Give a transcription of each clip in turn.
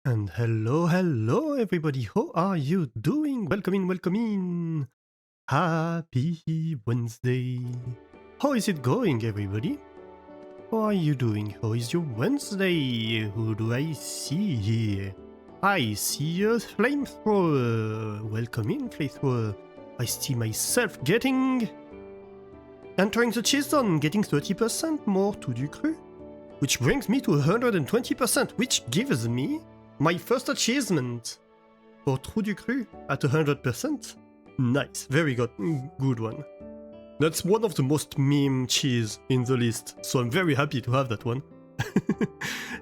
And hello everybody, how are you doing? Welcome in, welcome in! Happy Wednesday! How is it going, everybody? How are you doing? How is your Wednesday? Who do I see here? I see a flamethrower! Welcome in, flamethrower! I see myself entering the cheese zone, getting 30% more to du cru, which brings me to 120%, which gives me my first achievement for Trou du Cru at 100%. Nice, very good, good one. That's one of the most meme cheese in the list, so I'm very happy to have that one.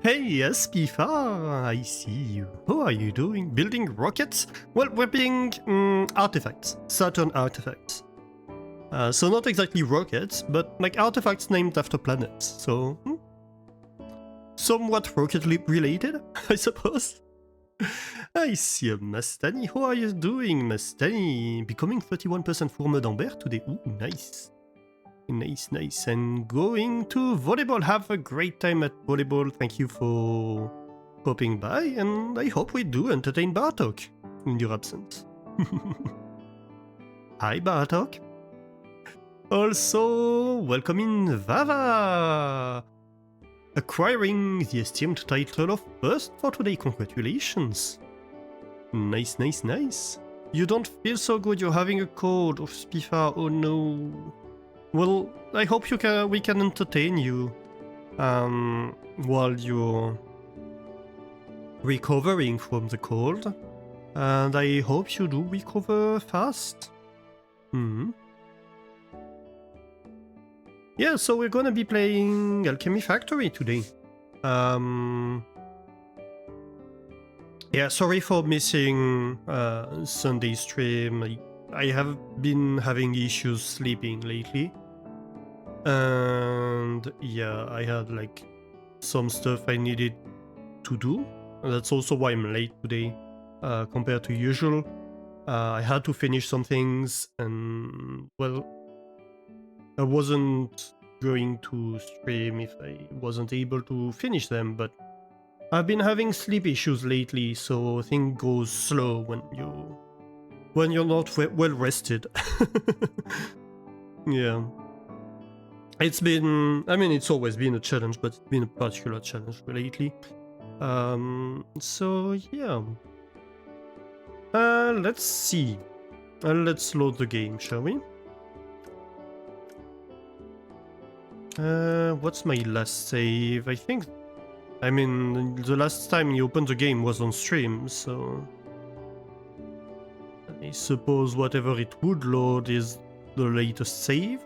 Hey, Spifar, I see you. How are you doing? Building rockets? Well, we're building artifacts, Saturn artifacts. So not exactly rockets, but like artifacts named after planets, so somewhat rocket related, I suppose. I see a Mastani. How are you doing, Mastani? Becoming 31% Fourme d'Ambert today. Ooh, nice. Nice, nice. And going to volleyball. Have a great time at volleyball. Thank you for popping by, and I hope we do entertain Bartok in your absence. Hi, Bartok. Also, welcome in Vava! Acquiring the esteemed title of first for today, congratulations! Nice, nice, nice. You don't feel so good, you're having a cold, or Spifa, oh no. Well, I hope we can entertain you while you're recovering from the cold. And I hope you do recover fast. Yeah, so we're gonna be playing Alchemy Factory today. Yeah, sorry for missing Sunday stream. I have been having issues sleeping lately. And yeah, I had like some stuff I needed to do. And that's also why I'm late today compared to usual. I had to finish some things and, well, I wasn't going to stream if I wasn't able to finish them, but I've been having sleep issues lately, so things go slow when you're not well rested. Yeah. It's been, I mean, it's always been a challenge, but it's been a particular challenge lately. So yeah. Let's see. Let's load the game, shall we? What's my last save? I mean, the last time you opened the game was on stream, so I suppose whatever it would load is the latest save.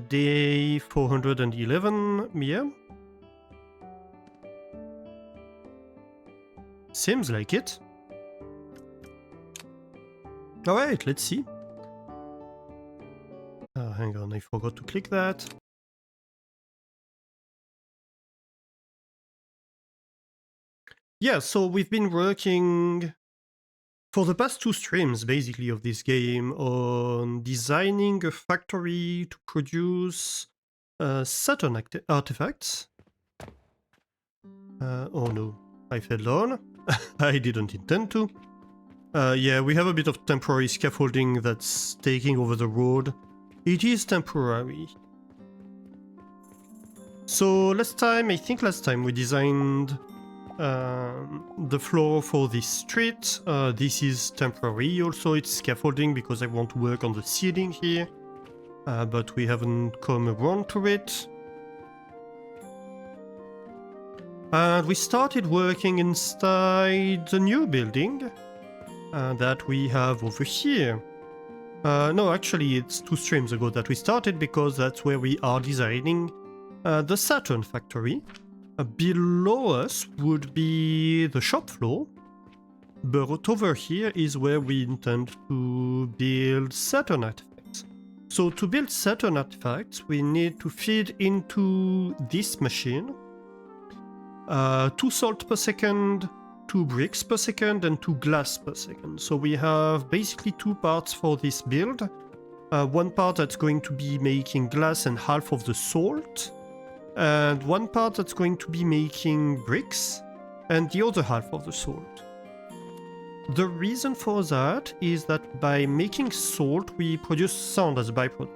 Day 411, yeah. Seems like it. Alright, let's see. Hang on, I forgot to click that. Yeah, so we've been working for the past 2 streams, basically, of this game on designing a factory to produce Saturn artifacts. Oh no, I fell down. I didn't intend to. Yeah, we have a bit of temporary scaffolding that's taking over the road. It is temporary. So last time we designed the floor for this street. This is temporary, also it's scaffolding because I want to work on the ceiling here, but we haven't come around to it. And we started working inside the new building that we have over here. No, actually it's 2 streams ago that we started, because that's where we are designing the Saturn factory. Below us would be the shop floor, but over here is where we intend to build Saturn artifacts. So to build Saturn artifacts, we need to feed into this machine 2 salt per second, 2 bricks per second, and 2 glass per second. So we have basically 2 parts for this build. One part that's going to be making glass and half of the salt. and one part that's going to be making bricks, and the other half of the salt. The reason for that is that by making salt, we produce sand as a byproduct.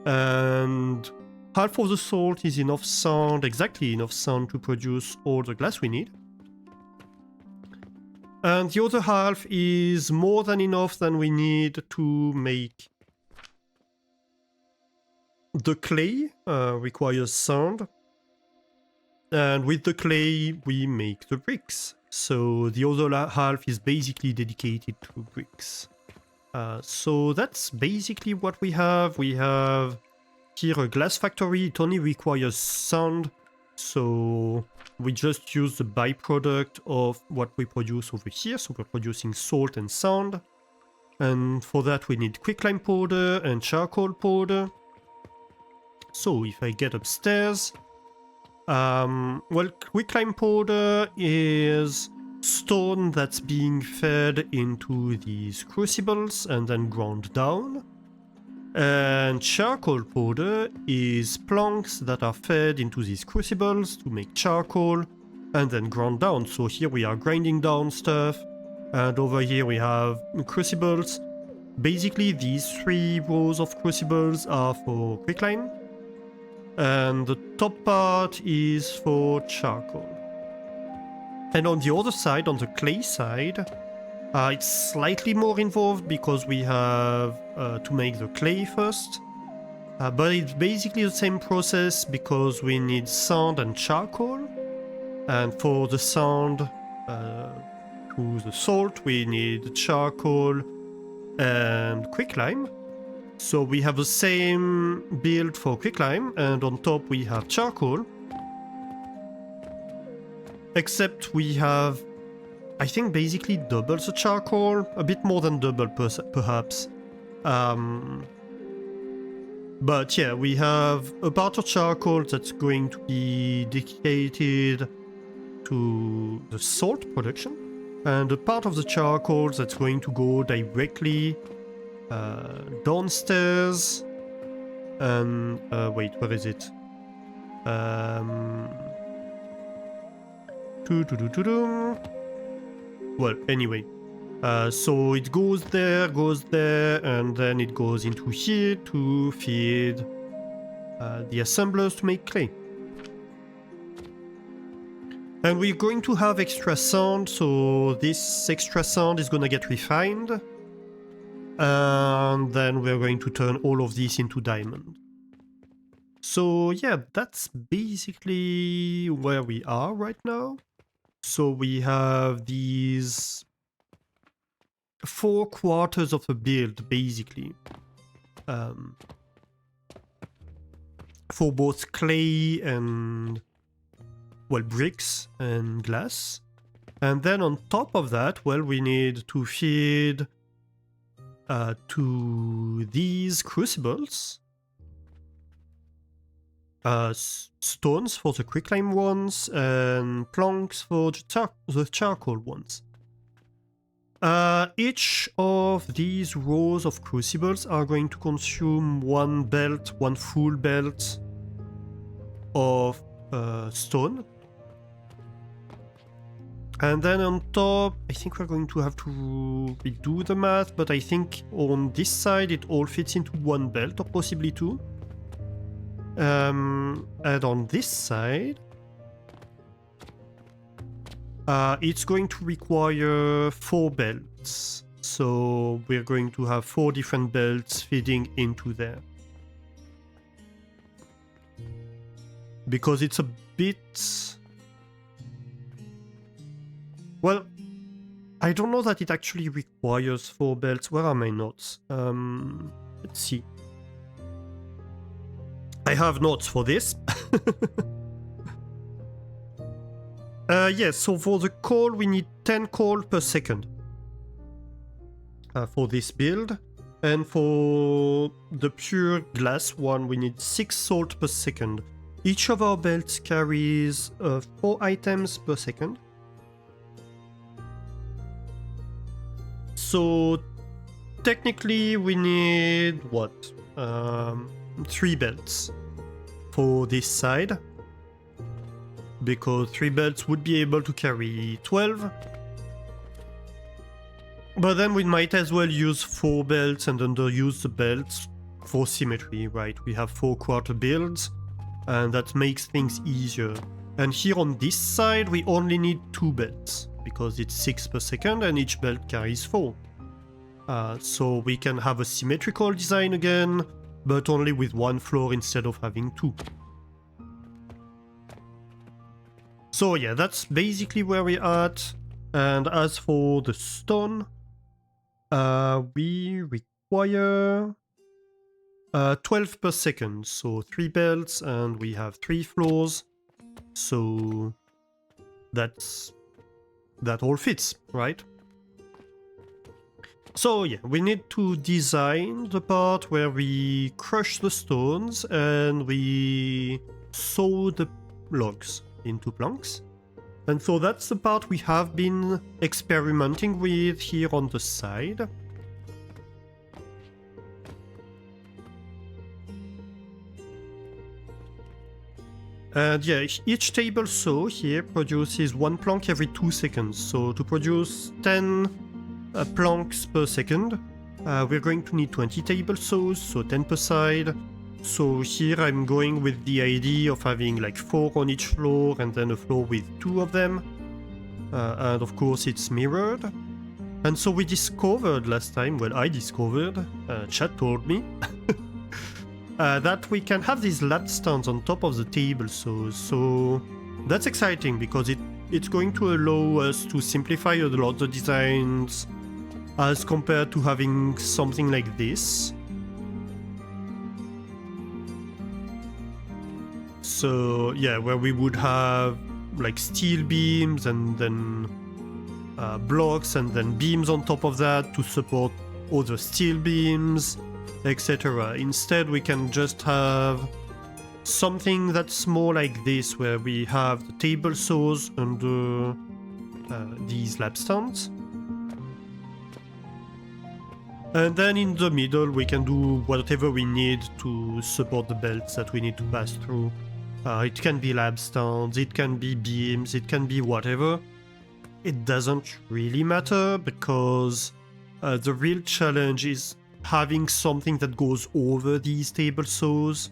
And half of the salt is enough sand, exactly enough sand to produce all the glass we need. And the other half is more than enough than we need to make the clay, requires sand. And with the clay, we make the bricks. So the other half is basically dedicated to bricks. So that's basically what we have. We have here a glass factory. It only requires sand. So we just use the byproduct of what we produce over here. So we're producing salt and sand. And for that we need quicklime powder and charcoal powder. So if I get upstairs, well, quicklime powder is stone that's being fed into these crucibles and then ground down. And charcoal powder is planks that are fed into these crucibles to make charcoal and then ground down. So here we are grinding down stuff, and over here we have crucibles. Basically these 3 rows of crucibles are for quicklime, and the top part is for charcoal. And on the other side, on the clay side, it's slightly more involved because we have to make the clay first. But it's basically the same process because we need sand and charcoal. And for the sand to the salt, we need charcoal and quicklime. So we have the same build for quicklime, and on top we have charcoal. Except we have, I think, basically double the charcoal, a bit more than double perhaps. But yeah, we have a part of charcoal that's going to be dedicated to the salt production, and a part of the charcoal that's going to go directly downstairs. And wait, where is it? Well, anyway, so it goes there, and then it goes into here to feed the assemblers to make clay. And we're going to have extra sand, so this extra sand is gonna get refined. And then we're going to turn all of this into diamond. So yeah, that's basically where we are right now. So we have these 4 quarters of a build, basically. For both clay and, well, bricks and glass. And then on top of that, well, we need to feed to these crucibles stones for the quicklime ones and planks for the charcoal ones. Each of these rows of crucibles are going to consume one full belt of stone. And then on top, I think we're going to have to redo the math, but I think on this side it all fits into one belt, or possibly 2. And on this side, it's going to require 4 belts. So we're going to have 4 different belts feeding into there. Because it's a bit... Well, I don't know that it actually requires 4 belts. Where are my notes? Let's see. I have notes for this. Yes, so for the coal, we need 10 coal per second for this build. And for the pure glass one, we need 6 salt per second. Each of our belts carries 4 items per second. So technically we need what? 3 belts for this side. because 3 belts would be able to carry 12. But then we might as well use 4 belts and underuse the belts for symmetry, right? We have 4 quarter builds, and that makes things easier. And here on this side, we only need 2 belts, because it's 6 per second and each belt carries 4. So we can have a symmetrical design again, but only with 1 floor instead of having 2. So yeah, that's basically where we're at. And as for the stone, we require 12 per second, so 3 belts, and we have 3 floors, so that all fits, right? So yeah, we need to design the part where we crush the stones and we saw the logs into planks. And so that's the part we have been experimenting with here on the side. And yeah, each table saw here produces 1 plank every 2 seconds. So to produce 10 planks per second, we're going to need 20 table saws, so 10 per side. So here I'm going with the idea of having like 4 on each floor and then a floor with 2 of them. And of course it's mirrored. And so we discovered last time, well I discovered, Chad told me, that we can have these lap stands on top of the table saws. So that's exciting because it's going to allow us to simplify a lot the designs as compared to having something like this. So yeah, where we would have like steel beams and then blocks and then beams on top of that to support other steel beams, etc. Instead we can just have something that's more like this, where we have the table saws under these lap stands. And then in the middle we can do whatever we need to support the belts that we need to pass through. It can be lab stands, it can be beams, it can be whatever. It doesn't really matter because the real challenge is having something that goes over these table saws.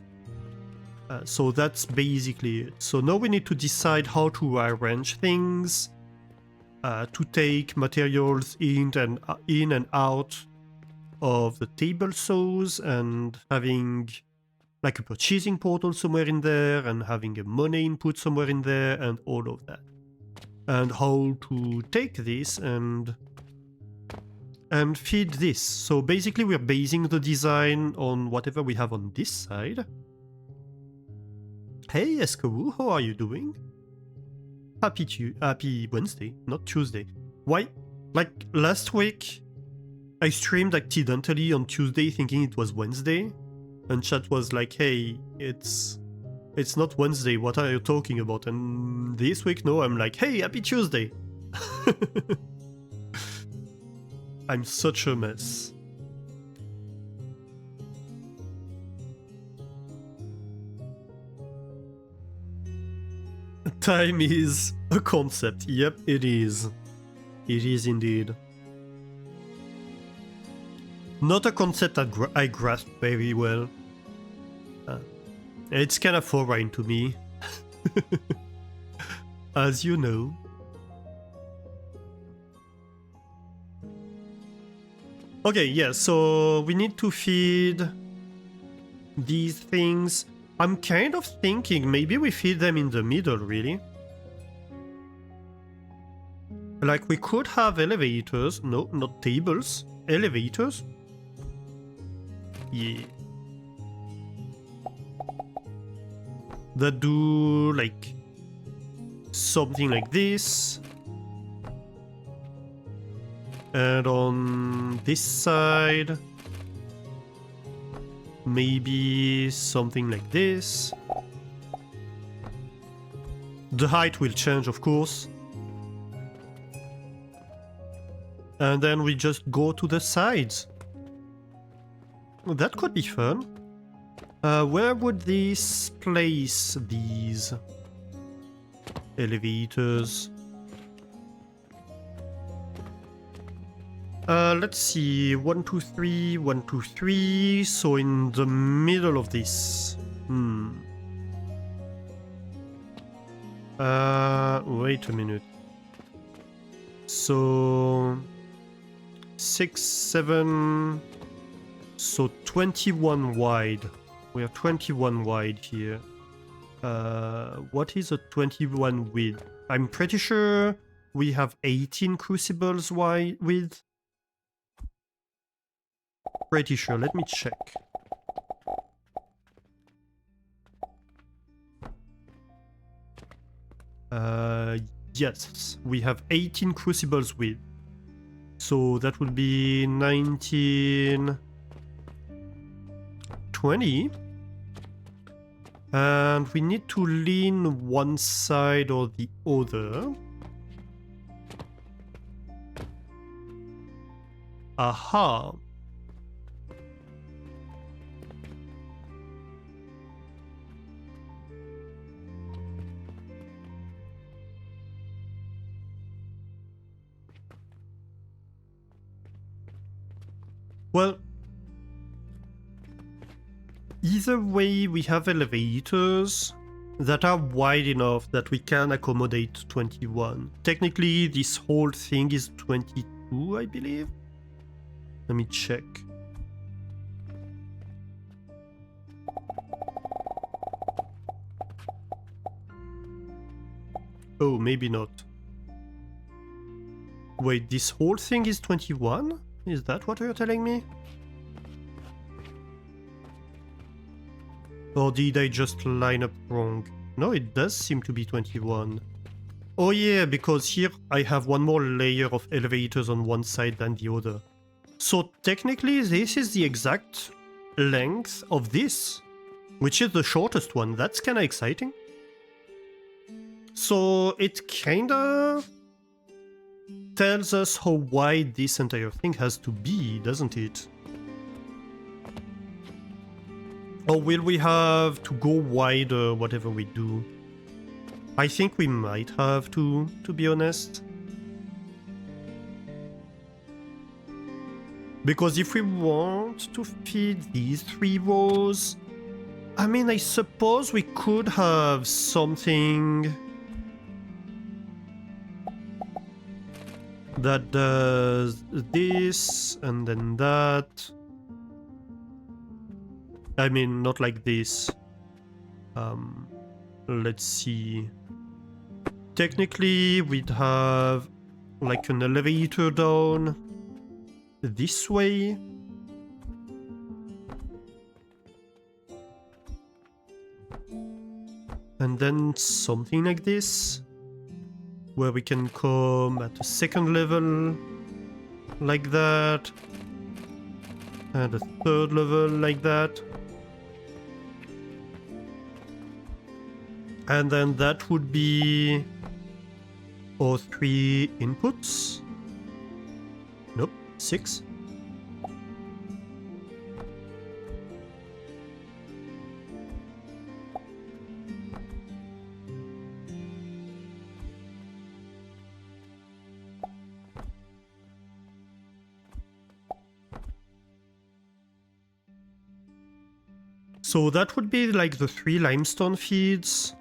So that's basically it. So now we need to decide how to arrange things, to take materials in and out of the table saws, and having like a purchasing portal somewhere in there, and having a money input somewhere in there, and all of that. And how to take this and feed this. So basically we're basing the design on whatever we have on this side. Hey Escawu, how are you doing? Happy Wednesday, not Tuesday. Why? Like last week, I streamed accidentally on Tuesday thinking it was Wednesday, and chat was like, hey, it's not Wednesday, what are you talking about? And this week, no, I'm like, hey, happy Tuesday! I'm such a mess. Time is a concept. Yep, it is. It is indeed. Not a concept that I grasp very well. It's kind of foreign to me. As you know. Okay, yeah, so we need to feed these things. I'm kind of thinking maybe we feed them in the middle, really. Like we could have elevators. No, not tables. Elevators. Yeah. That do like something like this. And on this side, maybe something like this. The height will change, of course. And then we just go to the sides. That could be fun. Where would this place these? elevators. Let's see, 1, 2, 3, 1, 2, 3. So in the middle of this. Wait a minute. So 6, 7. So 21 wide. We are 21 wide here. What is a 21 width? I'm pretty sure we have 18 crucibles wide width. Pretty sure. Let me check. Yes, we have 18 crucibles width. So that would be 19, 20. And we need to lean one side or the other. Aha. Well, either way, we have elevators that are wide enough that we can accommodate 21. Technically, this whole thing is 22, I believe. Let me check. Oh, maybe not. Wait, this whole thing is 21? Is that what you're telling me? Or did I just line up wrong? No, it does seem to be 21. Oh yeah, because here I have one more layer of elevators on one side than the other. So technically this is the exact length of this, which is the shortest one. That's kinda exciting. So it kinda tells us how wide this entire thing has to be, doesn't it? Or will we have to go wider whatever we do? I think we might have to be honest. Because if we want to feed these 3 rows, I mean, I suppose we could have something that does this and then that. I mean, not like this. Let's see. Technically, we'd have like an elevator down this way. And then something like this, where we can come at a second level like that, and a third level like that. And then that would be our 3 inputs. Nope, 6. So that would be like the 3 limestone feeds.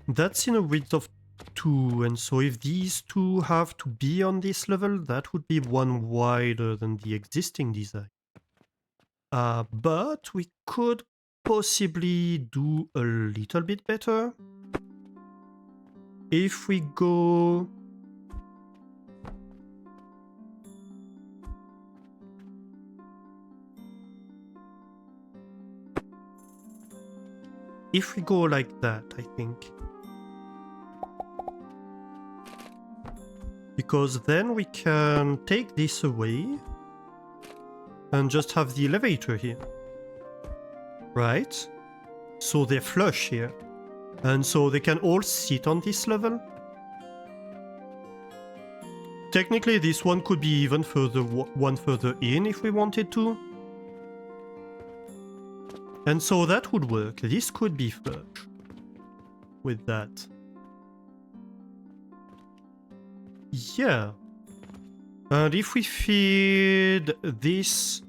That's in a width of 2, and so if these 2 have to be on this level, that would be 1 wider than the existing design. But we could possibly do a little bit better. If we go... If we go like that, I think. Because then we can take this away and just have the elevator here. Right? So they're flush here. And so they can all sit on this level. technically this one could be even further, one further in if we wanted to. And so that would work. This could be flush with that. Yeah. And if we feed this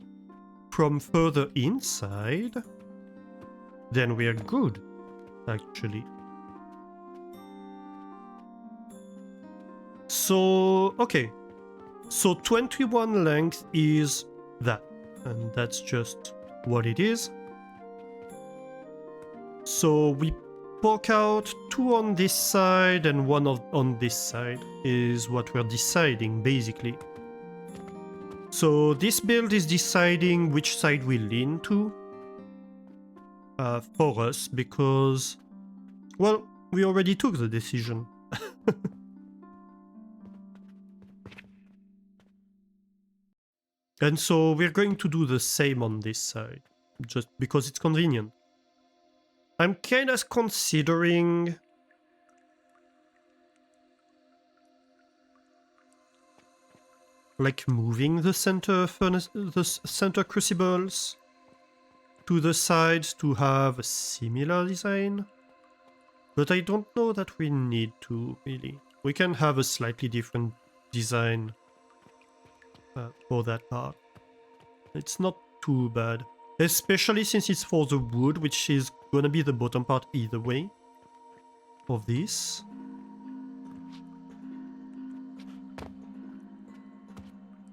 from further inside, then we're good, actually. So, okay. So 21 length is that, and that's just what it is. So we poke out 2 on this side and 1 on this side is what we're deciding, basically. So this build is deciding which side we lean to for us, because, well, we already took the decision. And so we're going to do the same on this side, just because it's convenient. I'm kind of considering like moving the center furnace, the center crucibles to the sides to have a similar design. But I don't know that we need to, really. We can have a slightly different design for that part. It's not too bad. Especially since it's for the wood, which is gonna be the bottom part either way of this.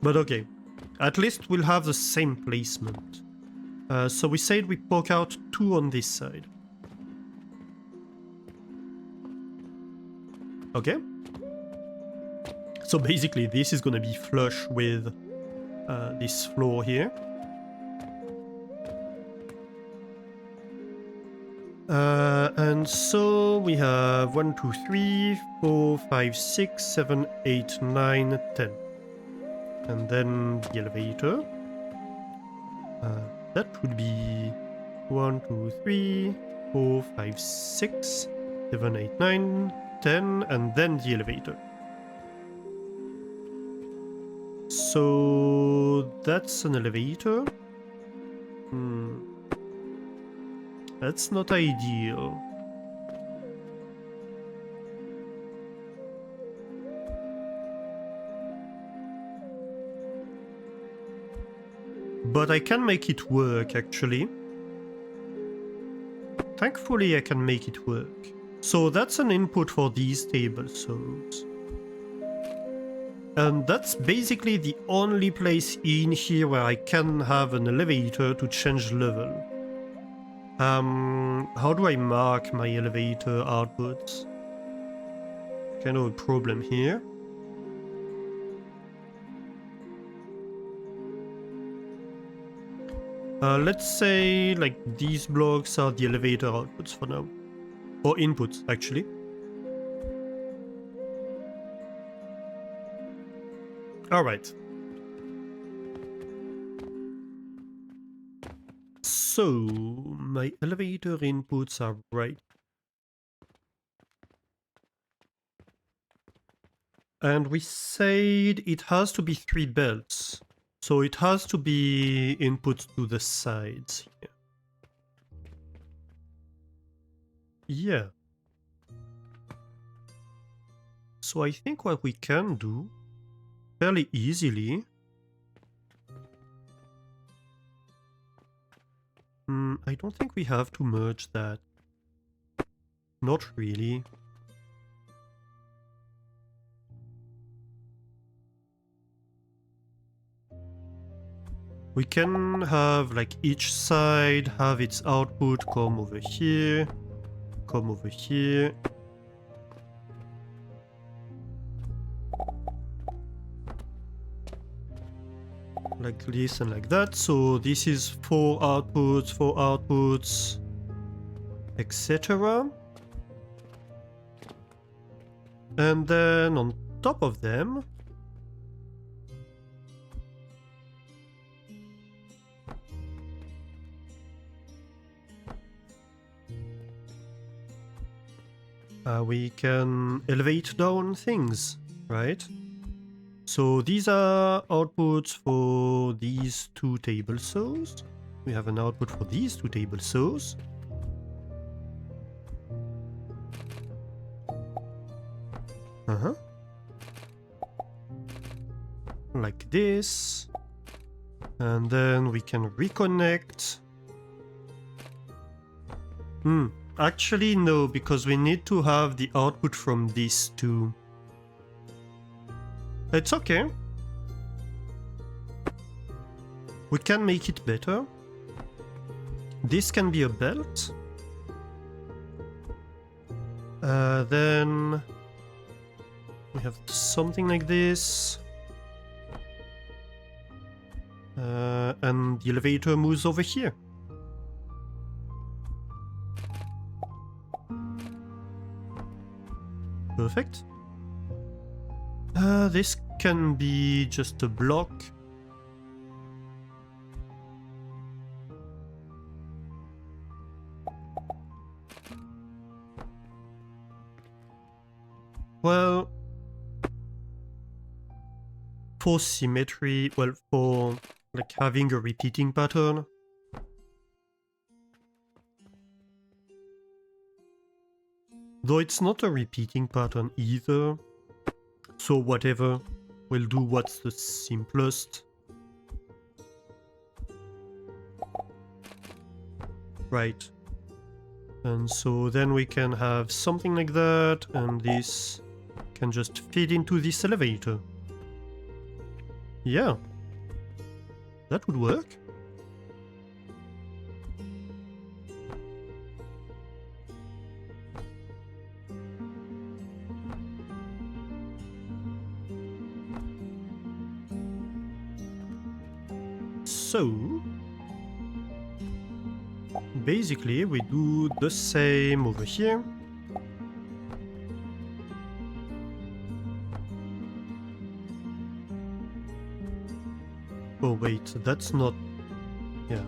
But okay, at least we'll have the same placement. So we said we poke out 2 on this side. Okay. So basically this is gonna be flush with this floor here. And so we have 1, 2, 3, 4, 5, 6, 7, 8, 9, 10. And then the elevator. That would be 1, 2, 3, 4, 5, 6, 7, 8, 9, 10, and then the elevator. So that's an elevator. That's not ideal. But I can make it work, actually. Thankfully, I can make it work. So that's an input for these table saws. And that's basically the only place in here where I can have an elevator to change level. How do I mark my elevator outputs? Kind of a problem here. Let's say like these blocks are the elevator outputs for now. Or inputs, actually. Alright. So, my elevator inputs are right. And we said it has to be 3 belts. So it has to be input to the sides here. Yeah. So I think what we can do fairly easily. I don't think we have to merge that. Not really. We can have like each side have its output come over here, come over here. Like this and like that. So this is 4 outputs, etc. And then on top of them, we can elevate down things, right? So these are outputs for these two table saws. We have an output for these two table saws. Like this. And then we can reconnect. Actually no, because we need to have the output from these two. It's okay. We can make it better. This can be a belt. Then we have something like this. And the elevator moves over here. Perfect. This can be just a block. Well, for symmetry, well, for like having a repeating pattern, though it's not a repeating pattern either, so whatever, we'll do what's the simplest. Right. And so then we can have something like that, and this can just feed into this elevator. Yeah. That would work. So basically we do the same over here. Oh wait, that's not... yeah.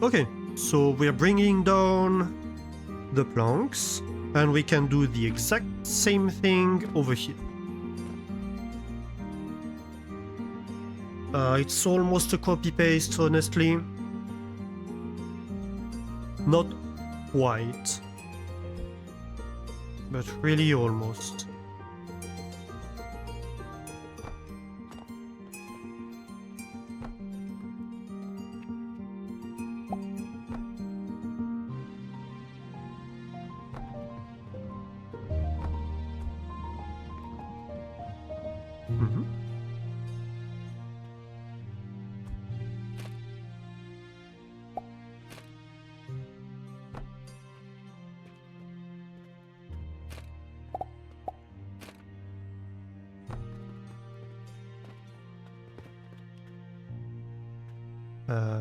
Okay, so we're bringing down the planks, and we can do the exact same thing over here. It's almost a copy-paste, honestly. Not quite, but really almost.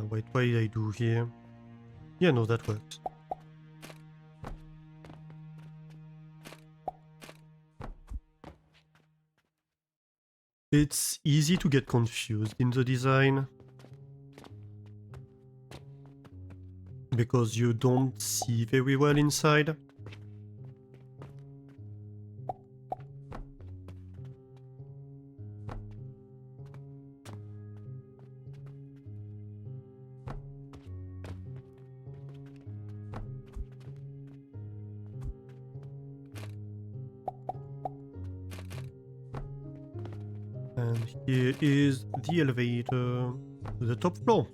Wait, what did I do here? Yeah, no, that works. It's easy to get confused in the design, because you don't see very well inside. And here is the elevator to the top floor.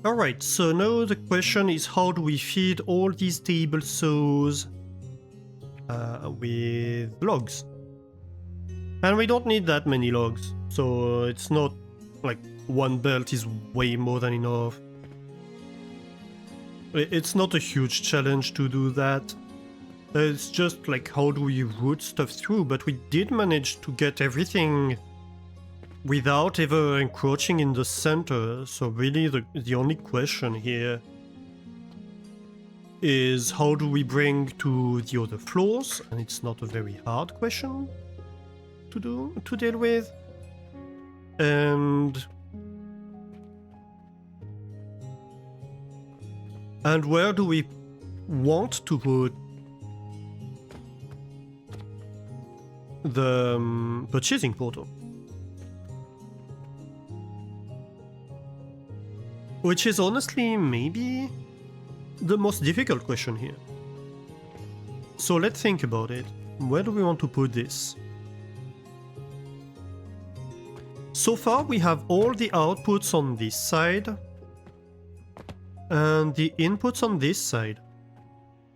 Alright, so now the question is, how do we feed all these table saws with logs? And we don't need that many logs, so it's not like one belt is way more than enough. It's not a huge challenge to do that. It's just like, how do we route stuff through? But we did manage to get everything without ever encroaching in the center. So really the only question here is, how do we bring to the other floors? And it's not a very hard question to deal with. And And where do we want to put the purchasing portal? Which is honestly maybe the most difficult question here. So let's think about it. Where do we want to put this? So far we have all the outputs on this side and the inputs on this side,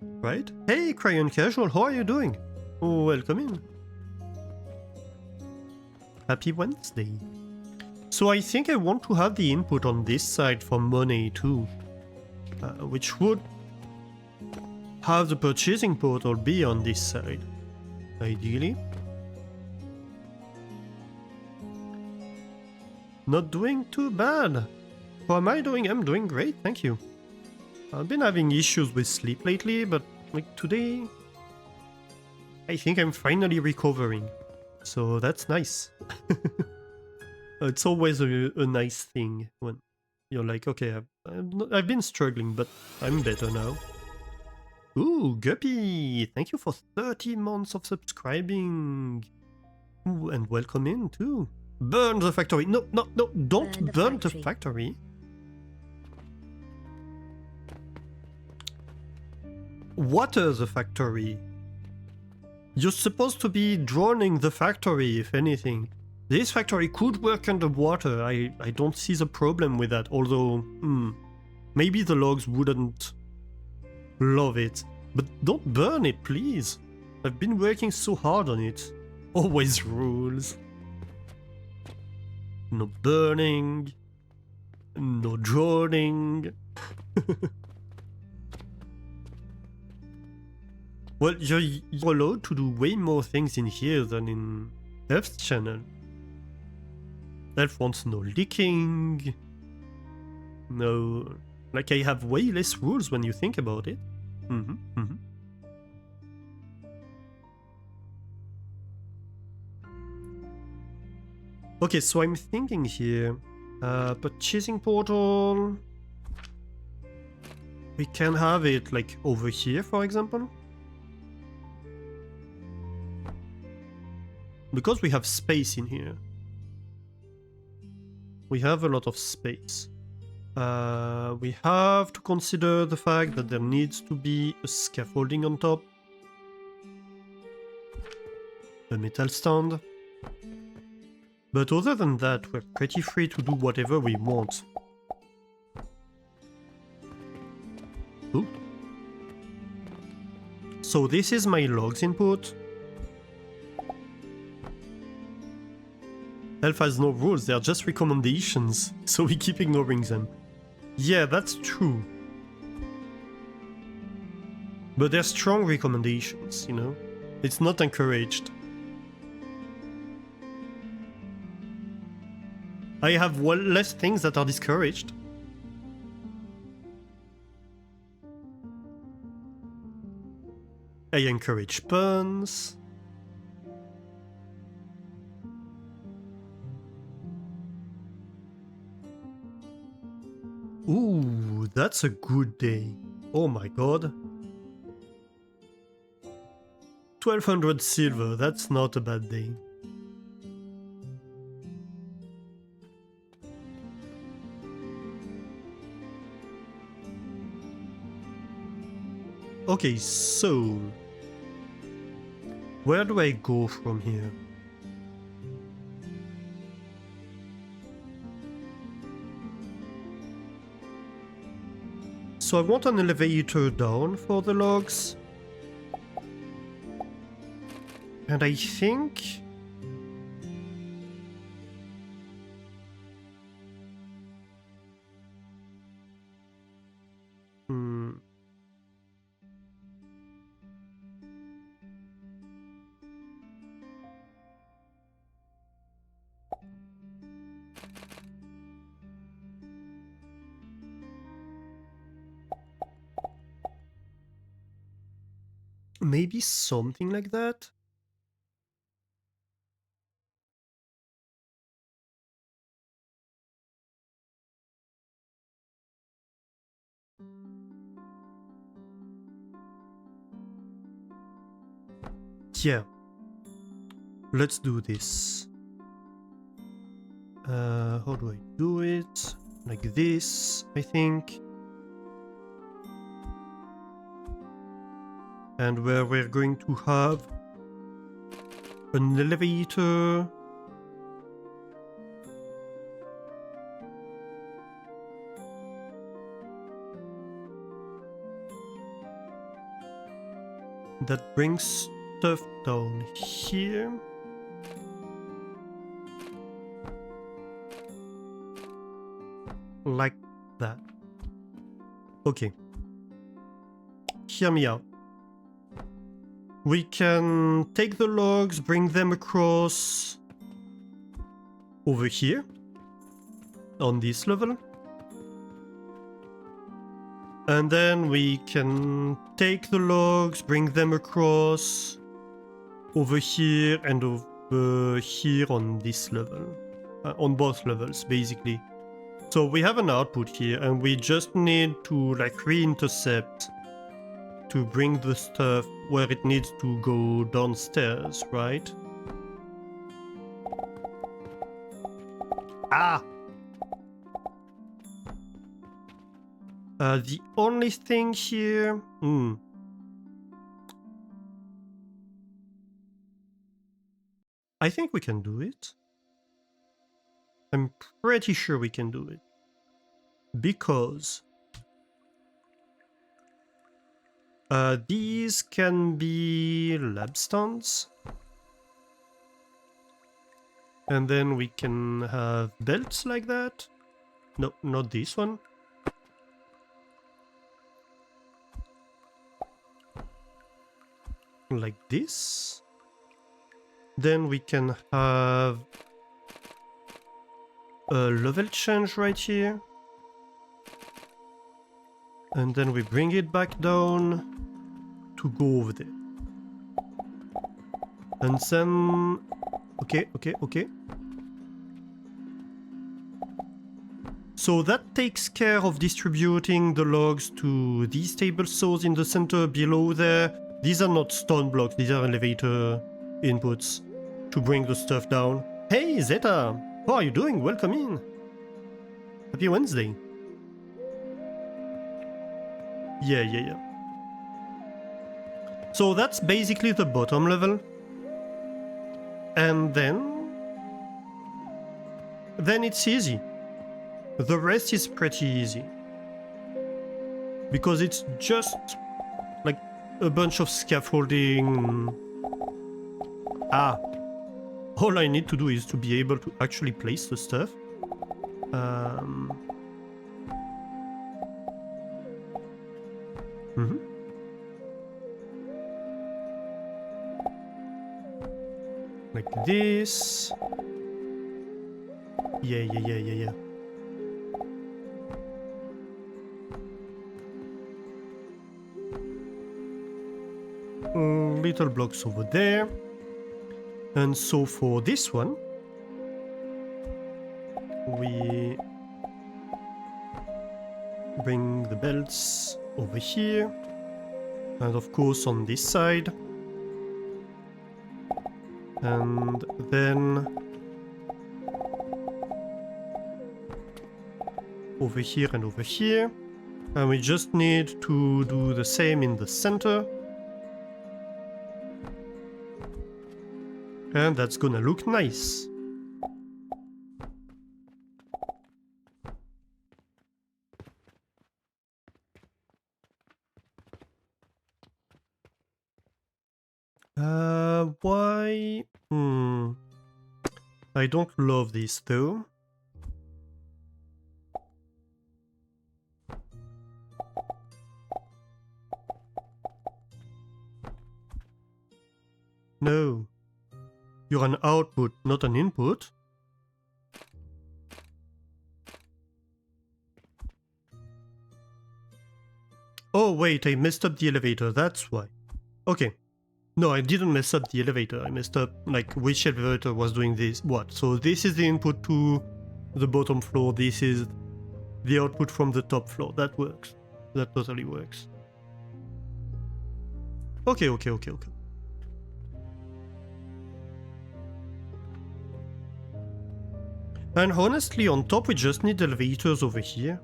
right? Hey Crayon Casual, how are you doing? Welcome in. Happy Wednesday. So I think I want to have the input on this side for money too, which would have the purchasing portal be on this side, ideally. Not doing too bad. How am I doing? I'm doing great, thank you. I've been having issues with sleep lately, but like today, I think I'm finally recovering. So that's nice. It's always a nice thing when you're like, okay, I've been struggling, but I'm better now. Ooh, Guppy! Thank you for 30 months of subscribing. Ooh, and welcome in too. Burn the factory. No, no, no, don't burn the factory. Water the factory. You're supposed to be drowning the factory, if anything. This factory could work underwater. I don't see the problem with that, although maybe the logs wouldn't love it. But don't burn it, please. I've been working so hard on it. Always rules. No burning. No drowning. Well, you're allowed to do way more things in here than in Elf's channel. Elf wants no leaking. No... Like, I have way less rules when you think about it. Okay, so I'm thinking here... purchasing portal... We can have it, like, over here, for example. Because we have space in here. We have a lot of space. We have to consider the fact that there needs to be a scaffolding on top. A metal stand. But other than that, we're pretty free to do whatever we want. Ooh. So this is my logs input. Elf has no rules, they are just recommendations, so we keep ignoring them. Yeah, that's true. But they're strong recommendations, you know? It's not encouraged. I have less things that are discouraged. I encourage puns. Ooh, that's a good day. Oh my god. 1200 silver, that's not a bad day. Okay, so... Where do I go from here? So I want an elevator down for the logs. And I think... Maybe something like that? Yeah. Let's do this. How do I do it? Like this, I think. And where we're going to have an elevator. That brings stuff down here. Like that. Okay. Hear me out. We can take the logs, bring them across over here on this level. And then we can take the logs, bring them across over here and over here on this level. On both levels, basically. So we have an output here and we just need to like re-intercept to bring the stuff where it needs to go downstairs, right? Ah! The only thing here... I think we can do it. I'm pretty sure we can do it. Because... these can be lab stands. And then we can have belts like that. No, not this one. Like this. Then we can have a level change right here. And then we bring it back down to go over there. And then... Okay. So that takes care of distributing the logs to these table saws in the center below there. These are not stone blocks, these are elevator inputs to bring the stuff down. Hey Zeta! How are you doing? Welcome in! Happy Wednesday! Yeah. So that's basically the bottom level. And then it's easy. The rest is pretty easy. Because it's just like a bunch of scaffolding. Ah. All I need to do is to be able to actually place the stuff. Like this. Yeah. Little blocks over there. And so for this one, we bring the belts over here. And of course on this side. And then over here and over here. And we just need to do the same in the center. And that's gonna look nice. Why? I don't love this though. No. You're an output, not an input. Oh wait, I messed up the elevator, that's why. Okay. No, I didn't mess up the elevator, I messed up like which elevator was doing this, what. So this is the input to the bottom floor, this is the output from the top floor, that works. That totally works. Okay. And honestly, on top we just need elevators over here.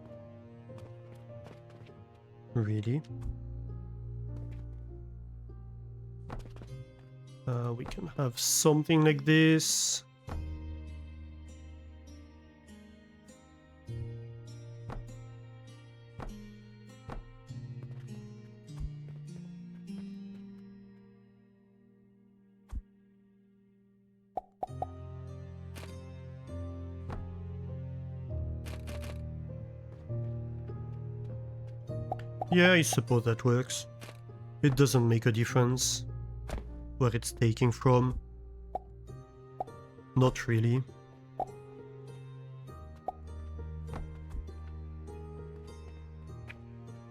Really? We can have something like this. Yeah, I suppose that works. It doesn't make a difference where it's taking from. Not really.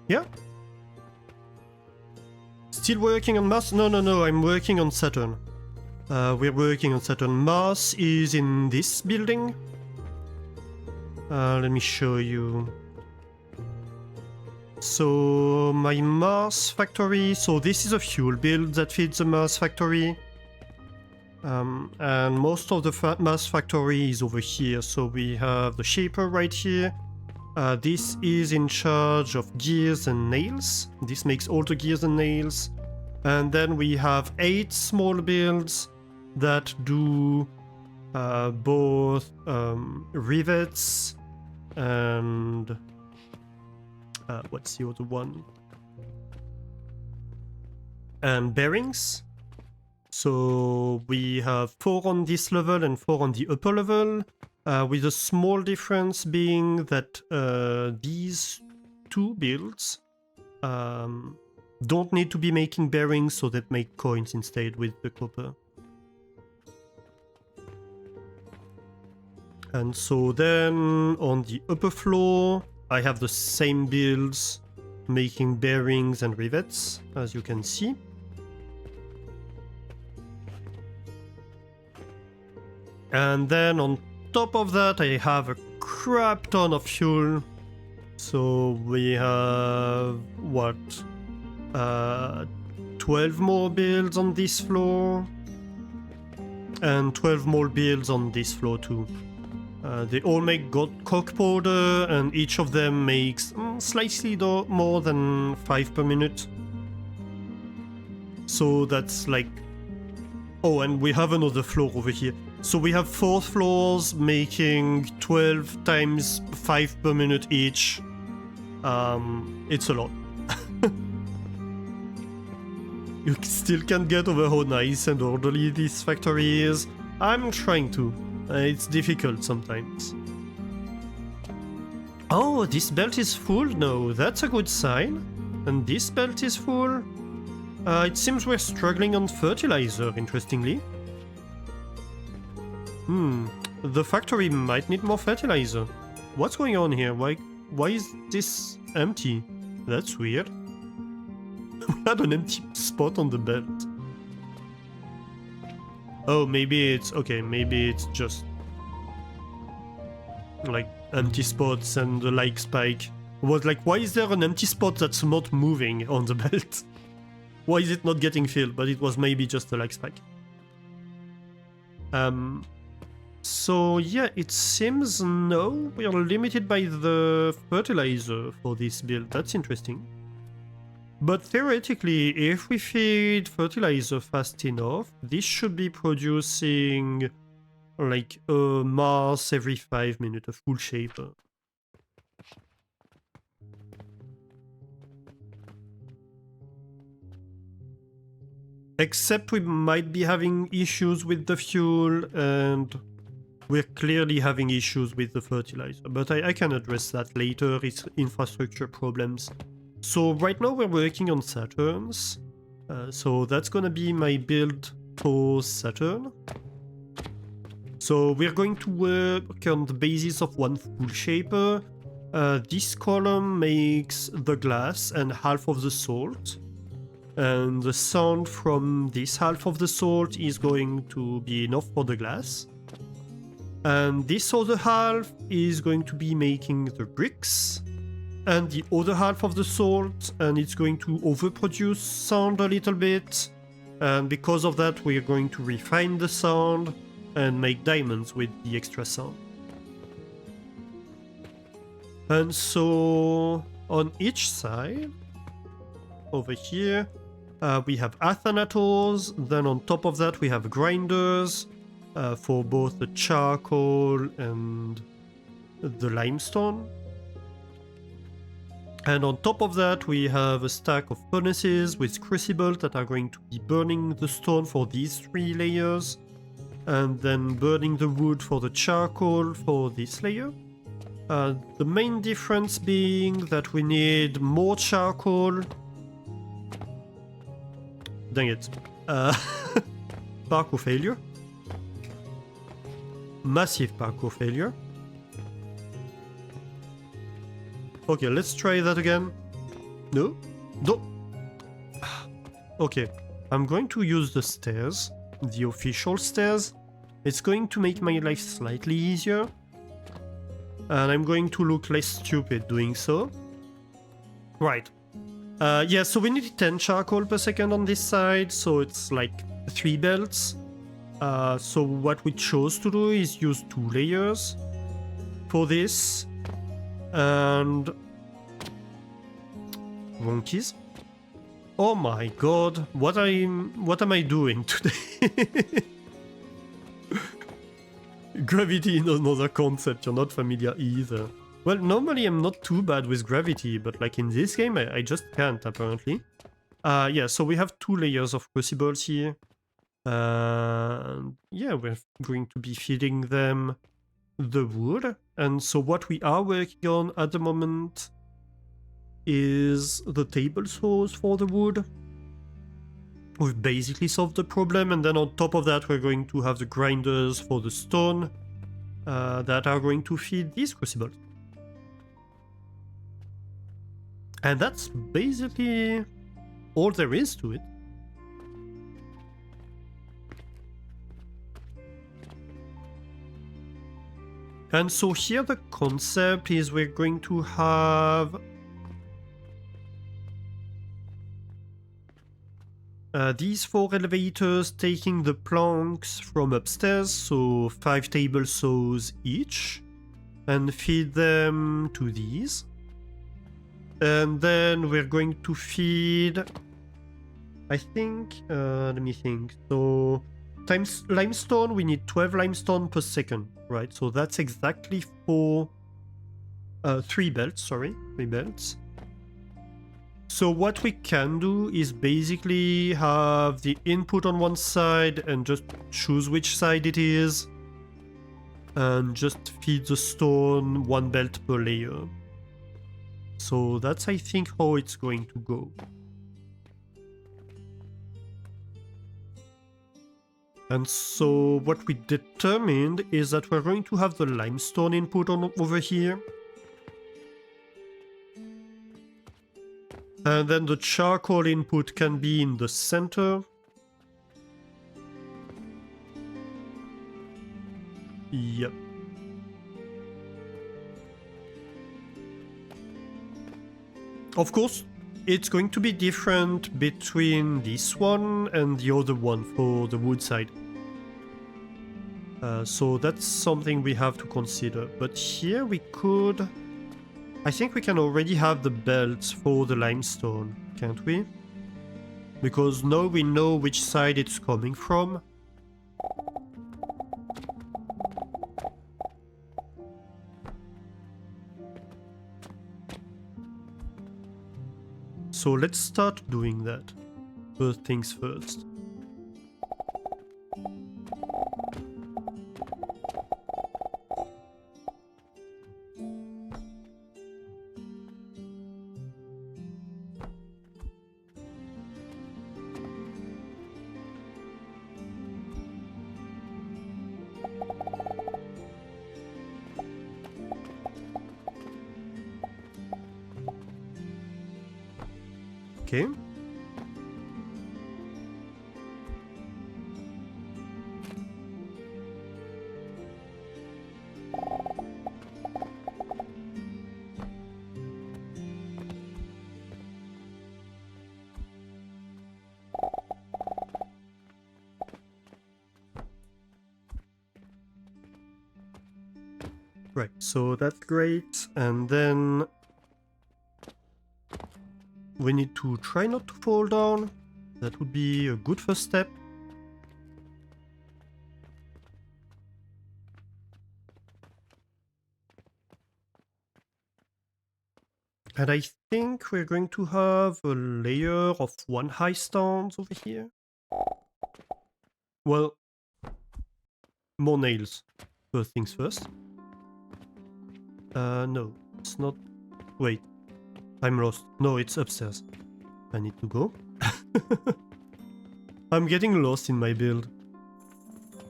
Yeah. Still working on Mars? No, I'm working on Saturn. We're working on Saturn. Mars is in this building. Let me show you. So my Mars factory, so this is a fuel build that feeds the Mars factory. And most of the Mars factory is over here. So we have the shaper right here. This is in charge of gears and nails. This makes all the gears and nails. And then we have 8 small builds that do both rivets and what's the other one? And bearings. So we have 4 on this level and 4 on the upper level, with a small difference being that these 2 builds don't need to be making bearings, so that make coins instead with the copper. And so then on the upper floor, I have the same builds making bearings and rivets, as you can see. And then on top of that, I have a crap ton of fuel. So we have, what, 12 more builds on this floor, and 12 more builds on this floor too. They all make coke powder, and each of them makes slightly more than 5 per minute. So that's like... Oh, and we have another floor over here. So we have 4 floors making 12 times 5 per minute each. It's a lot. You still can't get over how nice and orderly this factory is. I'm trying to. It's difficult sometimes. Oh, this belt is full now. That's a good sign. And this belt is full. It seems we're struggling on fertilizer, interestingly. The factory might need more fertilizer. What's going on here? Why is this empty? That's weird. We had an empty spot on the belt. Oh, maybe it's... Okay, maybe it's just... like, empty spots and the like spike. I was like, why is there an empty spot that's not moving on the belt? Why is it not getting filled? But it was maybe just a like spike. So yeah, it seems no, we are limited by the fertilizer for this build. That's interesting. But theoretically, if we feed fertilizer fast enough, this should be producing like a Mars every 5 minutes, a full shaper. Except we might be having issues with the fuel, and we're clearly having issues with the fertilizer. But I can address that later, it's infrastructure problems. So right now we're working on Saturns. So that's gonna be my build for Saturn. So we're going to work on the basis of 1 full shaper. This column makes the glass and half of the salt. And the sand from this half of the salt is going to be enough for the glass. And this other half is going to be making the bricks. And the other half of the salt, and it's going to overproduce sand a little bit. And because of that, we are going to refine the sand and make diamonds with the extra sand. And so on each side, over here, we have Athanators. Then on top of that, we have grinders for both the charcoal and the limestone. And on top of that, we have a stack of furnaces with crucibles that are going to be burning the stone for these 3 layers, and then burning the wood for the charcoal for this layer. The main difference being that we need more charcoal. Dang it. Parkour failure. Massive parkour failure. Okay, let's try that again. No? No! Okay, I'm going to use the stairs. The official stairs. It's going to make my life slightly easier. And I'm going to look less stupid doing so. Right. Yeah, so we need 10 charcoal per second on this side, so it's like 3 belts. So what we chose to do is use 2 layers for this. And... wrong keys. Oh my god, what am I doing today? Gravity is another concept you're not familiar either. Well, normally I'm not too bad with gravity, but like in this game I just can't apparently. Yeah, so we have 2 layers of crucibles here. Yeah, we're going to be feeding them the wood. And so what we are working on at the moment is the table saws for the wood. We've basically solved the problem, and then on top of that we're going to have the grinders for the stone that are going to feed these crucibles. And that's basically all there is to it. And so here the concept is we're going to have these 4 elevators taking the planks from upstairs, so 5 table saws each, and feed them to these. And then we're going to feed, I think, let me think, so times limestone, we need 12 limestone per second, right? So that's exactly for 3 belts, sorry, 3 belts. So what we can do is basically have the input on one side and just choose which side it is, and just feed the stone 1 belt per layer. So that's, I think, how it's going to go. And so what we determined is that we're going to have the limestone input on over here. And then the charcoal input can be in the center. Yep. Of course, it's going to be different between this one and the other one for the wood side. So that's something we have to consider. But here we could... I think we can already have the belts for the limestone, can't we? Because now we know which side it's coming from. So let's start doing that. First things first. Okay. Right, so that's great. And then we need to try not to fall down. That would be a good first step. And I think we're going to have a layer of 1 high stones over here. Well, more nails. First things first. No, it's not. Wait, I'm lost. No, it's upstairs. I need to go. I'm getting lost in my build.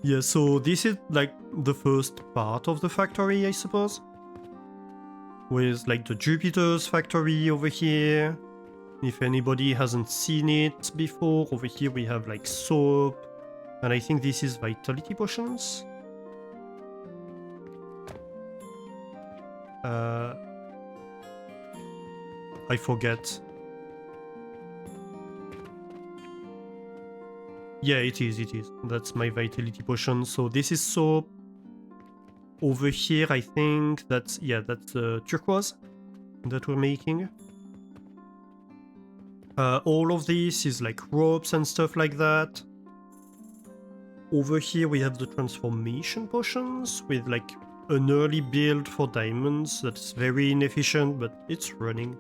Yeah, so this is like the first part of the factory, I suppose. With like the Jupiter's factory over here. If anybody hasn't seen it before, over here we have like soap. And I think this is vitality potions. I forget. Yeah, it is. That's my vitality potion. So this is soap. Over here, I think that's, yeah, that's turquoise that we're making. All of this is like ropes and stuff like that. Over here we have the transformation potions with like an early build for diamonds that's very inefficient, but it's running.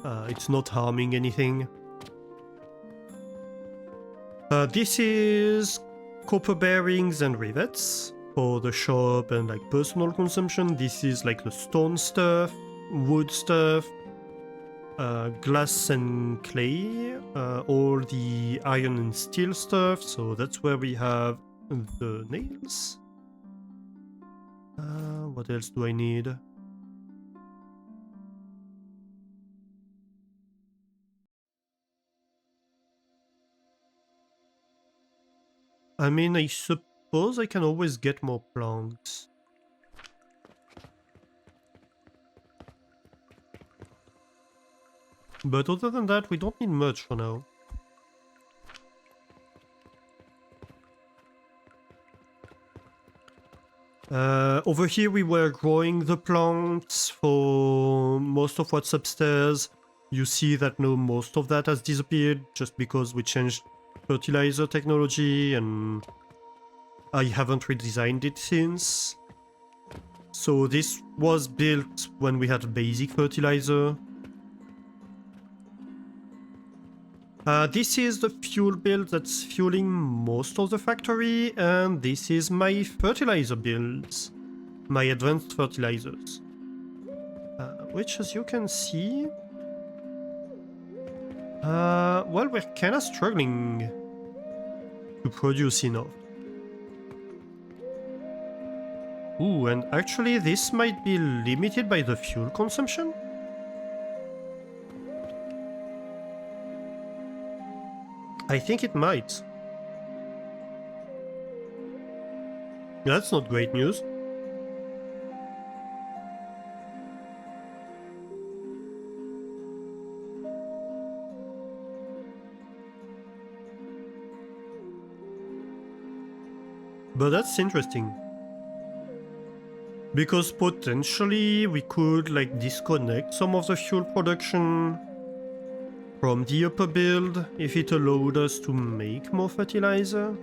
It's not harming anything. This is copper bearings and rivets for the shop and like personal consumption. This is like the stone stuff, wood stuff, glass and clay, all the iron and steel stuff. So that's where we have the nails. What else do I need? I mean, I suppose I can always get more planks. But other than that, we don't need much for now. Over here we were growing the plants for most of what's upstairs. You see that now most of that has disappeared just because we changed fertilizer technology and I haven't redesigned it since. So this was built when we had basic fertilizer. This is the fuel build that's fueling most of the factory, and this is my fertilizer builds. My advanced fertilizers. Which, as you can see... well, we're kinda struggling to produce enough. Ooh, and actually this might be limited by the fuel consumption? I think it might. That's not great news. But that's interesting. Because potentially we could like disconnect some of the fuel production from the upper build if it allowed us to make more fertilizer.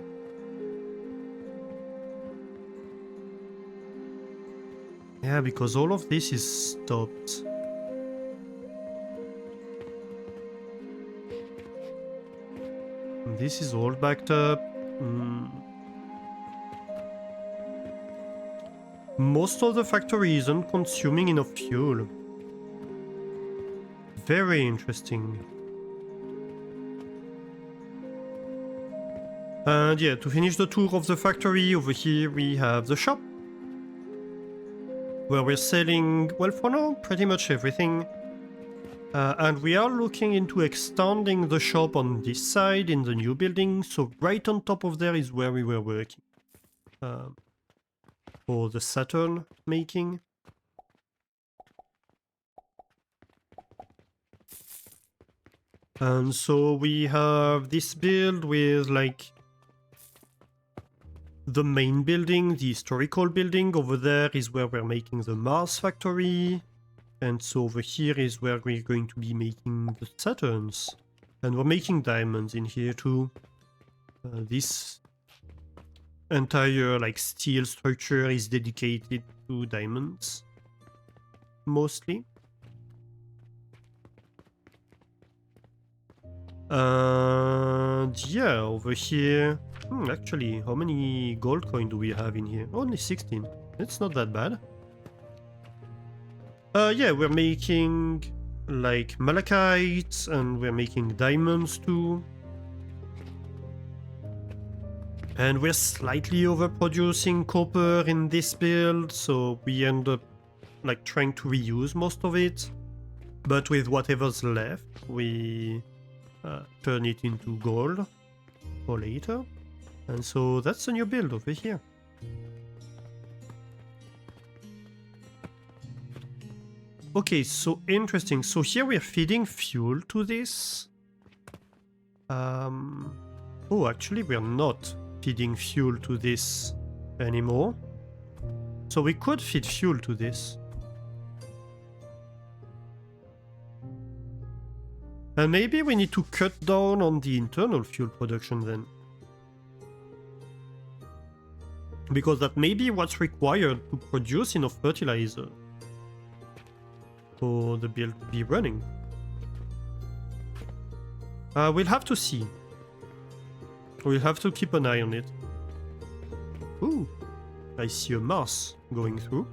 Yeah, because all of this is stopped. This is all backed up. Most of the factory isn't consuming enough fuel. Very interesting. And yeah, to finish the tour of the factory, over here we have the shop. Where we're selling, well, for now, pretty much everything. And we are looking into extending the shop on this side in the new building, so right on top of there is where we were working. For the Saturn making. And so we have this build with like the main building, the historical building. Over there is where we're making the Mars factory. And so over here is where we're going to be making the Saturns. And we're making diamonds in here too. This entire like steel structure is dedicated to diamonds. Mostly. Yeah, over here... actually, how many gold coin do we have in here? Only 16. It's not that bad. Yeah, we're making like malachite and we're making diamonds too. And we're slightly overproducing copper in this build, so we end up like trying to reuse most of it. But with whatever's left, we turn it into gold for later. And so that's a new build over here. Okay, so interesting. So here we're feeding fuel to this. Oh, actually we're not feeding fuel to this anymore. So we could feed fuel to this. And maybe we need to cut down on the internal fuel production then. Because that may be what's required to produce enough fertilizer for the build to be running. We'll have to see. We'll have to keep an eye on it. Ooh, I see a Mars going through,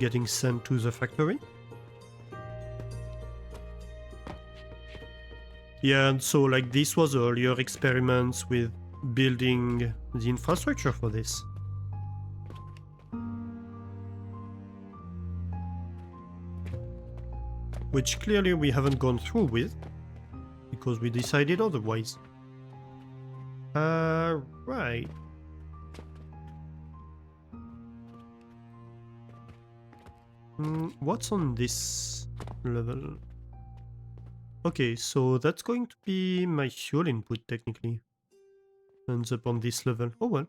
getting sent to the factory. Yeah, and so like this was earlier experiments with building the infrastructure for this. Which clearly we haven't gone through with, because we decided otherwise. Right. What's on this level? Okay, so that's going to be my fuel input technically. Ends up on this level. Oh well.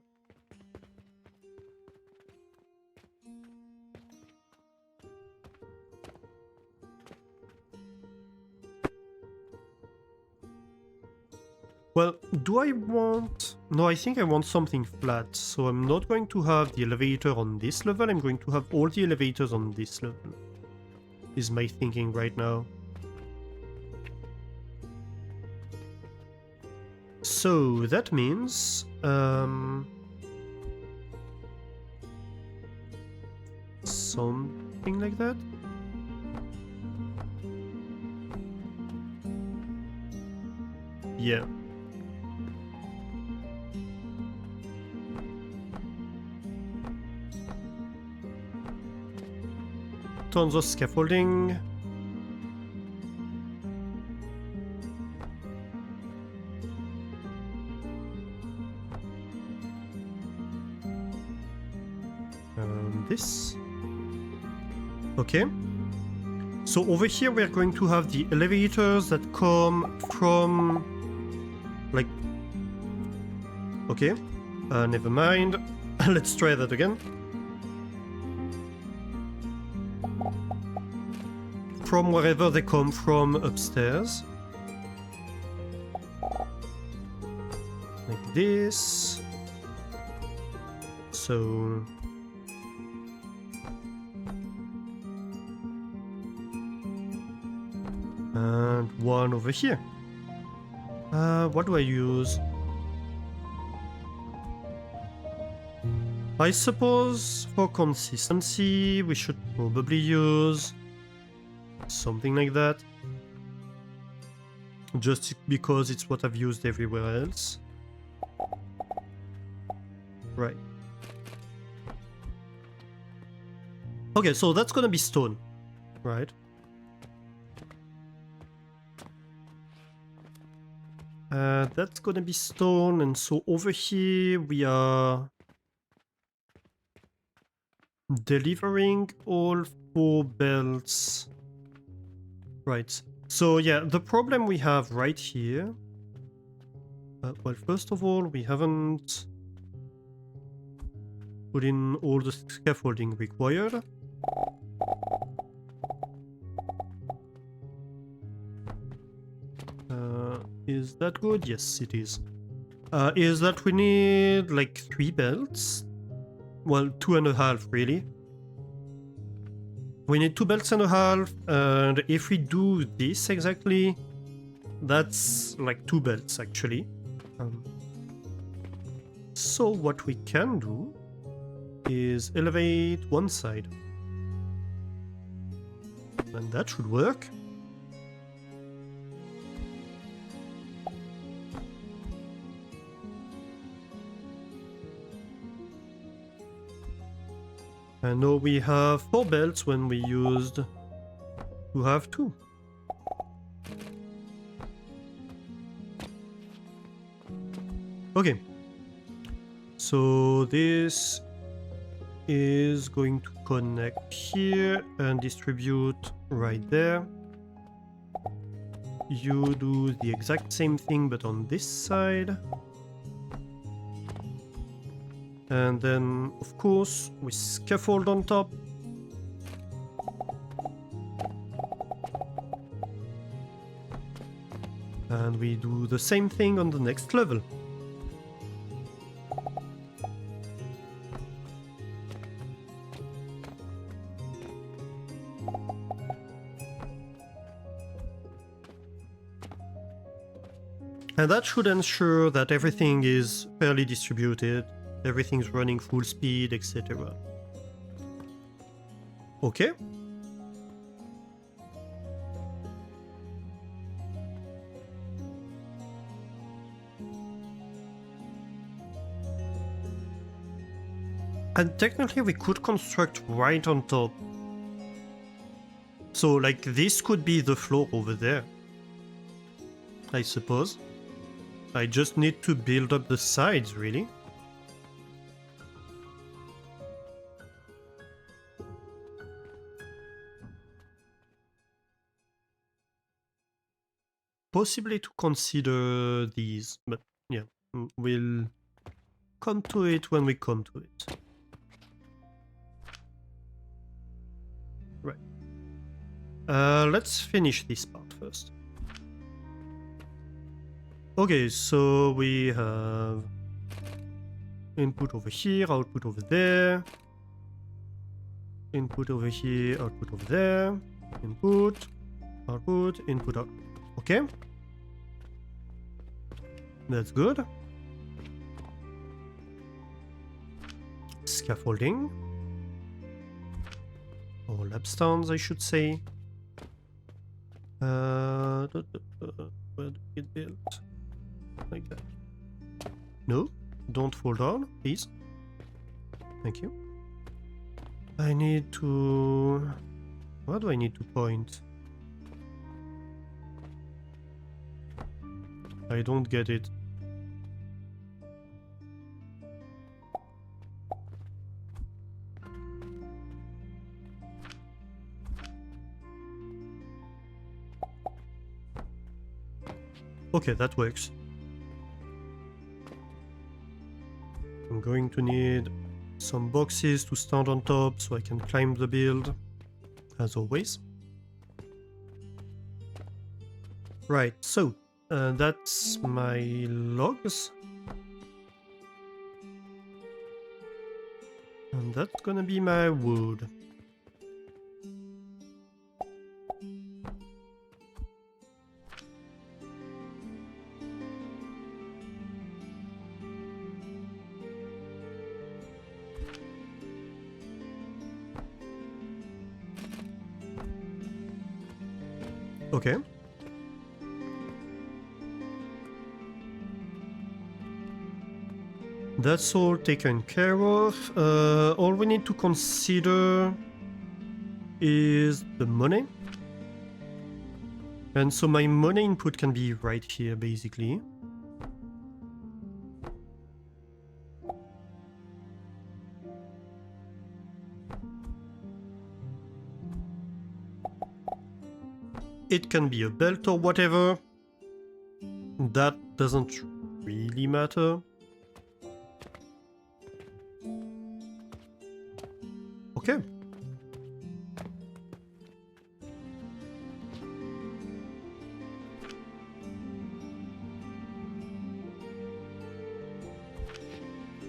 Well, do I want... No, I think I want something flat, so I'm not going to have the elevator on this level, I'm going to have all the elevators on this level. Is my thinking right now. So, that means... something like that? Yeah. Tons of scaffolding. This. Okay. So over here we're going to have the elevators that come from... like... Okay. Never mind. Let's try that again. From wherever they come from upstairs. Like this. So... and one over here. What do I use? I suppose for consistency we should probably use something like that. Just because it's what I've used everywhere else. Right. Okay, so that's gonna be stone, right? That's gonna be stone, and so over here we are delivering all 4 belts. Right. So yeah, the problem we have right here... well, first of all, we haven't put in all the scaffolding required. Is that good? Yes, it is. Is that we need like 3 belts? Well, 2.5 really. We need 2 belts and a half, and if we do this exactly, that's like 2 belts actually. So what we can do is elevate one side. And that should work. And now we have 4 belts when we used to have 2. Okay. So this is going to connect here and distribute right there. You do the exact same thing but on this side. And then, of course, we scaffold on top. And we do the same thing on the next level. And that should ensure that everything is fairly distributed. Everything's running full speed, etc. Okay. And technically we could construct right on top. So like this could be the floor over there, I suppose. I just need to build up the sides, really. Possibly to consider these, but yeah, we'll come to it when we come to it. Right. Let's finish this part first. Okay, so we have input over here, output over there. Input over here, output over there. Input, output, input, output. Okay. That's good. Scaffolding. Or lapstones, I should say. Where do we get built? Like that. No, don't fall down, please. Thank you. I need to... What do I need to point? I don't get it. Okay, that works. I'm going to need some boxes to stand on top so I can climb the build, as always. Right, so that's my logs. And that's gonna be my wood. Okay. That's all taken care of. All we need to consider is the money. And so my money input can be right here, basically. It can be a belt or whatever. That doesn't really matter. Okay.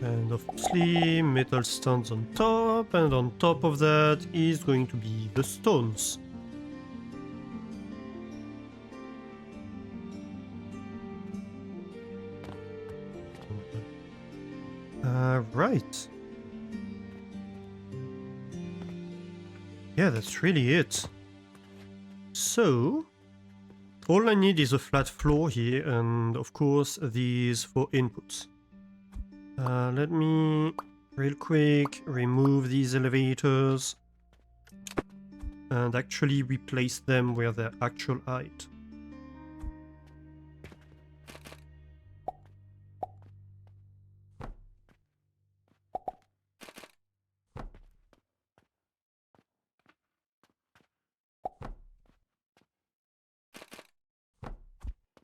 And obviously metal stands on top, and on top of that is going to be the stones. Right. Yeah, that's really it. So, all I need is a flat floor here, and of course these for inputs. Let me real quick remove these elevators and actually replace them where their actual height.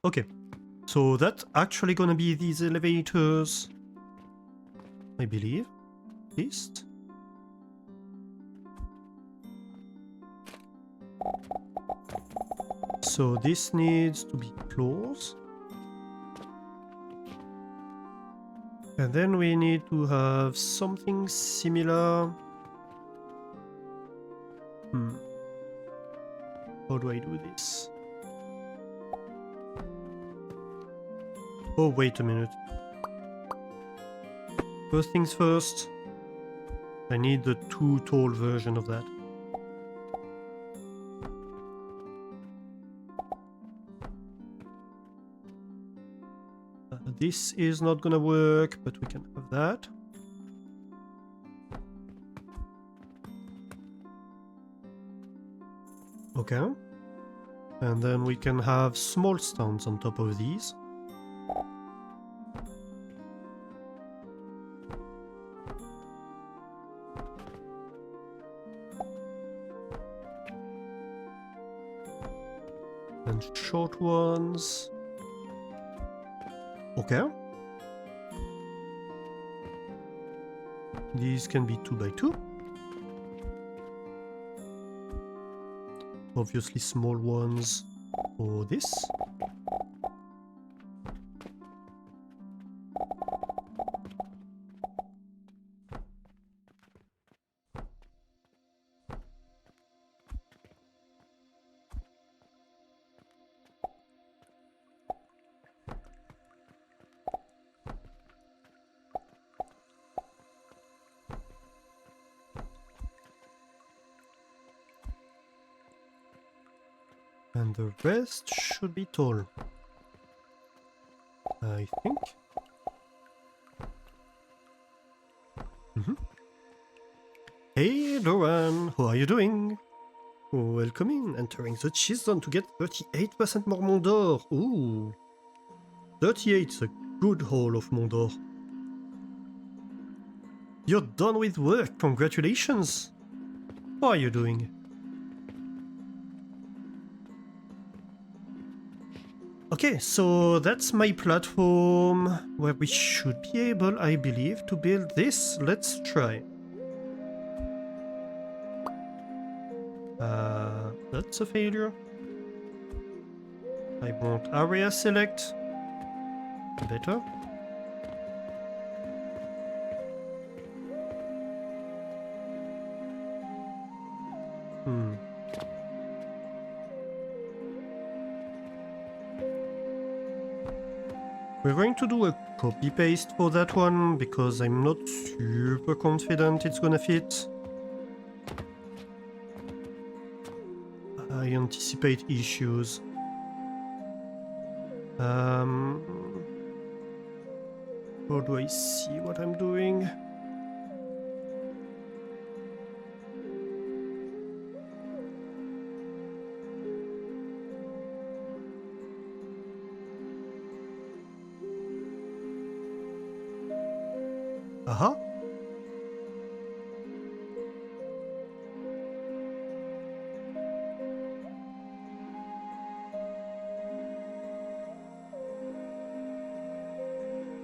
Okay, so that's actually gonna be these elevators, I believe, at least. So this needs to be floors. And then we need to have something similar. How do I do this? Oh, wait a minute. First things first, I need the too tall version of that. This is not gonna work, but we can have that. Okay. And then we can have small stands on top of these. And short ones. Okay. These can be 2 by 2. Obviously small ones for this. And the rest should be tall, I think. Hey Doran, how are you doing? Welcome in, entering the cheese zone to get 38% more Mondor. Ooh, 38 is a good haul of Mondor. You're done with work, congratulations! How are you doing? Okay, so that's my platform where we should be able, I believe, to build this. Let's try. That's a failure. I want area select. Better. We're going to do a copy-paste for that one, because I'm not super confident it's gonna fit. I anticipate issues. How do I see what I'm doing? Aha.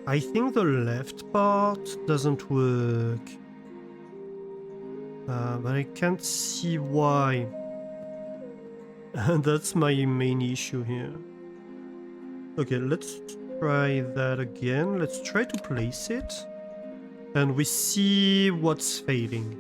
I think the left part doesn't work. But I can't see why. That's my main issue here. Okay, let's try that again. Let's try to place it. And we see what's failing.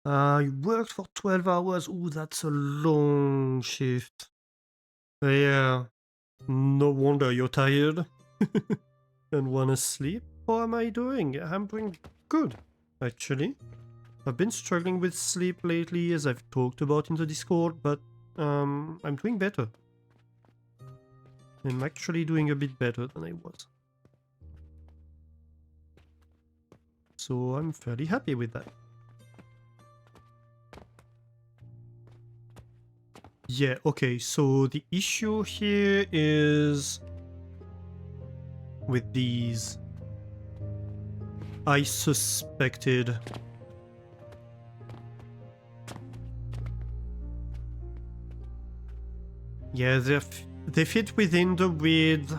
You worked for 12 hours. Ooh, that's a long shift. Yeah, no wonder you're tired and wanna sleep. How am I doing? I'm doing good, actually. I've been struggling with sleep lately, as I've talked about in the Discord, but I'm doing better. I'm actually doing a bit better than I was. So I'm fairly happy with that. Yeah, okay, so the issue here is with these. I suspected. Yeah, they fit within the width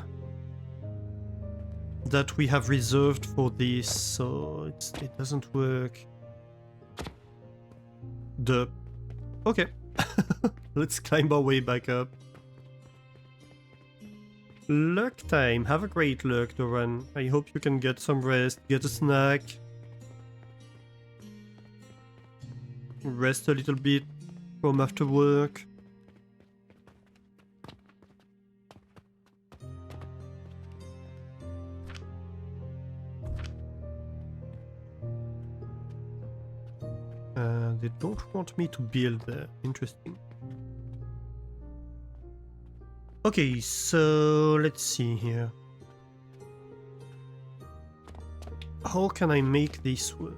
that we have reserved for this, so it doesn't work. Duh. Okay. Let's climb our way back up. Lurk time. Have a great lurk, Doran. I hope you can get some rest, get a snack. Rest a little bit from after work. They don't want me to build there. Interesting. Okay, so let's see here. How can I make this work?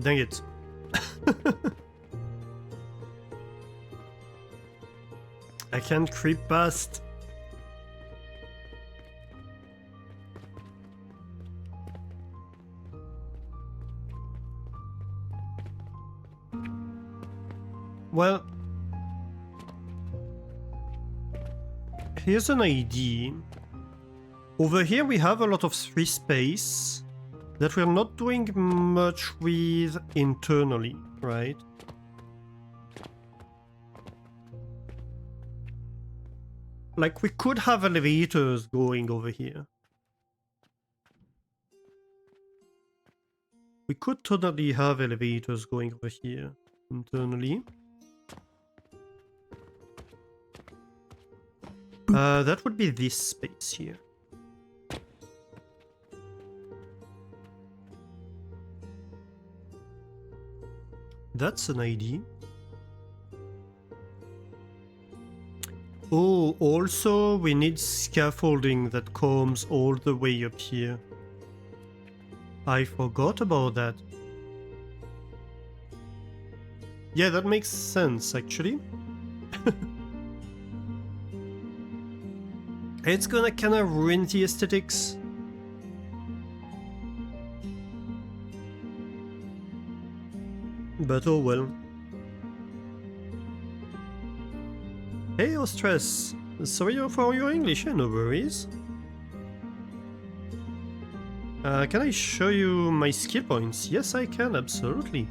Dang it. I can't creep past. Well, here's an idea. Over here we have a lot of free space that we're not doing much with internally, right? Like, we could have elevators going over here. We could totally have elevators going over here internally. That would be this space here. That's an idea. Oh, also we need scaffolding that comes all the way up here. I forgot about that. Yeah, that makes sense, actually. It's gonna kinda ruin the aesthetics. But oh well. Hey, Ostress. Sorry for your English, no worries. Can I show you my skill points? Yes, I can, absolutely.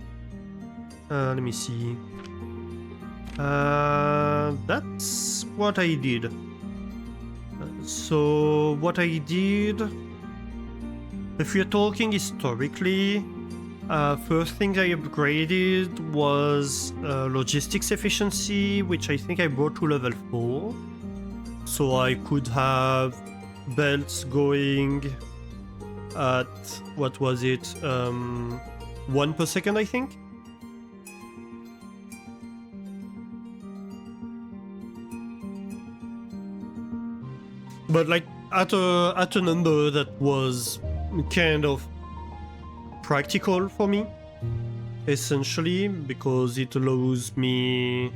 Let me see. That's what I did. So, what I did... If we're talking historically, first thing I upgraded was logistics efficiency, which I think I brought to level 4. So I could have belts going at, what was it, 1 per second, I think? But like at a number that was kind of practical for me, essentially, because it allows me...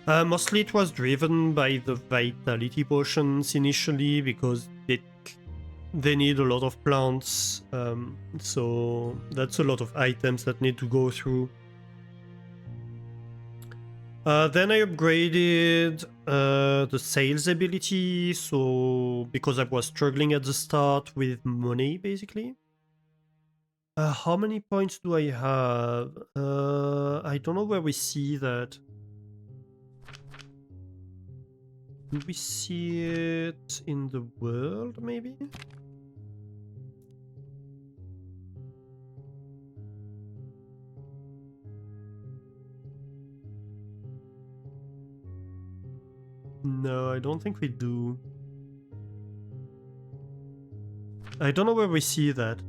mostly it was driven by the vitality potions initially, because they need a lot of plants, so that's a lot of items that need to go through. Then I upgraded the sales ability, so because I was struggling at the start with money, basically. How many points do I have? I don't know where we see that. Do we see it in the world, maybe? No, I don't think we do. I don't know where we see that.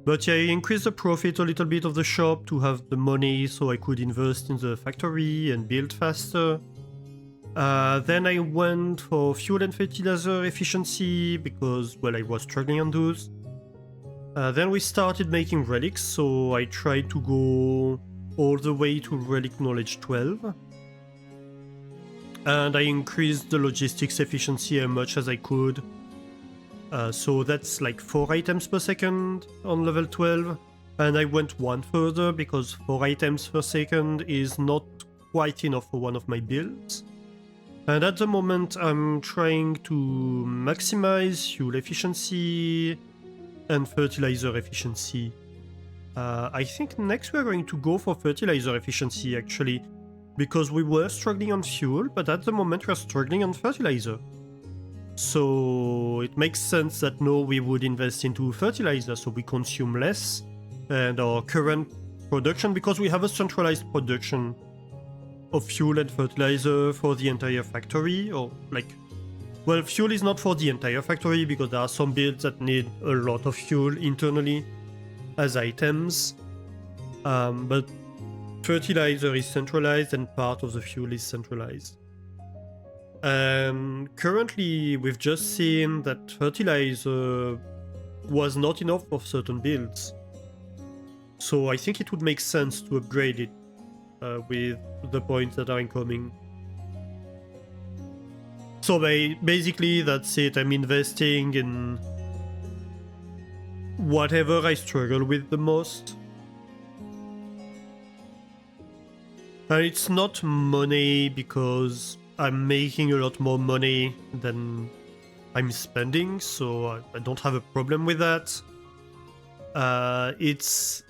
But yeah, I increased the profit a little bit of the shop to have the money so I could invest in the factory and build faster. Then I went for fuel and fertilizer efficiency because, well, I was struggling on those. Then we started making relics, so I tried to go all the way to relic knowledge 12. And I increased the logistics efficiency as much as I could. So that's like 4 items per second on level 12. And I went one further because 4 items per second is not quite enough for one of my builds. And at the moment I'm trying to maximize fuel efficiency and fertilizer efficiency. I think next we're going to go for fertilizer efficiency actually, because we were struggling on fuel, but at the moment we're struggling on fertilizer. So it makes sense that now we would invest into fertilizer so we consume less, and our current production, because we have a centralized production of fuel and fertilizer for the entire factory, or like, well, fuel is not for the entire factory because there are some builds that need a lot of fuel internally as items, but fertilizer is centralized and part of the fuel is centralized. And currently we've just seen that fertilizer was not enough for certain builds, so I think it would make sense to upgrade it with the points that are incoming. So basically that's it. I'm investing in whatever I struggle with the most. And it's not money because I'm making a lot more money than I'm spending, so I don't have a problem with that. It's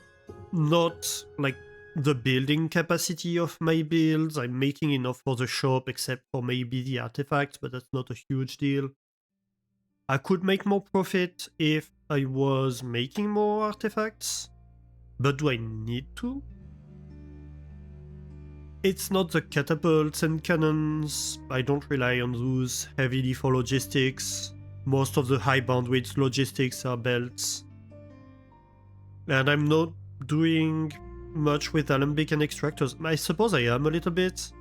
not like the building capacity of my builds. I'm making enough for the shop except for maybe the artifacts, but that's not a huge deal. I could make more profit if I was making more artifacts, but do I need to? It's not the catapults and cannons. I don't rely on those heavily for logistics. Most of the high bandwidth logistics are belts. And I'm not doing much with alembic and extractors. I suppose I am a little bit.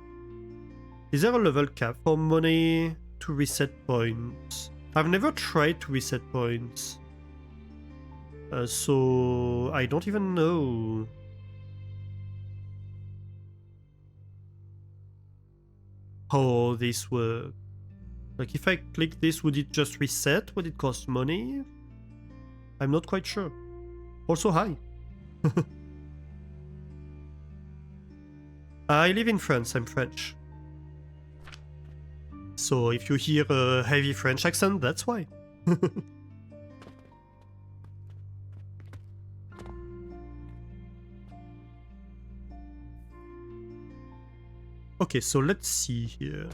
Is there a level cap for money to reset points? I've never tried to reset points. So I don't even know. How this works. Like if I click this, would it just reset? Would it cost money? I'm not quite sure. Also, hi. I live in France, I'm French. So if you hear a heavy French accent, that's why. Okay, so let's see here.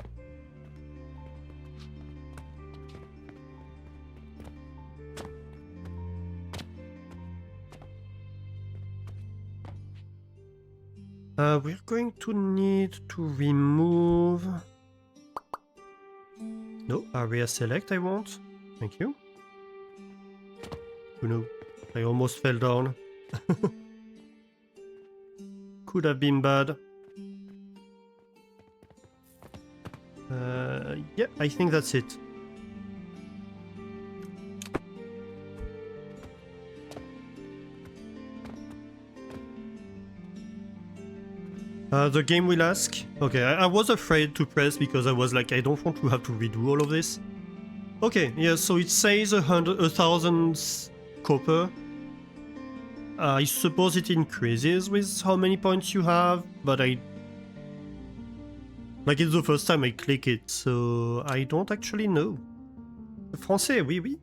We're going to need to remove... No, area select I want. Thank you. Oh no, I almost fell down. Could have been bad. Yeah, I think that's it. The game will ask. Okay, I was afraid to press because I was like, I don't want to have to redo all of this. Okay, yeah, so it says 1,000 copper. I suppose it increases with how many points you have, but I... Like, it's the first time I click it, so I don't actually know. Français, oui, oui.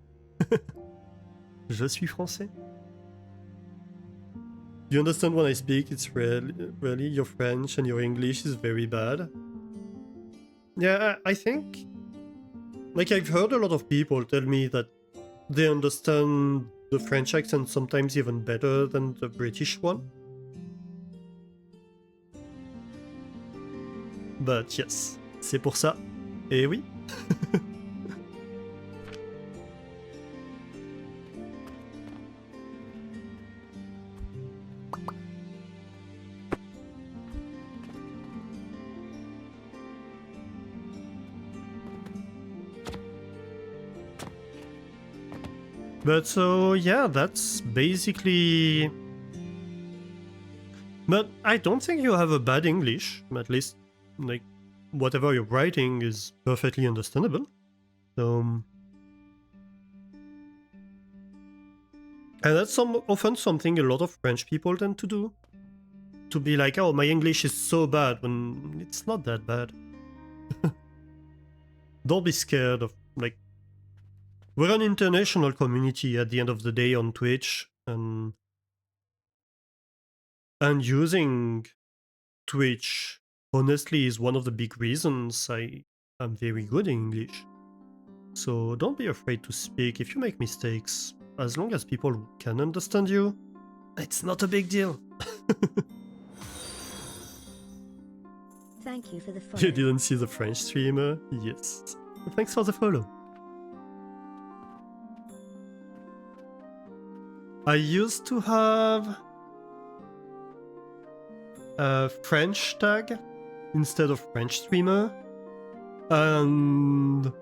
Je suis français. You understand when I speak? It's really your French and your English is very bad. Yeah, I think... Like, I've heard a lot of people tell me that they understand the French accent sometimes even better than the British one. But yes, c'est pour ça. Et oui. But so, yeah, that's basically... But I don't think you have a bad English, at least, like, whatever you're writing is perfectly understandable. So... And that's often something a lot of French people tend to do. To be like, oh, my English is so bad, when it's not that bad. Don't be scared of, like... We're an international community at the end of the day on Twitch, and using Twitch, honestly, is one of the big reasons I am very good in English. So don't be afraid to speak if you make mistakes. As long as people can understand you, it's not a big deal. Thank you for the follow. You didn't see the French streamer? Yes. Thanks for the follow. I used to have a French tag instead of French streamer, and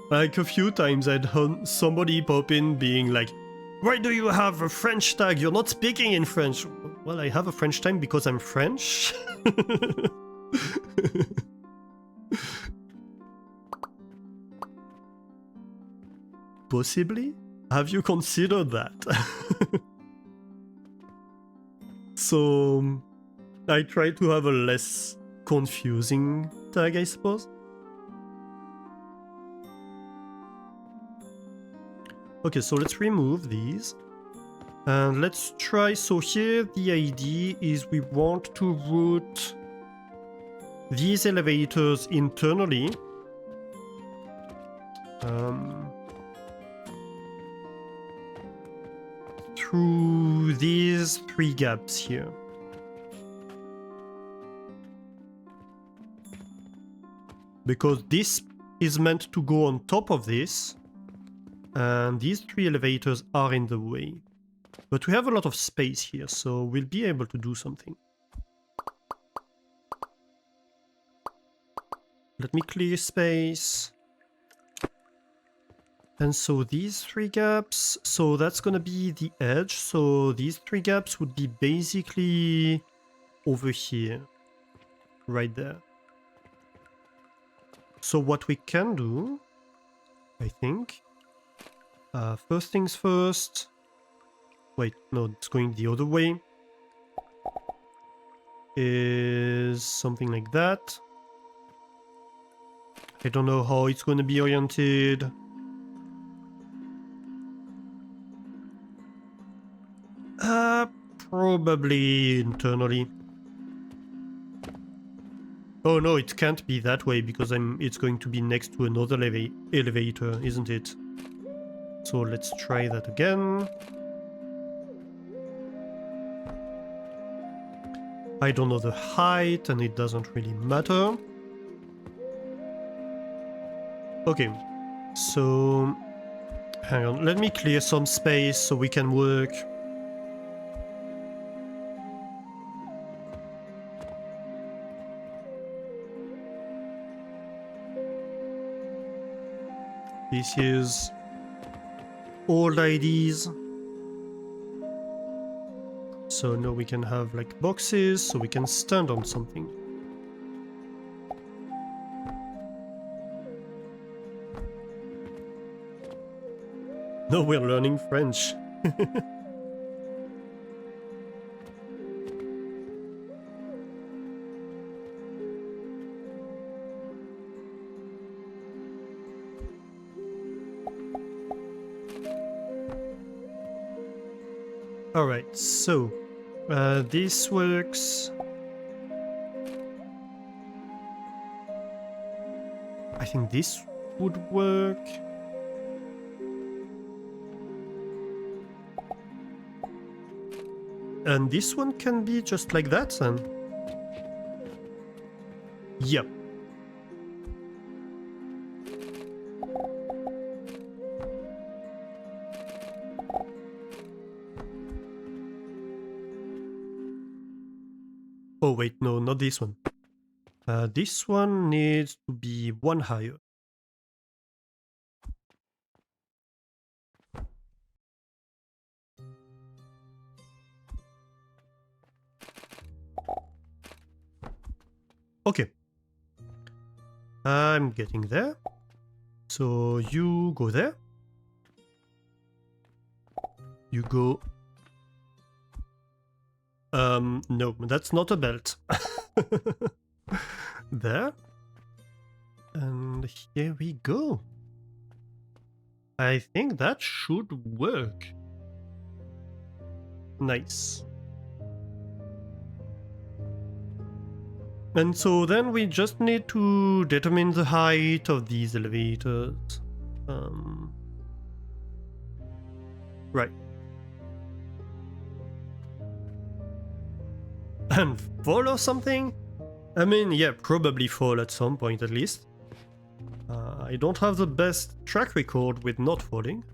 like a few times I'd heard somebody pop in being like, why do you have a French tag? You're not speaking in French. Well, I have a French tag because I'm French. Possibly? Have you considered that? So, I try to have a less confusing tag, I suppose. Okay, so let's remove these. And let's try, so here the idea is we want to route these elevators internally. Through these 3 gaps here. Because this is meant to go on top of this, and these 3 elevators are in the way. But we have a lot of space here, so we'll be able to do something. Let me clear space. And so these 3 gaps, so that's gonna be the edge, so these 3 gaps would be basically over here, right there. So what we can do, I think, first things first, wait, no, it's going the other way, is something like that. I don't know how it's gonna be oriented. Probably internally. Oh no, it can't be that way because it's going to be next to another elevator, isn't it? So let's try that again. I don't know the height and it doesn't really matter. Okay, so hang on, let me clear some space so we can work. This is old IDs. So now we can have like boxes, so we can stand on something. No, we're learning French. Alright, so this works. I think this would work. And this one can be just like that then. Yep. Oh wait, no, not this one. This one needs to be one higher. Okay. I'm getting there. So you go there. You go... no, that's not a belt. There. And here we go. I think that should work. Nice. And so then we just need to determine the height of these elevators. Right. And fall or something? I mean, yeah, probably fall at some point at least. I don't have the best track record with not falling.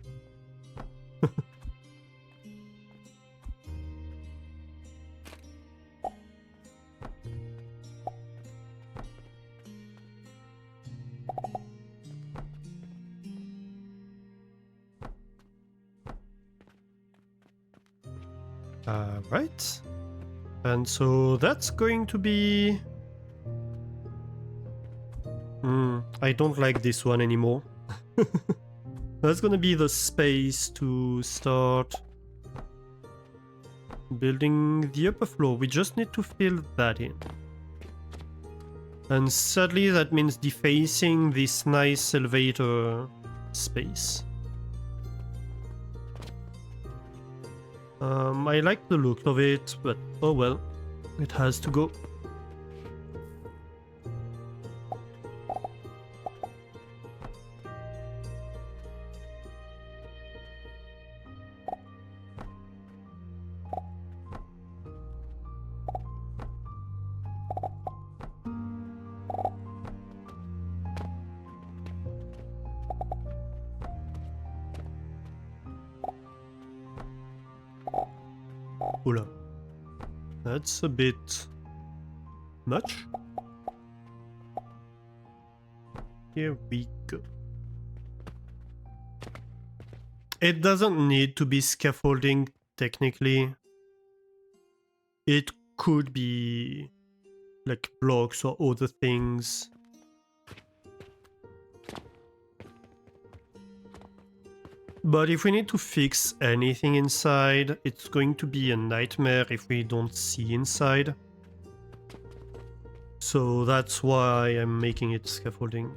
Right. And so that's going to be... I don't like this one anymore. That's gonna be the space to start building the upper floor. We just need to fill that in. And sadly that means defacing this nice elevator space. I like the look of it, but oh well, it has to go. Oula. That's a bit much. Here we go. It doesn't need to be scaffolding, technically. It could be like blocks or other things. But if we need to fix anything inside, it's going to be a nightmare if we don't see inside. So that's why I'm making it scaffolding.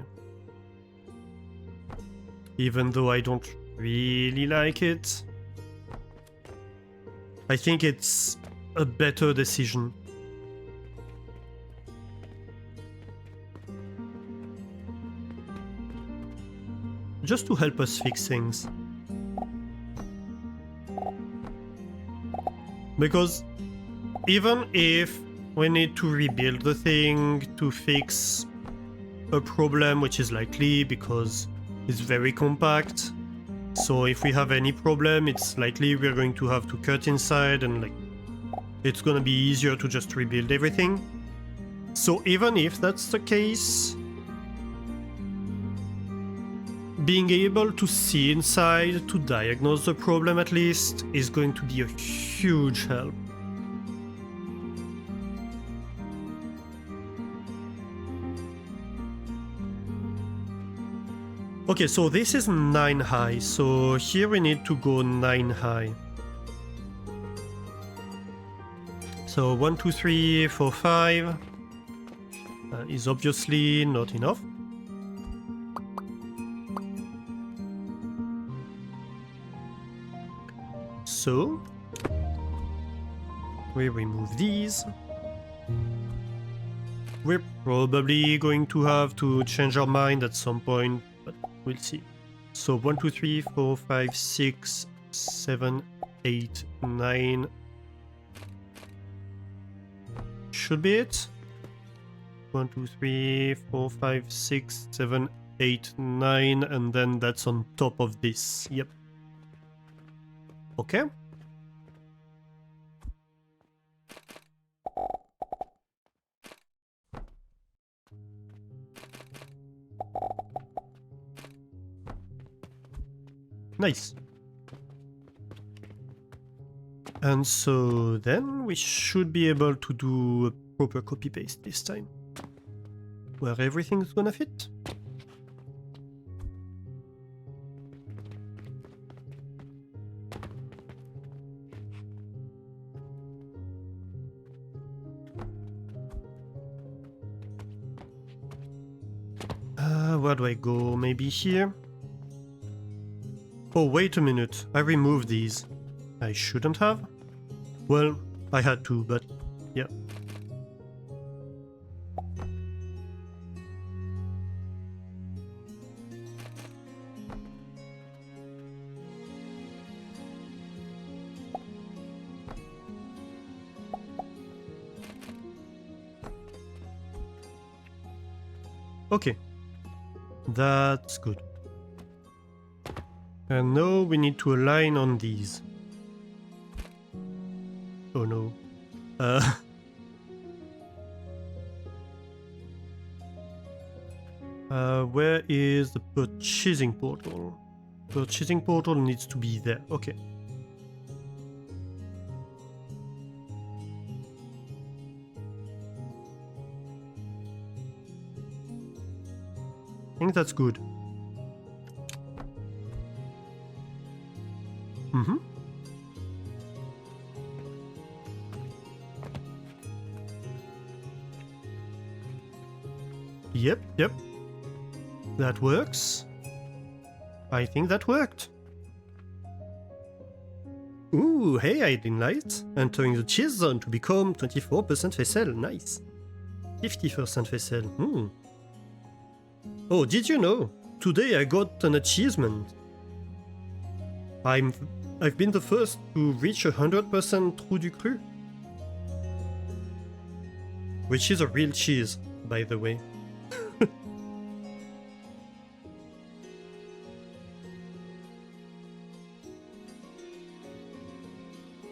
Even though I don't really like it, I think it's a better decision. Just to help us fix things. Because even if we need to rebuild the thing to fix a problem, which is likely because it's very compact, so if we have any problem, it's likely we're going to have to cut inside and like it's gonna be easier to just rebuild everything. So even if that's the case, being able to see inside, to diagnose the problem at least, is going to be a huge help. Okay, so this is 9 high, so here we need to go 9 high. So 1, 2, 3, 4, 5 is obviously not enough. So we remove these. We're probably going to have to change our mind at some point, but we'll see. So 1, 2, 3, 4, 5, 6, 7, 8, 9. Should be it. 1, 2, 3, 4, 5, 6, 7, 8, 9, and then that's on top of this. Yep. Okay. Nice. And so then we should be able to do a proper copy-paste this time, where everything's gonna fit. Where do I go? Maybe here? Oh, wait a minute. I removed these. I shouldn't have? Well, I had to, but yeah. Okay. That's good. And now we need to align on these. Oh no. Where is the purchasing portal? Purchasing portal needs to be there. Okay. I think that's good. Mm-hmm. Yep. That works. I think that worked. Ooh, hey, Hiding Light. Entering the cheese zone to become 24% facial. Nice. 50% facial. Oh, did you know? Today I got an achievement. I've been the first to reach 100% trou du cru. Which is a real cheese, by the way.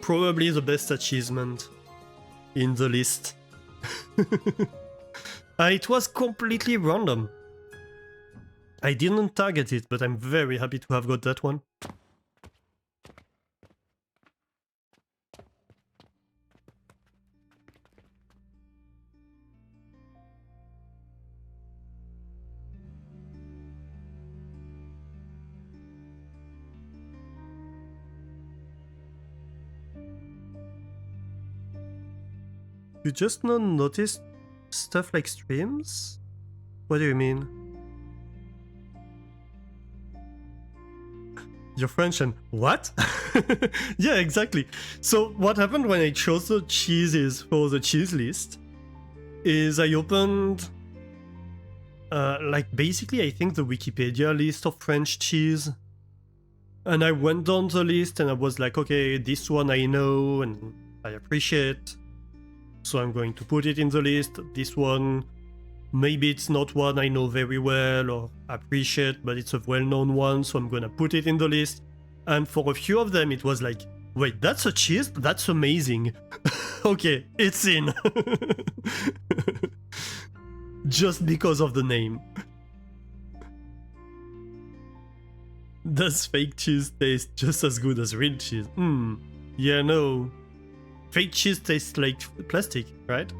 Probably the best achievement in the list. It was completely random. I didn't target it, but I'm very happy to have got that one. You just not noticed stuff like streams? What do you mean? You're French and what? Yeah, exactly. So what happened when I chose the cheeses for the cheese list is I opened like basically I think the Wikipedia list of French cheese, and I went down the list and I was like, okay, this one I know and I appreciate, so I'm going to put it in the list. This one, maybe it's not one I know very well or appreciate, but it's a well-known one, so I'm gonna put it in the list. And for a few of them, it was like, wait, that's a cheese? That's amazing. Okay, it's in. Just because of the name. Does fake cheese taste just as good as real cheese? Yeah, no. Fake cheese tastes like plastic, right?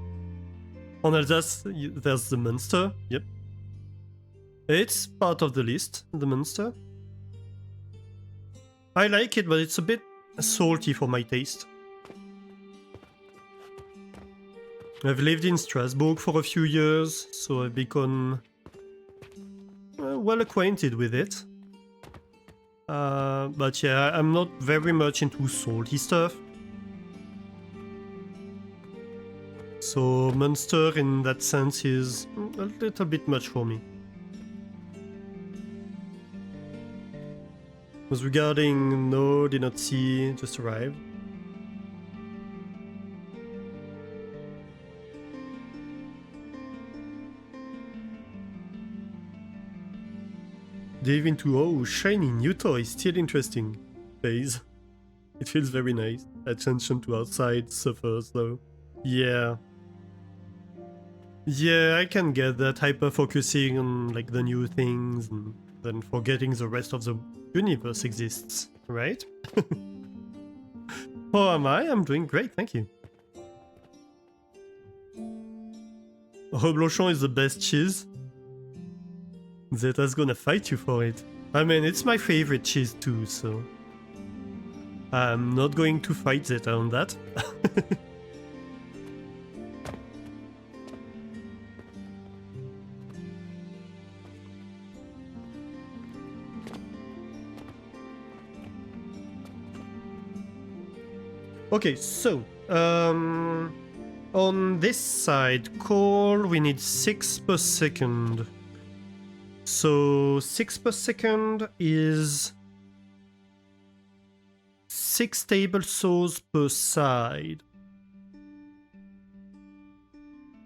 On Alsace, there's the Munster, yep. It's part of the list, the monster. I like it, but it's a bit salty for my taste. I've lived in Strasbourg for a few years, so I've become well acquainted with it. But yeah, I'm not very much into salty stuff. So Monster in that sense is a little bit much for me. Was regarding no, did not see, just arrived. Dive into, oh, shiny new toy, still interesting phase. It feels very nice. Attention to outside suffers though. Yeah. Yeah, I can get that, hyper focusing on like the new things and then forgetting the rest of the universe exists, right? How am I? I'm doing great, thank you. Reblochon is the best cheese. Zeta's gonna fight you for it. I mean, it's my favorite cheese too, so... I'm not going to fight Zeta on that. Okay, so... on this side, coal, we need 6 per second. So 6 per second is 6 table saws per side.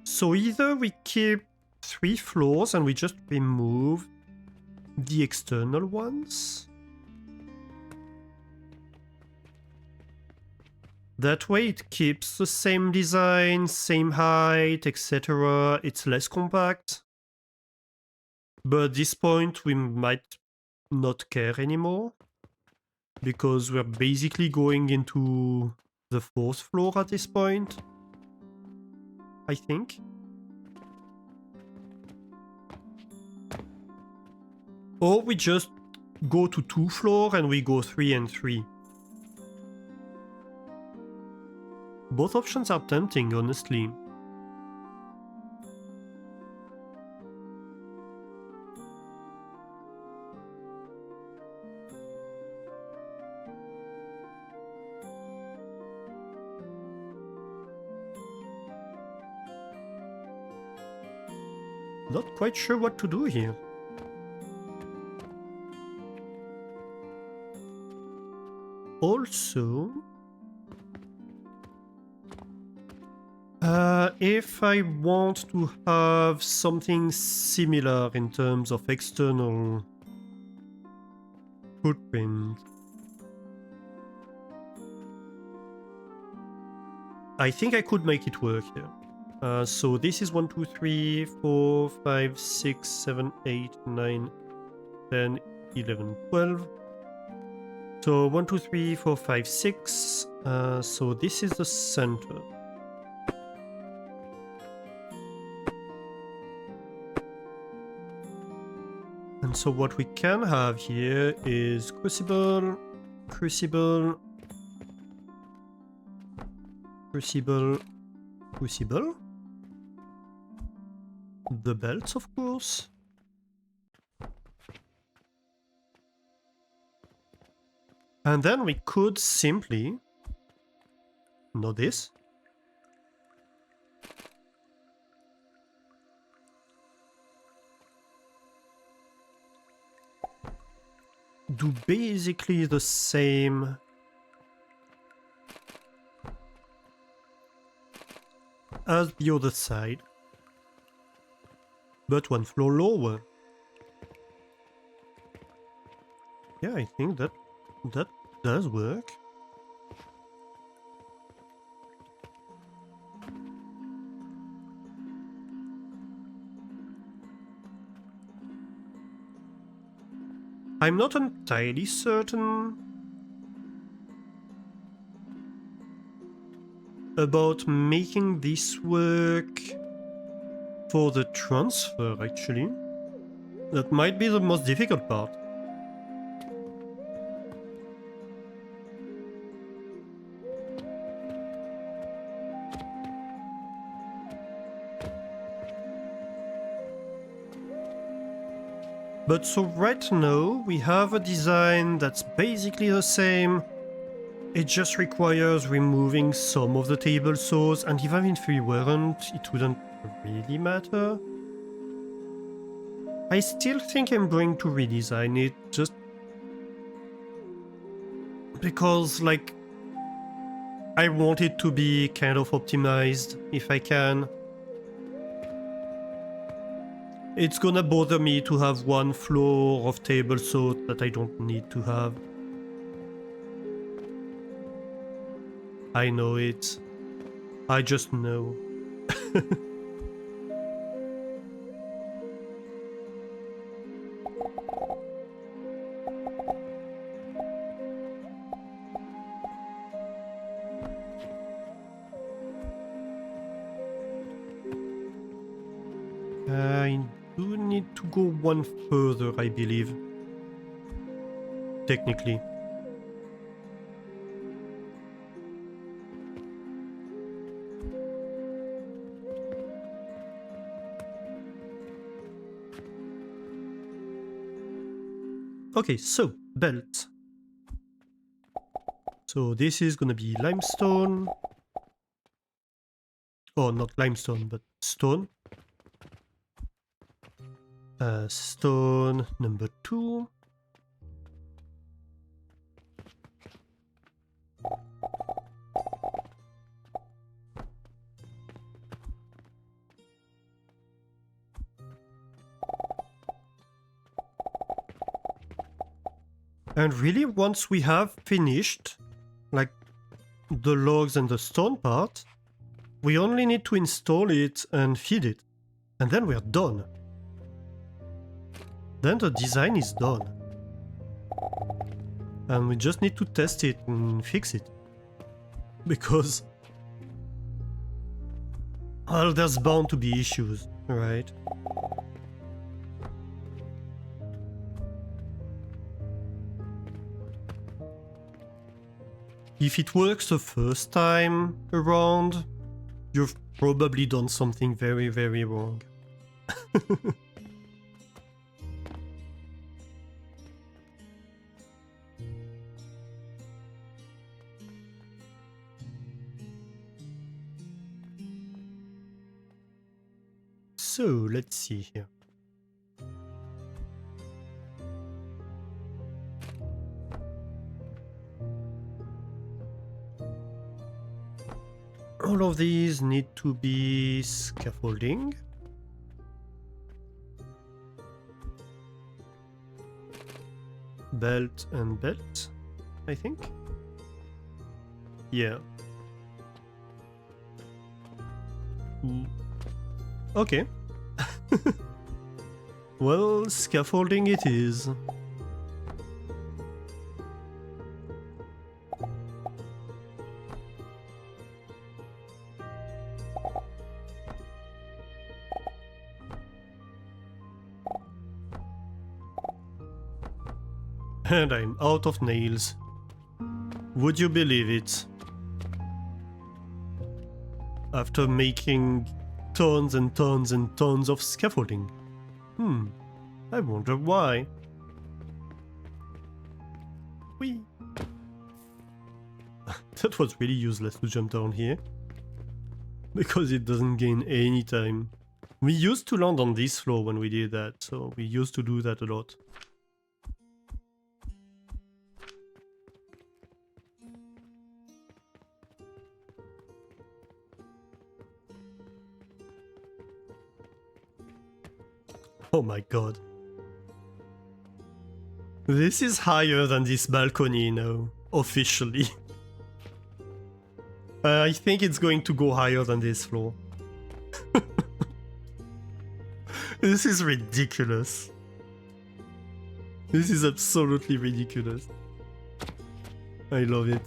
So either we keep 3 floors and we just remove the external ones. That way it keeps the same design, same height, etc. It's less compact. But at this point we might not care anymore, because we're basically going into the 4th floor at this point, I think. Or we just go to 2 floor and we go 3 and 3. Both options are tempting, honestly. Not quite sure what to do here. Also, if I want to have something similar in terms of external footprint, I think I could make it work here. So this is 1, 2, 3, 4, 5, 6, 7, 8, 9, 10, 11, 12. So 1, 2, 3, 4, 5, 6. So this is the center. And so what we can have here is crucible, crucible, crucible, crucible. The belts, of course. And then we could simply... Not this. Do basically the same as the other side, but 1 floor lower. Yeah, I think that does work. I'm not entirely certain about making this work for the transfer, actually. That might be the most difficult part. But so right now we have a design that's basically the same. It just requires removing some of the table saws, and even if we weren't, it wouldn't really matter. I still think I'm going to redesign it, just because, like, I want it to be kind of optimized if I can. It's gonna bother me to have one floor of table saw that I don't need to have. I know it. I just know. I do need to go one further, I believe. Technically. Okay, so, belt. So this is gonna be limestone. Oh, not limestone, but stone. Stone number 2. And really, once we have finished, like, the logs and the stone part, we only need to install it and feed it. And then we're done. Then the design is done. And we just need to test it and fix it. Because... well, there's bound to be issues, right? If it works the first time around, you've probably done something very, very wrong. So, let's see here. All of these need to be scaffolding. Belt and belt, I think. Yeah. Okay. Well, scaffolding it is. And I'm out of nails. Would you believe it? After making tons and tons and tons of scaffolding. I wonder why. Whee! That was really useless to jump down here. Because it doesn't gain any time. We used to land on this floor when we did that, so we used to do that a lot. Oh my god. This is higher than this balcony now, officially. I think it's going to go higher than this floor. This is ridiculous. This is absolutely ridiculous. I love it.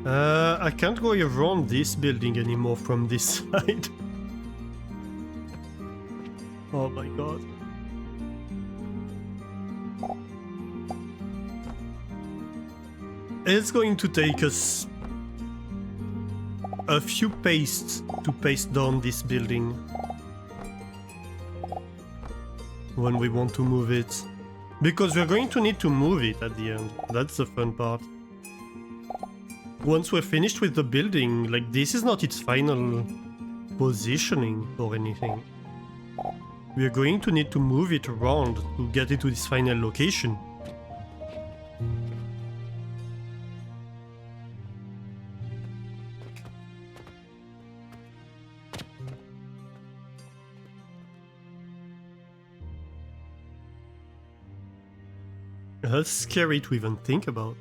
I can't go around this building anymore from this side. Oh my god. It's going to take us a few pastes to paste down this building when we want to move it. Because we're going to need to move it at the end. That's the fun part. Once we're finished with the building, like, this is not its final positioning or anything. We're going to need to move it around to get it to this final location. That's scary to even think about.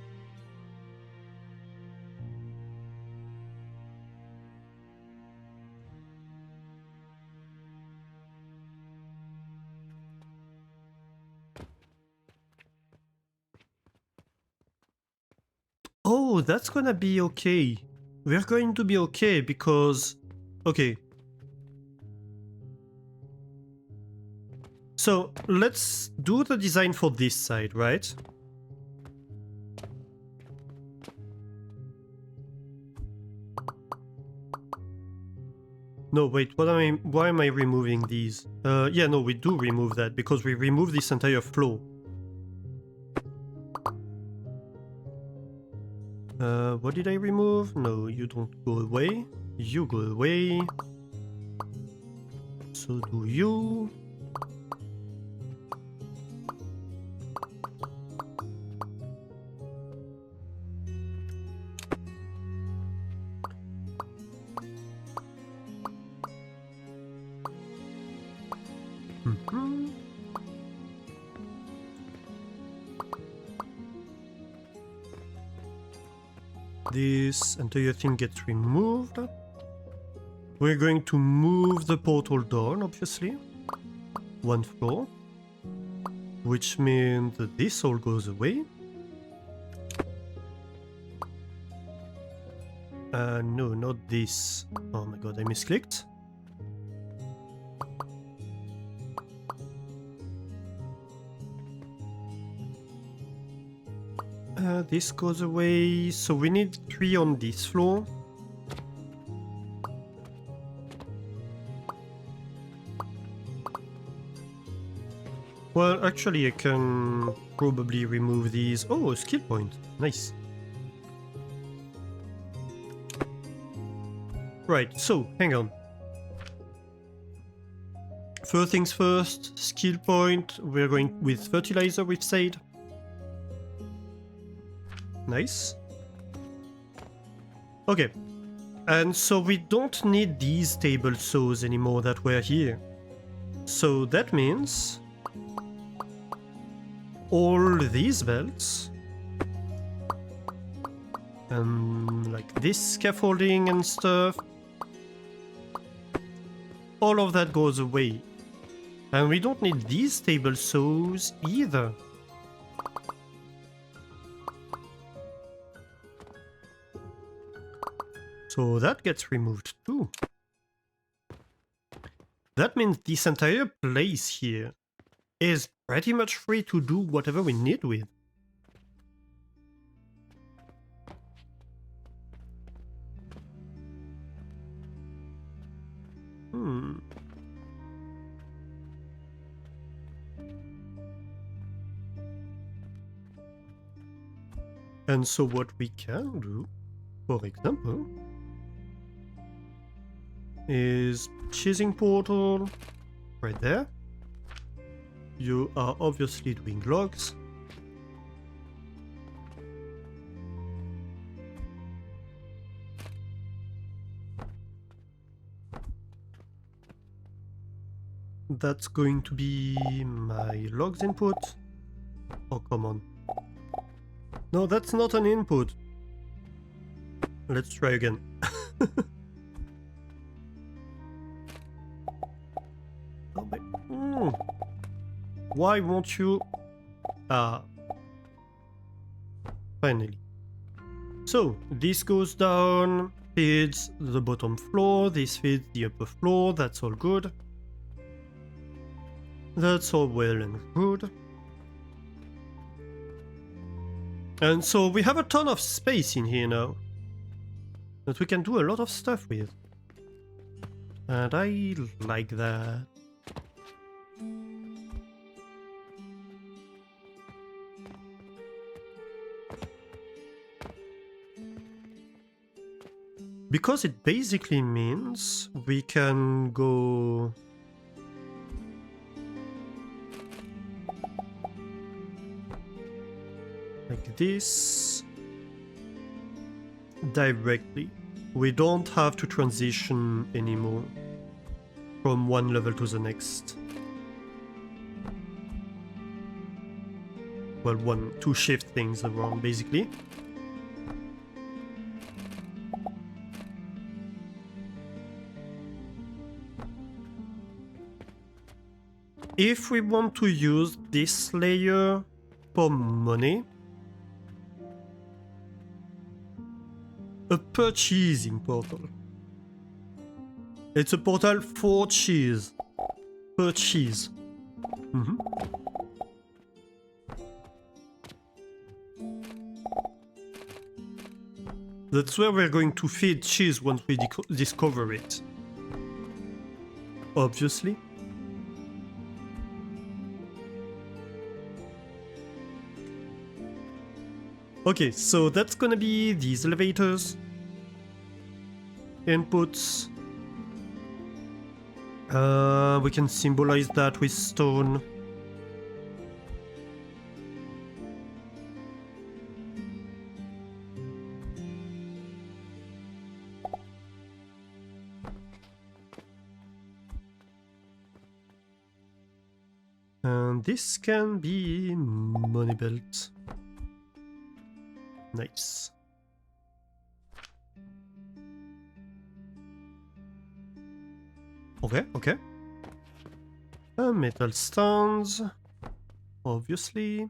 Oh, that's gonna be okay. We're going to be okay because... Okay. So, let's do the design for this side, right? No, wait, why am I removing these? Yeah, no, we do remove that because we remove this entire floor. What did I remove? No, you don't go away. You go away. So do you. This entire thing gets removed. We're going to move the portal down, obviously. One floor. Which means that this all goes away. No, not this. Oh my god, I misclicked. This goes away, so we need 3 on this floor. Well, actually I can probably remove these. Oh, a skill point. Nice. Right, so, hang on. First things first, skill point. We're going with fertilizer with Sade. Nice. Okay. And so we don't need these table saws anymore that were here. So that means all these belts and like this scaffolding and stuff, all of that goes away. And we don't need these table saws either. So that gets removed too. That means this entire place here is pretty much free to do whatever we need with. And so what we can do, for example, is chasing portal right there. You are obviously doing logs. That's going to be my logs input. Oh, come on. No, that's not an input. Let's try again. Oh, but, why won't you... Ah. Finally. So this goes down, feeds the bottom floor, this feeds the upper floor, that's all good. That's all well and good. And so we have a ton of space in here now that we can do a lot of stuff with. And I like that. Because it basically means we can go like this directly. We don't have to transition anymore from one level to the next. Well, to shift things around basically. If we want to use this layer for money, a purchasing portal. It's a portal for cheese. Purchase. That's where we're going to feed cheese once we discover it. Obviously. Okay, so that's gonna be these elevators. Inputs. We can symbolize that with stone. And this can be money belt. Nice. Okay. Metal stands, obviously.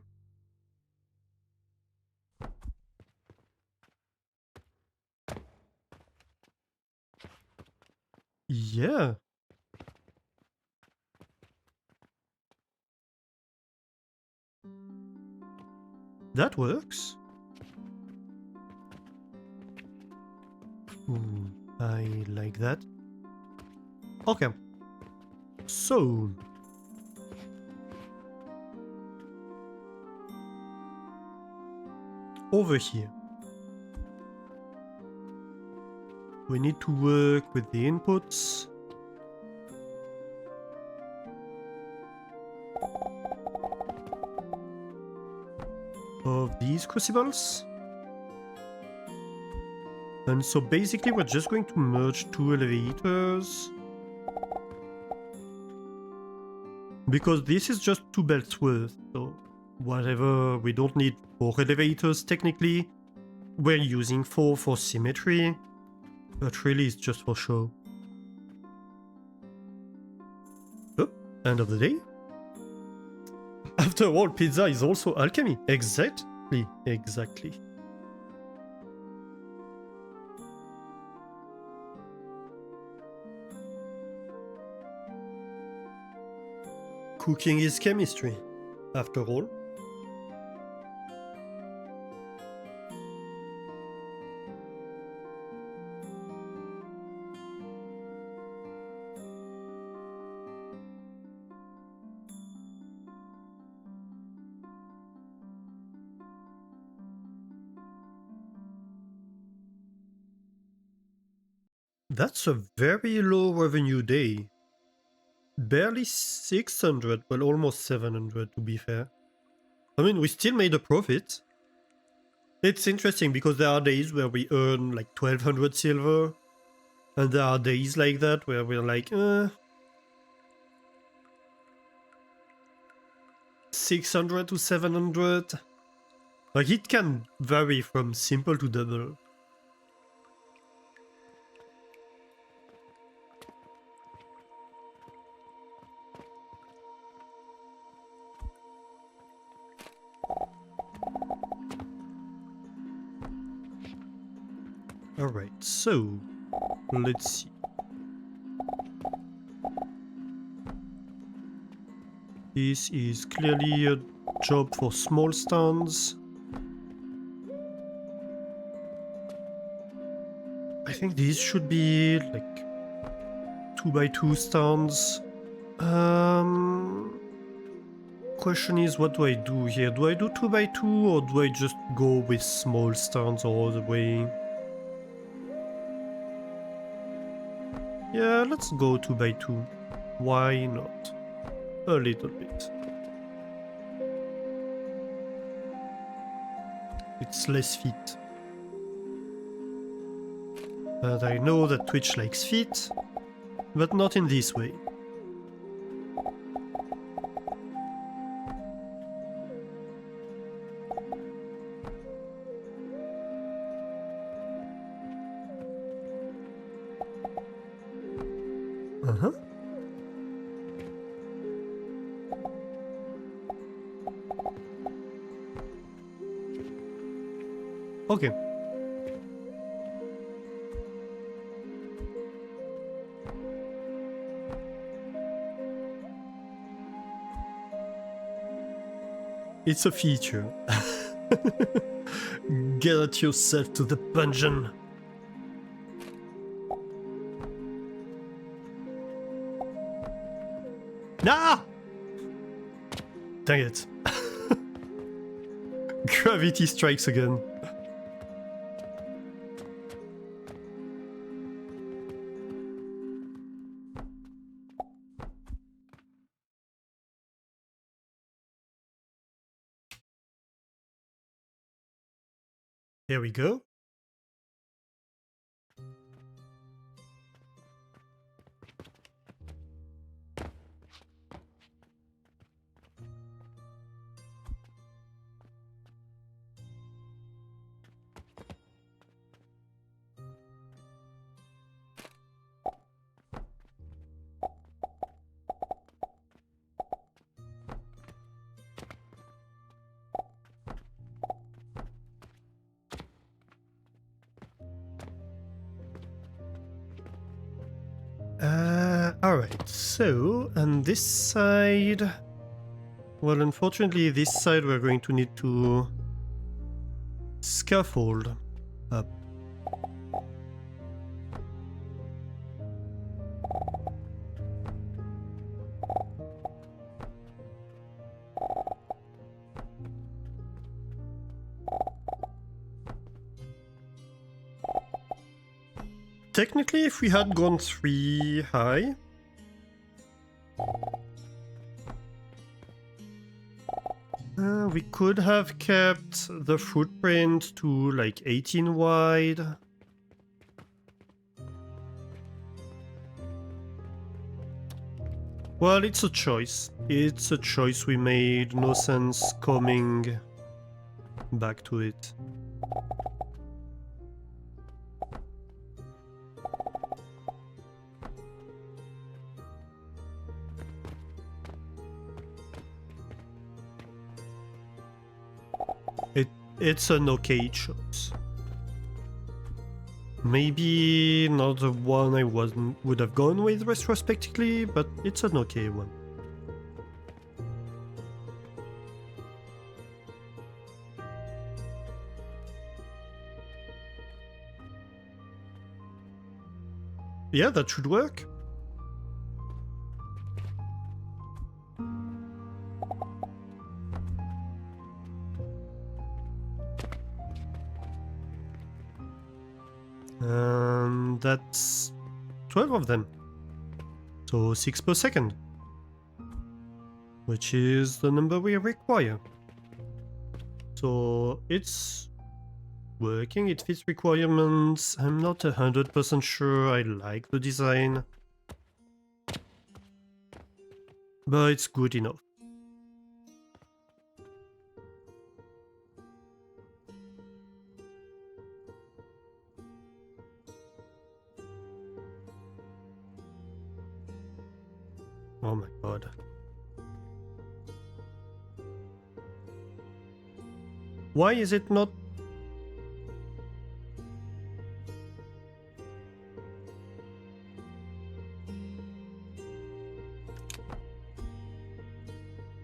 Yeah. That works. I like that. Okay. So... over here. We need to work with the inputs. Of these crucibles. And so basically we're just going to merge two elevators. Because this is just 2 belts worth, so whatever, we don't need 4 elevators technically. We're using 4 for symmetry, but really it's just for show. Oh, end of the day. After all, pizza is also alchemy. Exactly. Cooking is chemistry, after all. That's a very low revenue day. Barely 600, well almost 700 to be fair. I mean, we still made a profit. It's interesting because there are days where we earn like 1200 silver. And there are days like that where we're like, 600 to 700. Like it can vary from simple to double. Alright, so let's see. This is clearly a job for small stands. I think these should be like 2x2 stands. Question is, what do I do here? Do I do 2x2 or do I just go with small stands all the way? Yeah, let's go 2x2. Why not? A little bit. It's less feet. But I know that Twitch likes feet, but not in this way. Uh-huh. Okay. It's a feature. Get yourself to the dungeon. Nah! Dang it. Gravity strikes again. Here we go. Alright, so on this side... Well, unfortunately, this side we're going to need to scaffold up. Technically, if we had gone 3 high... we could have kept the footprint to like 18 wide. Well, it's a choice. It's a choice we made. No sense coming back to it. It's an okay choice. Maybe not the one I would have gone with retrospectively, but it's an okay one. Yeah, that should work. And that's 12 of them. So 6 per second. Which is the number we require. So it's working, it fits requirements. I'm not 100% sure I like the design. But it's good enough. Oh my god. Why is it not...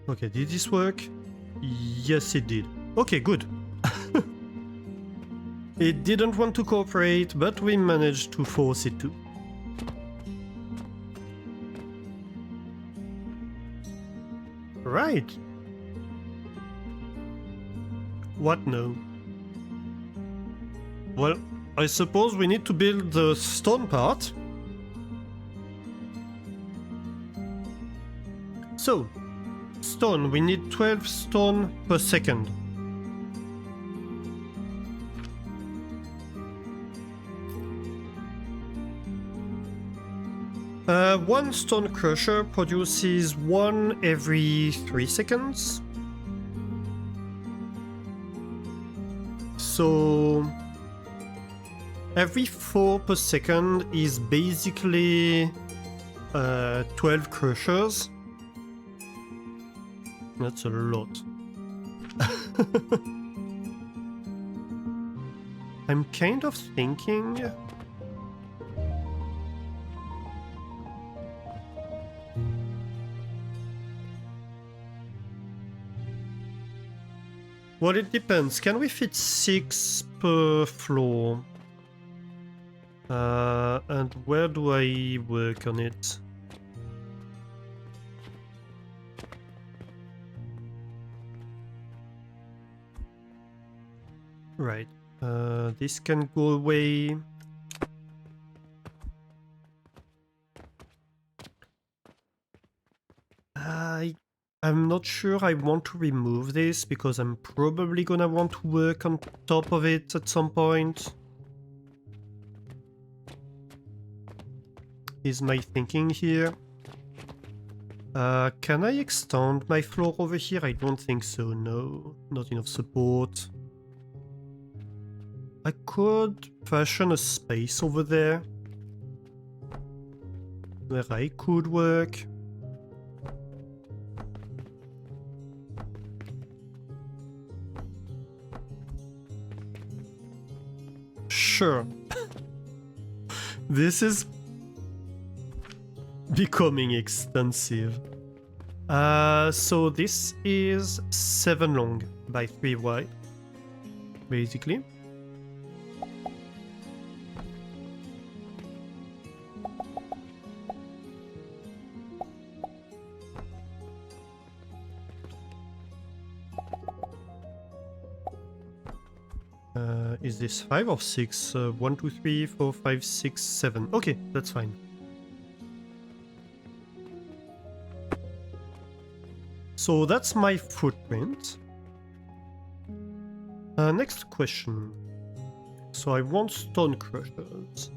Okay, did this work? Yes, it did. Okay, good. It didn't want to cooperate, but we managed to force it to. Right. What now? Well, I suppose we need to build the stone part. So, stone, we need 12 stone per second. One stone crusher produces one every 3 seconds. So every 4 per second is basically 12 crushers. That's a lot. I'm kind of thinking... Well, it depends. Can we fit 6 per floor? And where do I work on it? Right. This can go away. I'm not sure I want to remove this because I'm probably gonna want to work on top of it at some point. Is my thinking here. Can I extend my floor over here? I don't think so, no. Not enough support. I could fashion a space over there where I could work. Sure. This is becoming extensive. So this is 7 long by 3 wide, basically. Is this 5 or 6? 1, 2, 3, 4, 5, 6, 7. Okay, that's fine. So that's my footprint. Next question. So I want stone crushers.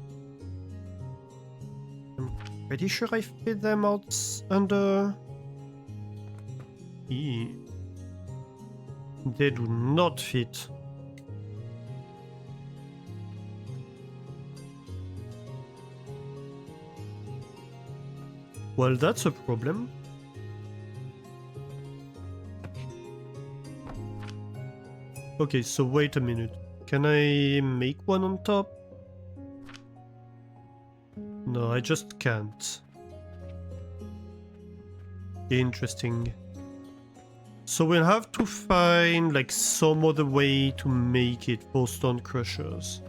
I'm pretty sure I fit them out under... E. They do not fit. Well, that's a problem. Okay, so wait a minute. Can I make one on top? No, I just can't. Interesting. So we'll have to find like some other way to make it for stone crushers.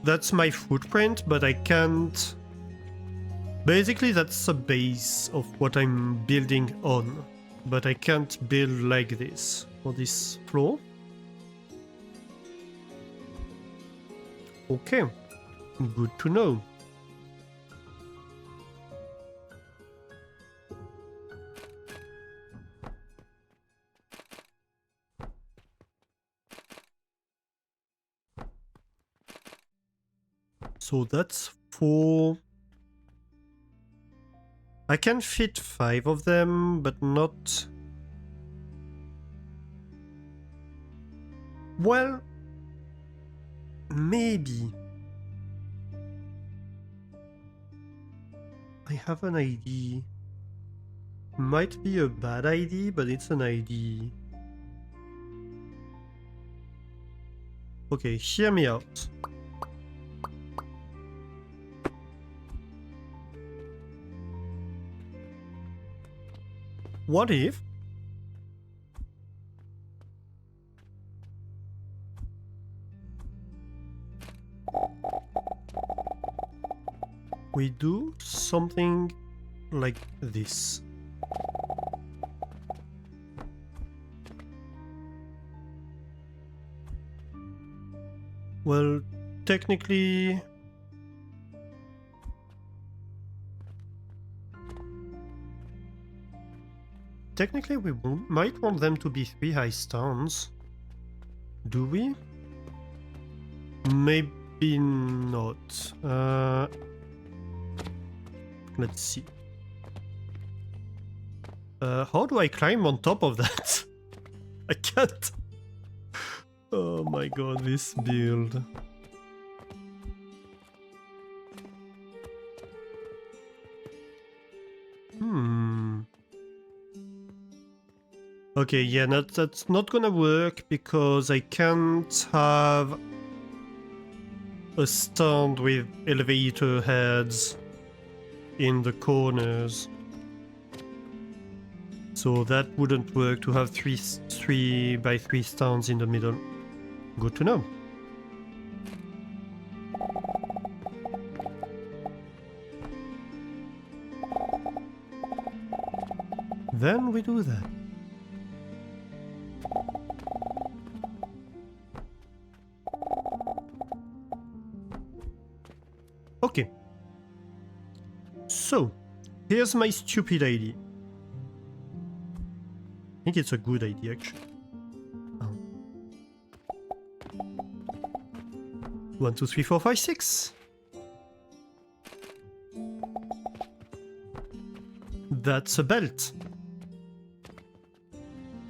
That's my footprint, but I can't... Basically, that's a base of what I'm building on. But I can't build like this for this floor. Okay, good to know. So that's 4. I can fit 5 of them, but not... Well, maybe. I have an idea. Might be a bad idea, but it's an idea. Okay, hear me out. What if we do something like this? Well, technically... Technically, we might want them to be 3 high stones. Do we? Maybe not. Let's see. How do I climb on top of that? I can't. Oh my god, this build. Okay, yeah, that's not gonna work because I can't have a stand with elevator heads in the corners. So that wouldn't work to have 3 by 3 stands in the middle. Good to know. Then we do that. Okay. So, here's my stupid idea. I think it's a good idea, actually. 1, 2, 3, 4, 5, 6. That's a belt.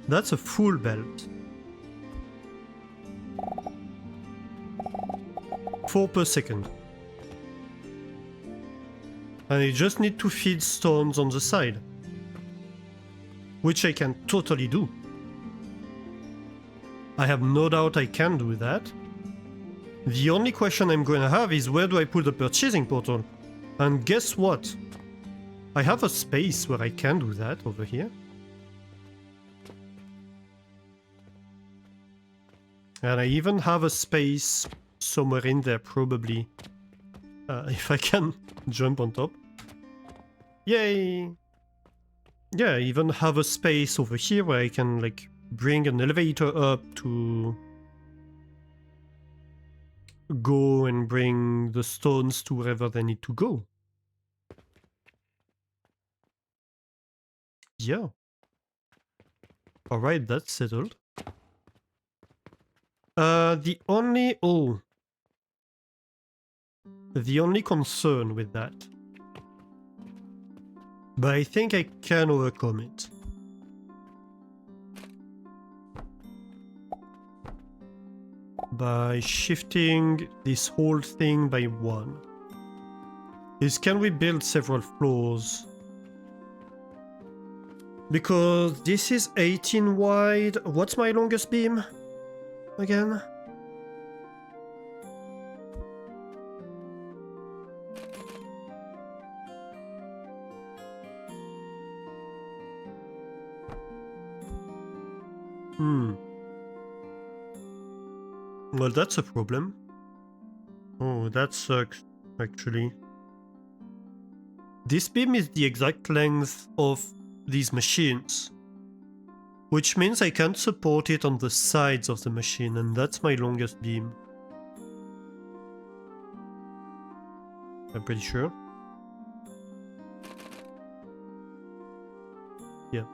That's a full belt. 4 per second. And I just need to feed stones on the side. Which I can totally do. I have no doubt I can do that. The only question I'm going to have is where do I put the purchasing portal? And guess what? I have a space where I can do that over here. And I even have a space somewhere in there probably. If I can jump on top. Yay! Yeah, I even have a space over here where I can like bring an elevator up to go and bring the stones to wherever they need to go. Yeah. Alright, that's settled. The only concern with that, but I think I can overcome it. By shifting this whole thing by 1. Is can we build several floors? Because this is 18 wide. What's my longest beam? Again? Well, that's a problem. Oh, that sucks, actually. This beam is the exact length of these machines. Which means I can't support it on the sides of the machine, and that's my longest beam. I'm pretty sure. Yeah.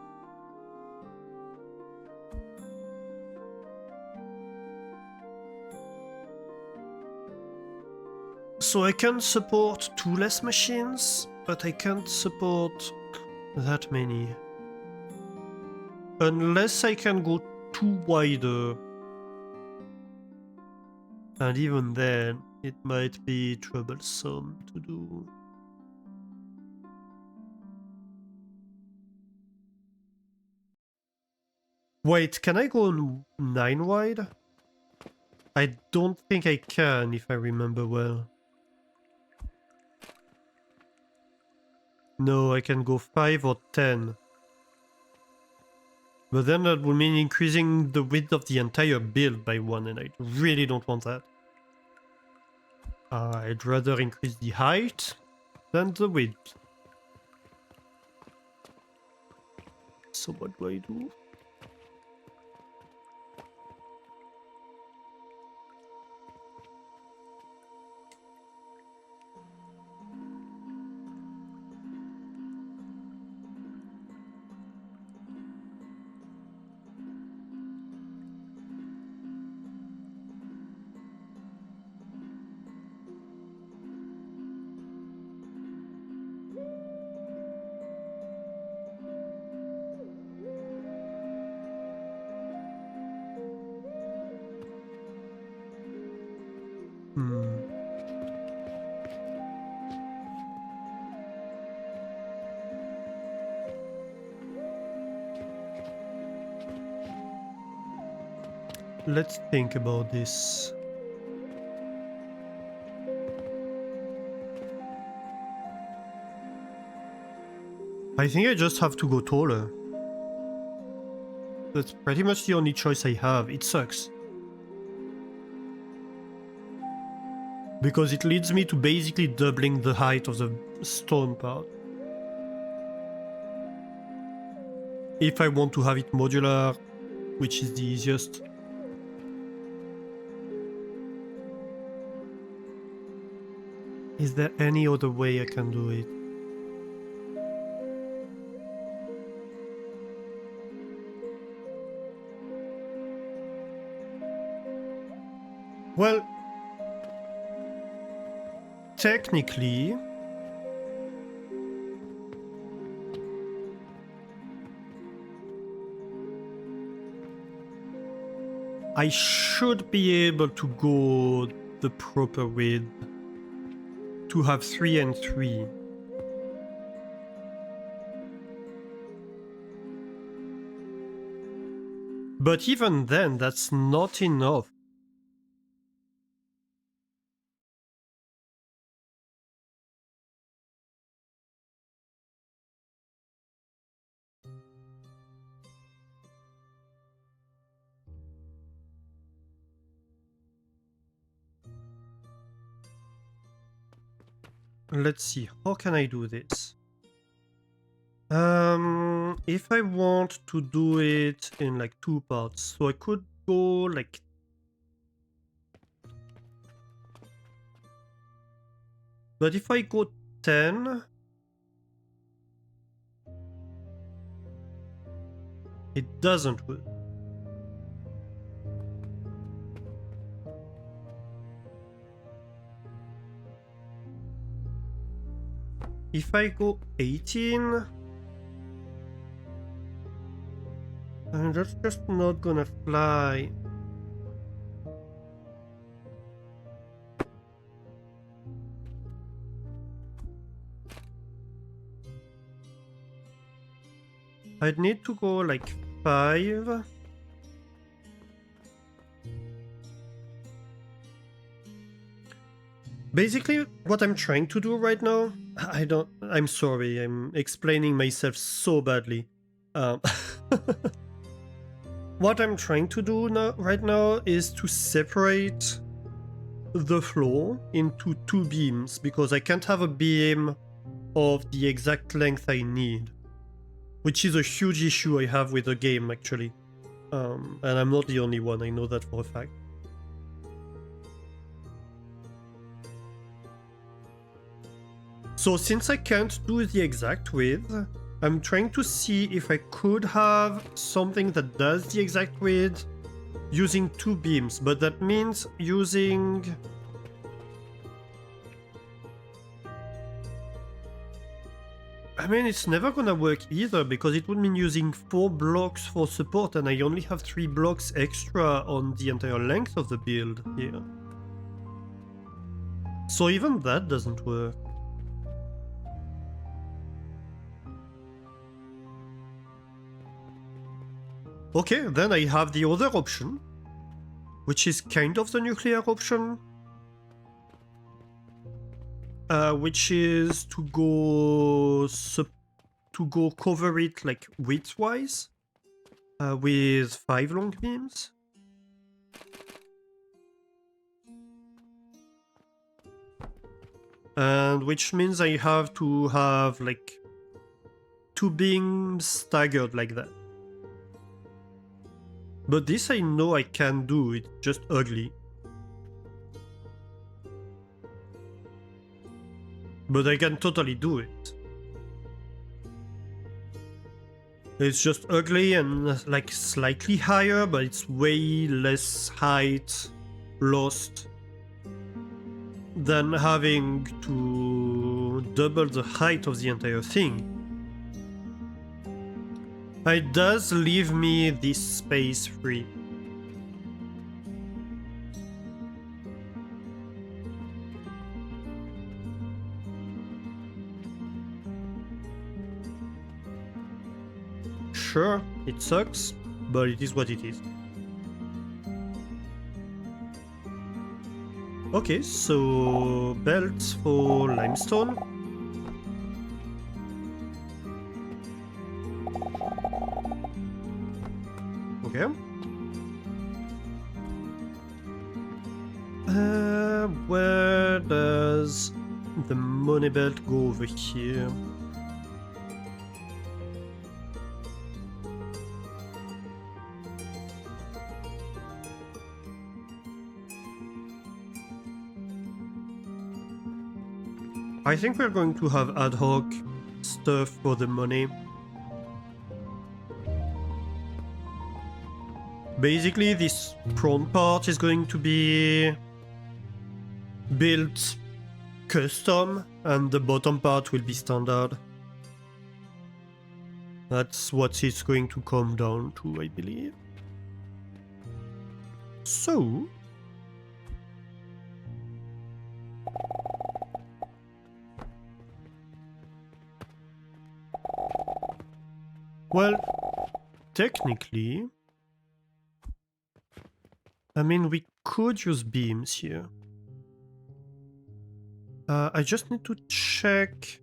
So I can support 2 less machines, but I can't support that many. Unless I can go 2 wider. And even then, it might be troublesome to do. Wait, can I go 9 wide? I don't think I can, if I remember well. No, I can go 5 or 10. But then that would mean increasing the width of the entire build by 1, and I really don't want that. I'd rather increase the height than the width. So what do I do? Let's think about this. I think I just have to go taller. That's pretty much the only choice I have. It sucks. Because it leads me to basically doubling the height of the stone part. If I want to have it modular, which is the easiest. Is there any other way I can do it? Well, technically, I should be able to go the proper width to have 3 and 3. But even then, that's not enough. Let's see, how can I do this? If I want to do it in like 2 parts, so I could go like... But if I go 10... It doesn't work. If I go 18, that's just not gonna fly. I'd need to go like 5. Basically, what I'm trying to do right now, I'm sorry, I'm explaining myself so badly. What I'm trying to do right now is to separate the floor into 2 beams, because I can't have a beam of the exact length I need, which is a huge issue I have with the game, actually. And I'm not the only one, I know that for a fact. So since I can't do the exact width, I'm trying to see if I could have something that does the exact width using 2 beams, but that means using... I mean, it's never gonna work either, because it would mean using 4 blocks for support, and I only have 3 blocks extra on the entire length of the build here. So even that doesn't work. Okay, then I have the other option, which is kind of the nuclear option, which is to go cover it like width-wise. with 5 long beams. And which means I have to have like 2 beams staggered like that. But this I know I can do, it's just ugly. But I can totally do it. It's just ugly and like slightly higher, but it's way less height lost than having to double the height of the entire thing. It does leave me this space free. Sure, it sucks, but it is what it is. Okay, so belts for limestone. Okay. Where does the money belt go over here? I think we're going to have ad hoc stuff for the money. Basically, this front part is going to be built custom, and the bottom part will be standard. That's what it's going to come down to, I believe. So... well, technically... I mean, we could use beams here. I just need to check...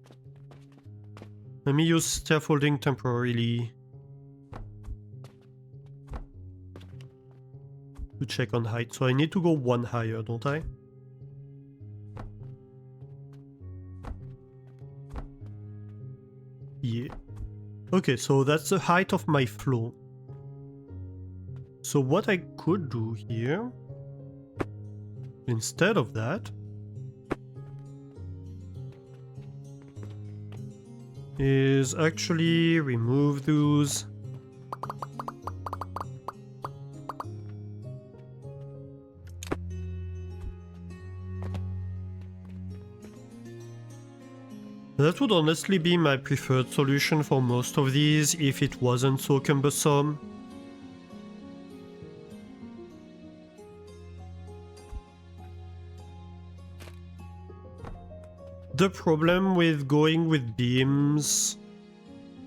let me use scaffolding temporarily to check on height. So I need to go 1 higher, don't I? Yeah. Okay, so that's the height of my floor. So what I could do here, instead of that, is actually remove those. That would honestly be my preferred solution for most of these if it wasn't so cumbersome. The problem with going with beams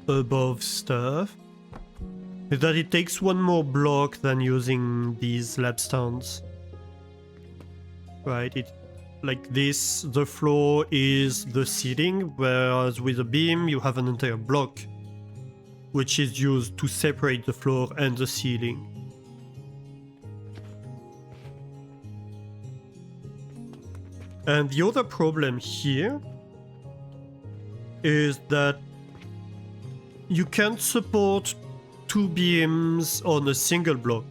above stuff is that it takes 1 more block than using these lab stands. Right, it like this, the floor is the ceiling, whereas with a beam you have an entire block which is used to separate the floor and the ceiling. And the other problem here is that you can't support 2 beams on a single block.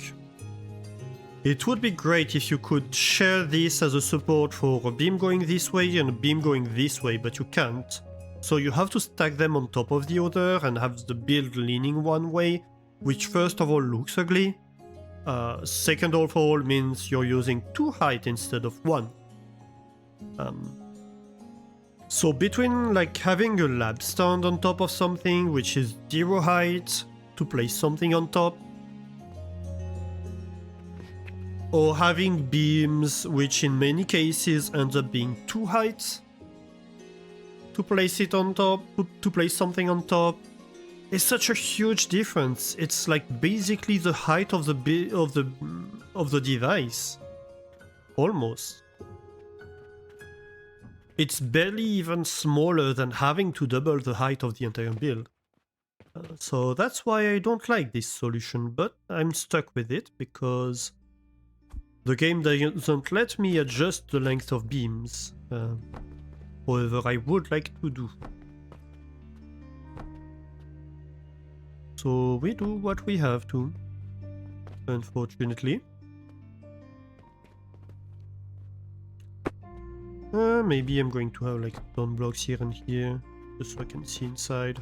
It would be great if you could share this as a support for a beam going this way and a beam going this way, but you can't. So you have to stack them on top of the other and have the build leaning one way, which first of all looks ugly. Second of all means you're using 2 height instead of 1. So between like having a lab stand on top of something which is 0 height to place something on top, or having beams which in many cases ends up being 2 heights to place it on top, to place something on top, is such a huge difference. It's like basically the height of the device, almost. It's barely even smaller than having to double the height of the entire build. So that's why I don't like this solution, but I'm stuck with it because the game doesn't let me adjust the length of beams. However, I would like to do. So we do what we have to, unfortunately. Maybe I'm going to have like stone blocks here and here, just so I can see inside.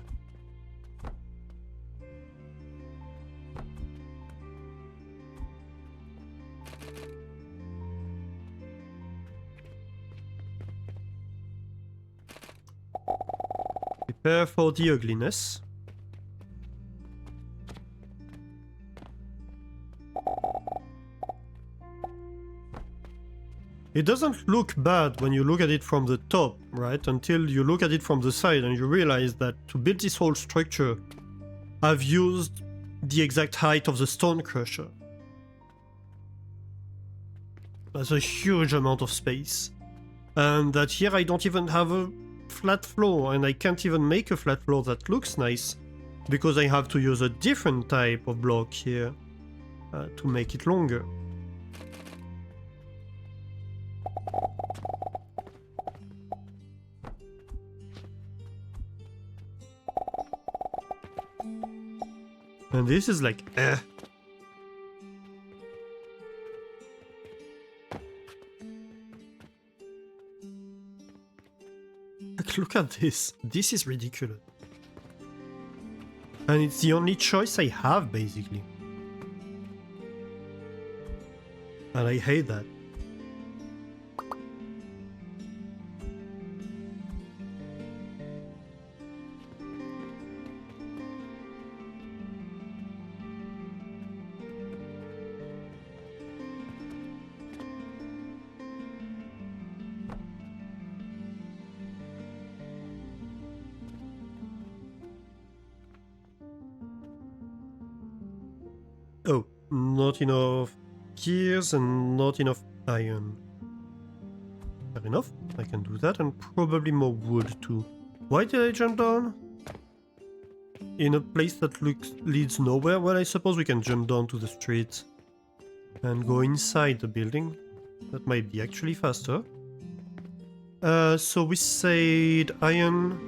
Prepare for the ugliness. It doesn't look bad when you look at it from the top, right? Until you look at it from the side and you realize that to build this whole structure, I've used the exact height of the stone crusher. That's a huge amount of space. And that here I don't even have a flat floor, and I can't even make a flat floor that looks nice because I have to use a different type of block here to make it longer. And this is like, Look at this. This is ridiculous. And it's the only choice I have, basically. And I hate that. Oh, not enough gears and not enough iron. Fair enough, I can do that, and probably more wood too. Why did I jump down? In a place that leads nowhere? Well, I suppose we can jump down to the street and go inside the building. That might be actually faster. So we said iron.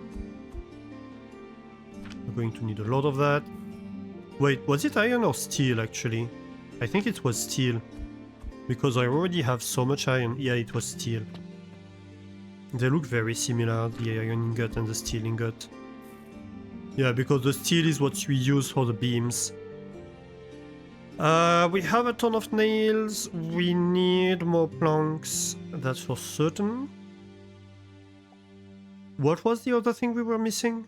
We're going to need a lot of that. Wait, was it iron or steel actually? I think it was steel. Because I already have so much iron. Yeah, it was steel. They look very similar, the iron ingot and the steel ingot. Yeah, because the steel is what we use for the beams. We have a ton of nails. We need more planks. That's for certain. What was the other thing we were missing?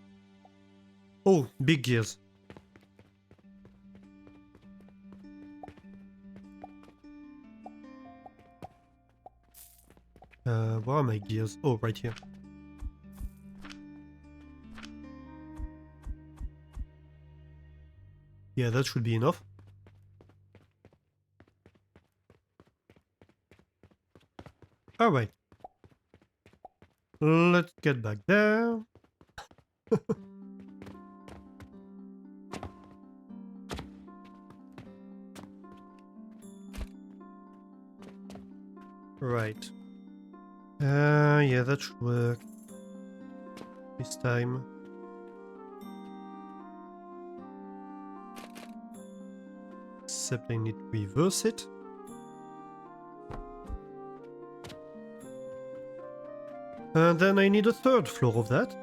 Oh, big gears. Where are my gears? Oh, right here. Yeah, that should be enough. Alright. Let's get back there. Right. Yeah, that should work. This time. Except I need to reverse it. And then I need a third floor of that.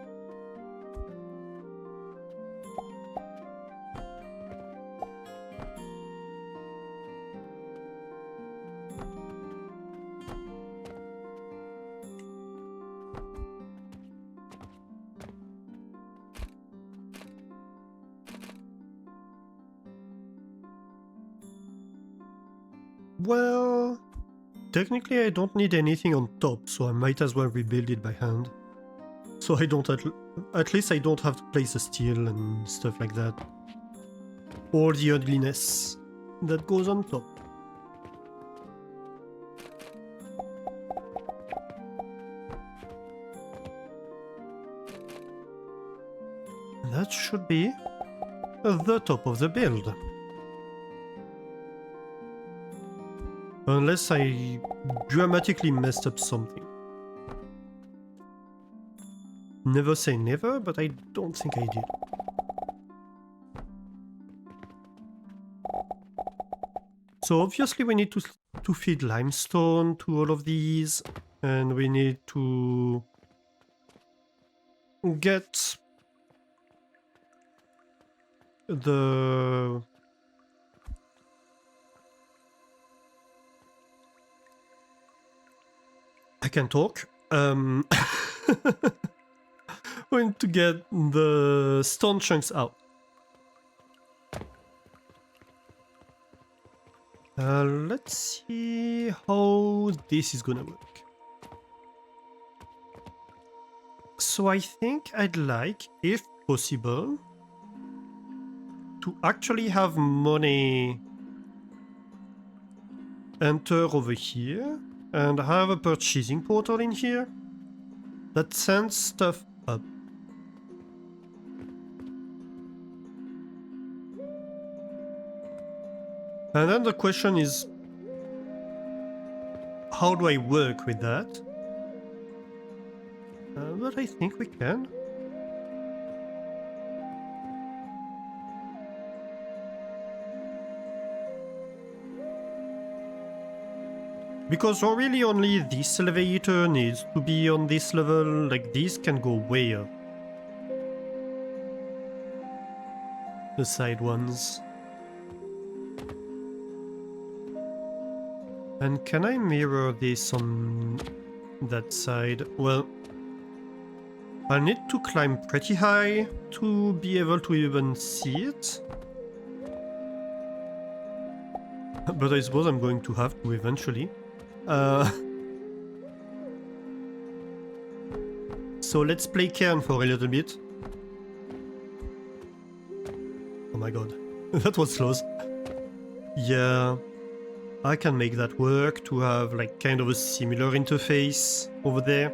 Well, technically I don't need anything on top, so I might as well rebuild it by hand. So I don't, at least I don't have to place the steel and stuff like that. Or the ugliness that goes on top. That should be the top of the build. Unless I dramatically messed up something. Never say never, but I don't think I did. So obviously we need to feed limestone to all of these, and we need to get the... I can talk. We need to get the stone chunks out. Let's see how this is gonna work. So I think I'd like, if possible, to actually have money enter over here and have a purchasing portal in here that sends stuff up. And then the question is, how do I work with that? But I think we can. Because really only this elevator needs to be on this level, like this can go way up. The side ones. And can I mirror this on that side? Well, I need to climb pretty high to be able to even see it. But I suppose I'm going to have to eventually. So let's play Cairn for a little bit. Oh my god, that was close. Yeah, I can make that work to have like kind of a similar interface over there.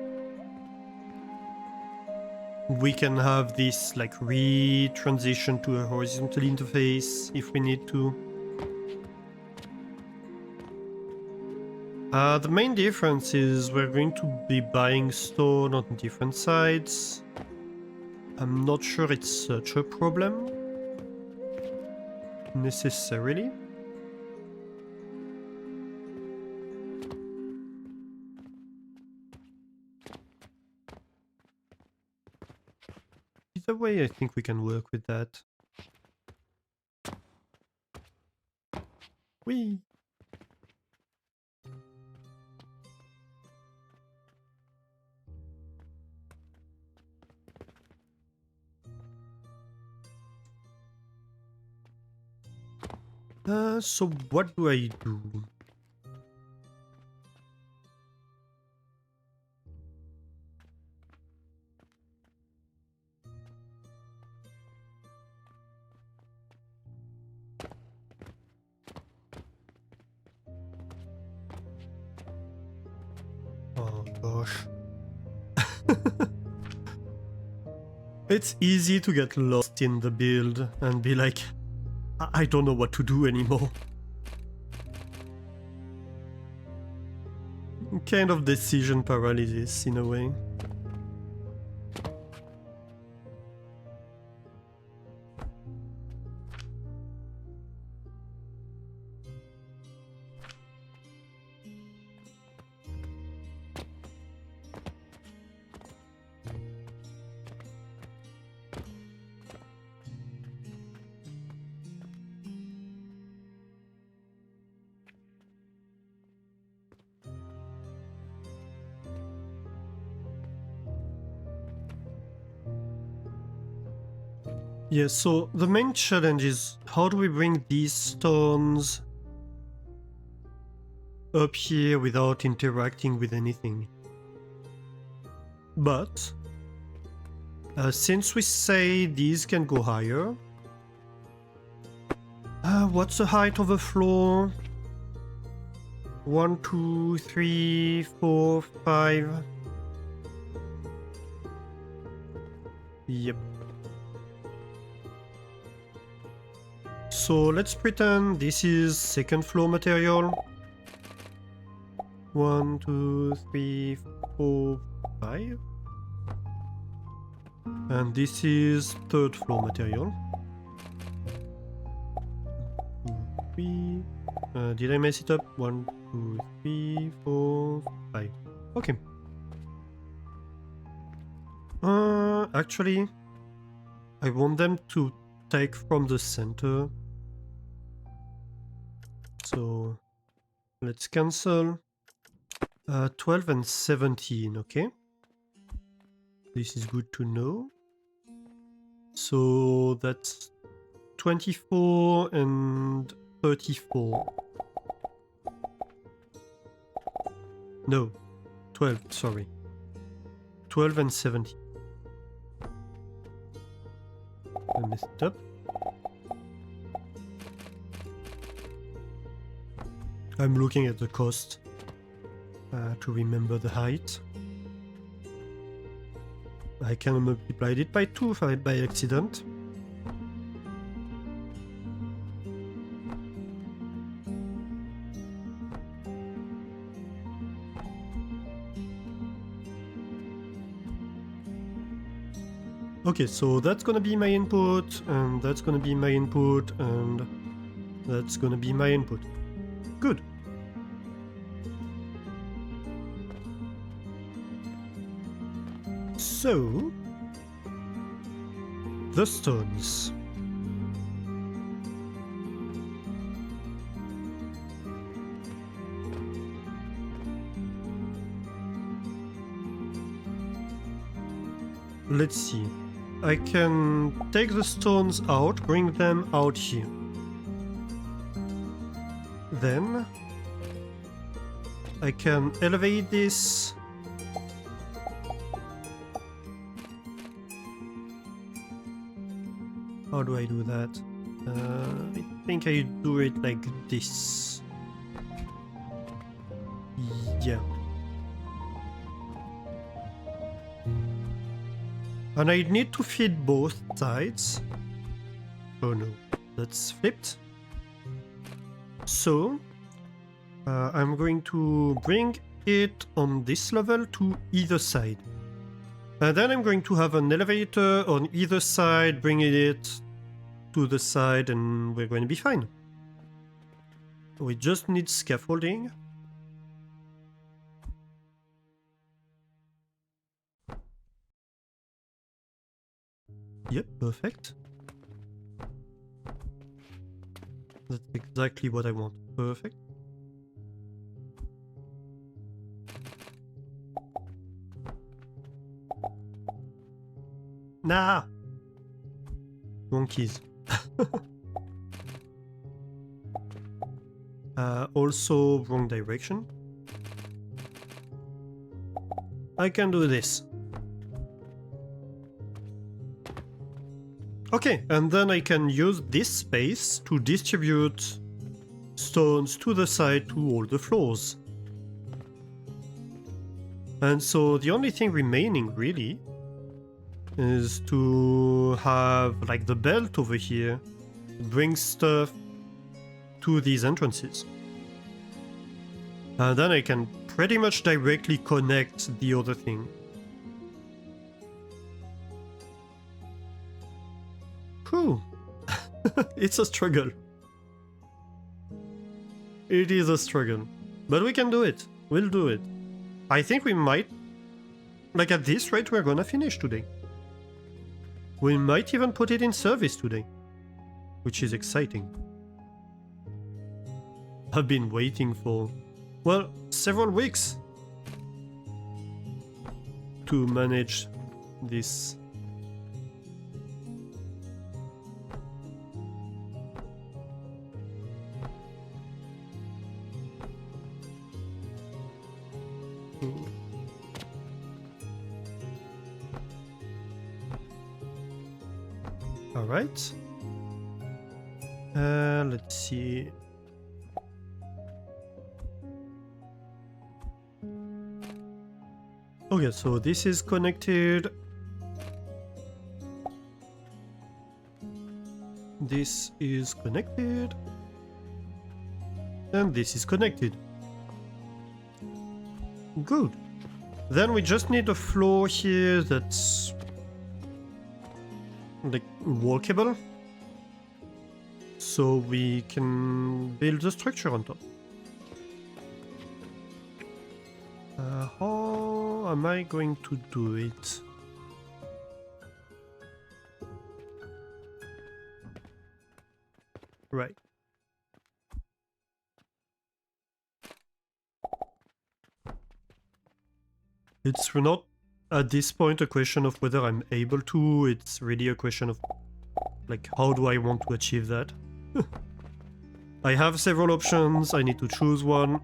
We can have this like re-transition to a horizontal interface if we need to. The main difference is we're going to be buying stone on different sides. I'm not sure it's such a problem necessarily. Either way, I think we can work with that. Whee! So what do I do? Oh gosh. It's easy to get lost in the build and be like, I don't know what to do anymore. Kind of decision paralysis in a way. Yeah, so the main challenge is how do we bring these stones up here without interacting with anything? But since we say these can go higher, what's the height of the floor? 1, 2, 3, 4, 5. Yep. so let's pretend this is second floor material. 1, 2, 3, 4, 5. And this is third floor material. 2, 3. Did I mess it up? 1, 2, 3, 4, 5. Okay. Actually, I want them to take from the center. So let's cancel 12 and 17, okay? This is good to know. So that's 24 and 34. No, 12, sorry. 12 and 17. I messed it up. I'm looking at the cost to remember the height. I can multiply it by 2 by accident. Okay, so that's gonna be my input, and that's gonna be my input, and that's gonna be my input. Good. So, the stones. Let's see. I can take the stones out, bring them out here. Then I can elevate this. How do I do that? I think I do it like this. Yeah. And I need to feed both sides. Oh no, that's flipped. So, I'm going to bring it on this level to either side. And then I'm going to have an elevator on either side, bringing it to the side, and we're going to be fine. We just need scaffolding. Yep, perfect. That's exactly what I want. Perfect. Nah! Wrong keys. Also, wrong direction. I can do this. Okay, and then I can use this space to distribute stones to the side to all the floors. And so the only thing remaining really is to have like the belt over here bring stuff to these entrances. And then I can pretty much directly connect the other thing. Whew. It's a struggle. It is a struggle. But we can do it. We'll do it. I think we might... Like at this rate, we're gonna finish today. We might even put it in service today. Which is exciting. I've been waiting for... well, several weeks to manage this. All right. Let's see. Okay, so this is connected. This is connected. And this is connected. Good. Then we just need a floor here that's like walkable, so we can build the structure on top. How am I going to do it? Right. It's not at this point a question of whether I'm able to, it's really a question of like how do I want to achieve that. I have several options, I need to choose one.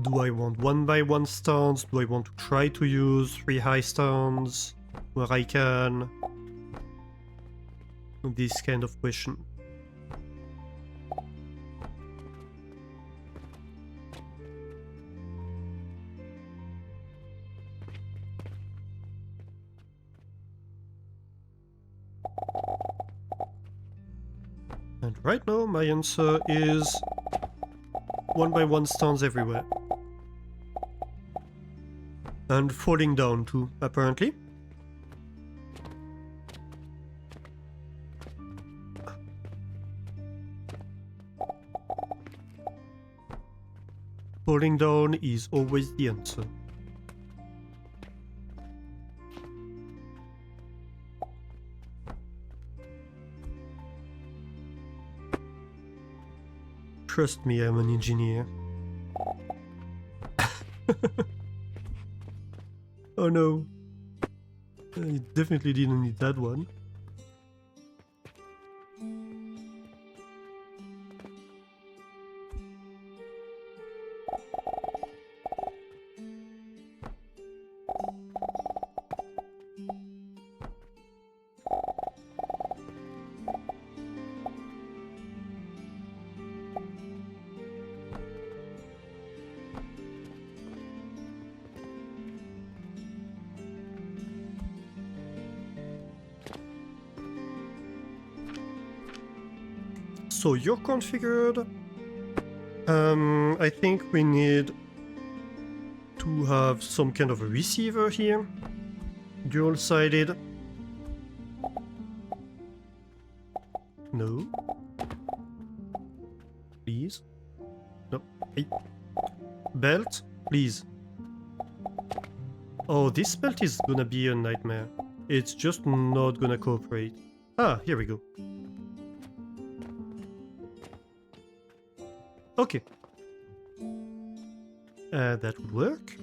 Do I want 1x1 stands? Do I want to try to use 3 high stands where I can? This kind of question. And right now my answer is 1x1 stands everywhere. And falling down too, apparently. Falling down is always the answer. Trust me, I'm an engineer. Oh no. I definitely didn't need that one. So you're configured. I think we need to have some kind of a receiver here. Dual-sided. No. Please. No. Hey. Belt, please. Oh, this belt is gonna be a nightmare. It's just not gonna cooperate. Ah, here we go. Okay. That would work.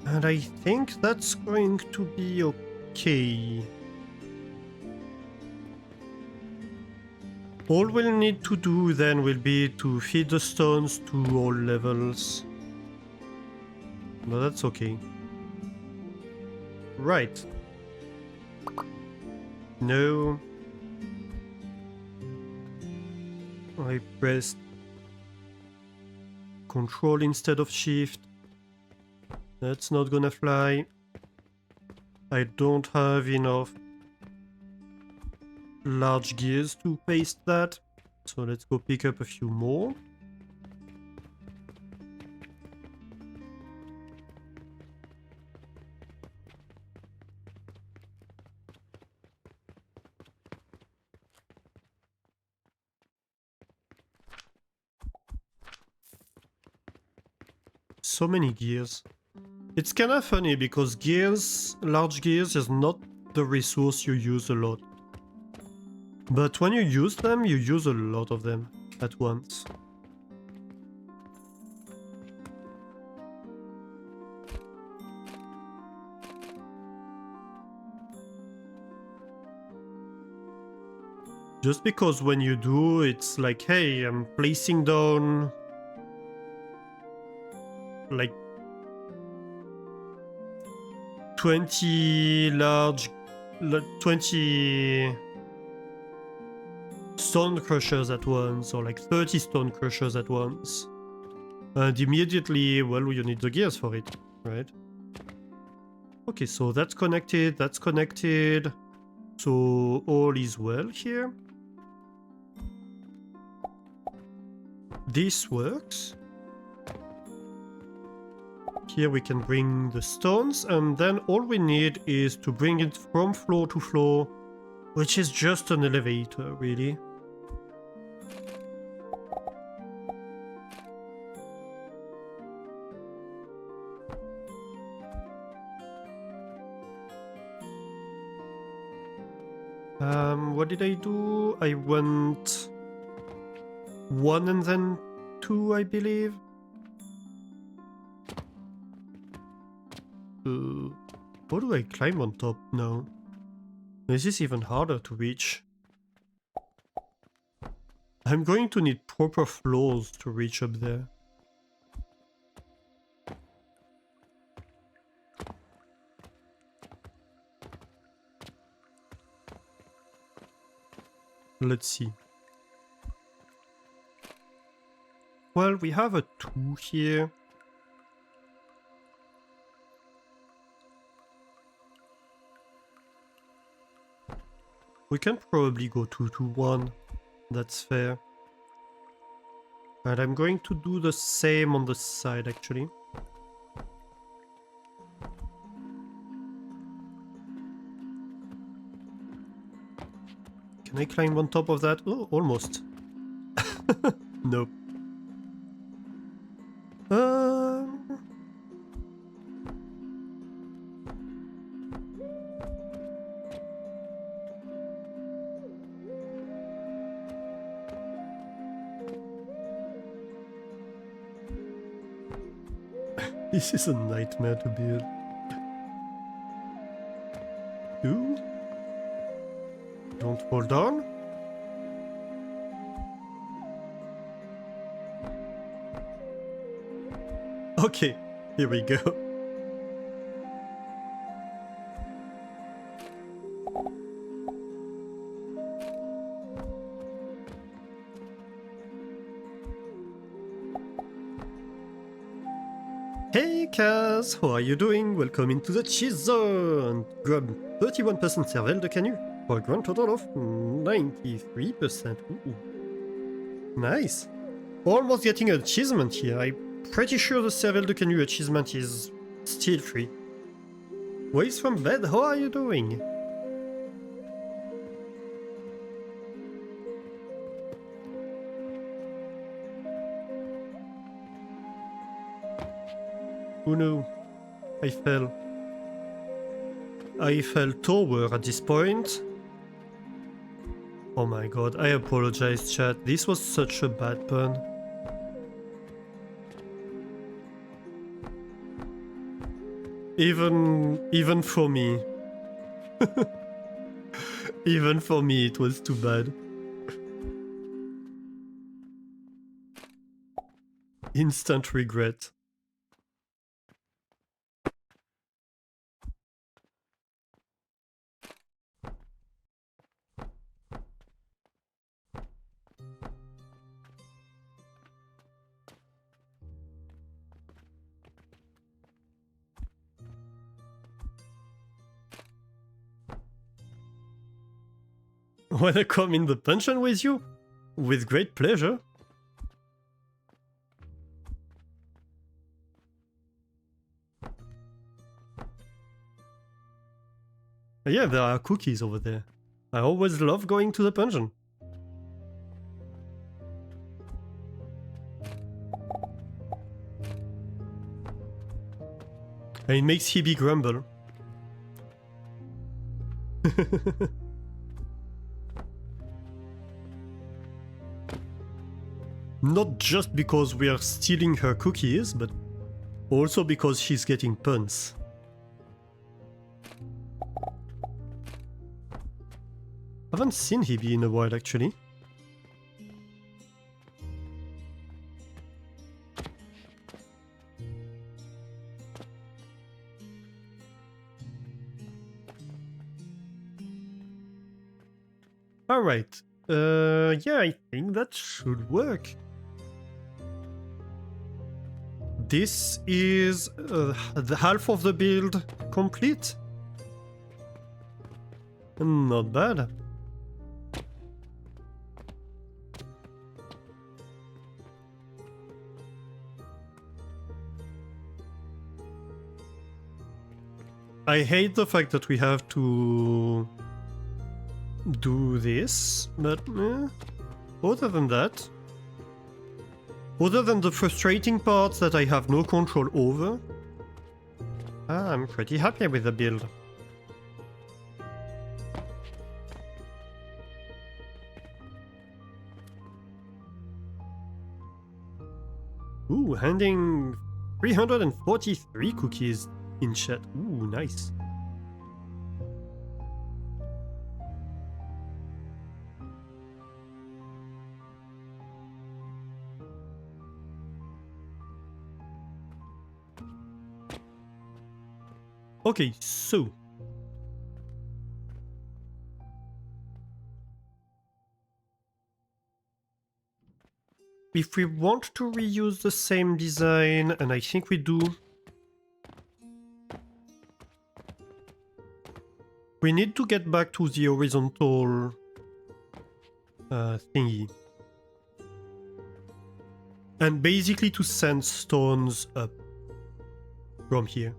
And I think that's going to be okay. All we'll need to do then will be to feed the stones to all levels. But that's okay. Right. No. I pressed Control instead of Shift. That's not gonna fly. I don't have enough large gears to paste that. So let's go pick up a few more. So many gears. It's kinda funny because gears, large gears, is not the resource you use a lot. But when you use them, you use a lot of them at once. Just because when you do, it's like, hey, I'm placing down like 20 large, 20 stone crushers at once, or like 30 stone crushers at once. And immediately, well, you need the gears for it, right? Okay, so that's connected, that's connected. So all is well here. This works. Here we can bring the stones, and then all we need is to bring it from floor to floor, which is just an elevator, really. What did I do? I went 1 and then 2, I believe. How do I climb on top now? This is even harder to reach. I'm going to need proper floors to reach up there. Let's see. Well, we have a 2 here. We can probably go 2 to 1. That's fair. And I'm going to do the same on the side, actually. Can I climb on top of that? Oh, almost. Nope. This is a nightmare to build. 2. Don't fall down. Okay, here we go. Hey Kaz, how are you doing? Welcome into the cheese zone! Grab 31% cervelle de canut for a grand total of 93%. Ooh. Nice! Almost getting an achievement here. I'm pretty sure the cervelle de canut achievement is still free. Waves from bed, how are you doing? Oh no, I fell. I fell tower at this point. Oh my god, I apologize chat, this was such a bad pun. Even for me. Even for me it was too bad. Instant regret. Wanna come in the pension with you? With great pleasure. Yeah, there are cookies over there. I always love going to the pension. And it makes Hebe grumble. Not just because we are stealing her cookies, but also because she's getting puns. I haven't seen Hebe in a while, actually. Alright, Yeah, I think that should work. This is the half of the build complete. Not bad. I hate the fact that we have to do this, but other than that, other than the frustrating parts that I have no control over, I'm pretty happy with the build. Ooh, handing 343 cookies in chat. Ooh, nice. Okay, so if we want to reuse the same design, and I think we do, we need to get back to the horizontal thingy. And basically to send stones up from here.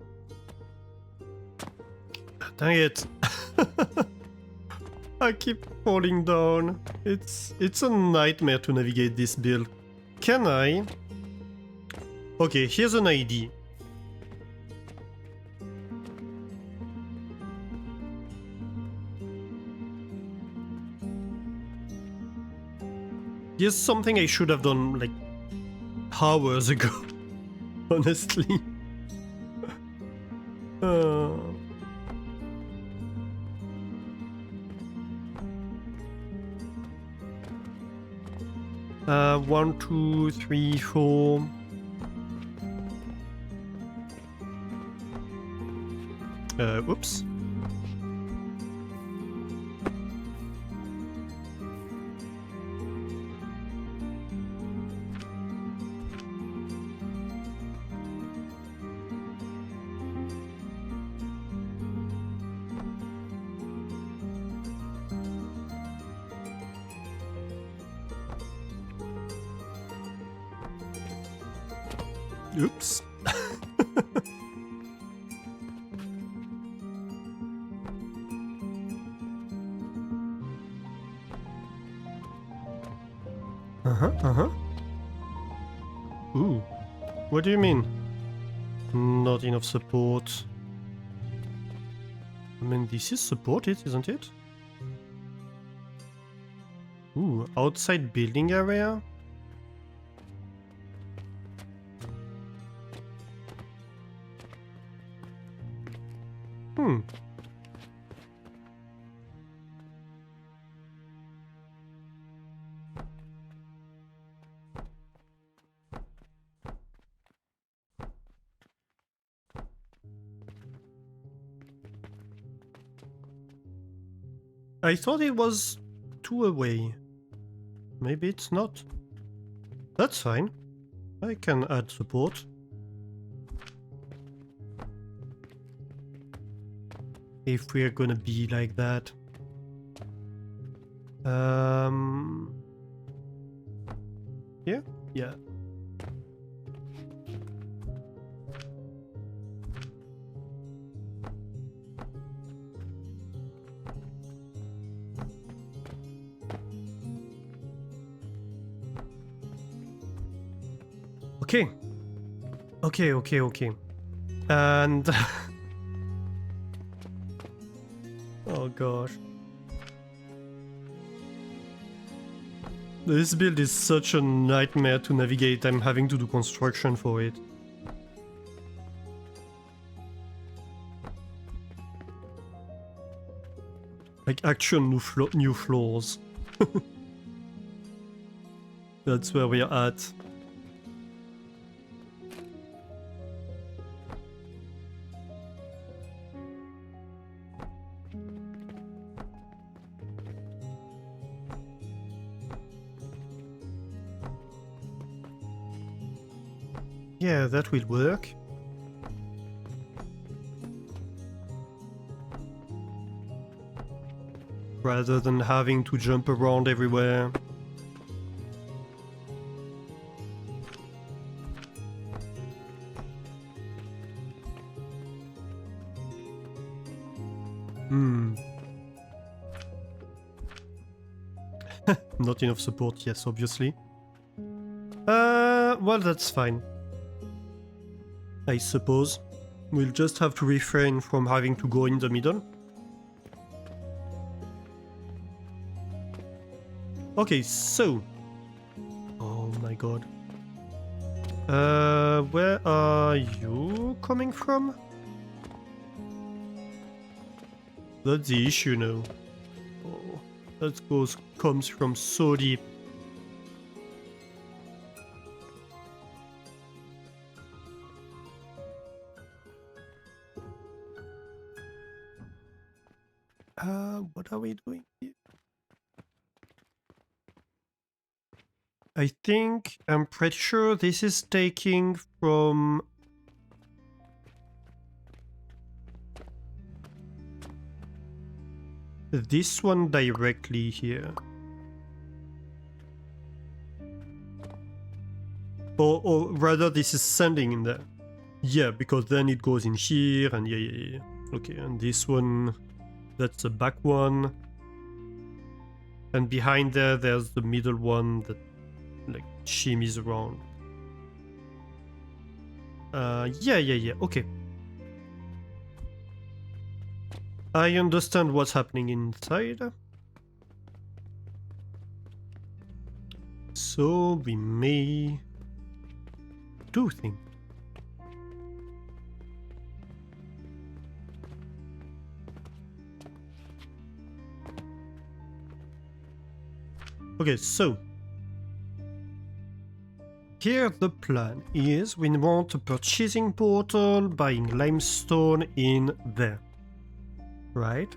Dang it. I keep falling down. It's a nightmare to navigate this build. Can I? Okay, here's an idea. Here's something I should have done like hours ago, honestly. One, two, three, four. Oops. Oops. Ooh. What do you mean? Not enough support. I mean, this is supported, isn't it? Ooh, outside building area? I thought it was 2 away. Maybe it's not. That's fine. I can add support. If we're gonna be like that. Yeah? Yeah. Okay. Okay. And... oh gosh. This build is such a nightmare to navigate, I'm having to do construction for it. Like actual new floors. That's where we're at. Yeah, that will work. Rather than having to jump around everywhere. Not enough support, yes, obviously. Well, that's fine. I suppose. We'll just have to refrain from having to go in the middle. Okay, so... Oh my god. Where are you coming from? That's the issue now. Oh, that comes from so deep. What are we doing here? I'm pretty sure this is taking from... this one directly here. Or rather, this is sending in there. Yeah, because then it goes in here, and yeah. Okay, and this one, that's the back one. And behind there, there's the middle one that, like, shimmies around. Yeah, okay. I understand what's happening inside. So we may do things. Okay, so here the plan is we want a purchasing portal, buying limestone in there, right?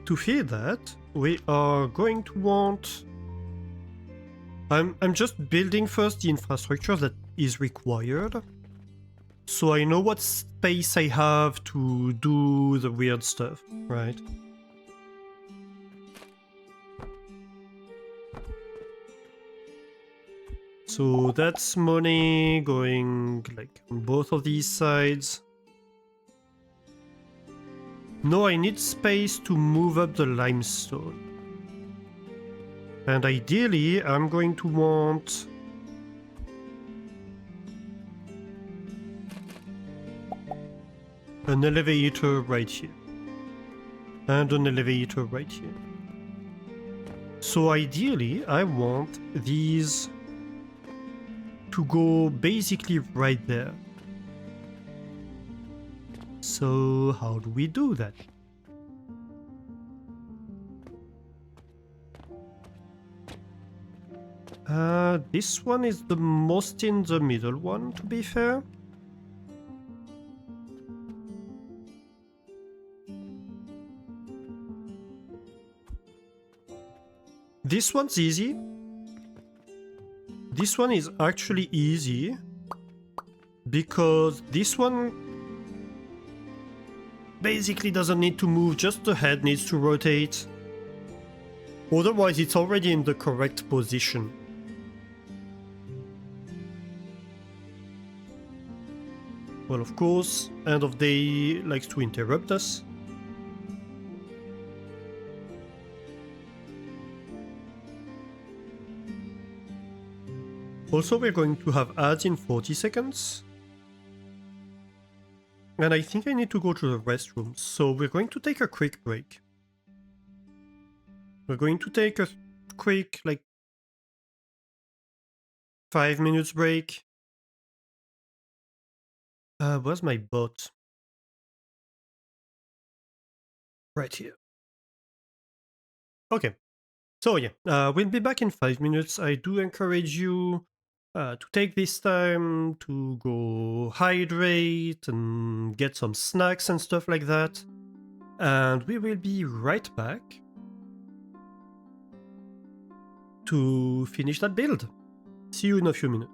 To feed that, we are going to want... I'm just building first the infrastructure that is required, so I know what space I have to do the weird stuff, right? So that's money going like on both of these sides. No, I need space to move up the limestone. And ideally, I'm going to want... an elevator right here. And an elevator right here. So ideally, I want these to go basically right there. So how do we do that? This one is the most in the middle one, to be fair. This one's easy. This one is actually easy because this one basically doesn't need to move, just the head needs to rotate. Otherwise, it's already in the correct position. Well, of course, end of day likes to interrupt us. Also, we're going to have ads in 40 seconds. And I think I need to go to the restroom, so we're going to take a quick break. We're going to take a quick, like, 5 minutes break. Where's my bot? Right here. Okay. So yeah, we'll be back in 5 minutes. I do encourage you to take this time to go hydrate and get some snacks and stuff like that. And we will be right back. to finish that build. See you in a few minutes.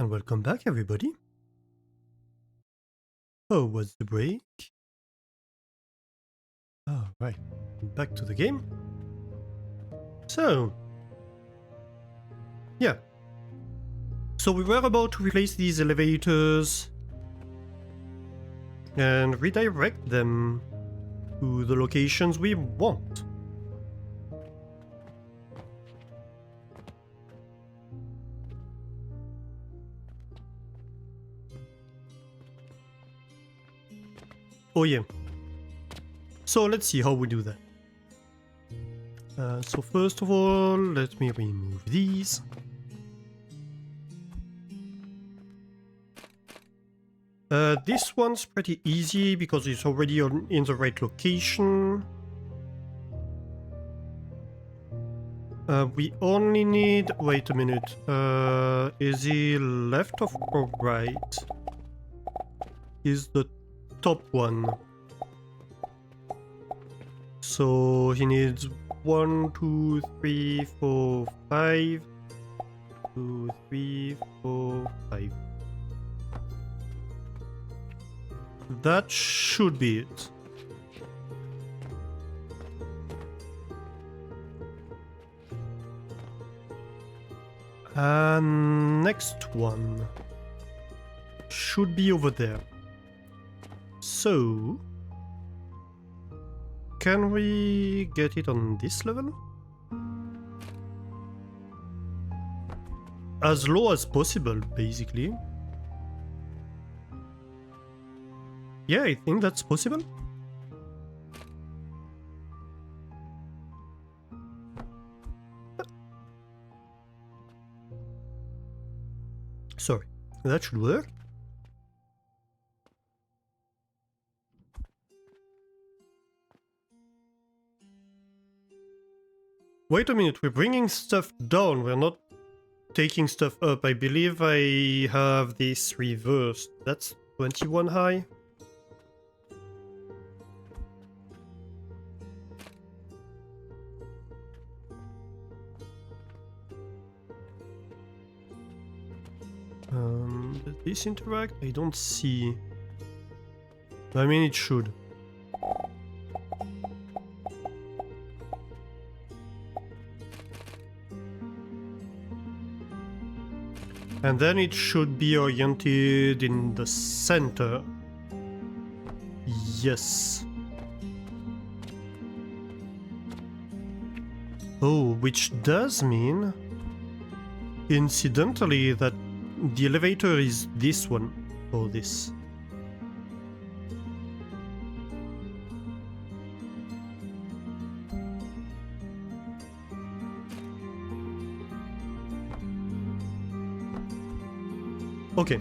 And welcome back, everybody. Oh, was the break? Oh, right. Back to the game. So, yeah. So we were about to replace these elevators and redirect them to the locations we want. Oh yeah. So let's see how we do that. So first of all, let me remove these. This one's pretty easy because it's already in the right location. We only need... Wait a minute. Is he left or right? Is the top one. So he needs 1, 2, 3, 4, 5. 2, 3, 4, 5. That should be it. And next one should be over there. So, can we get it on this level? As low as possible, basically. Yeah, I think that's possible. Sorry, that should work. Wait a minute, we're bringing stuff down, we're not taking stuff up. I believe I have this reversed. That's 21 high. Does this interact? I don't see. I mean, it should. And then it should be oriented in the center. Yes. Oh, which does mean, incidentally, that the elevator is this one, or this. Okay.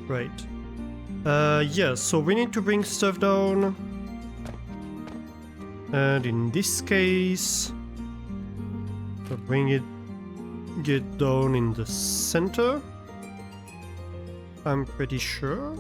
Right. Yeah, so we need to bring stuff down. And in this case, we'll bring it, get down in the center. I'm pretty sure.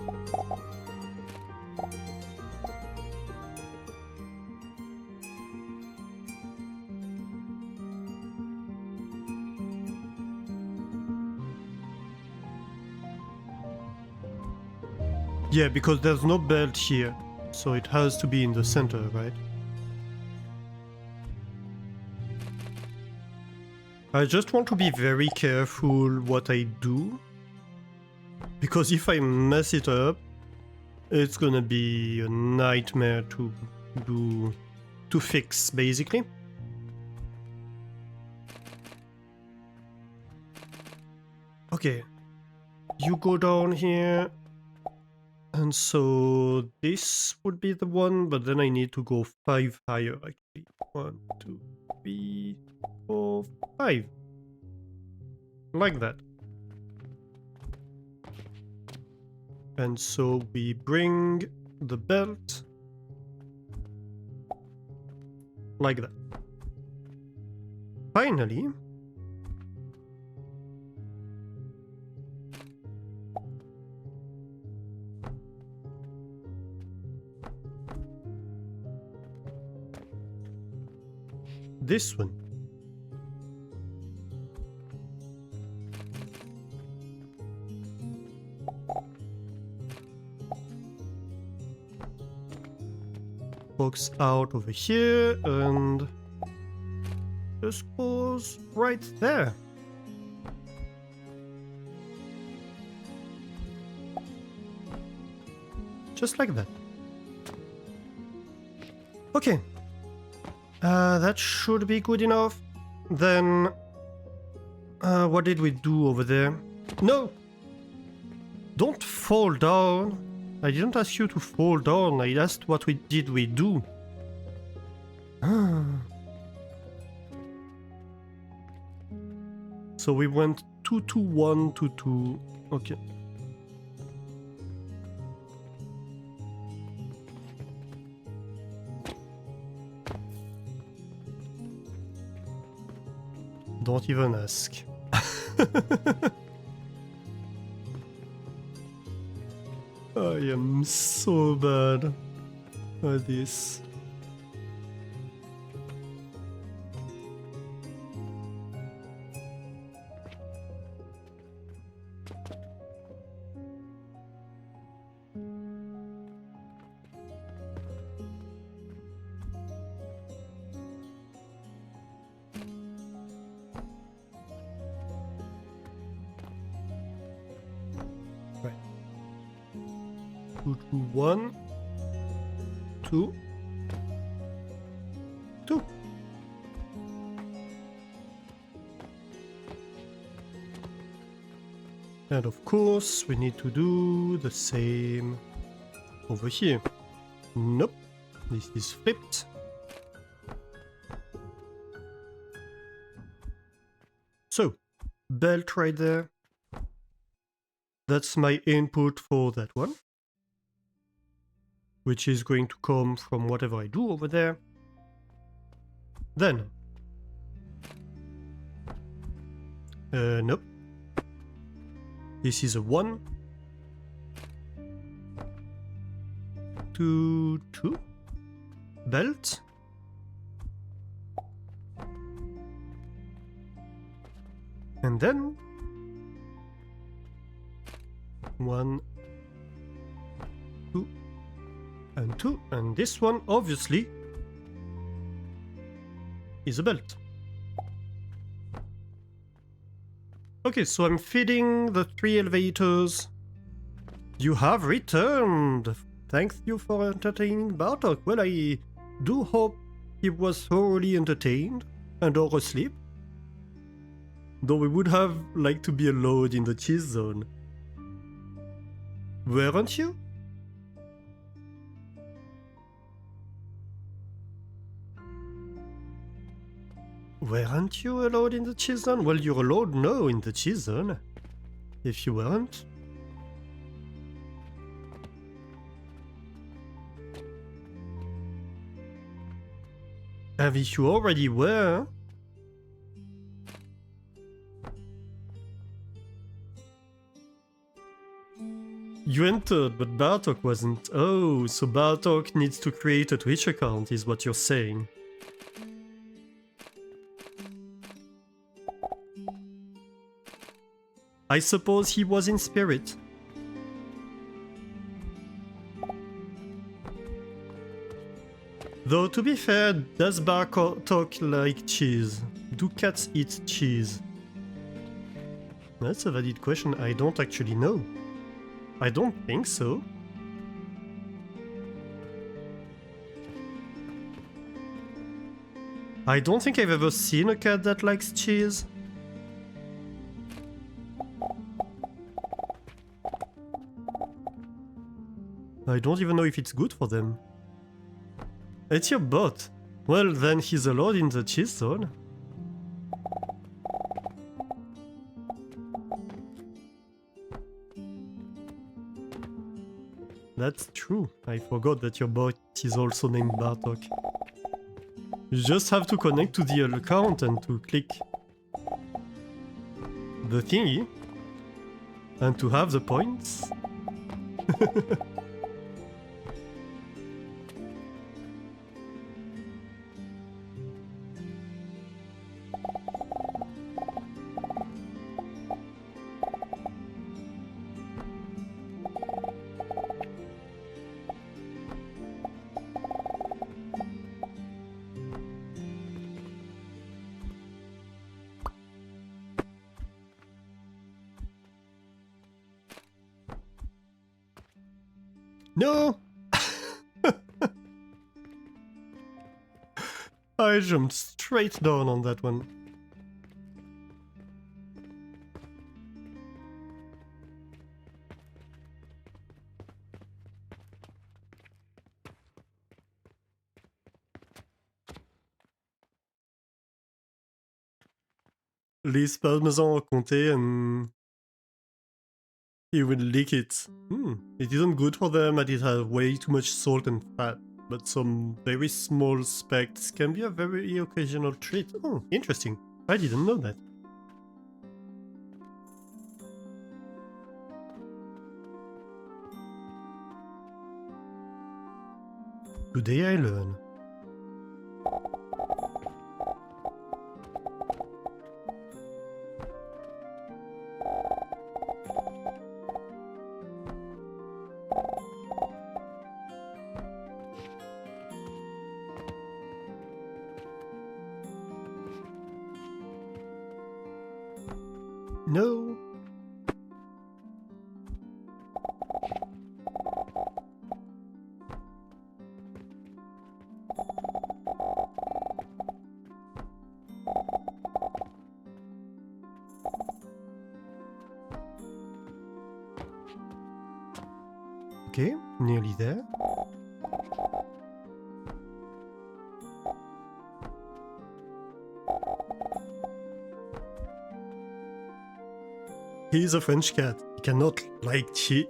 Yeah, because there's no belt here, so it has to be in the center, right? I just want to be very careful what I do, because if I mess it up, it's gonna be a nightmare to fix, basically. Okay, you go down here, and so this would be the one, but then I need to go 5 higher, actually. 1, 2, 3, 4, 5. Like that. And so we bring the belt like that. Finally, this one. Box out over here and just goes right there. Just like that. Okay. That should be good enough. Then... what did we do over there? No! Don't fall down. I didn't ask you to fall down. I asked what we do. So we went 2 to 1 to 2. Okay. Don't even ask. I am so bad at this. Right. 2 to 1. 2. 2. And of course, we need to do the same over here. Nope, this is flipped. So, belt right there. That's my input for that one, which is going to come from whatever I do over there. Then, nope. This is a 1, 2, 2, belt, and then 1, 2, and 2, and this one obviously is a belt. Okay, so I'm feeding the 3 elevators. You have returned. Thank you for entertaining Bartok. Well, I do hope he was thoroughly entertained and or asleep. Though we would have liked to be alone in the cheese zone. Weren't you? Weren't you allowed in the cheese zone? Well, you're allowed now in the cheese zone. If you weren't. And if you already were... You entered, but Bartok wasn't. Oh, so Bartok needs to create a Twitch account, is what you're saying. I suppose he was in spirit. Though, to be fair, does Bartok like cheese? Do cats eat cheese? That's a valid question. I don't actually know. I don't think so. I don't think I've ever seen a cat that likes cheese. I don't even know if it's good for them. It's your bot. Well, then he's allowed in the cheese zone. That's true. I forgot that your bot is also named Bartok. You just have to connect to the account and to click the thingy and to have the points. No! I jumped straight down on that one. Les parmesan raconté and he would lick it. It isn't good for them and it has way too much salt and fat, but some very small specks can be a very occasional treat. Oh, interesting. I didn't know that. Today I learn. No. Okay, nearly there. He's a French cat. He cannot like cheese.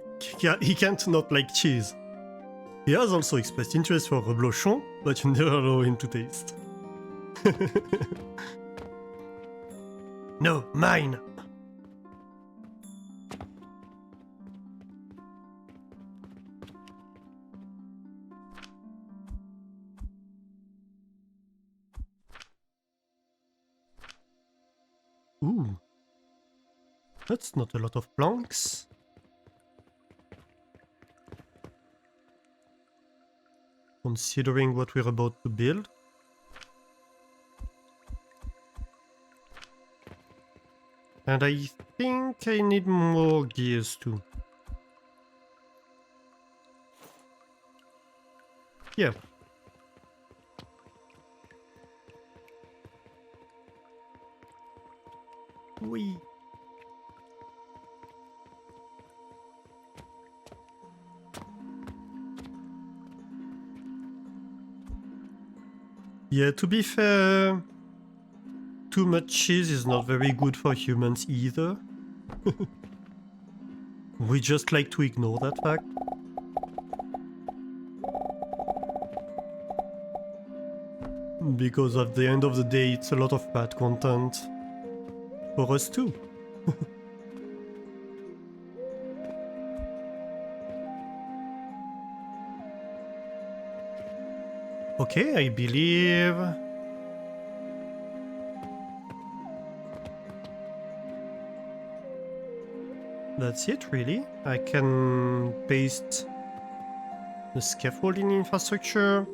He can't not like cheese. He has also expressed interest for reblochon, but you never allow him to taste. No, mine! Ooh. That's not a lot of planks. Considering what we're about to build. And I think I need more gears too. Yeah. Wee. Yeah, to be fair, too much cheese is not very good for humans either. We just like to ignore that fact. Because at the end of the day, it's a lot of fat content for us too. Okay, I believe... that's it, really. I can paste the scaffolding infrastructure.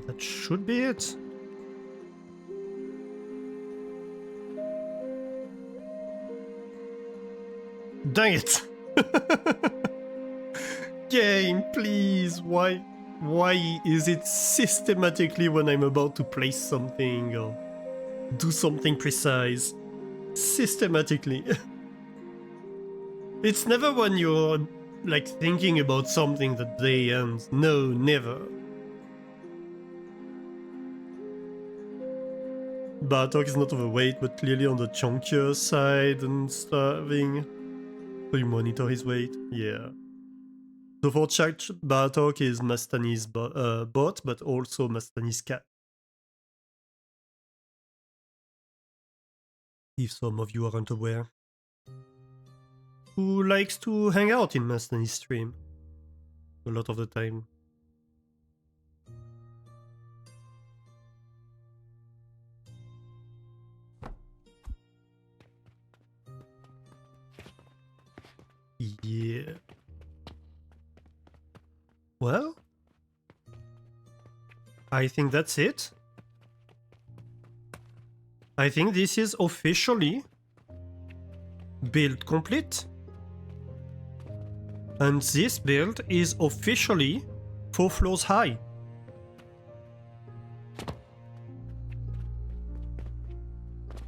That should be it. Dang it! Game, please, why is it systematically when I'm about to place something or do something precise? Systematically. It's never when you're like thinking about something that they ends. No, never. Bartok is not overweight, but clearly on the chunkier side and starving. So you monitor his weight? Yeah. So for chat, Bartok is Mastani's bot, but also Mastani's cat. If some of you aren't aware. Who likes to hang out in Mastani's stream a lot of the time. Well, I think that's it. I think this is officially build complete. And this build is officially 4 floors high.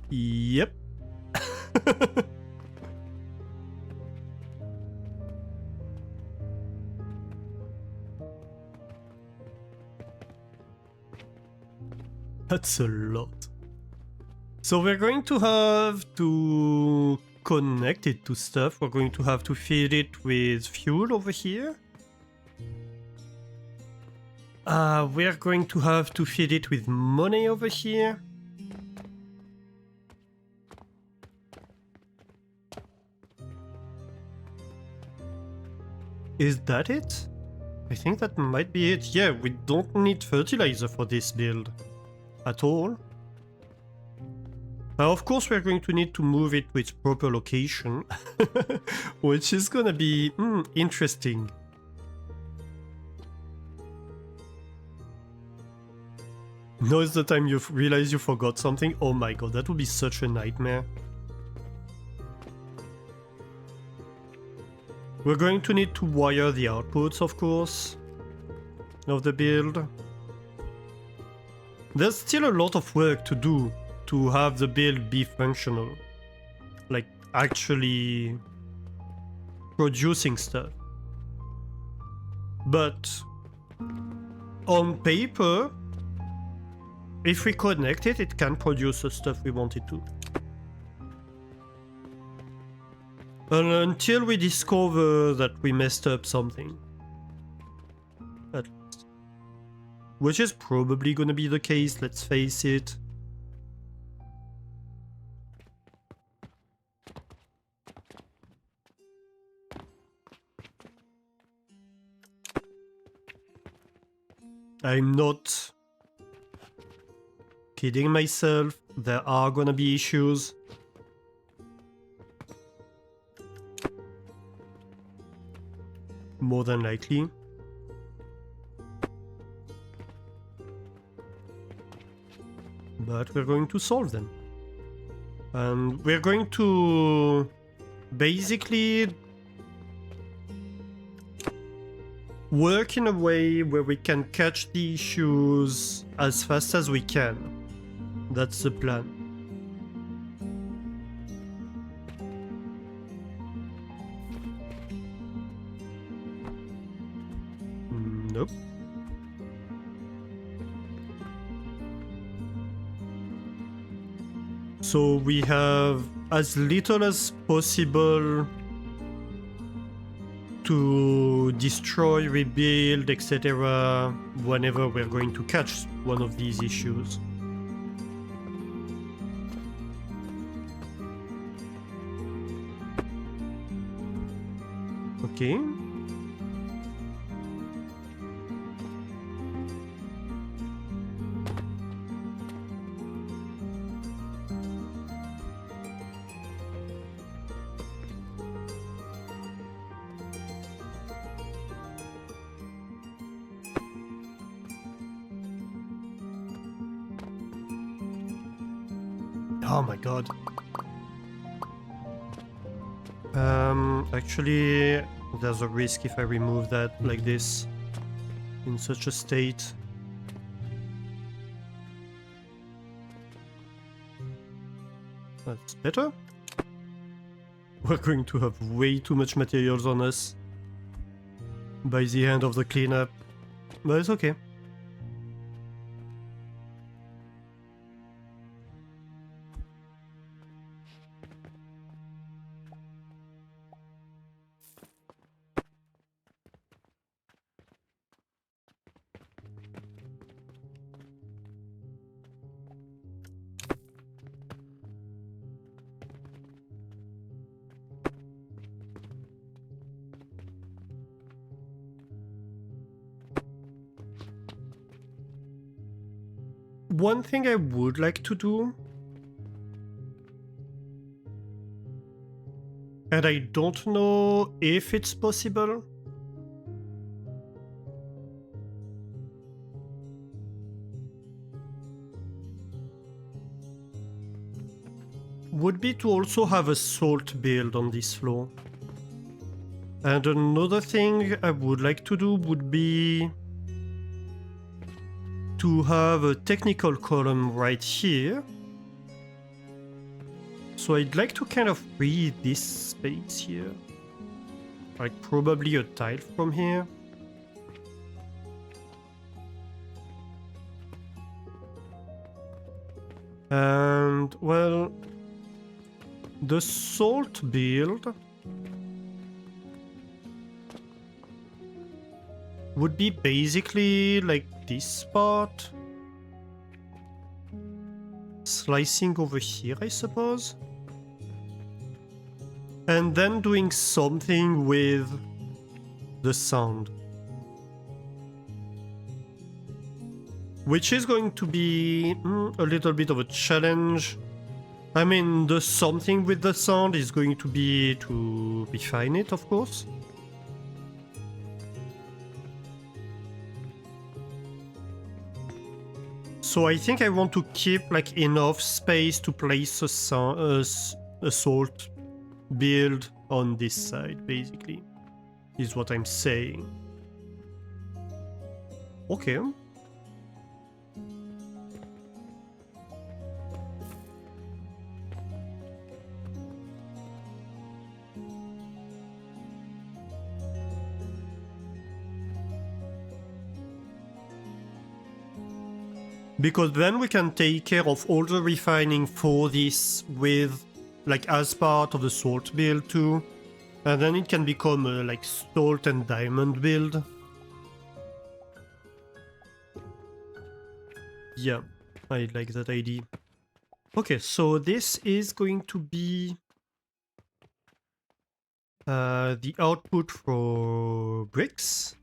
Yep. That's a lot. So we're going to have to connect it to stuff. We're going to have to feed it with fuel over here. We're going to have to feed it with money over here. Is that it? I think that might be it. Yeah, we don't need fertilizer for this build at all. Of course, we're going to need to move it to its proper location, which is gonna be interesting. Now is the time you realize you forgot something. Oh my god, that would be such a nightmare. We're going to need to wire the outputs, of course, of the build. There's still a lot of work to do to have the build be functional. Like, actually producing stuff. But on paper, if we connect it, it can produce the stuff we want it to. And until we discover that we messed up something. Which is probably gonna be the case, let's face it. I'm not kidding myself, there are gonna be issues. More than likely. But we're going to solve them. And we're going to basically work in a way where we can catch the issues as fast as we can. That's the plan. Nope. So we have as little as possible to destroy, rebuild, etc. whenever we're going to catch one of these issues. Okay. Oh my god. Actually, there's a risk if I remove that like this in such a state. That's better. We're going to have way too much materials on us by the end of the cleanup, but it's okay. One thing I would like to do, and I don't know if it's possible, would be to also have a salt build on this floor. And another thing I would like to do would be to have a technical column right here. So I'd like to kind of free this space here. Like probably a tile from here. And well, the salt build would be basically like this part. Slicing over here, I suppose. And then doing something with the sound. Which is going to be a little bit of a challenge. I mean, the something with the sound is going to be to refine it, of course. So I think I want to keep like enough space to place a salt build on this side, basically, is what I'm saying. Okay. Because then we can take care of all the refining for this with, like, as part of the salt build too. And then it can become a, like, salt and diamond build. Yeah, I like that idea. Okay, so this is going to be the output for bricks.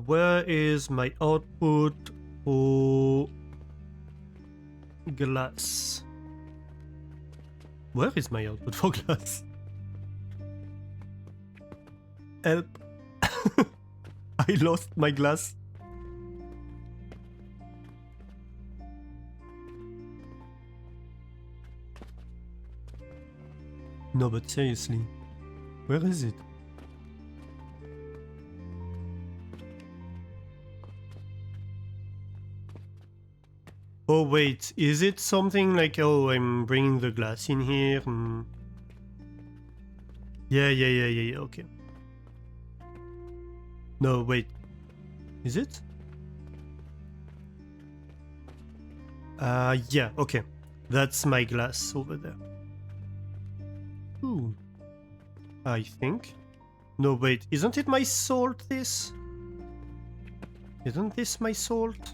Where is my output for glass? Where is my output for glass? Help! I lost my glass. No, but seriously, where is it? Oh wait, is it something like, oh, I'm bringing the glass in here? Yeah, okay. No, wait. Is it? Yeah, okay. That's my glass over there. Ooh. I think. No, wait, isn't it my salt, this? Isn't this my salt?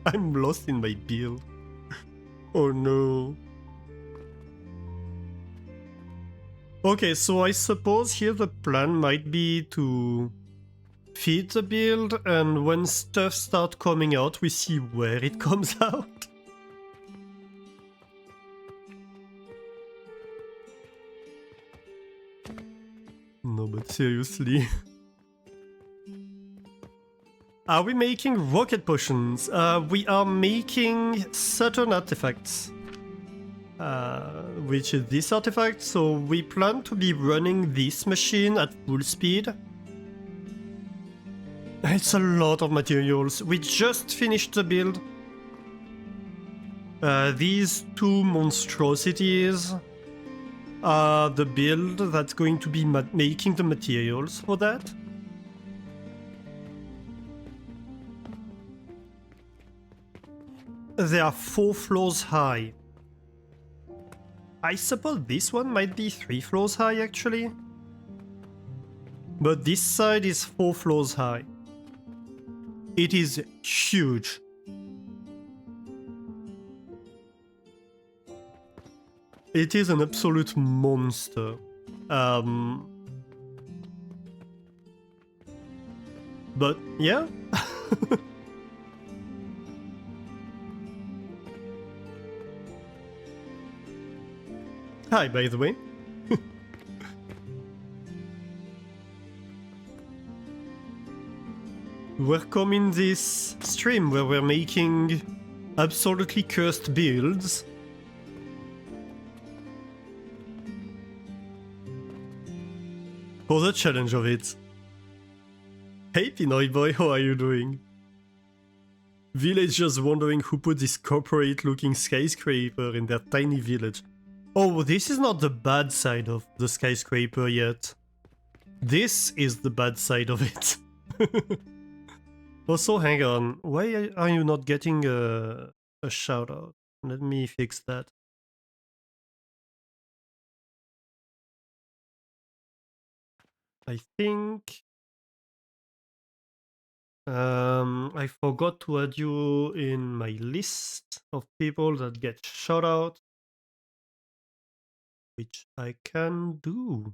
I'm lost in my build. Oh no. Okay, so I suppose here the plan might be to feed the build, and when stuff starts coming out, we see where it comes out. No, but seriously. Are we making rocket potions? We are making Saturn artifacts. Which is this artifact, so we plan to be running this machine at full speed. It's a lot of materials. We just finished the build. These two monstrosities are the build that's going to be making the materials for that. They are 4 floors high. I suppose this one might be 3 floors high actually. But this side is 4 floors high. It is huge. It is an absolute monster. But yeah. Hi, by the way. welcome in this stream where we're making absolutely cursed builds. For the challenge of it. Hey Pinoy boy, how are you doing? Villagers wondering who put this corporate looking skyscraper in their tiny village. Oh, this is not the bad side of the skyscraper yet. This is the bad side of it. Also, hang on. Why are you not getting a shout out? Let me fix that. I think I forgot to add you in my list of people that get shout out, which I can do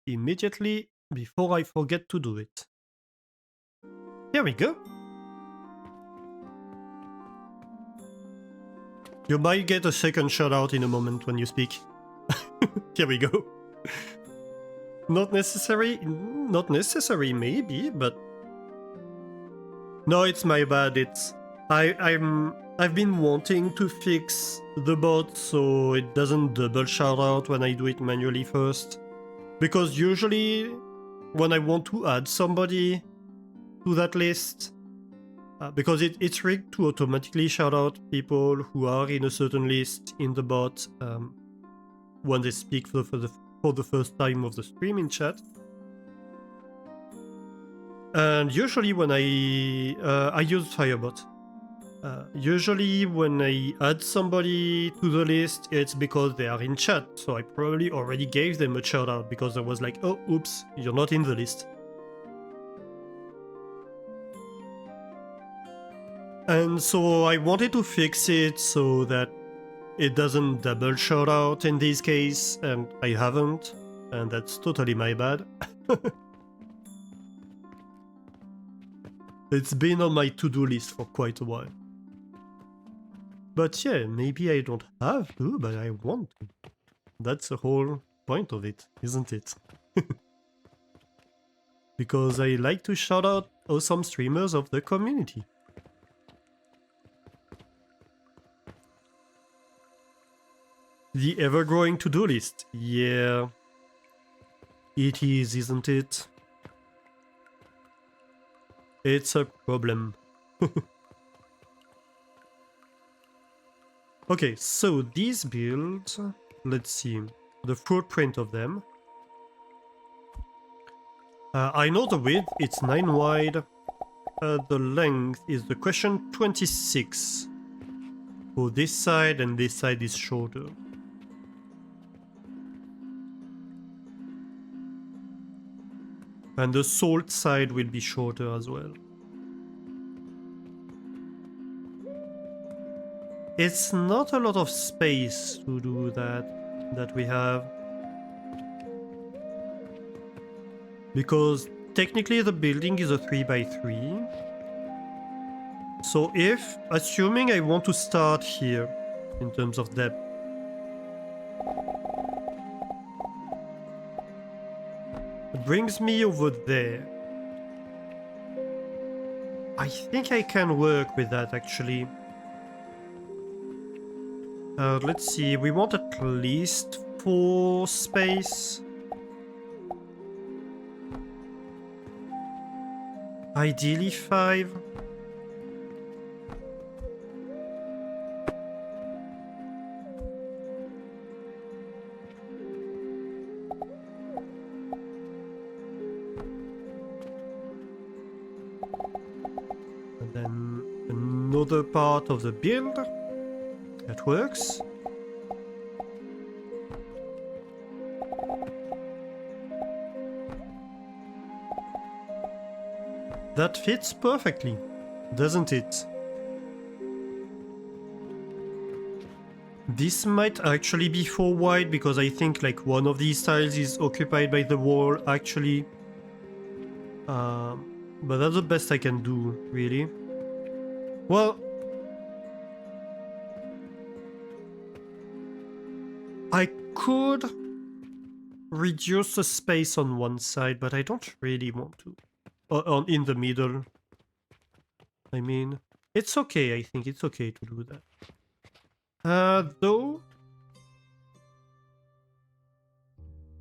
immediately before I forget to do it. Here we go. You might get a second shout out in a moment when you speak. Here we go. Not necessary, maybe, but no, it's my bad. I've been wanting to fix the bot so it doesn't double shout out when I do it manually first, because usually when I want to add somebody to that list, because it's rigged to automatically shout out people who are in a certain list in the bot when they speak for the first time of the stream in chat. And usually when I use Firebot. Usually when I add somebody to the list, it's because they are in chat, so I probably already gave them a shout out because I was like, oh, oops, you're not in the list. And so I wanted to fix it so that it doesn't double shout out in this case, and I haven't, and that's totally my bad. It's been on my to-do list for quite a while. But yeah, maybe I don't have to, but I want to. That's the whole point of it, isn't it? Because I like to shout out awesome streamers of the community. The ever-growing to-do list. Yeah. It is, isn't it? It's a problem. Okay, so these builds, let's see, the footprint of them. I know the width, it's 9 wide. The length is the question 26. For this side, and this side is shorter. And the salt side will be shorter as well. It's not a lot of space to do that we have. Because technically the building is a 3x3. So if, assuming I want to start here in terms of depth, it brings me over there. I think I can work with that actually. Let's see, we want at least 4 space. Ideally 5. And then another part of the build. That works. That fits perfectly, doesn't it? This might actually be 4 wide because I think like one of these tiles is occupied by the wall actually. But that's the best I can do, really. Well, I could reduce the space on one side, but I don't really want to. In the middle. I mean, it's okay, I think it's okay to do that. Though,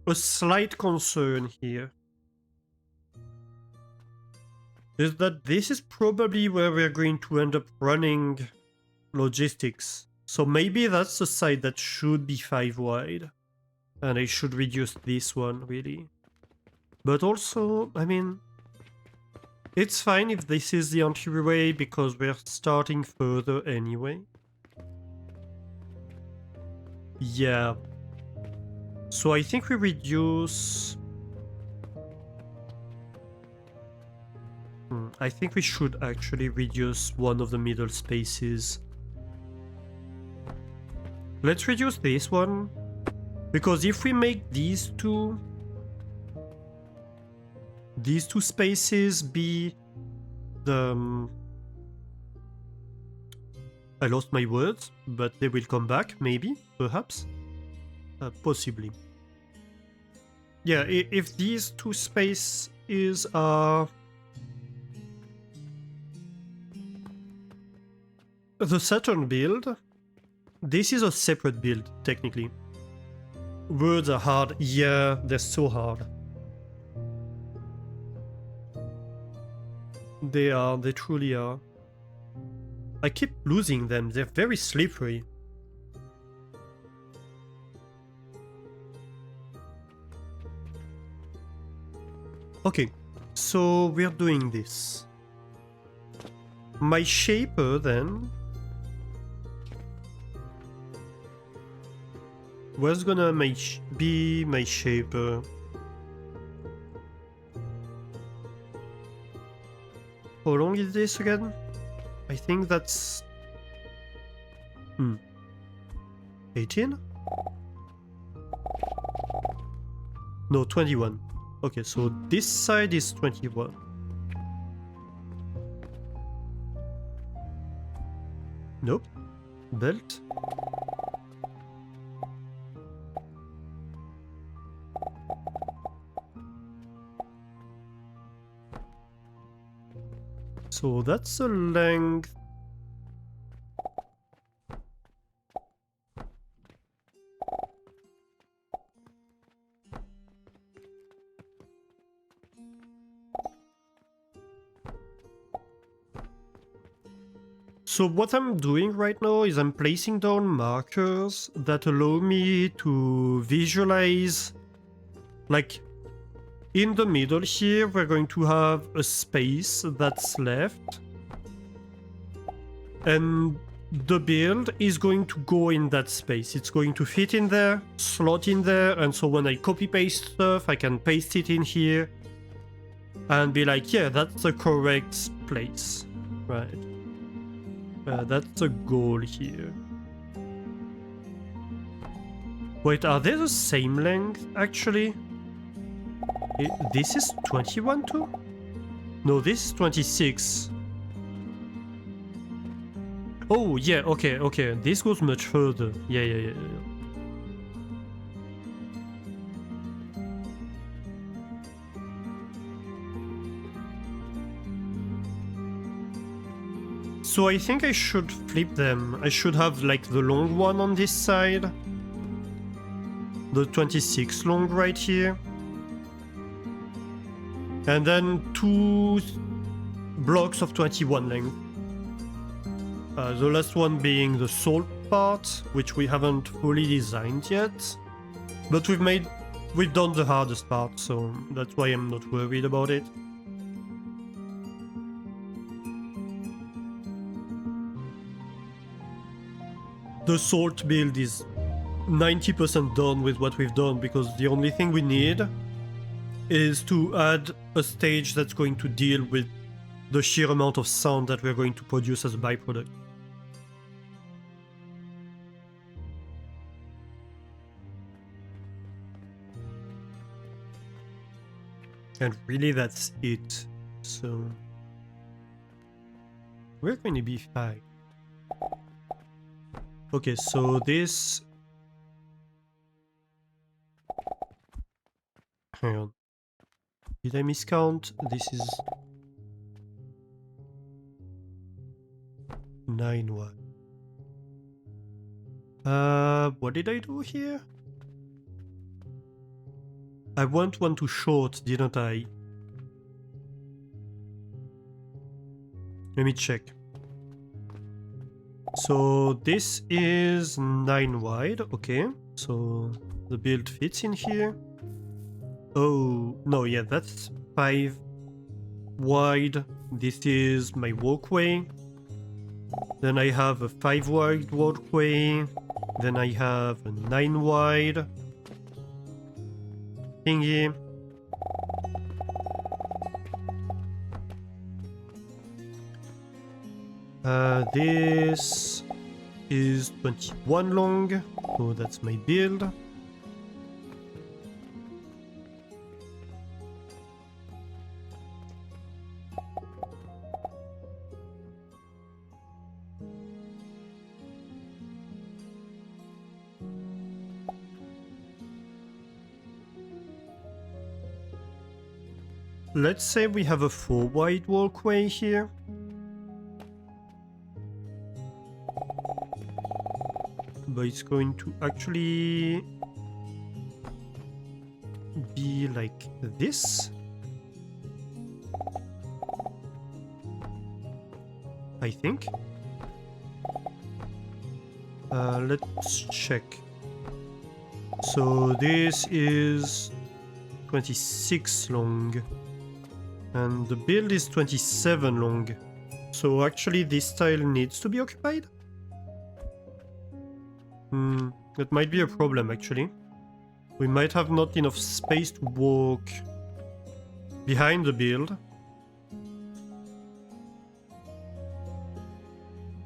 a slight concern here is that this is probably where we're going to end up running logistics. So maybe that's the side that should be 5 wide. And I should reduce this one, really. But also, I mean, it's fine if this is the entryway because we're starting further anyway. Yeah. So I think we reduce... I think we should actually reduce one of the middle spaces. Let's reduce this one. Because if we make these two spaces be the... I lost my words, but they will come back, maybe, perhaps. Possibly. Yeah, if these two spaces are... the Saturn build, this is a separate build, technically. Words are hard. Yeah, they're so hard. They are, they truly are. I keep losing them, they're very slippery. Okay, so we're doing this. My shaper then... where's gonna be my shaper? How long is this again? I think that's... 18? No, 21. Okay, so this side is 21. Nope. Belt. So that's the length. So what I'm doing right now is I'm placing down markers that allow me to visualize, like, in the middle here, we're going to have a space that's left. And the build is going to go in that space. It's going to fit in there, slot in there, and so when I copy-paste stuff, I can paste it in here and be like, yeah, that's the correct place. Right. That's the goal here. Wait, are they the same length, actually? This is 21 too? No, this is 26. Oh, yeah, okay, okay. This goes much further. Yeah. So I think I should flip them. I should have, like, the long one on this side. The 26 long right here. And then 2 blocks of 21 length. The last one being the salt part, which we haven't fully designed yet. But we've done the hardest part, so that's why I'm not worried about it. The salt build is 90% done with what we've done, because the only thing we need is to add a stage that's going to deal with the sheer amount of sound that we're going to produce as a byproduct. And really that's it. So we're going to be fine. Okay, so this... Hang on. Did I miscount? This is 9 wide. What did I do here? I went one too short, didn't I? Let me check. So this is 9 wide, okay. So the build fits in here. Oh, no, yeah, that's 5 wide. This is my walkway. Then I have a 5 wide walkway. Then I have a 9 wide thingy. This is 21 long, so that's my build. Let's say we have a 4 wide walkway here. But it's going to actually be like this. I think. Let's check. So this is 26 long. And the build is 27 long. So actually this tile needs to be occupied? That might be a problem actually. We might have not enough space to walk behind the build.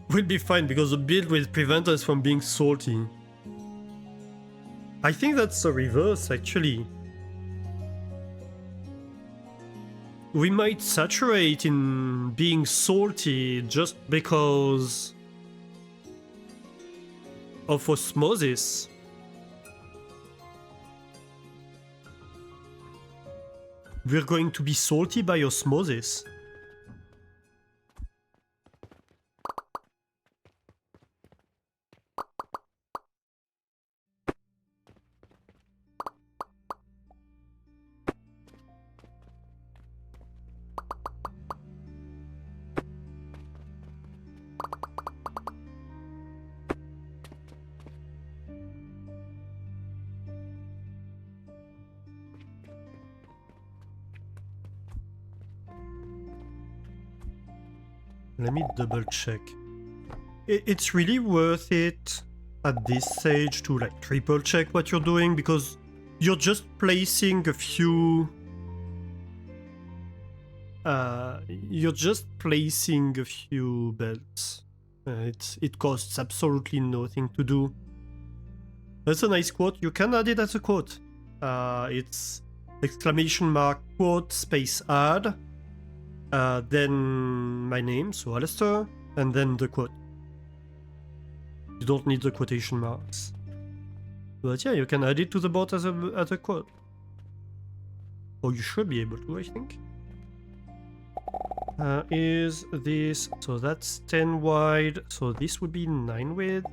We'll be fine because the build will prevent us from being salty. I think that's the reverse actually. We might saturate in being salty just because of osmosis. We're going to be salty by osmosis. Let me double check. It's really worth it at this stage to like triple check what you're doing because you're just placing a few... you're just placing a few belts. It costs absolutely nothing to do. That's a nice quote. You can add it as a quote. It's exclamation mark quote space add. Then my name, so Alistair, and then the quote. You don't need the quotation marks. But yeah, you can add it to the bot as a quote. Or you should be able to, I think. Is this... So that's 10 wide, so this would be 9 width.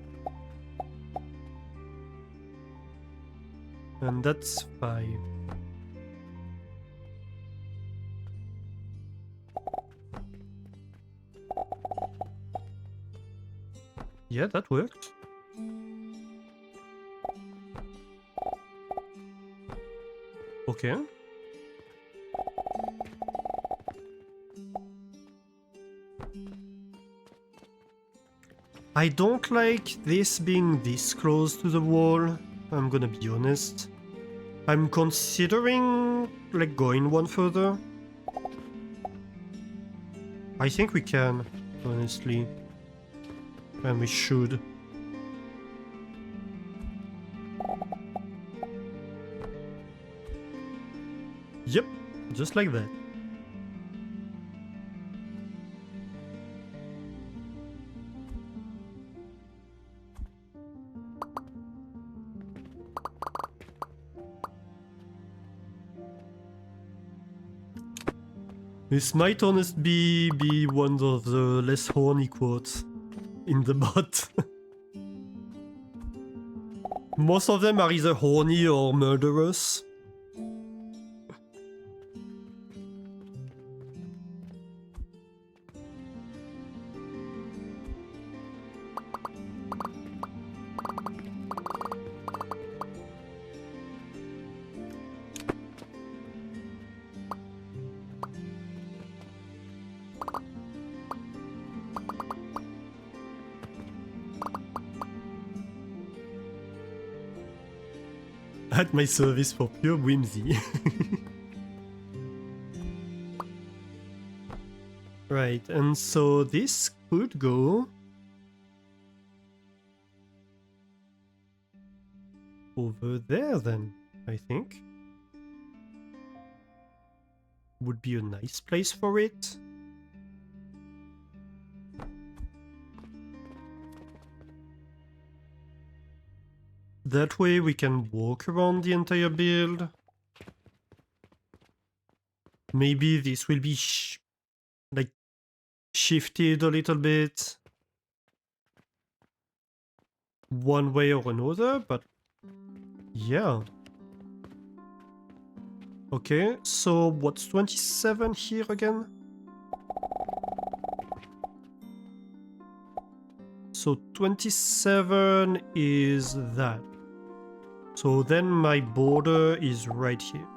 And that's 5. Yeah, that worked. Okay. I don't like this being this close to the wall, I'm gonna be honest. I'm considering like going one further. I think we can, honestly. And we should. Yep, just like that. This might honestly be one of the less horny quotes in the bot. Most of them are either horny or murderous. At my service for pure whimsy. Right, and so this could go over there then, I think. Would be a nice place for it. That way we can walk around the entire build. Maybe this will be like shifted a little bit one way or another, but yeah. Okay, so what's 27 here again? So 27 is that. So then my border is right here.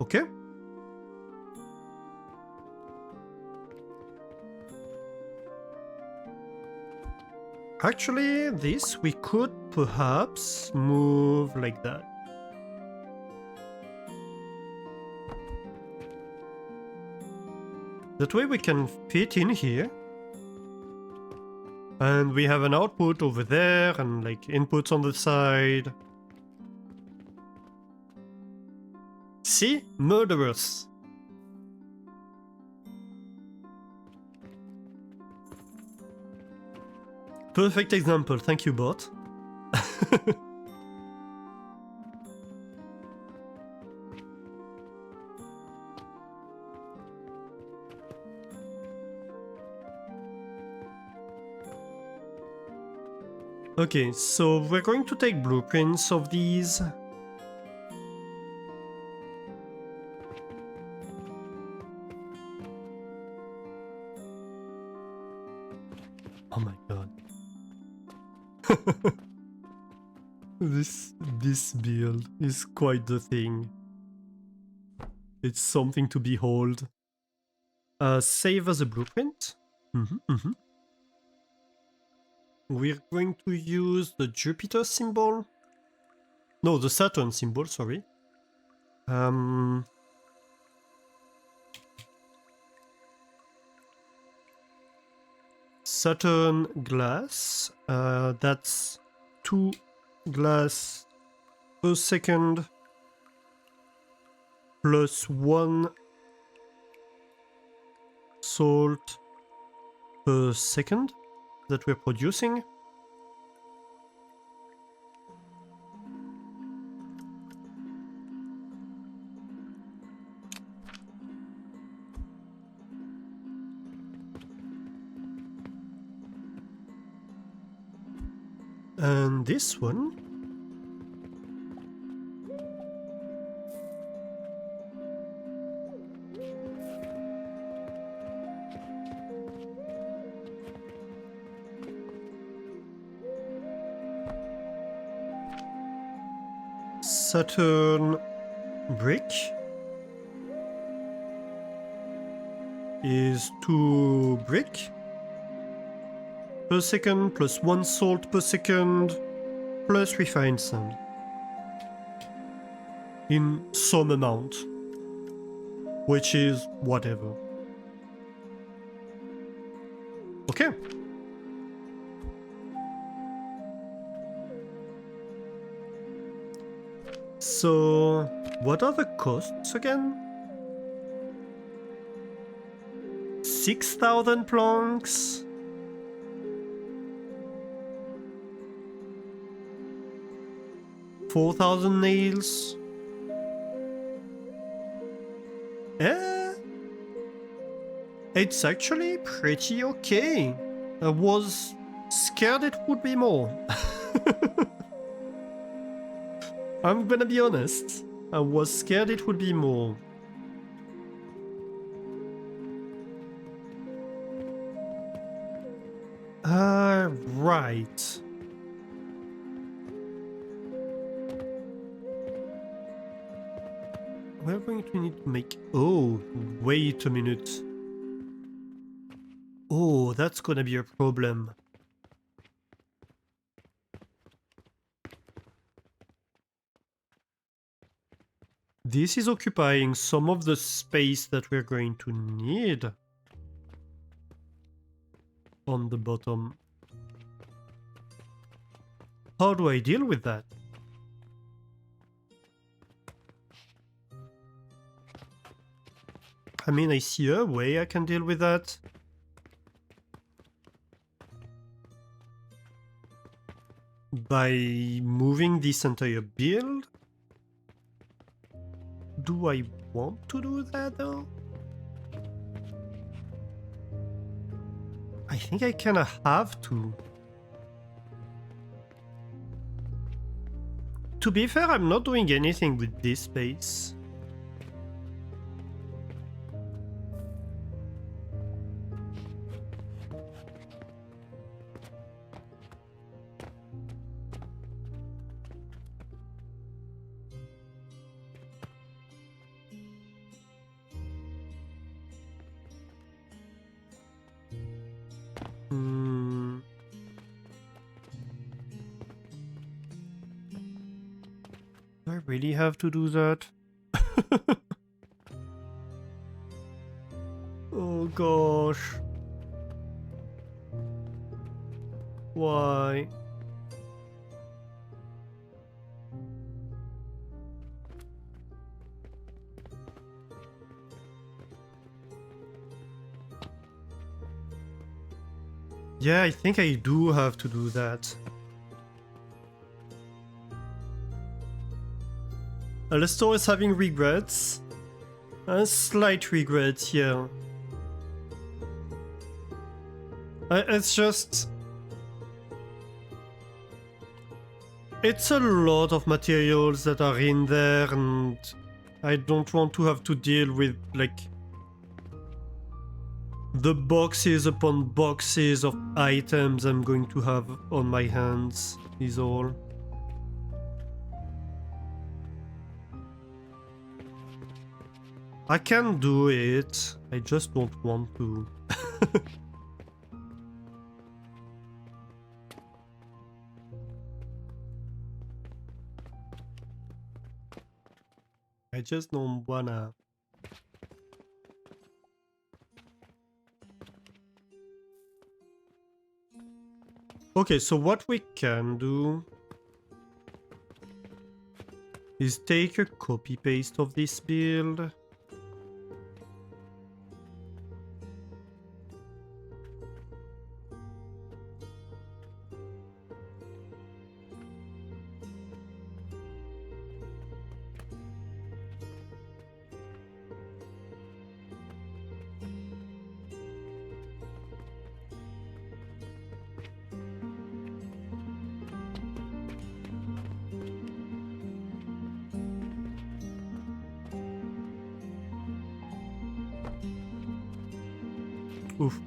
Okay. Actually, this we could perhaps move like that. That way we can fit in here. And we have an output over there and like inputs on the side. See? Murderers. Perfect example, thank you, bot. Okay, so we're going to take blueprints of these. Oh my god. This build is quite the thing. It's something to behold. Save as a blueprint. We're going to use the Jupiter symbol. No, the Saturn symbol, sorry. Saturn glass. That's 2 glass per second plus 1 salt per second that we're producing. And this one Saturn brick is 2 brick per second plus 1 salt per second plus refined sand in some amount, which is whatever. Okay. So, what are the costs again? 6,000 planks. $4,000 nails. Eh, it's actually pretty okay. I was scared it would be more. I'm gonna be honest. I was scared it would be more. Right. We're going to need to make... Oh, wait a minute. Oh, that's gonna be a problem. This is occupying some of the space that we're going to need on the bottom. How do I deal with that? I mean, I see a way I can deal with that. By moving this entire build? Do I want to do that though? I think I kinda have to. To be fair, I'm not doing anything with this space. Do I really have to do that? Oh gosh. Why? Yeah, I think I do have to do that. Alastor is having regrets. A slight regret, yeah. It's just... It's a lot of materials that are in there, and I don't want to have to deal with, like, the boxes upon boxes of items I'm going to have on my hands, is all. I can do it, I just don't want to. I just don't wanna. Okay, so what we can do is take a copy paste of this build. Oof.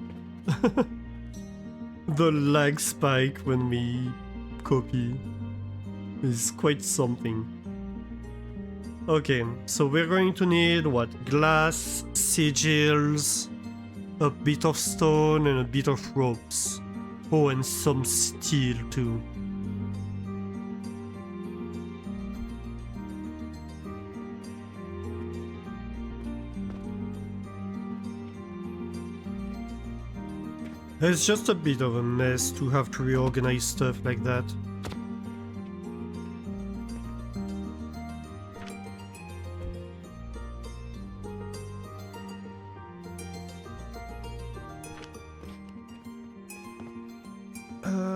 The lag spike when we copy is quite something. Okay, so we're going to need what? Glass, sigils, a bit of stone and a bit of ropes. Oh, and some steel too. It's just a bit of a mess to have to reorganize stuff like that.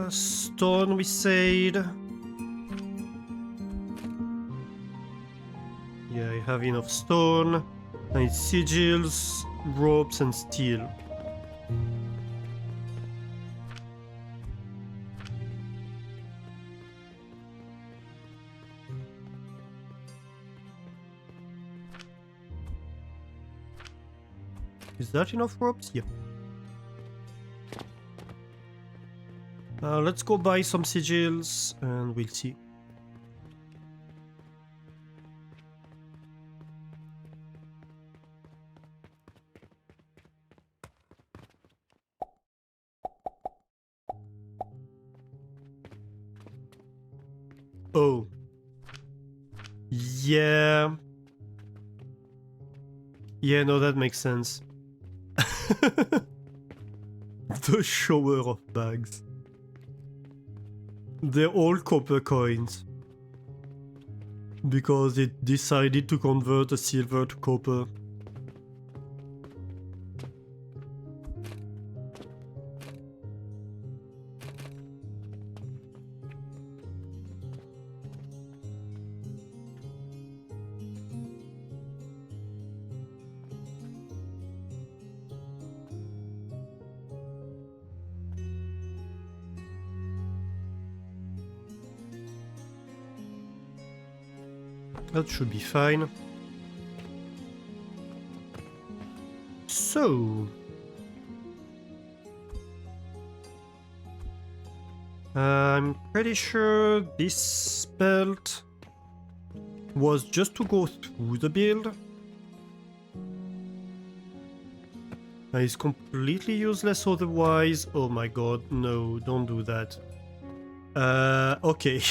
Stone, we said. Yeah, I have enough stone. And it's sigils, ropes, and steel. Is that enough ropes? Yeah. Let's go buy some sigils and we'll see. Oh. Yeah. Yeah, no, that makes sense. The shower of bags. They're all copper coins. Because it decided to convert a silver to copper. That should be fine. So... I'm pretty sure this belt was just to go through the build. It's completely useless otherwise. Oh my god, no, don't do that. Okay.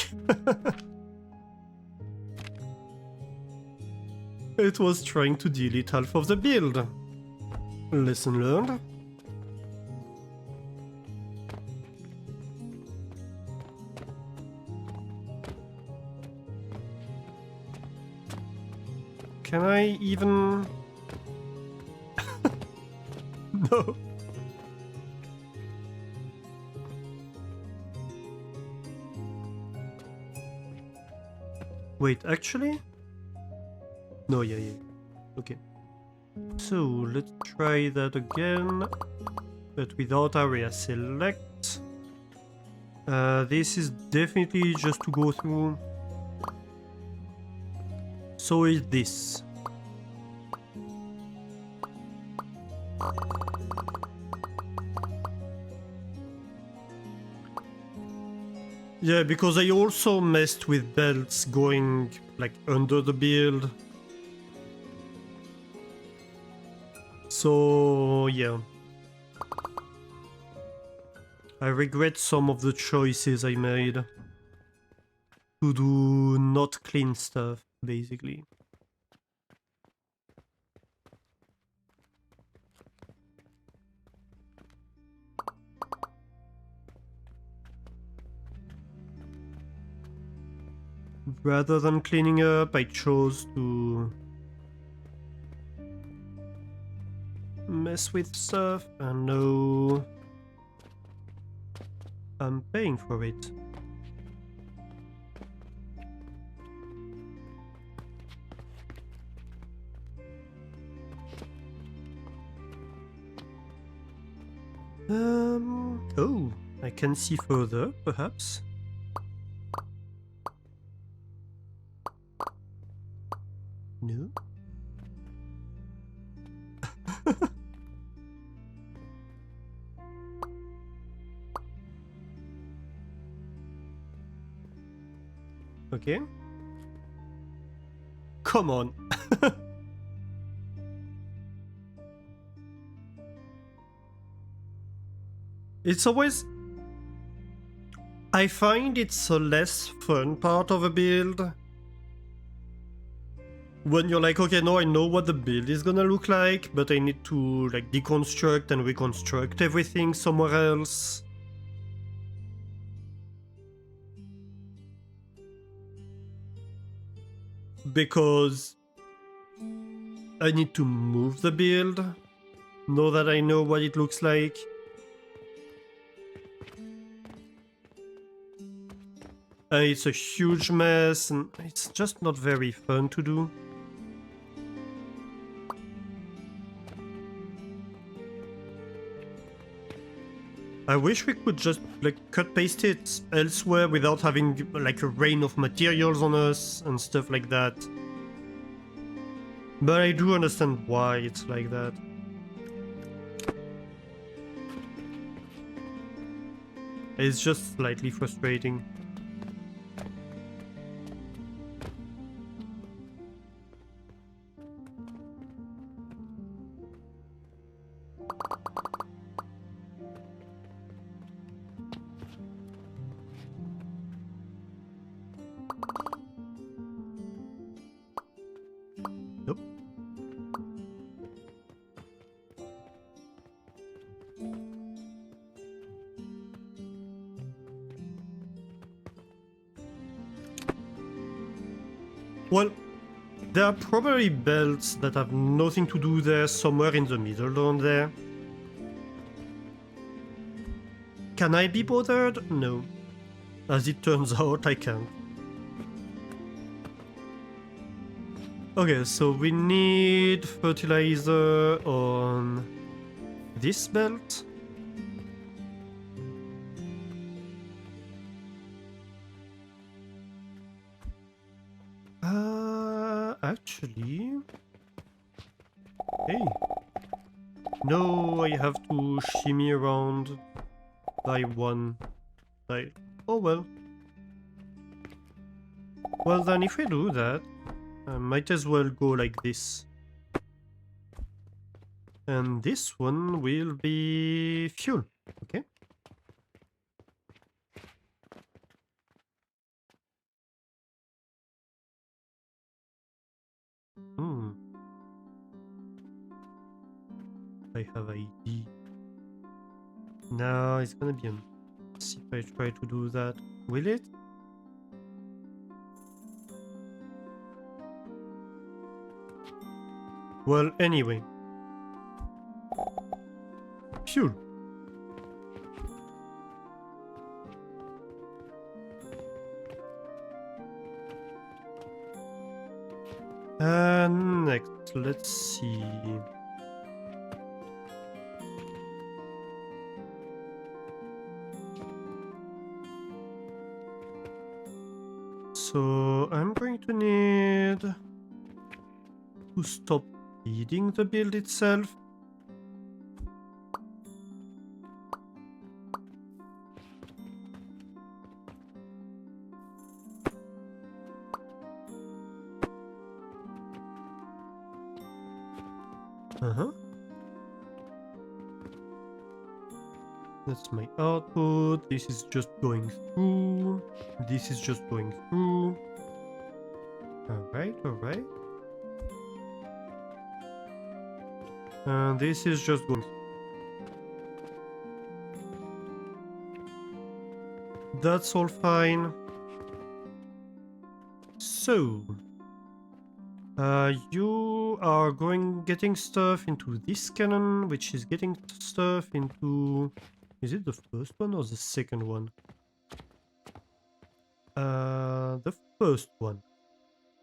It was trying to delete half of the build. Lesson learned. Can I even... No. Wait, actually? No, yeah. Okay. So, let's try that again. But without area select. This is definitely just to go through. So is this. Yeah, because I also messed with belts going like under the build. So yeah. I regret some of the choices I made to do not clean stuff, basically. Rather than cleaning up, I chose to mess with stuff, and no, I'm paying for it. Oh, I can see further, perhaps. No? Okay. Come on. It's always... I find it's a less fun part of a build. When you're like, okay, now I know what the build is gonna look like, but I need to like deconstruct and reconstruct everything somewhere else. Because I need to move the build, now that I know what it looks like. It's a huge mess, and it's just not very fun to do. I wish we could just like cut paste it elsewhere without having like a rain of materials on us and stuff like that. But I do understand why it's like that. It's just slightly frustrating. Nope. Well, there are probably belts that have nothing to do there somewhere in the middle down there. Can I be bothered? No. As it turns out, I can't. Okay, so we need fertilizer on this belt. Actually... Hey. No, I have to shimmy around by one side. Oh well. Well then, if we do that, I might as well go like this. And this one will be fuel, okay? I have ID. No, it's gonna be a mess if I try to do that. Will it? Well, anyway. Fuel. Next, let's see. So I'm going to need to stop feeding the build itself. That's my output. This is just going through. This is just going through. Alright, alright. And this is just going through. That's all fine. So, you are getting stuff into this cannon, which is getting stuff into... Is it the first one or the second one? The first one.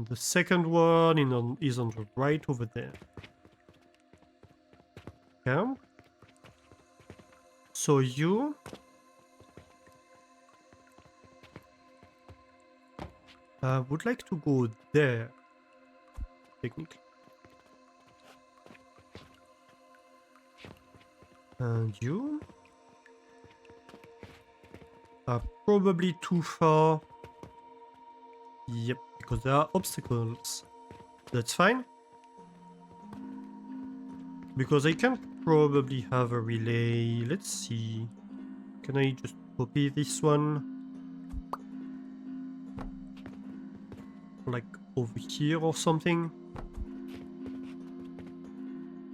The second one is on the right over there. Okay. So you... would like to go there, technically. And you are probably too far. Yep, because there are obstacles. That's fine. Because I can probably have a relay. Let's see. Can I just copy this one? Like over here or something?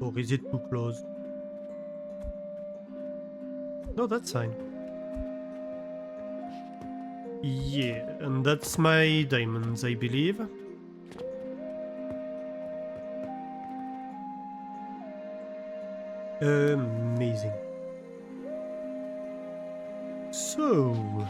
Or is it too close? No, that's fine. Yeah, and that's my diamonds, I believe. Amazing. So...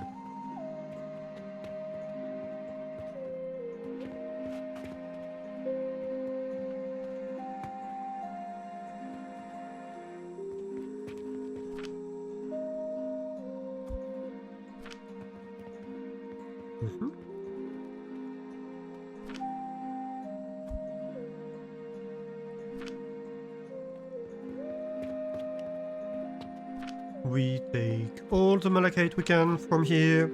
We take all the malachite we can from here.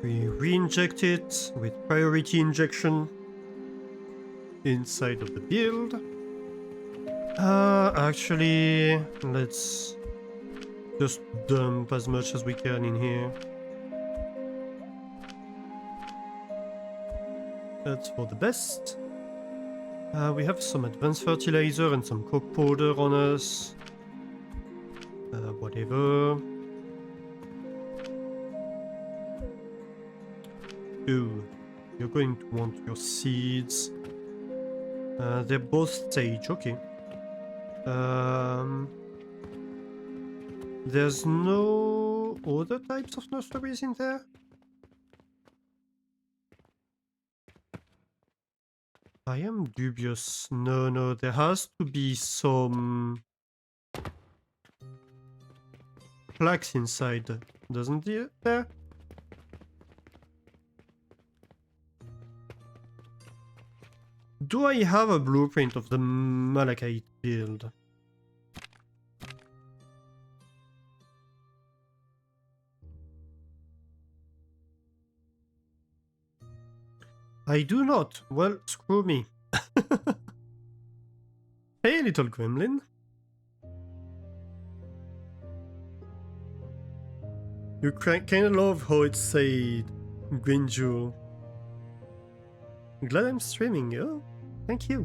We re-inject it with priority injection inside of the build. Actually, let's just dump as much as we can in here. That's for the best. We have some advanced fertilizer and some coke powder on us. Whatever. Ooh, you're going to want your seeds. They're both sage, okay. There's no other types of nurseries in there? I am dubious. No, there has to be some flax inside, doesn't there? Do I have a blueprint of the malachite build? I do not. Well, screw me. Hey, little gremlin. You kinda love how it's said, Green Jewel. Glad I'm streaming, oh, thank you.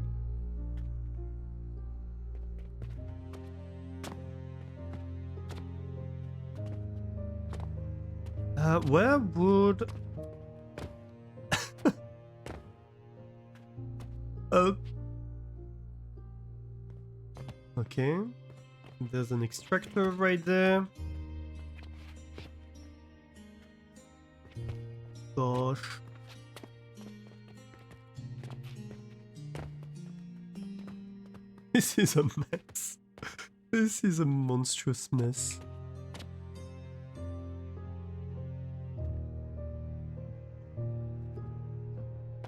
Where would... Okay. There's an extractor right there. Gosh. This is a mess. This is a monstrous mess.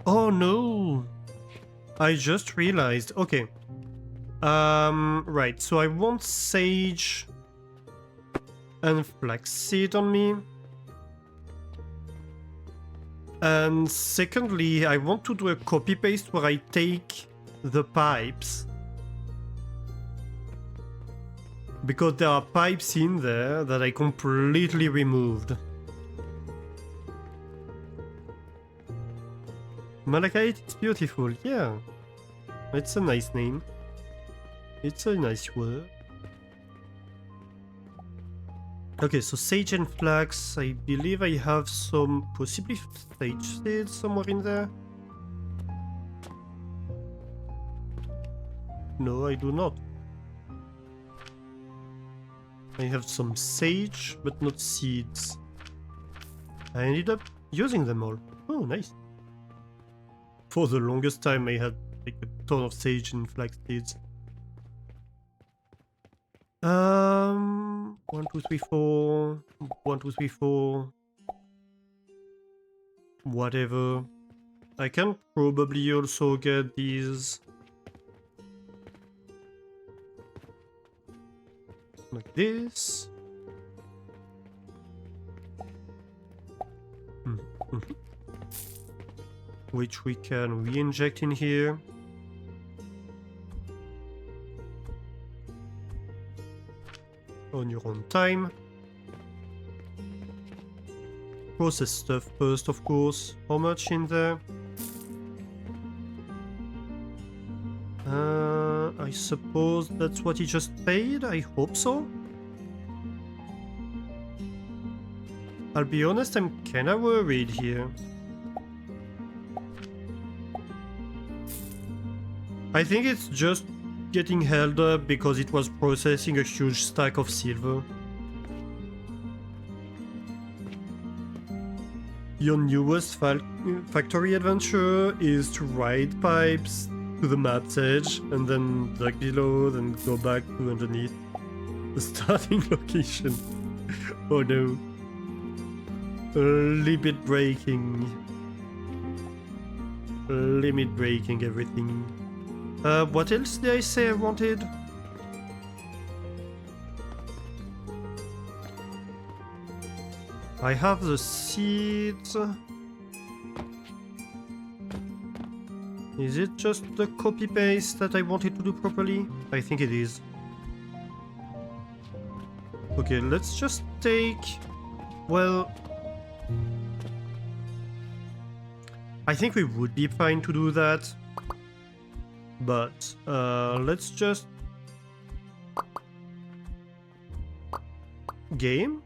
Oh no! I just realized. Okay. Right. So I want sage and flaxseed on me. And secondly, I want to do a copy paste where I take the pipes. Because there are pipes in there that I completely removed. Malachite, it's beautiful, yeah. It's a nice name. It's a nice word. Okay, so sage and flax. I believe I have some possibly sage seeds somewhere in there. No, I do not. I have some sage, but not seeds. I ended up using them all. Oh, nice. For the longest time I had like a ton of sage and flax seeds. 1, 2, 3, 4. 1, 2, 3, 4. Whatever. I can probably also get these like this. Which we can re-inject in here. On your own time. Process stuff first, of course. How much in there? I suppose that's what he just paid? I hope so. I'll be honest, I'm kinda worried here. I think it's just getting held up because it was processing a huge stack of silver. Your newest factory adventure is to ride pipes to the map's edge and then dug below, then go back to underneath the starting location. Oh no. Limit breaking. Limit breaking everything. What else did I say I wanted? I have the seeds. Is it just the copy paste that I wanted to do properly? I think it is. Okay, let's just take... Well... I think we would be fine to do that. But, let's just... Game?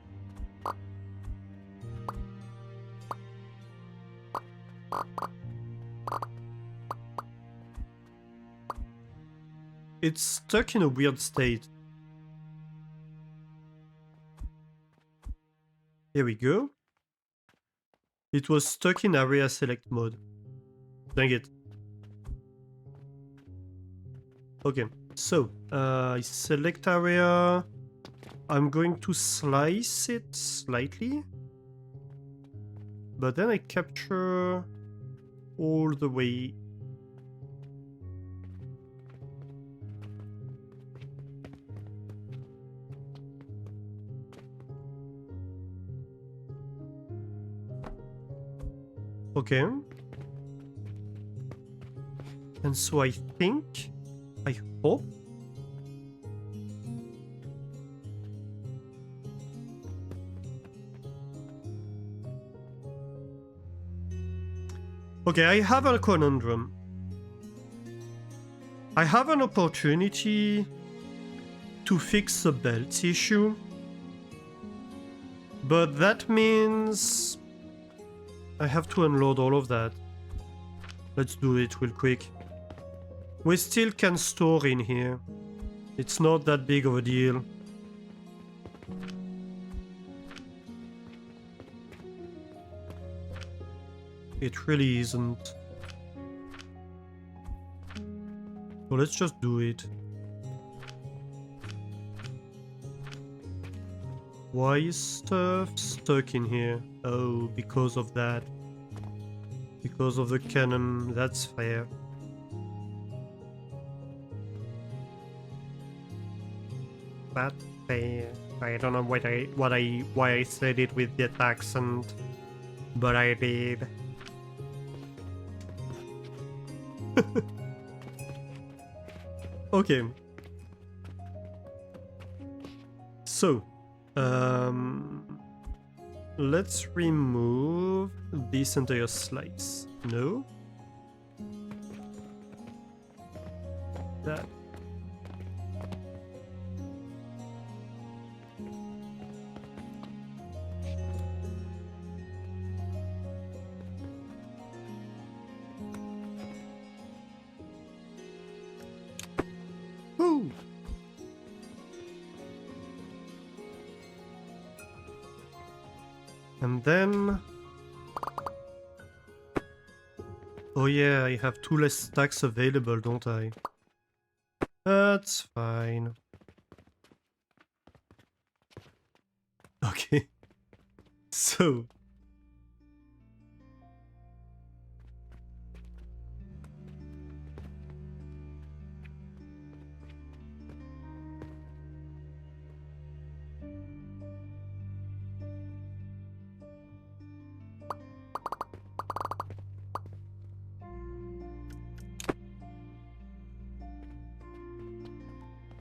It's stuck in a weird state. Here we go. It was stuck in area select mode. Dang it. Okay, so I select area. I'm going to slice it slightly. But then I capture all the way. Okay. And so I think, I hope, okay, I have a conundrum. I have an opportunity to fix the belt issue, but that means I have to unload all of that. Let's do it real quick. We still can store in here. It's not that big of a deal. It really isn't. So let's just do it. Why is stuff stuck in here? Oh, because of that. Because of the cannon, that's fair. That's fair. I don't know why I said it with that accent, but I did. Okay. So, let's remove this entire slice. No. That. Woo! And then... Oh yeah, I have 2 less stacks available, don't I? That's fine. Okay. So...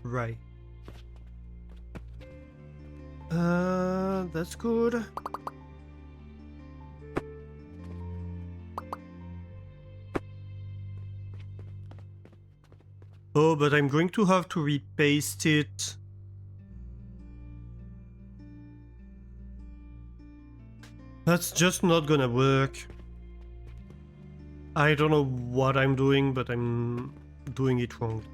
Right. That's good. Oh, but I'm going to have to repaste it. That's just not gonna work. I don't know what I'm doing, but I'm doing it wrong.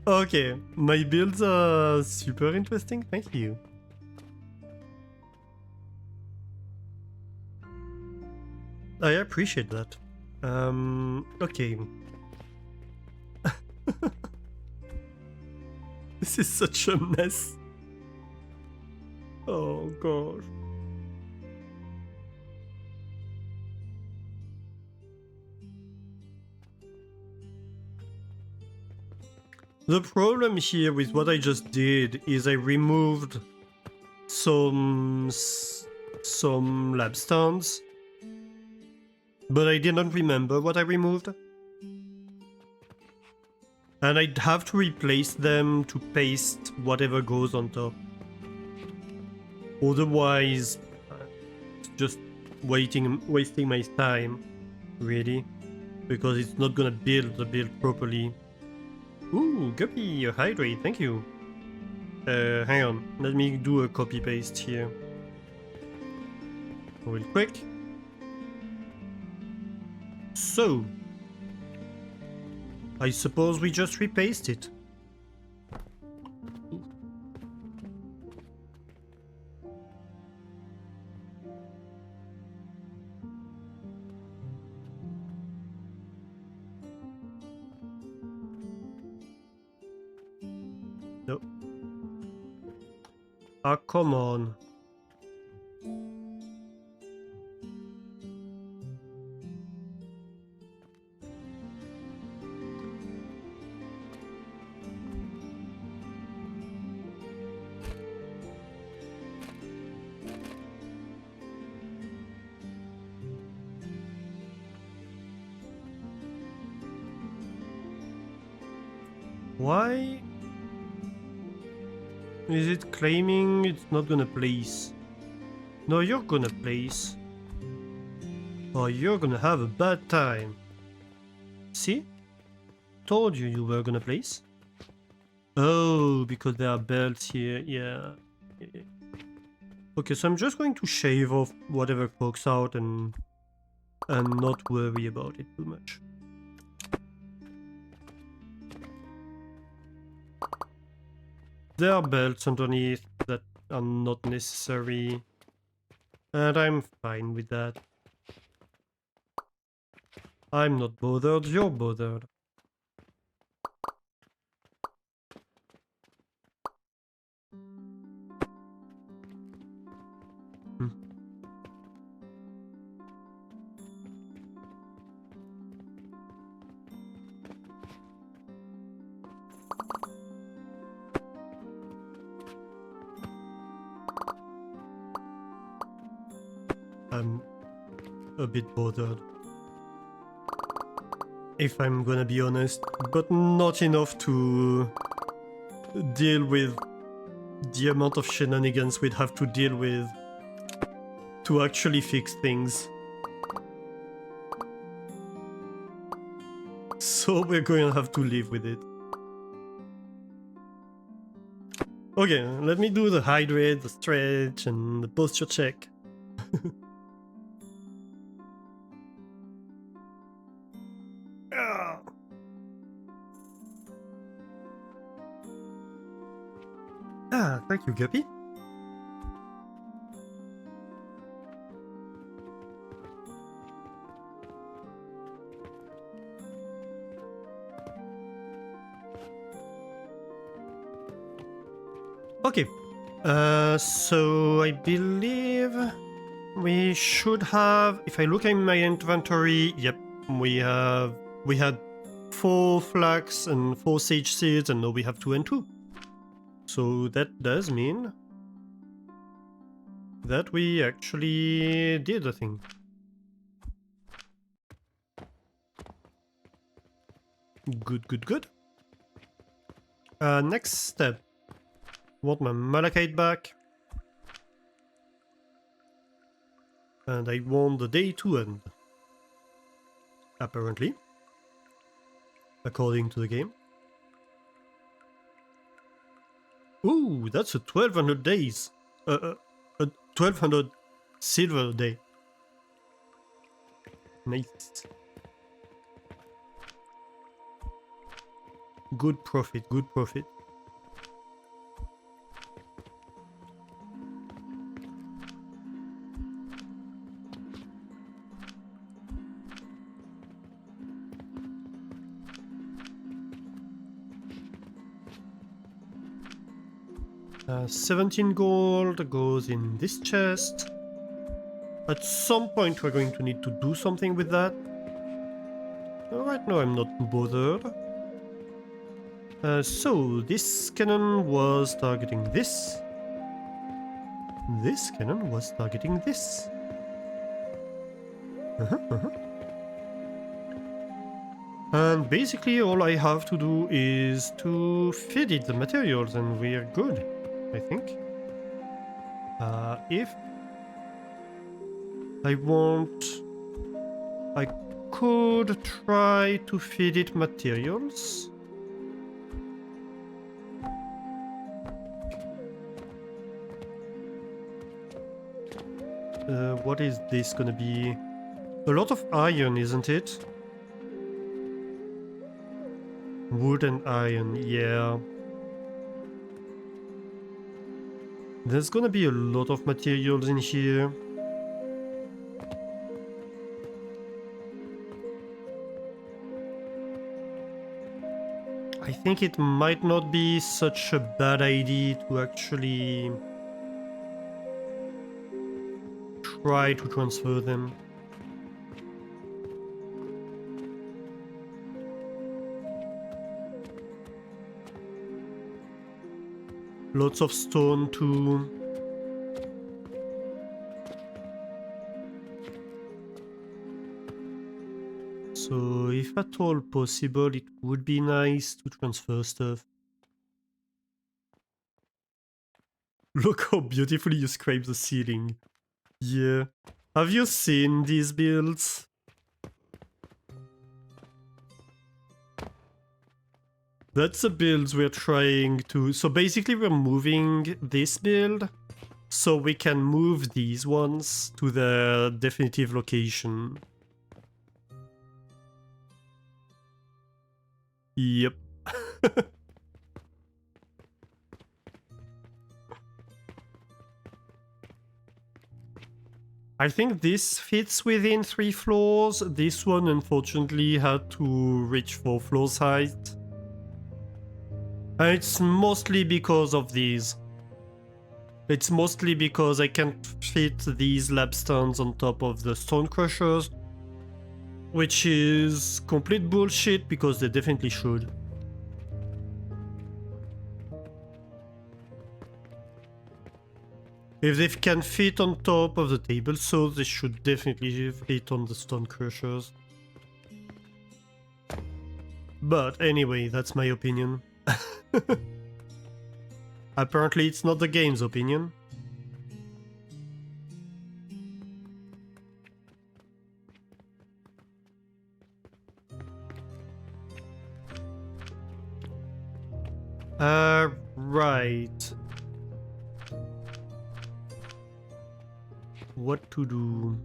Okay, my builds are super interesting, thank you. I appreciate that. Okay. This is such a mess. Oh gosh. The problem here with what I just did is I removed some lab stands, but I didn't remember what I removed. And I'd have to replace them to paste whatever goes on top. Otherwise, it's just wasting my time, really, because it's not gonna build the build properly. Ooh, Guppy, hydrate, thank you. Hang on, let me do a copy paste here. Real quick. So, I suppose we just repaste it. No. Ah, come on. Why is it claiming it's not gonna place? No, you're gonna place. Or you're gonna have a bad time. See? Told you you were gonna place. Oh, because there are belts here, yeah. Okay, so I'm just going to shave off whatever pokes out and not worry about it too much. There are belts underneath that are not necessary, and I'm fine with that. I'm not bothered, you're bothered. I'm a bit bothered, if I'm gonna be honest, but not enough to deal with the amount of shenanigans we'd have to deal with to actually fix things. So we're going to have to live with it. Okay, let me do the hydrate, the stretch, and the posture check. Thank you, Guppy. Okay, so I believe we should have, if I look in my inventory, yep, we had 4 flax and 4 sage seeds, and now we have 2 and 2. So that does mean that we actually did the thing. Good, good, good. Next step. Want my malachite back. And I want the day to end. Apparently. According to the game. Ooh, that's a 1200 days. A 1200 silver day. Nice. Good profit, good profit. Uh, 17 gold goes in this chest. At some point we're going to need to do something with that. Right now I'm not bothered. So this cannon was targeting this. This cannon was targeting this. And basically all I have to do is to feed it the materials and we're good, I think. If I want... I could try to feed it materials. What is this gonna be? A lot of iron, isn't it? Wood and iron, yeah. There's gonna be a lot of materials in here. I think it might not be such a bad idea to actually try to transfer them. Lots of stone too. So if at all possible, it would be nice to transfer stuff. Look how beautifully you scrape the ceiling. Yeah. Have you seen these builds? That's the builds we're trying to... So basically we're moving this build so we can move these ones to their definitive location. Yep. I think this fits within 3 floors. This one unfortunately had to reach 4 floors height. And it's mostly because of these. It's mostly because I can't fit these lab stands on top of the stone crushers. Which is complete bullshit because they definitely should. If they can fit on top of the table saws, they should definitely fit on the stone crushers. But anyway, that's my opinion. Apparently it's not the game's opinion. Right. What to do?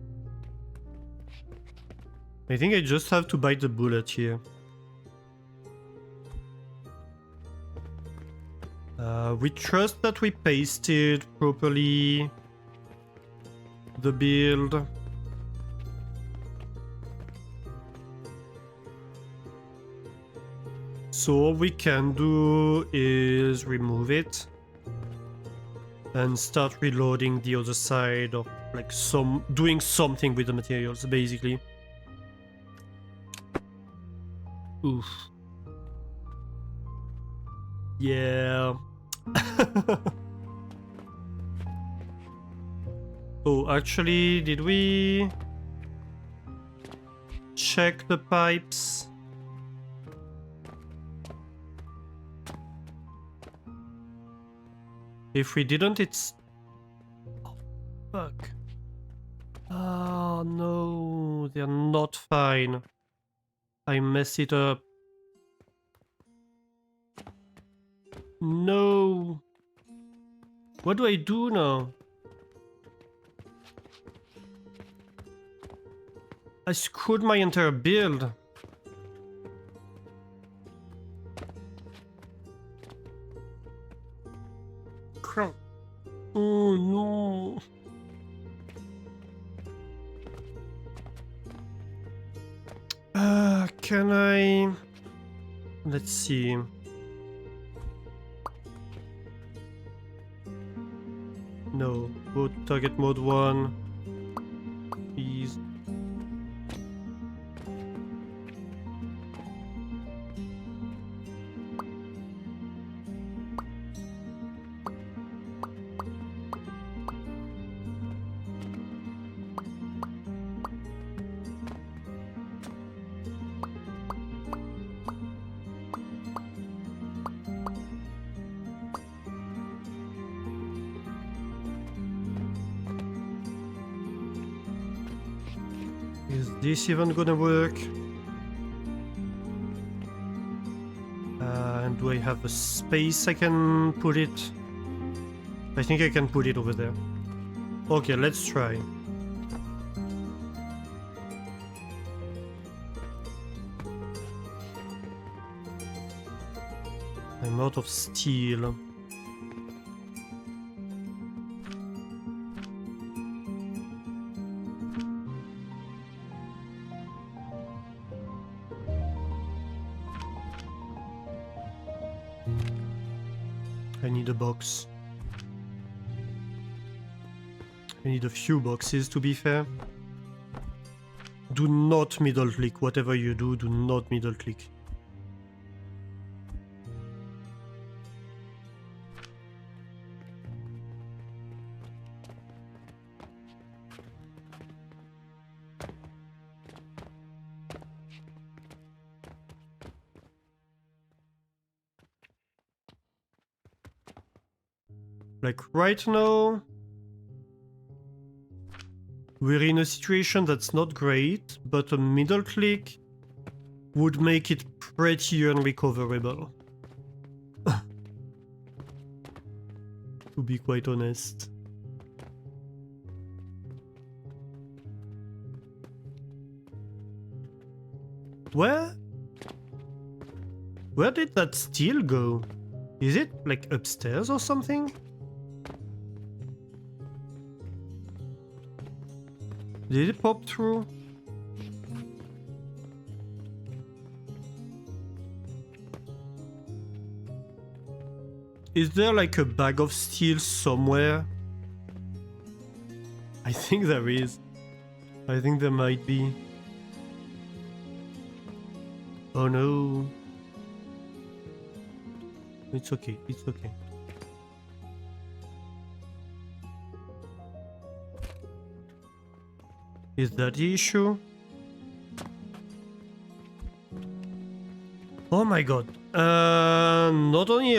I think I just have to bite the bullet here. We trust that we pasted properly the build. So all we can do is remove it and start reloading the other side, or like doing something with the materials basically. Oof. Yeah. Oh, actually, did we check the pipes? If we didn't, it's... Oh, fuck. Oh, no. They're not fine. I messed it up. No. What do I do now? I screwed my entire build. Crap. Oh no. Can I... Let's see. No, go to target mode 1. Please. Is this even gonna work? And do I have a space I can put it? I think I can put it over there. Okay, let's try. I'm out of steel. I need a box. I need a few boxes, to be fair. Do not middle click. Whatever you do, do not middle click. Like right now, we're in a situation that's not great, but a middle click would make it pretty unrecoverable. To be quite honest. Where did that steel go? Is it like upstairs or something? Did it pop through? Is there like a bag of steel somewhere? I think there is. I think there might be. Oh no. It's okay, it's okay. Is that the issue? Oh my god. Not only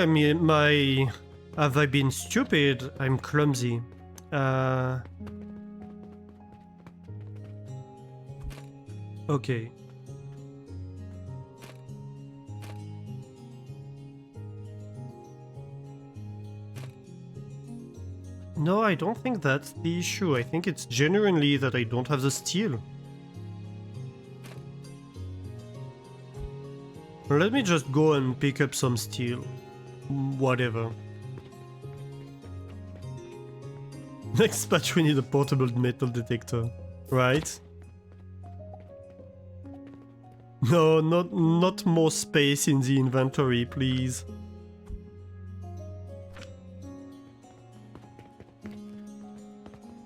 have I been stupid, I'm clumsy. Okay. No, I don't think that's the issue. I think it's genuinely that I don't have the steel. Let me just go and pick up some steel. Whatever. Next patch we need a portable metal detector. Right? No, not more space in the inventory, please.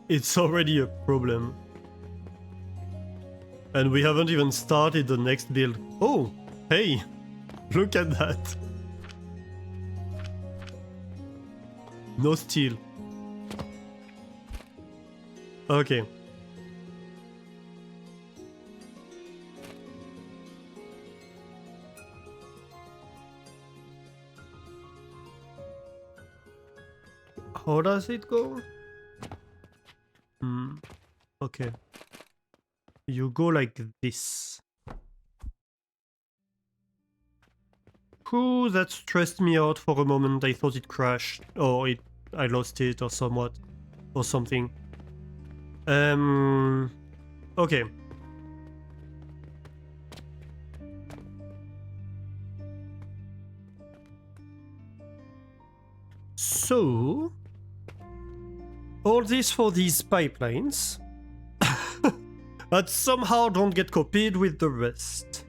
It's already a problem. And we haven't even started the next build. Oh, hey, look at that. No steel. Okay. How does it go? Okay. You go like this. Ooh, that stressed me out for a moment. I thought it crashed, or I lost it, or somewhat, or something. Okay. So, all this for these pipelines that somehow don't get copied with the rest.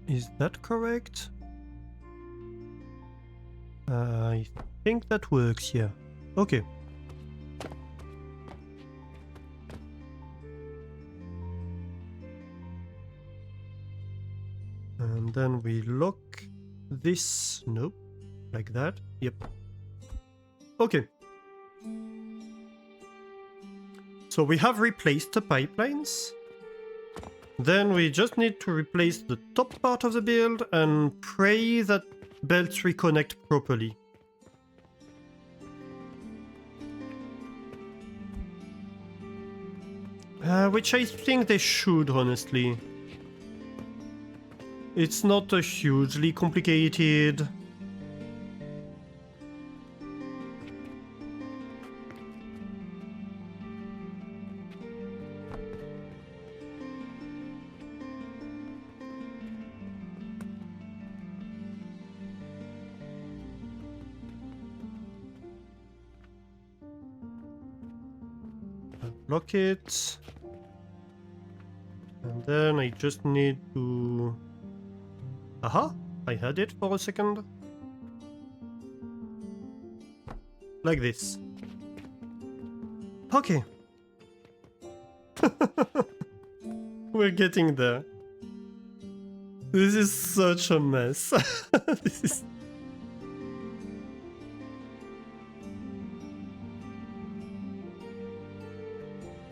Is that correct? I think that works, yeah. Okay. And then we lock this. Nope. Like that. Yep. Okay. So we have replaced the pipelines. Then we just need to replace the top part of the build and pray that belts reconnect properly. Which I think they should, honestly. It's not a hugely complicated. Block it. And then I just need to... Aha! I had it for a second. Like this. Okay. We're getting there. This is such a mess.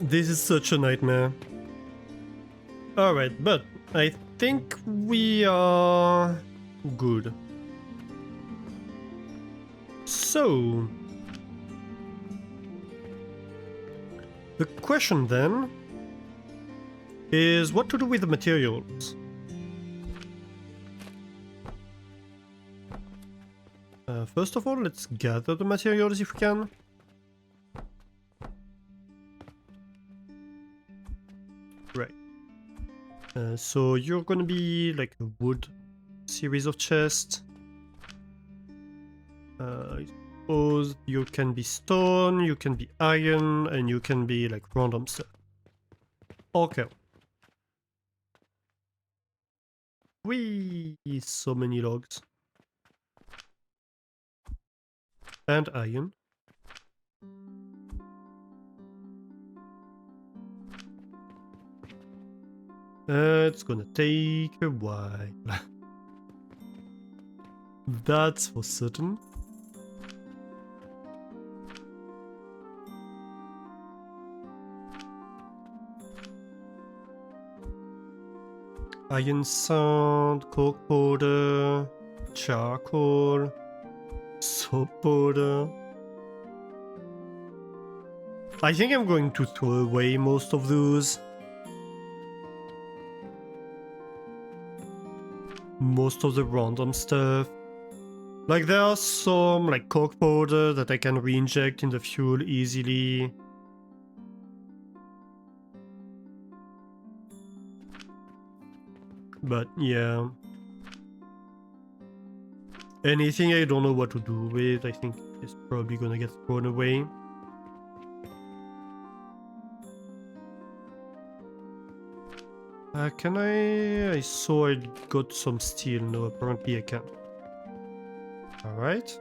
This is such a nightmare. Alright, but I think we are good. So, the question then is what to do with the materials. First of all, let's gather the materials if we can. Right. So you're gonna be like a wood series of chests. I suppose you can be stone, you can be iron, and you can be like random stuff. Okay. Whee! So many logs. And iron. It's gonna take a while. That's for certain. Iron sand, coke powder, charcoal, soap powder. I think I'm going to throw away most of those. Most of the random stuff. Like there are some like coke powder that I can re-inject in the fuel easily. But yeah. Anything I don't know what to do with, I think is probably gonna get thrown away. Can I saw I got some steel. No, apparently I can't. Alright.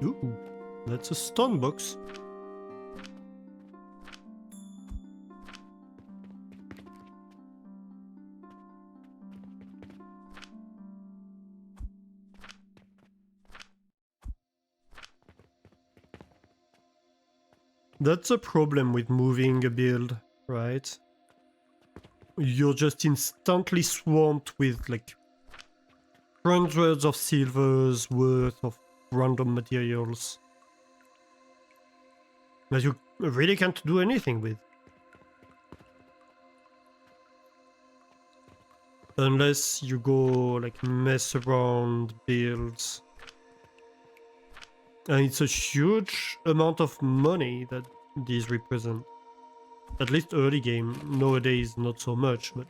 Ooh, that's a stone box. That's a problem with moving a build, right? You're just instantly swamped with like hundreds of silvers worth of random materials that you really can't do anything with. Unless you go like mess around builds. And it's a huge amount of money that these represent. At least early game. Nowadays not so much, but...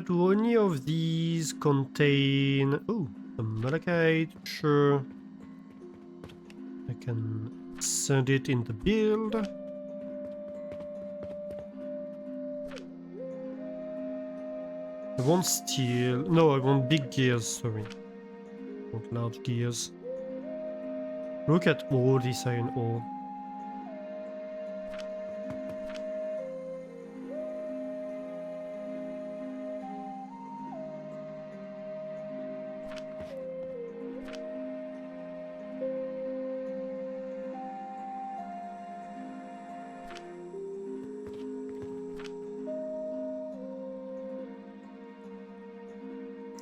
Do any of these contain... Oh, some malachite, sure. I can send it in the build. I want steel. No, I want big gears, sorry. I want large gears. Look at all this iron ore.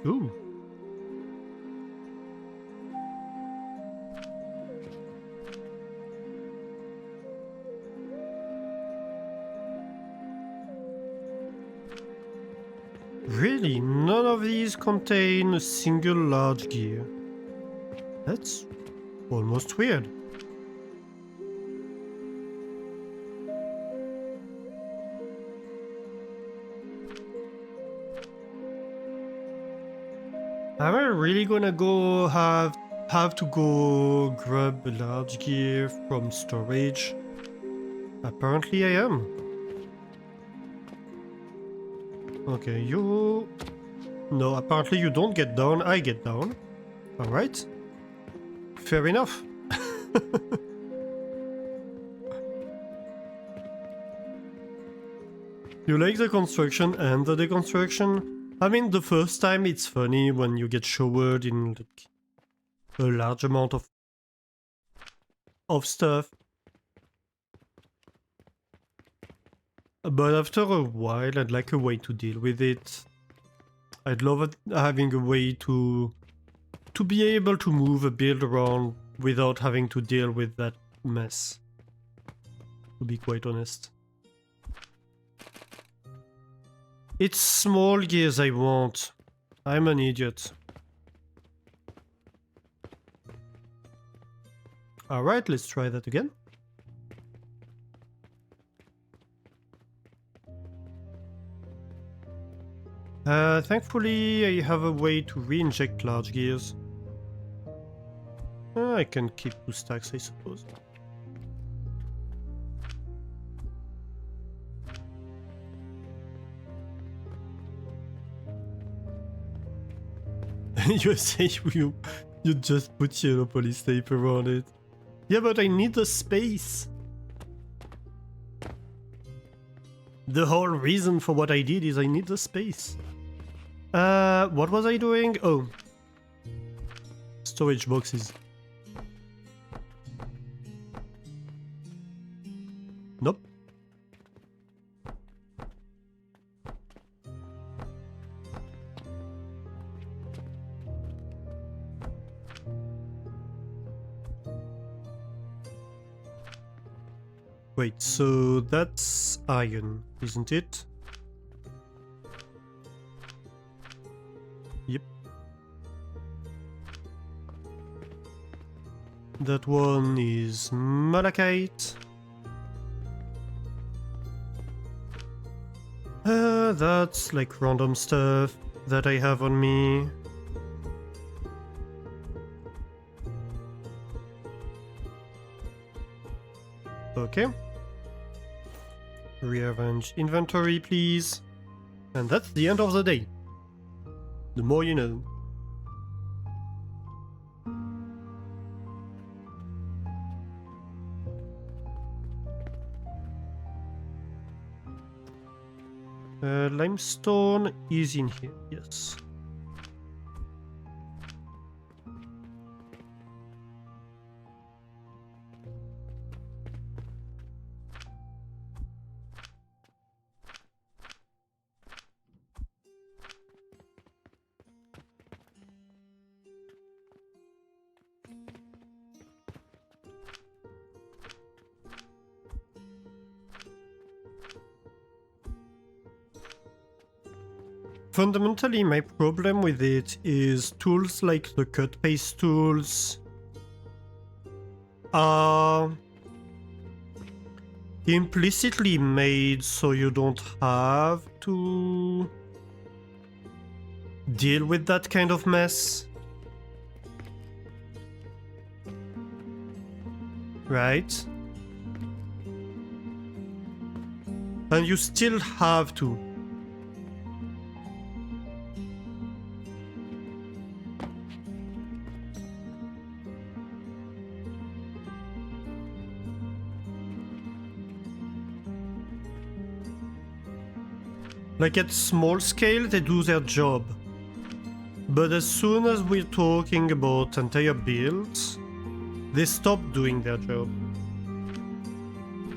Ooh. Really, none of these contain a single large gear. That's almost weird. Am I really gonna go have to go grab a large gear from storage? Apparently I am. Okay, you... No, apparently you don't get down, I get down. Alright. Fair enough. You like the construction and the deconstruction? I mean, the first time it's funny when you get showered in like a large amount of stuff. But after a while, I'd like a way to deal with it. I'd love having a way to be able to move a build around without having to deal with that mess. To be quite honest. It's small gears I want. I'm an idiot. Alright, let's try that again. Thankfully, I have a way to re-inject large gears. I can keep 2 stacks, I suppose. You say you just put yellow police tape around it. Yeah, but I need the space. The whole reason for what I did is I need the space. What was I doing? Oh. Storage boxes. Nope. Wait, so that's iron, isn't it? Yep. That one is malachite. That's like random stuff that I have on me. Okay. Rearrange inventory, please. And that's the end of the day. The more you know. Limestone is in here, yes. Fundamentally, my problem with it is tools like the cut paste tools are implicitly made so you don't have to deal with that kind of mess. Right? And you still have to. Like at small scale, they do their job. But as soon as we're talking about entire builds, they stop doing their job.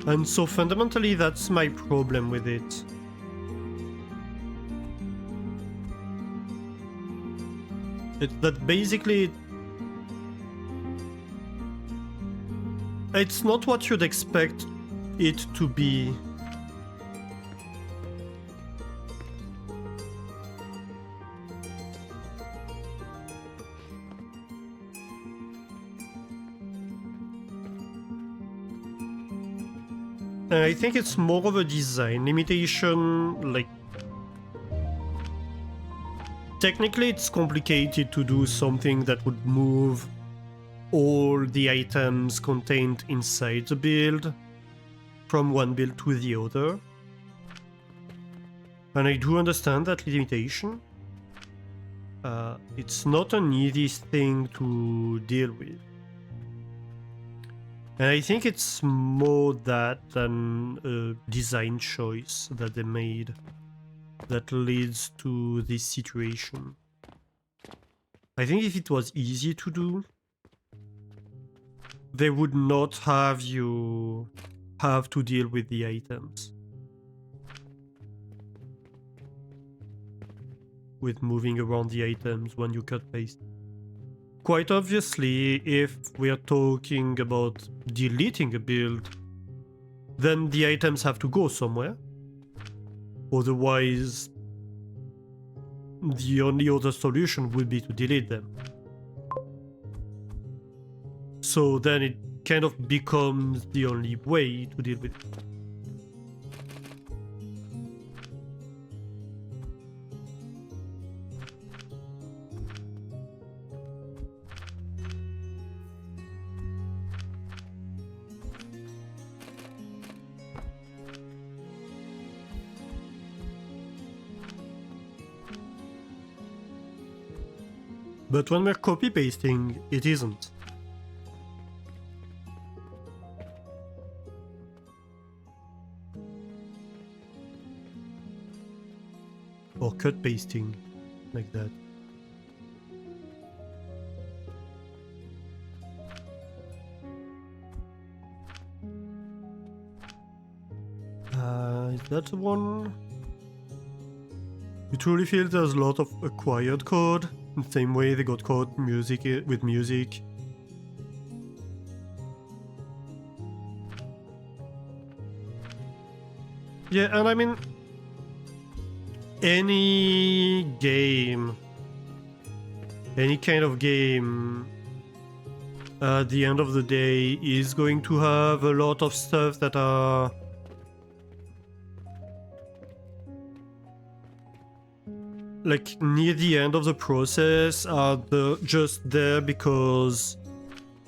And so fundamentally, that's my problem with it. It's that basically it's not what you'd expect it to be. I think it's more of a design limitation, like... Technically it's complicated to do something that would move all the items contained inside the build from one build to the other. And I do understand that limitation. It's not an easy thing to deal with. And I think it's more that than a design choice that they made that leads to this situation. I think if it was easy to do, they would not have you have to deal with the items. With moving around the items when you cut paste. Quite obviously, if we are talking about deleting a build, then the items have to go somewhere. Otherwise, the only other solution would be to delete them. So then it kind of becomes the only way to deal with it. But when we're copy-pasting, it isn't. Or cut-pasting, like that. Is that the one? You truly feel there's a lot of acquired code? In the same way they got caught with music. Yeah, and I mean, any game, any kind of game, at the end of the day, is going to have a lot of stuff that are like near the end of the process, are just there because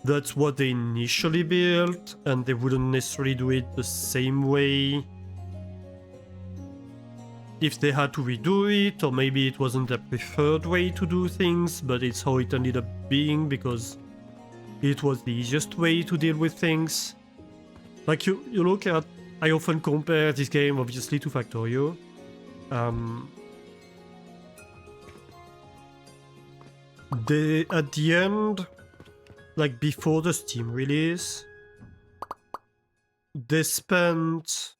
that's what they initially built, and they wouldn't necessarily do it the same way if they had to redo it, or maybe it wasn't their preferred way to do things, but it's how it ended up being because it was the easiest way to deal with things. Like you look at, I often compare this game obviously to Factorio. At the end, like before the Steam release, they spent,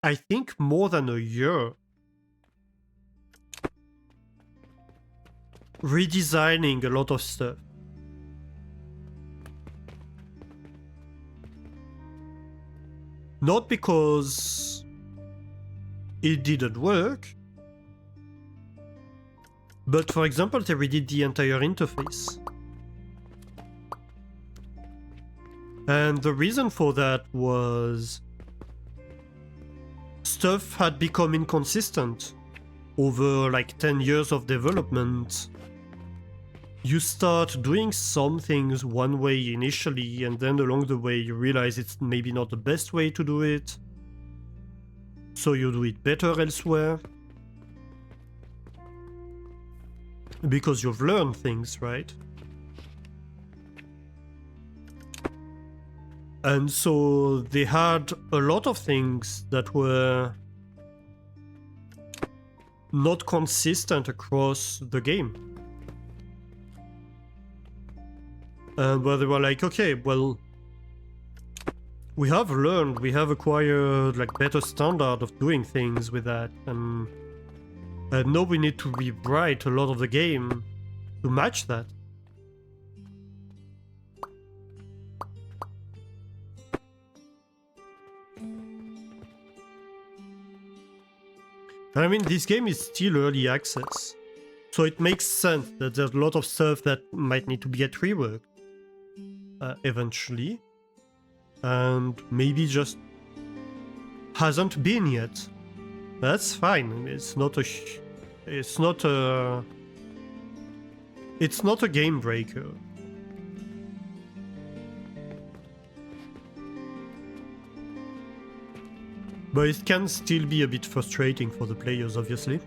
I think, more than a year redesigning a lot of stuff. Not because it didn't work, but for example, they redid the entire interface. And the reason for that was stuff had become inconsistent over like 10 years of development. You start doing some things one way initially, and then along the way you realize it's maybe not the best way to do it. So you do it better elsewhere. Because you've learned things, right? And so they had a lot of things that were not consistent across the game. And where they were like, okay, well, we have learned, we have acquired like better standard of doing things with that, and now we need to rewrite a lot of the game to match that. I mean, this game is still early access, so it makes sense that there's a lot of stuff that might need to get reworked eventually, and maybe just hasn't been yet. That's fine. It's not a game breaker. But it can still be a bit frustrating for the players, obviously.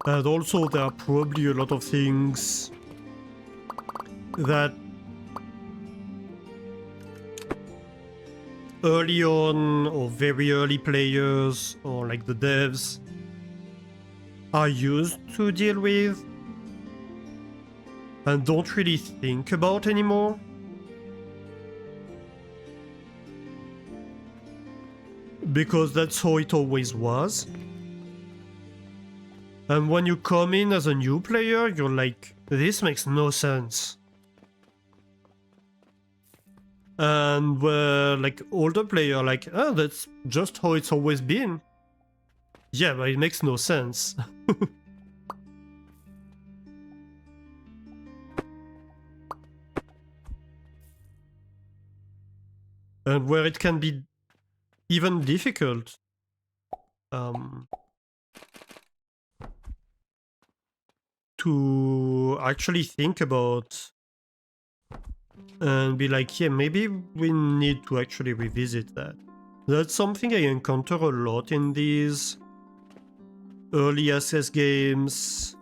And also there are probably a lot of things that early on, or very early players, or like the devs, are used to deal with and don't really think about anymore. Because that's how it always was. And when you come in as a new player, you're like, this makes no sense. And where like older player like, oh, that's just how it's always been. Yeah, but it makes no sense. And where it can be even difficult to actually think about and be like, yeah, maybe we need to actually revisit that. That's something I encounter a lot in these early access games.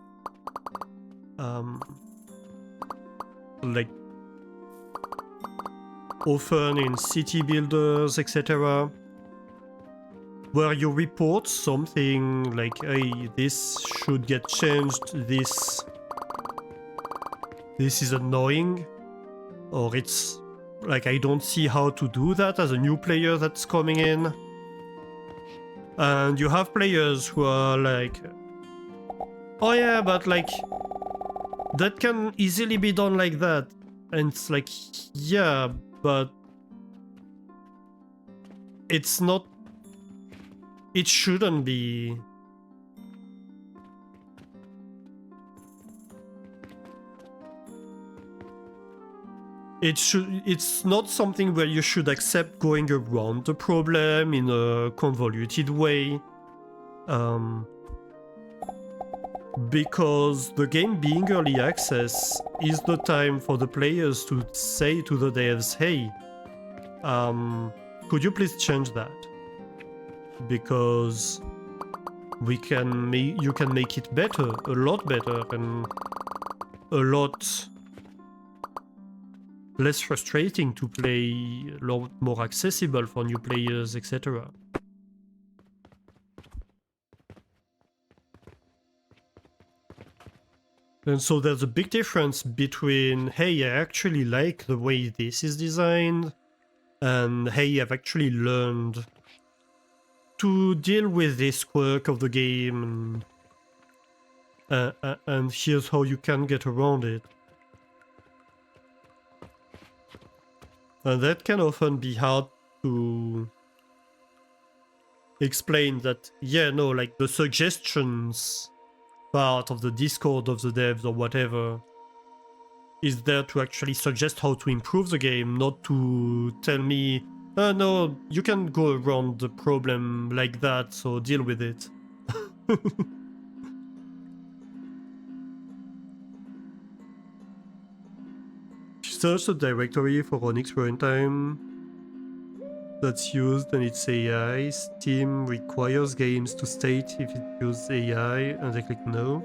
Like often in city builders, etc. Where you report something like, hey, this should get changed, this is annoying, or it's like, I don't see how to do that as a new player that's coming in. And you have players who are like, oh yeah, but like, that can easily be done like that. And it's like, yeah, but it's not, it shouldn't be. It's not something where you should accept going around the problem in a convoluted way. Because the game being early access is the time for the players to say to the devs, hey, could you please change that? Because you can make it better, a lot better, and a lot less frustrating to play, a lot more accessible for new players, etc. And so there's a big difference between, hey, I actually like the way this is designed, And hey, I've actually learned to deal with this quirk of the game, and here's how you can get around it. And that can often be hard to explain that, yeah, no, like the suggestions part of the Discord of the devs or whatever is there to actually suggest how to improve the game, not to tell me, no, you can go around the problem like that, so deal with it. Search the directory for Onyx runtime that's used and it's AI. Steam requires games to state if it uses AI, and I click no.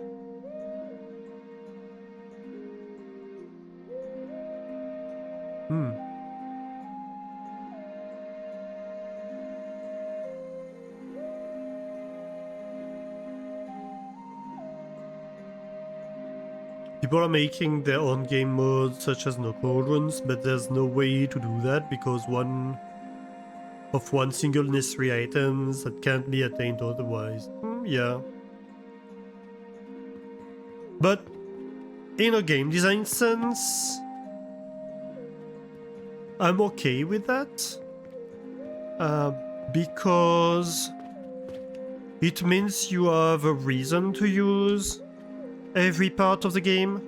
People are making their own game modes such as no cauldrons, but there's no way to do that because one single necessary items that can't be attained otherwise. Yeah. But in a game design sense, I'm okay with that. Because it means you have a reason to use every part of the game.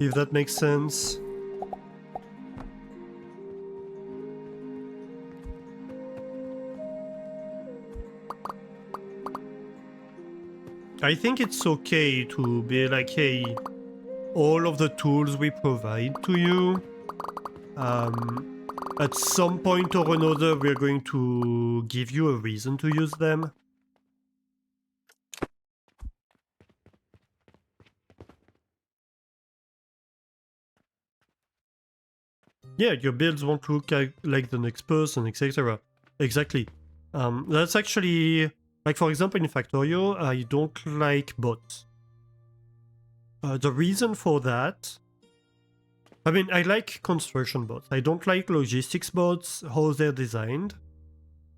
If that makes sense. I think it's okay to be like, hey, all of the tools we provide to you, at some point or another, we're going to give you a reason to use them. Yeah, your builds won't look like the next person, etc. Exactly. That's actually, like for example in Factorio, I don't like bots. The reason for that, I mean, I like construction bots. I don't like logistics bots, how they're designed.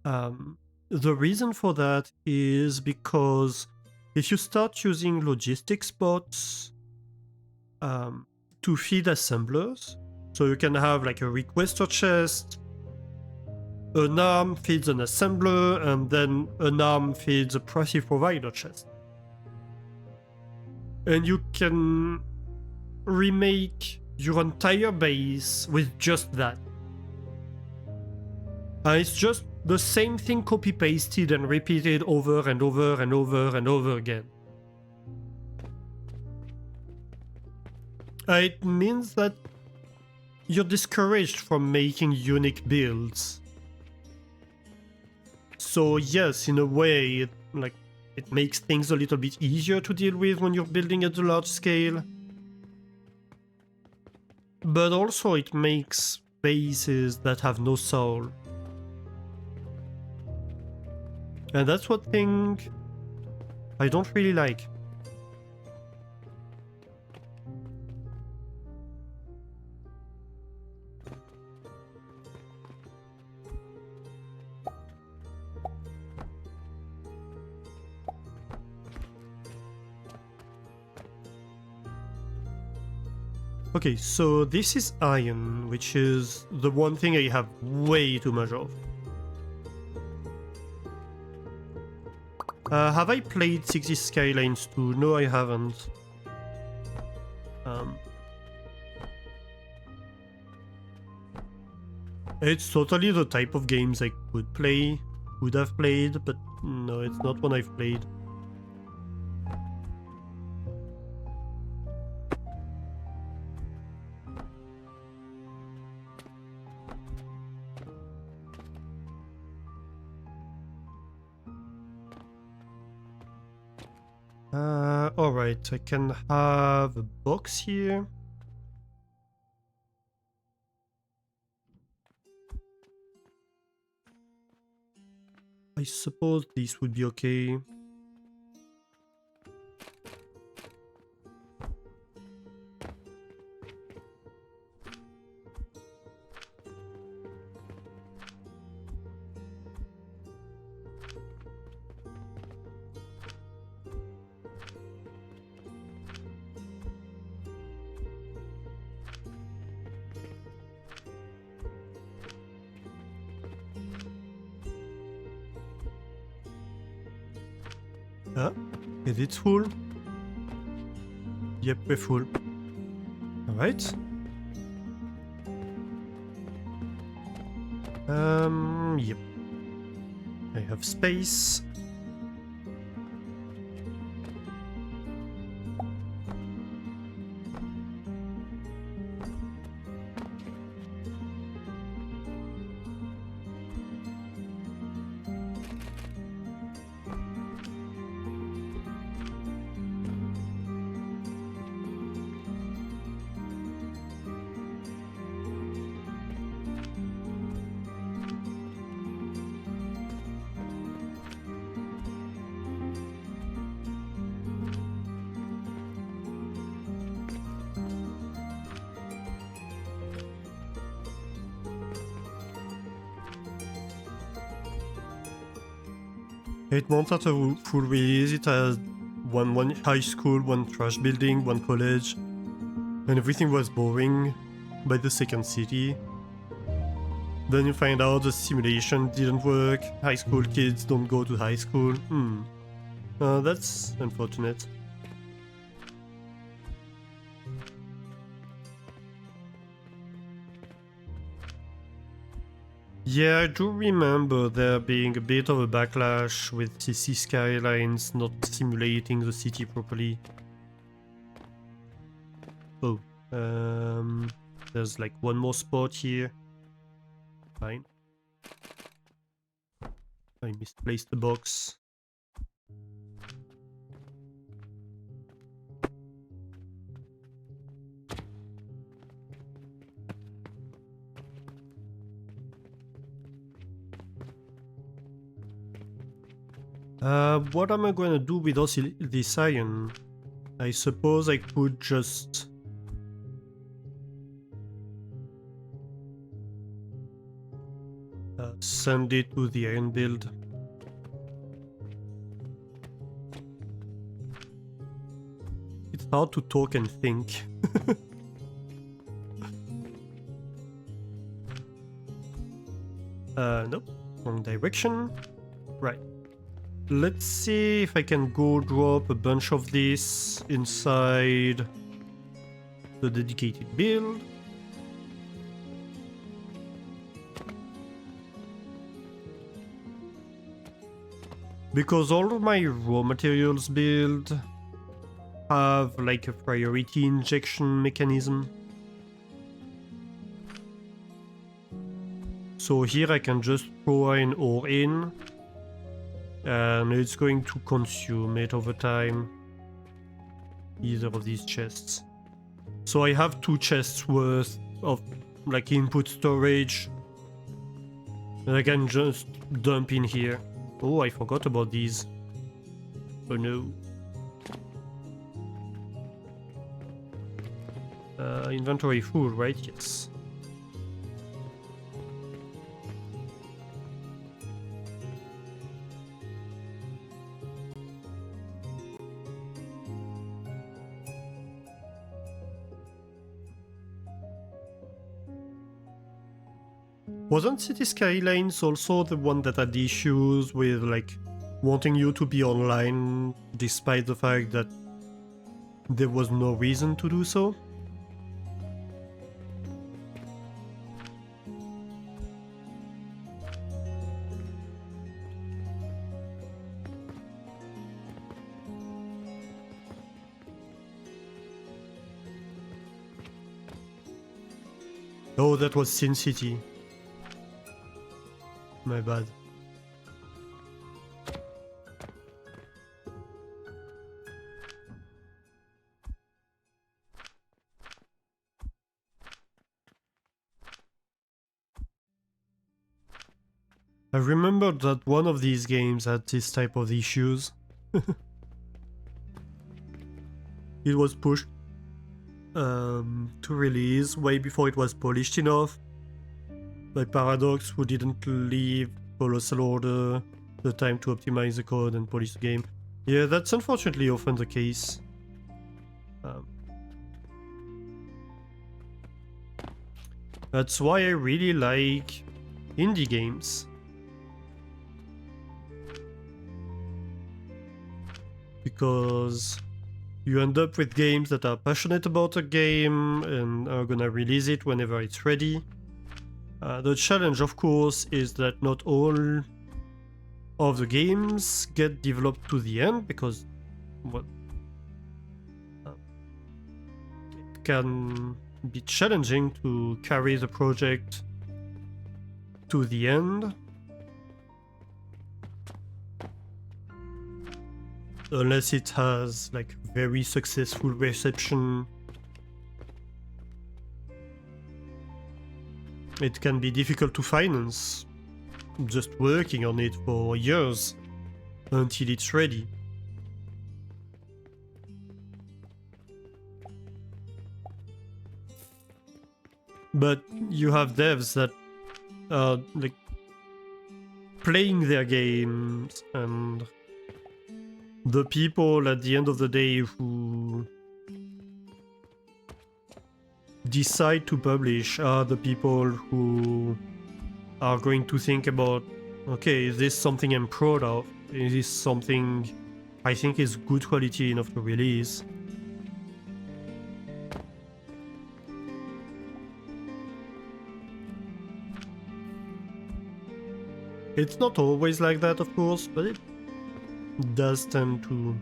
The reason for that is because if you start using logistics bots to feed assemblers, so you can have like a requester chest, an arm feeds an assembler, and then an arm feeds a passive provider chest. And you can remake your entire base with just that. And it's just the same thing copy-pasted and repeated over and over and over and over again. It means that you're discouraged from making unique builds. So yes, in a way, it makes things a little bit easier to deal with when you're building at a large scale. But also it makes bases that have no soul. And that's one thing I don't really like. Okay, so this is iron, which is the one thing I have way too much of. Have I played Cities Skylines 2? No, I haven't. It's totally the type of games I would have played, but no, it's not one I've played. Alright, I can have a box here. I suppose this would be okay. Ah, is it full? Yep, we're full. Alright. Yep. I have space. It won't have a full release. It has one high school, one trash building, one college, and everything was boring by the second city. Then you find out the simulation didn't work. High school kids don't go to high school. That's unfortunate. Yeah, I do remember there being a bit of a backlash with CC Skylines not simulating the city properly. Oh, there's like one more spot here. Fine. I misplaced the box. What am I going to do with all this iron? I suppose I could just... send it to the iron build. It's hard to talk and think. Nope. Wrong direction. Right. Let's see if I can go drop a bunch of this inside the dedicated build. Because all of my raw materials build have like a priority injection mechanism. So here I can just throw an ore in, and it's going to consume it over time. Either of these chests. So I have 2 chests worth of like input storage that I can just dump in here. Oh, I forgot about these. Oh no. Inventory full, right? Yes. Wasn't City Skylines also the one that had issues with like wanting you to be online despite the fact that there was no reason to do so? Oh, that was Sin City. My bad. I remember that one of these games had this type of issues. It was pushed to release way before it was polished enough by Paradox, who didn't leave Colossal Order the time to optimize the code and polish the game. Yeah, that's unfortunately often the case. That's why I really like indie games. Because you end up with games that are passionate about a game and are gonna release it whenever it's ready. The challenge, of course, is that not all of the games get developed to the end, because well, it can be challenging to carry the project to the end. Unless it has like very successful reception. It can be difficult to finance just working on it for years until it's ready. But you have devs that are like playing their games, and the people at the end of the day who decide to publish are the people who are going to think about, okay, is this something I'm proud of? Is this something I think is good quality enough to release? It's not always like that, of course, but it does tend to.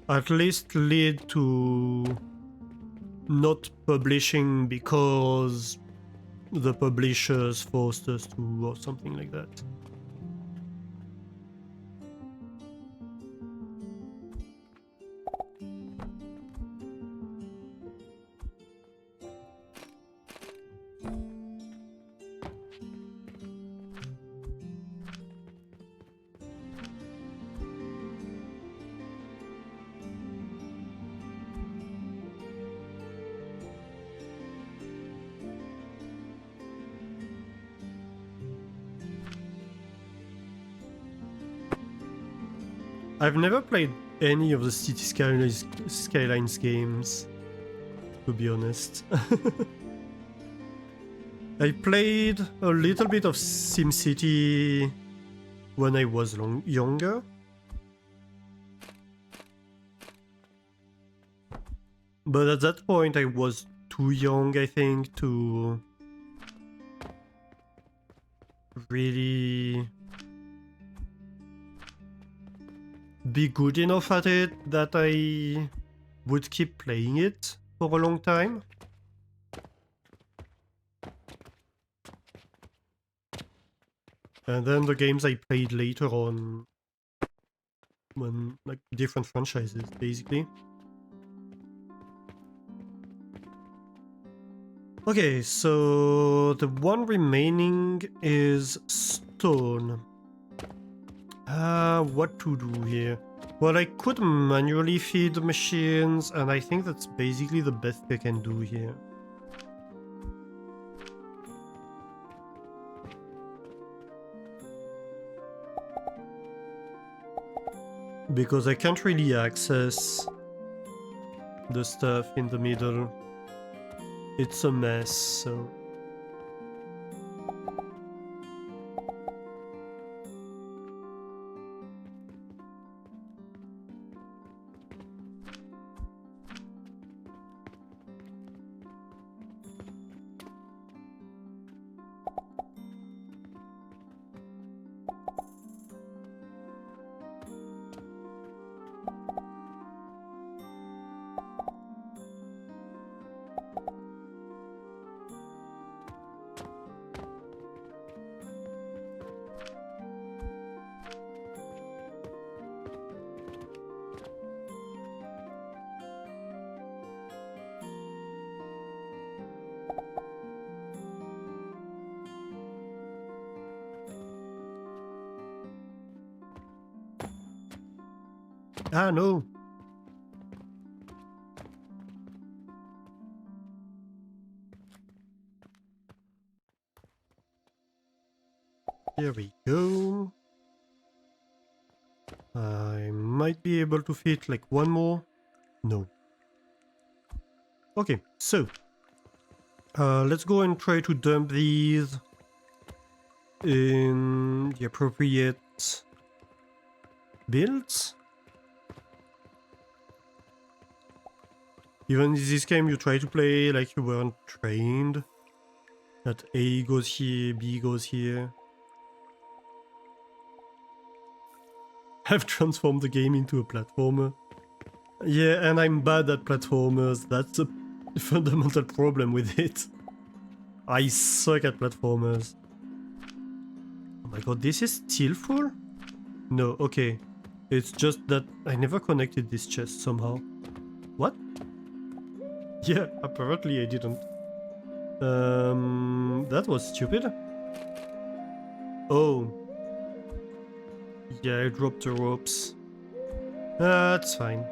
At least lead to not publishing because the publishers forced us to, or something like that. I've never played any of the City Skylines games, to be honest. I played a little bit of SimCity when I was younger. But at that point I was too young, I think, to really be good enough at it that I would keep playing it for a long time. And then the games I played later on, when like different franchises basically. Okay, so the one remaining is stone. What to do here? Well, I could manually feed the machines, and I think that's basically the best I can do here. Because I can't really access the stuff in the middle. It's a mess, so... Ah, no. Here we go. I might be able to fit like one more. No. Okay, so let's go and try to dump these in the appropriate builds. Even in this game you try to play like you weren't trained. That A goes here, B goes here. I've transformed the game into a platformer. Yeah, and I'm bad at platformers. That's a fundamental problem with it. I suck at platformers. Oh my god, this is still full? No, okay. It's just that I never connected this chest somehow. What? Yeah, apparently I didn't. That was stupid. Oh. Yeah, I dropped the ropes. That's fine.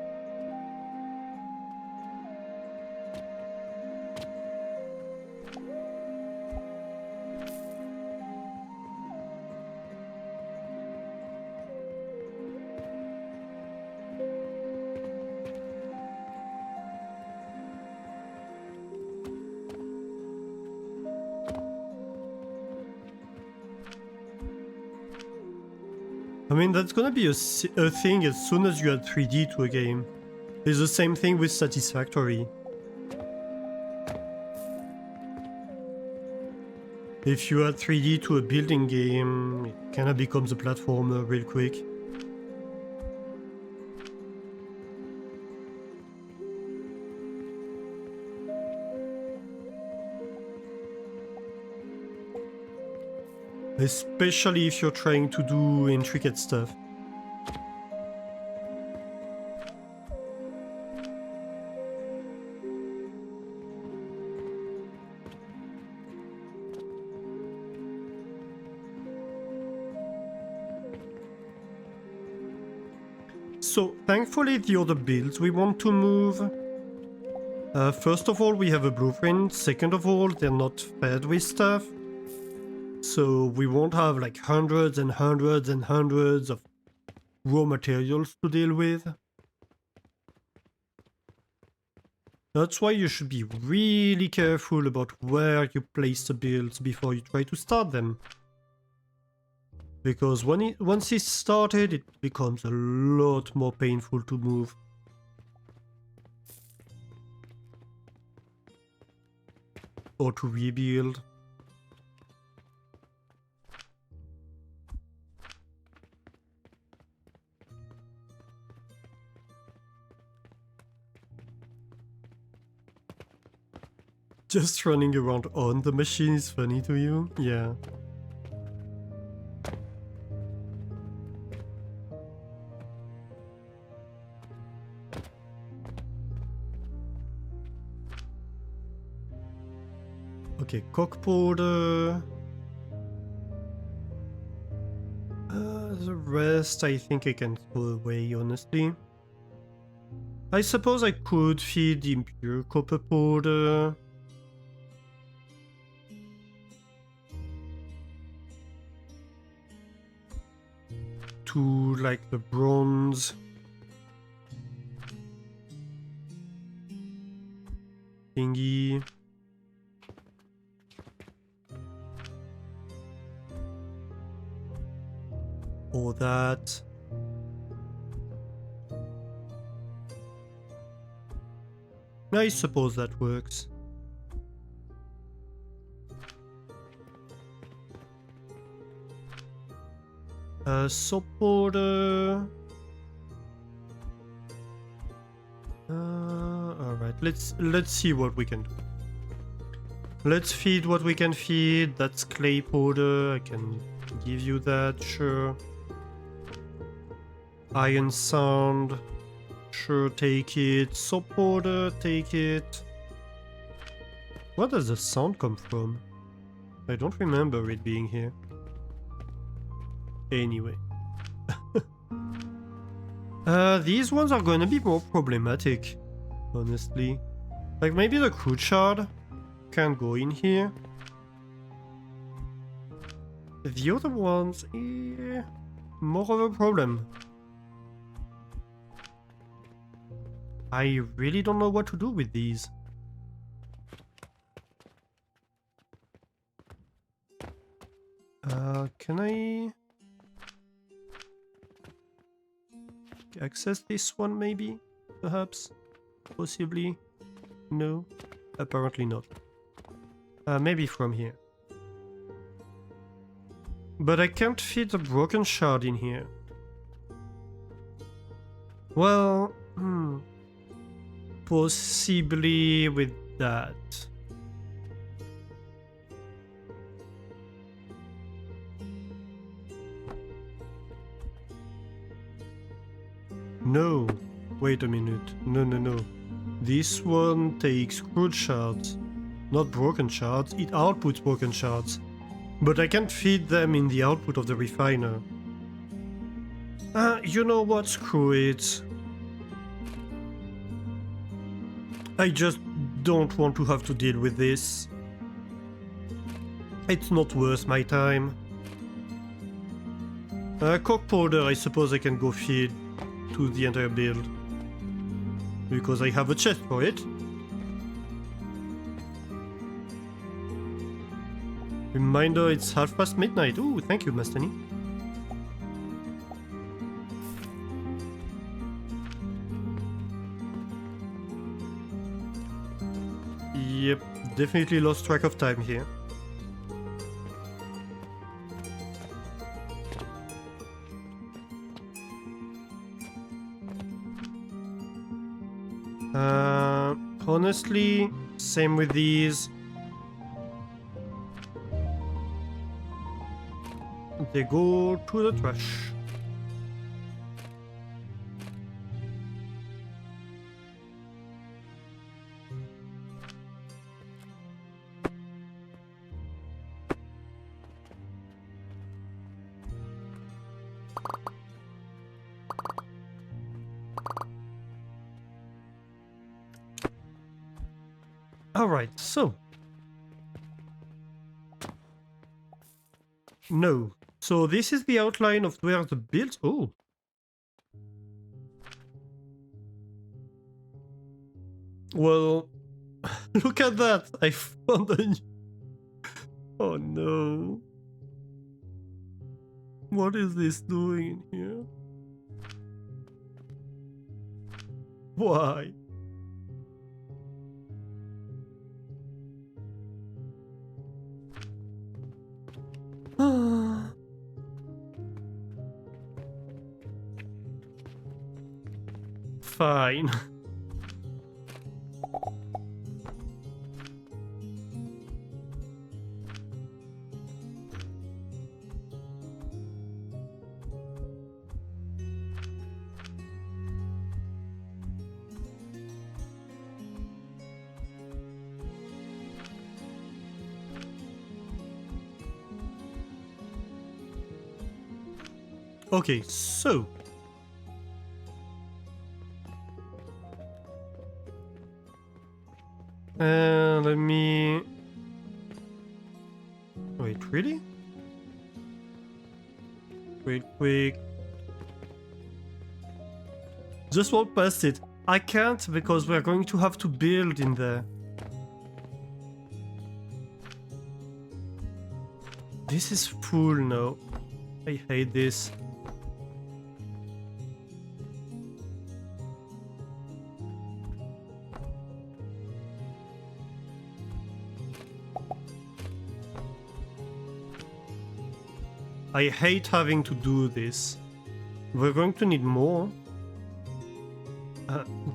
I mean, that's gonna be a thing as soon as you add 3D to a game. It's the same thing with Satisfactory. If you add 3D to a building game, it kinda becomes a platformer real quick. Especially if you're trying to do intricate stuff. So, thankfully the other builds we want to move. First of all, we have a blueprint. Second of all, they're not fed with stuff. So we won't have like hundreds and hundreds and hundreds of raw materials to deal with. That's why you should be really careful about where you place the builds before you try to start them. Because once it's started, it becomes a lot more painful to move. Or to rebuild. Just running around on the machine is funny to you? Yeah. Okay, cock powder. The rest I think I can throw away, honestly. I suppose I could feed the impure copper powder. To like the bronze thingy. Or that. I suppose that works. Soap powder. Alright, let's see what we can do. Let's feed what we can feed. That's clay powder. I can give you that, sure. Iron sand. Sure, take it. Soap powder, take it. Where does the sound come from? I don't remember it being here. Anyway. These ones are gonna be more problematic, honestly. Like maybe the crude shard can go in here. The other ones, more of a problem. I really don't know what to do with these. Can I access this one maybe? Perhaps? Possibly? No? Apparently not. Maybe from here. But I can't fit a broken shard in here. Well, possibly with that. No, wait a minute. No. This one takes crude shards, not broken shards. It outputs broken shards, but I can't feed them in the output of the refiner. You know what? Screw it. I just don't want to have to deal with this. It's not worth my time. Coke powder, I suppose I can go feed to the entire build, because I have a chest for it. Reminder, it's midnight. Ooh, thank you, Mastani. Yep, definitely lost track of time here. Honestly, same with these. They go to the trash. Alright, so. No. So this is the outline of where the build... Oh. Well, look at that. I found a new... Oh no. What is this doing in here? Why? Fine. Okay, so let me... Wait, really? Wait, quick. Just walk past it. I can't because we're going to have to build in there. This is full now. I hate this. I hate having to do this. We're going to need more.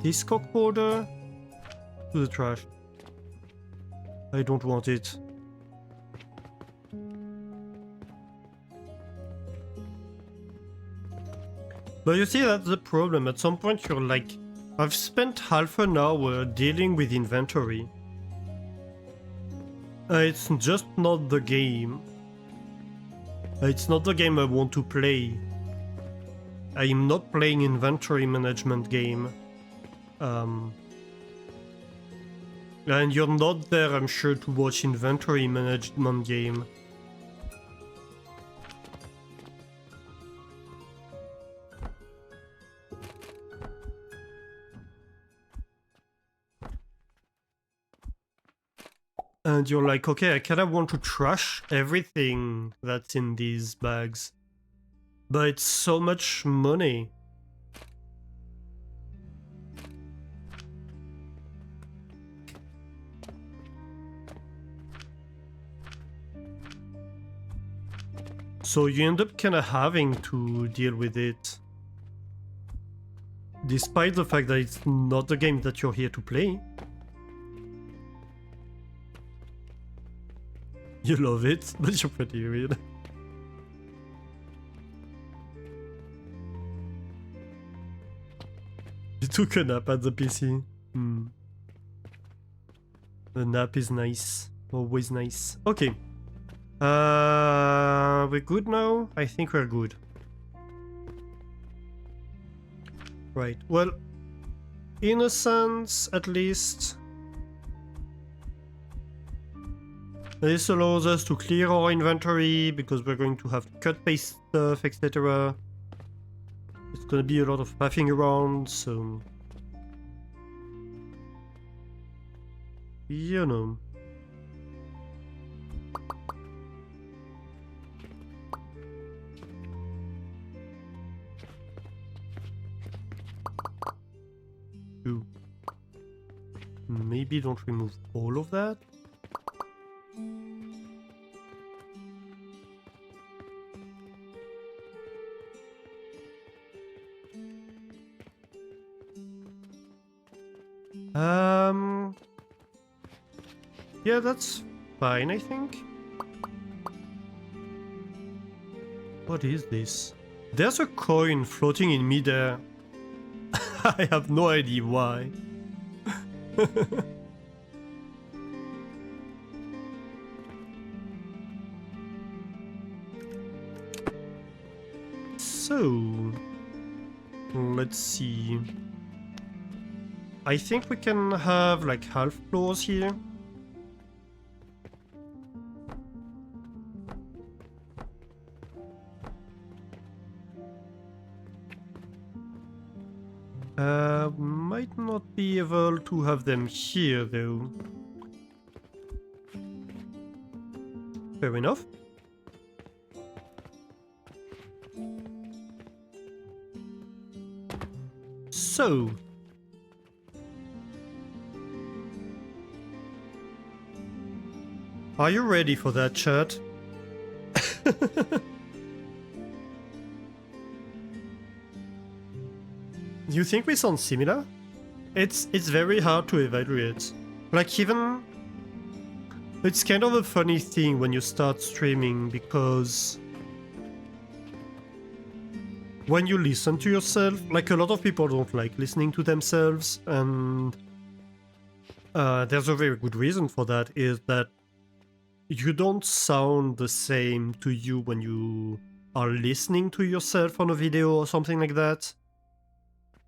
This cock powder to the trash. I don't want it. But you see, that's the problem. At some point you're like, I've spent half an hour dealing with inventory. It's just not the game. It's not the game I want to play. I'm not playing inventory management game. And you're not there, I'm sure, to watch inventory management game. And you're like, okay, I kind of want to trash everything that's in these bags. But it's so much money. So you end up kind of having to deal with it. Despite the fact that it's not the game that you're here to play. You love it, but you're pretty weird. You took a nap at the PC. The nap is nice. Always nice. Okay. We're good now? I think we're good. Right. Well, in a sense, at least, this allows us to clear our inventory because we're going to have to cut paste stuff, etc. It's gonna be a lot of faffing around, so you know. Ooh. Maybe don't remove all of that. Yeah, that's fine, I think. What is this? There's a coin floating in midair. I have no idea why. So, let's see. I think we can have like half floors here. Might not be able to have them here though. Fair enough. So, are you ready for that, chat? You think we sound similar? It's very hard to evaluate. Like even... It's kind of a funny thing when you start streaming because... When you listen to yourself, like a lot of people don't like listening to themselves, and there's a very good reason for that, is that you don't sound the same to you when you are listening to yourself on a video or something like that,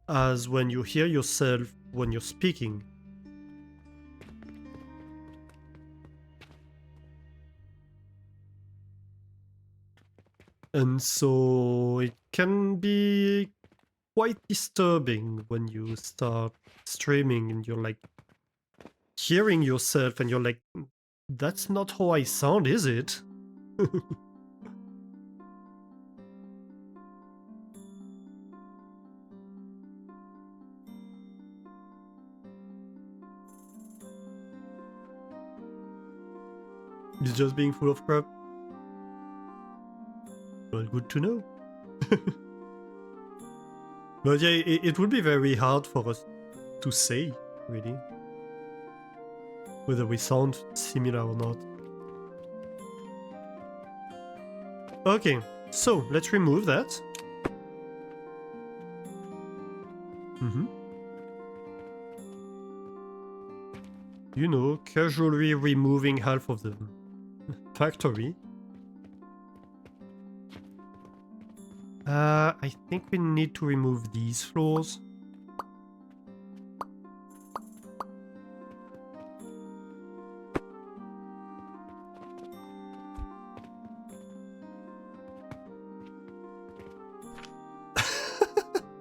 as when you hear yourself when you're speaking. And so it can be quite disturbing when you start streaming and you're like hearing yourself and you're like, that's not how I sound, is it? It's just being full of crap. Well, good to know. But yeah, it would be very hard for us to say, really, whether we sound similar or not. Okay, so let's remove that. You know, casually removing half of the factory. I think we need to remove these floors.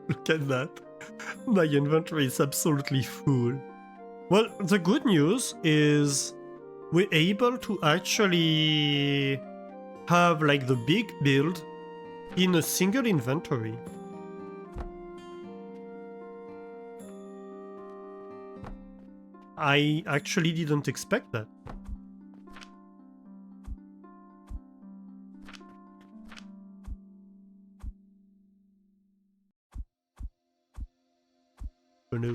Look at that. My inventory is absolutely full. Well, the good news is we're able to actually have like the big build in a single inventory. I actually didn't expect that. Oh no.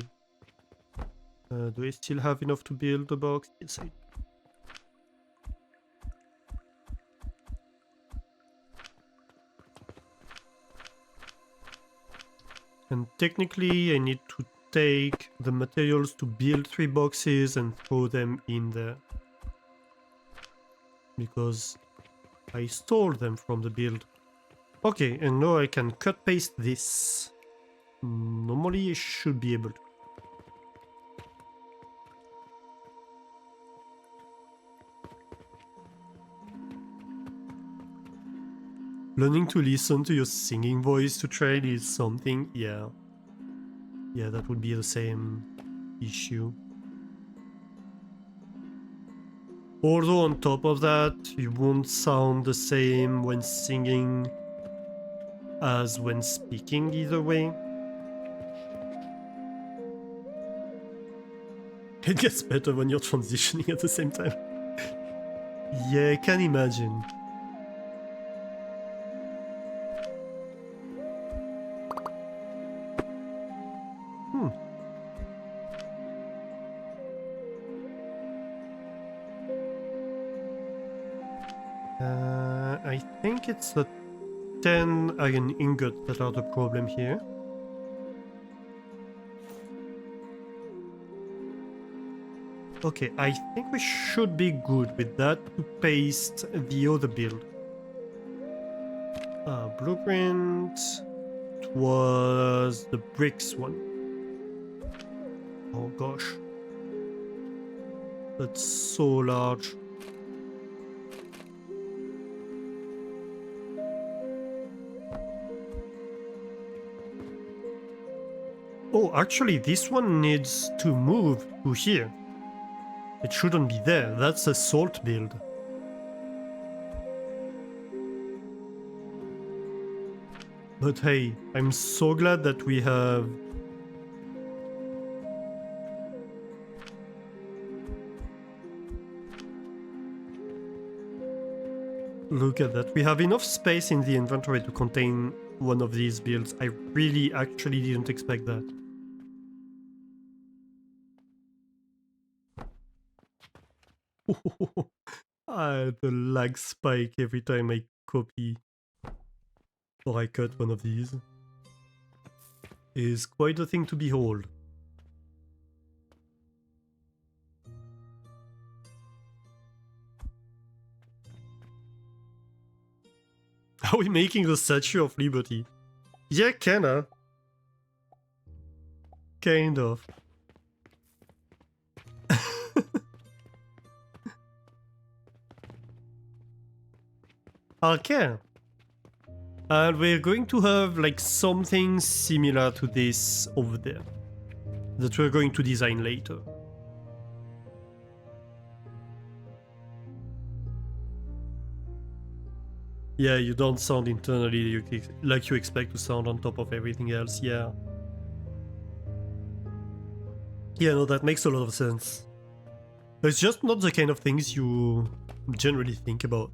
Do I still have enough to build the box? Yes, I do. And technically I need to take the materials to build 3 boxes and throw them in there. Because I stole them from the build. Okay, and now I can cut paste this. Normally I should be able to. Learning to listen to your singing voice to train is something, yeah. Yeah, that would be the same issue. Although on top of that, you won't sound the same when singing as when speaking either way. It gets better when you're transitioning at the same time. Yeah, I can imagine. I think it's the 10 iron ingots that are the problem here. Okay, I think we should be good with that to paste the other build. Blueprint. It was the bricks one. Oh gosh. That's so large. Oh, actually, this one needs to move to here. It shouldn't be there. That's a salt build. But hey, I'm so glad that we have... Look at that. We have enough space in the inventory to contain one of these builds. I really actually didn't expect that. The lag spike every time I copy or I cut one of these is quite a thing to behold. Are we making the Statue of Liberty? Yeah, kinda. Kind of. Okay. And we're going to have like something similar to this over there that we're going to design later. Yeah, you don't sound internally like you expect to sound on top of everything else, yeah. Yeah, no, that makes a lot of sense. It's just not the kind of things you generally think about.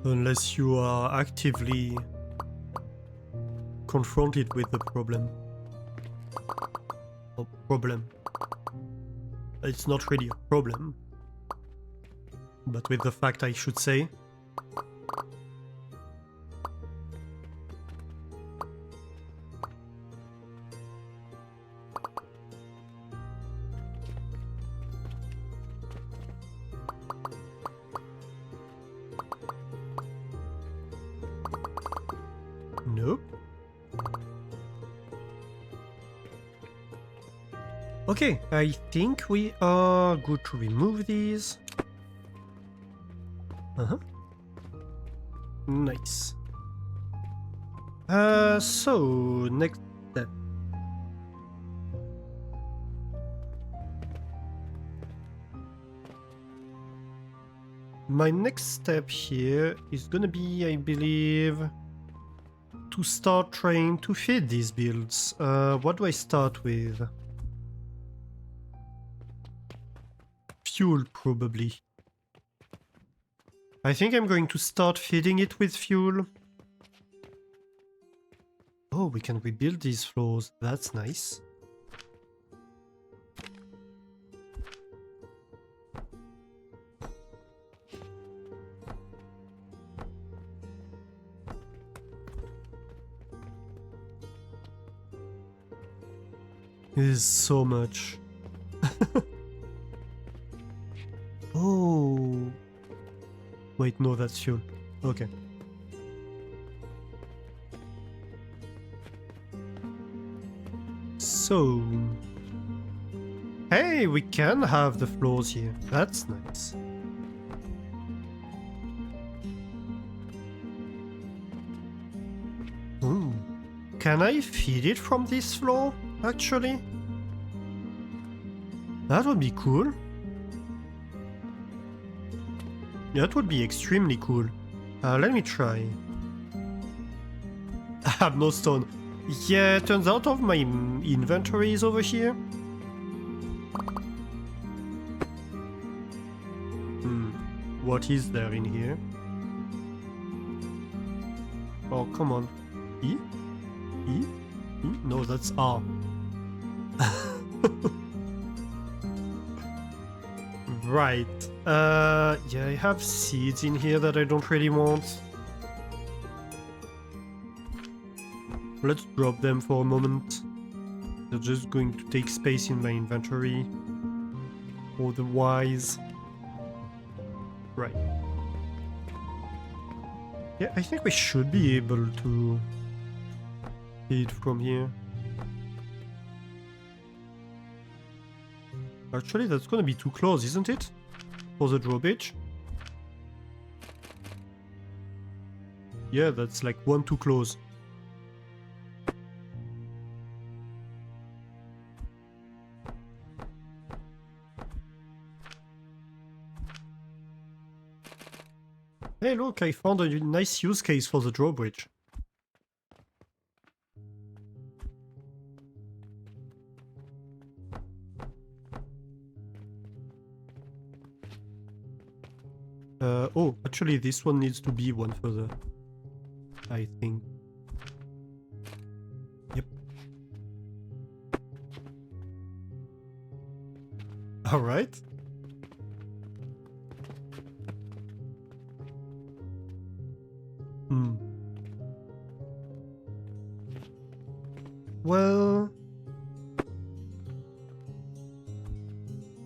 Unless you are actively confronted with the problem. Or problem. It's not really a problem. but with the fact I should say. Nope. Okay, I think we are good to remove these. Nice. So next step. My next step here is gonna be, I believe, to start trying to feed these builds. What do I start with? Fuel, probably. I think I'm going to start feeding it with fuel. Oh, we can rebuild these floors. That's nice. It is so much. Oh. Wait, no, that's fuel. Okay. So... Hey, we can have the floors here. That's nice. Ooh. Can I feed it from this floor, actually? That would be cool. That would be extremely cool. Let me try. I have no stone. Yeah, turns out of my inventory is over here. What is there in here? Oh, come on. E? E? E? No, that's R. Right. Yeah, I have seeds in here that I don't really want. Let's drop them for a moment. They're just going to take space in my inventory. Otherwise... Right. Yeah, I think we should be able to feed from here. Actually, that's gonna be too close, isn't it? For the drawbridge? Yeah, that's like one too close. Hey look, I found a nice use case for the drawbridge. Oh, actually this one needs to be one further, I think. Yep. Alright. Well...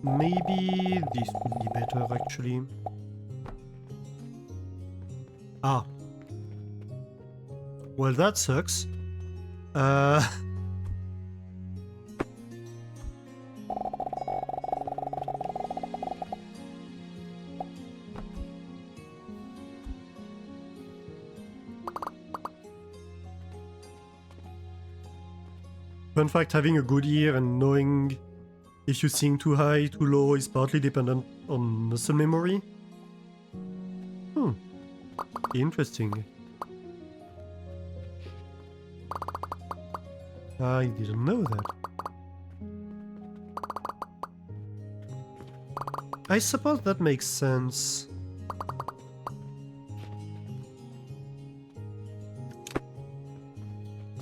maybe this would be better, actually. Ah. Well, that sucks. Fun fact, having a good ear and knowing if you sing too high, too low is partly dependent on muscle memory. Interesting. I didn't know that. I suppose that makes sense.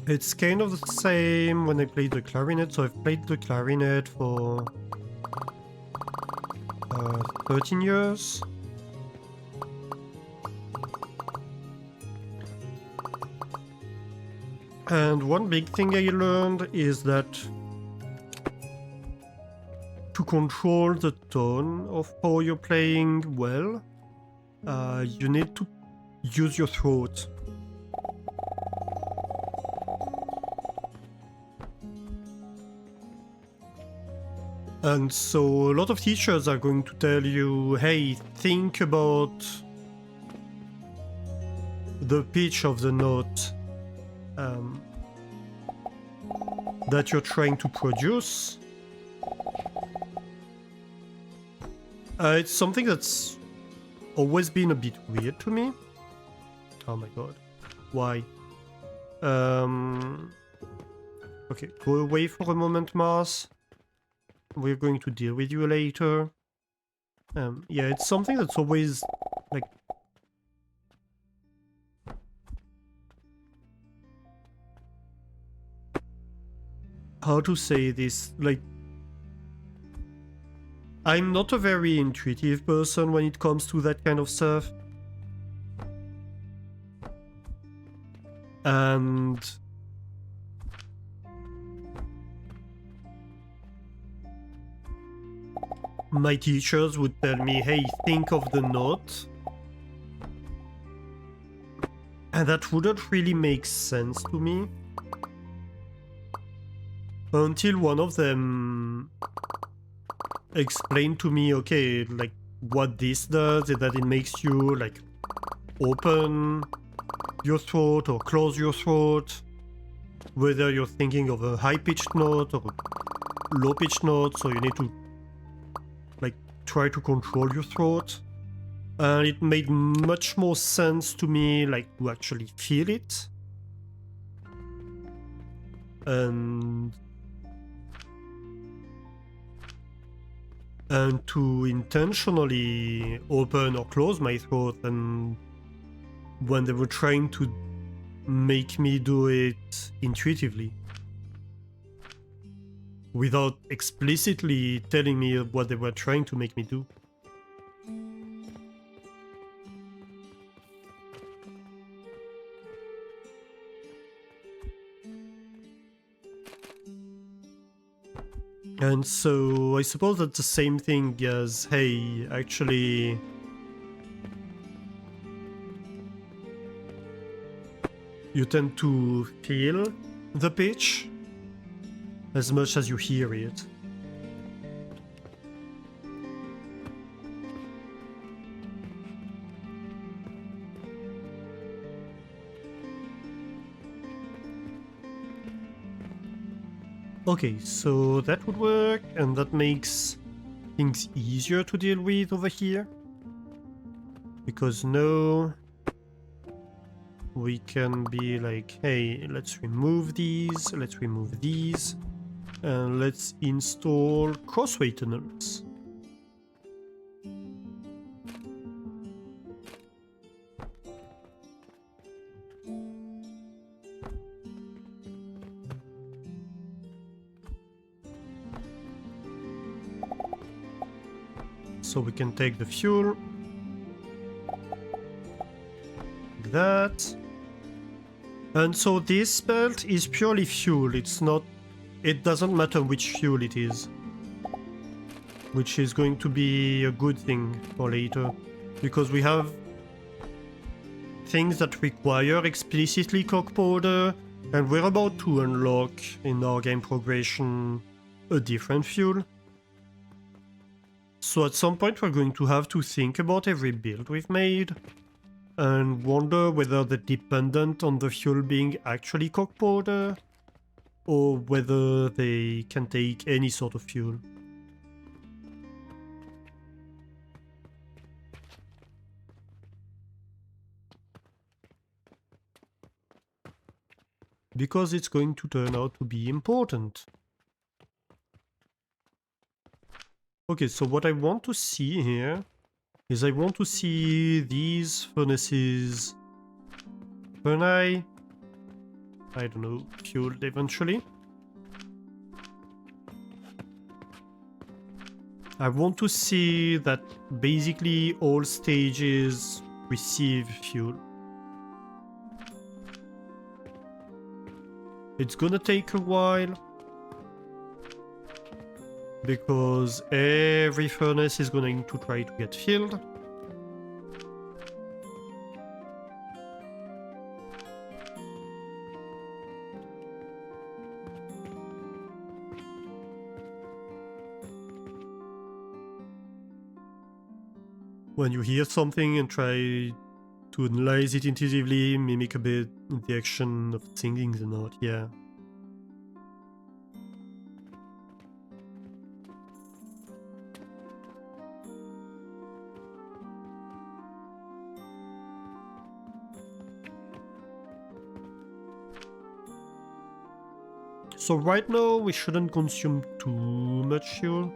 It's kind of the same when I played the clarinet, so I've played the clarinet for 13 years. And one big thing I learned is that to control the tone of how you're playing well, you need to use your throat. And so a lot of teachers are going to tell you, hey, think about the pitch of the note that you're trying to produce. It's something that's always been a bit weird to me. Oh my god. Why? Okay, go away for a moment, Mars. We're going to deal with you later. Yeah, it's something that's always, like... How to say this? Like... I'm not a very intuitive person when it comes to that kind of stuff. And... my teachers would tell me, hey, think of the note. And that wouldn't really make sense to me. Until one of them explained to me, okay, like, what this does is that it makes you, like, open your throat or close your throat. Whether you're thinking of a high-pitched note or a low-pitched note, so you need to try to control your throat, and it made much more sense to me, like, to actually feel it and to intentionally open or close my throat. And when they were trying to make me do it intuitively without explicitly telling me what they were trying to make me do. And so I suppose that's the same thing as, hey, actually... you tend to feel the pitch as much as you hear it. Okay, so that would work, and that makes things easier to deal with over here. Because now we can be like, hey, let's remove these, and let's install crossway tunnels. So we can take the fuel, like that. And so this belt is purely fuel, it doesn't matter which fuel it is. Which is going to be a good thing for later. Because we have things that require explicitly coke powder, and we're about to unlock in our game progression a different fuel. So at some point we're going to have to think about every build we've made and wonder whether they're dependent on the fuel being actually coke powder or whether they can take any sort of fuel. Because it's going to turn out to be important. Okay, so what I want to see here is I want to see these furnaces, I don't know, fueled eventually. I want to see that basically all stages receive fuel. It's gonna take a while, because every furnace is going to try to get filled. When you hear something and try to analyze it intuitively, mimic a bit the action of singing the note, yeah. So right now we shouldn't consume too much fuel.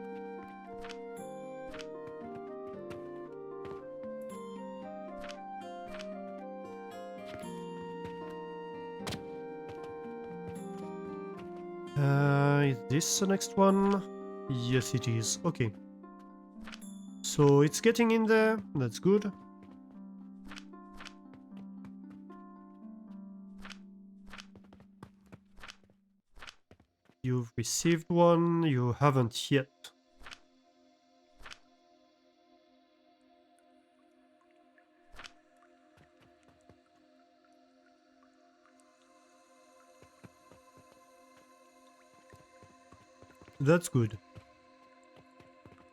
Is this the next one? Yes, it is. Okay. So it's getting in there. That's good. You've received one. You haven't yet. That's good.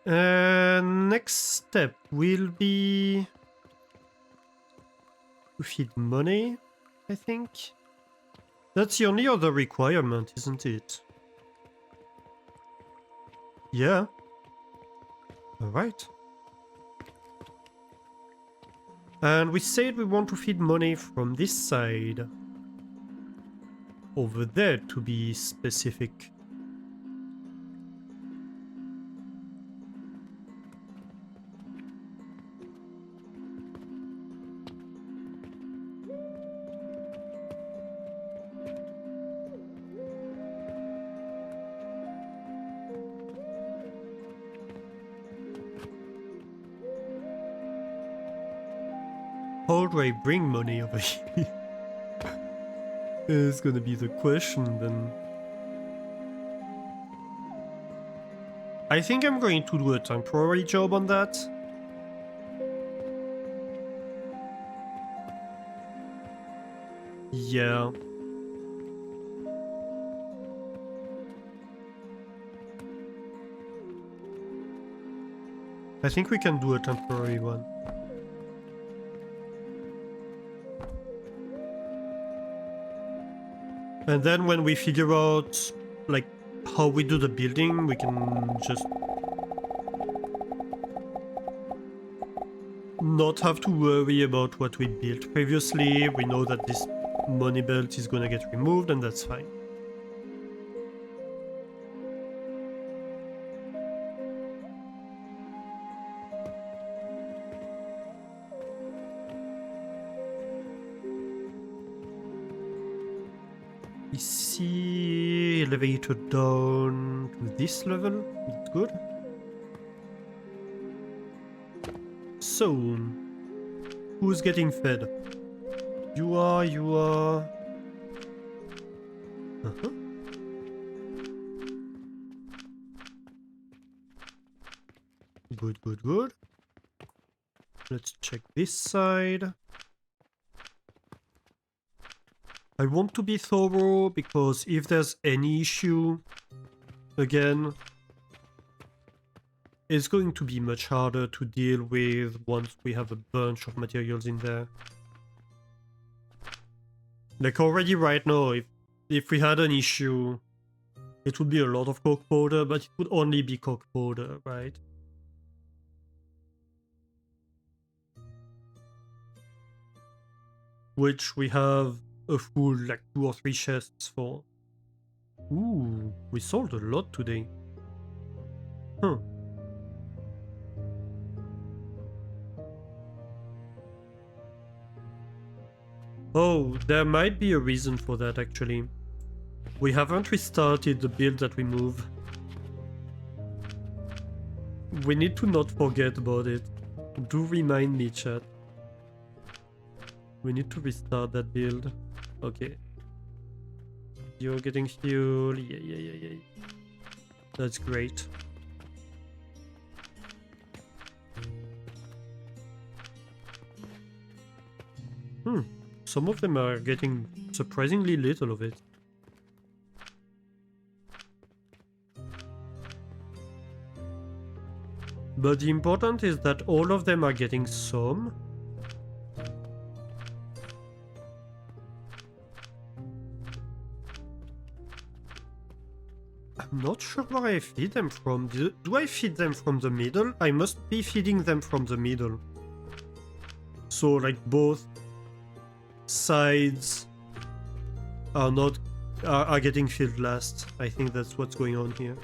Next step will be to feed money, I think. That's the only other requirement, isn't it? Yeah. Alright. And we said we want to feed money from this side. Over there, to be specific. How do I bring money over here? Is gonna be the question then. I think I'm going to do a temporary job on that. Yeah. I think we can do a temporary one. And then when we figure out, like, how we do the building, we can just not have to worry about what we built previously. We know that this money belt is gonna get removed, and that's fine. We see elevator down to this level. That's good. So, who's getting fed? You are. Uh-huh. Good. Let's check this side. I want to be thorough, because if there's any issue, again, it's going to be much harder to deal with once we have a bunch of materials in there. Like already right now, if we had an issue, it would be a lot of coke powder, but it would only be coke powder, right? Which we have a full, like, 2 or 3 chests for. Ooh, we sold a lot today. Huh. Oh, there might be a reason for that, actually. We haven't restarted the build that we move. We need to not forget about it. Do remind me, chat. We need to restart that build. Okay. You're getting fuel. Yeah. That's great. Some of them are getting surprisingly little of it. But the important is that all of them are getting some. I'm not sure where I feed them from. Do I feed them from the middle? I must be feeding them from the middle. So like both sides are getting filled last. I think that's what's going on here.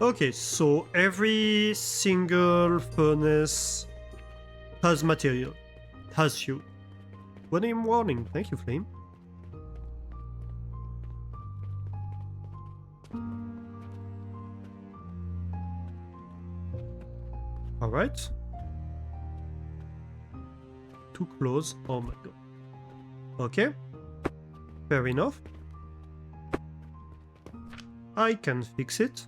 Okay, so every single furnace has material, has fuel. 1 AM warning, thank you, Flame. Alright. Too close, oh my god. Okay, fair enough. I can fix it.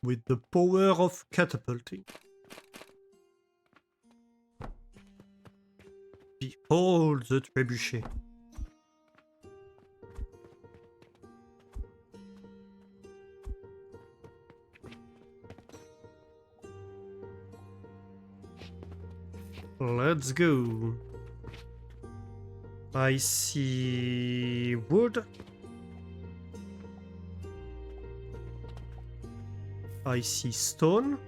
With the power of catapulting. Behold the trebuchet. Let's go. I see wood. I see stone.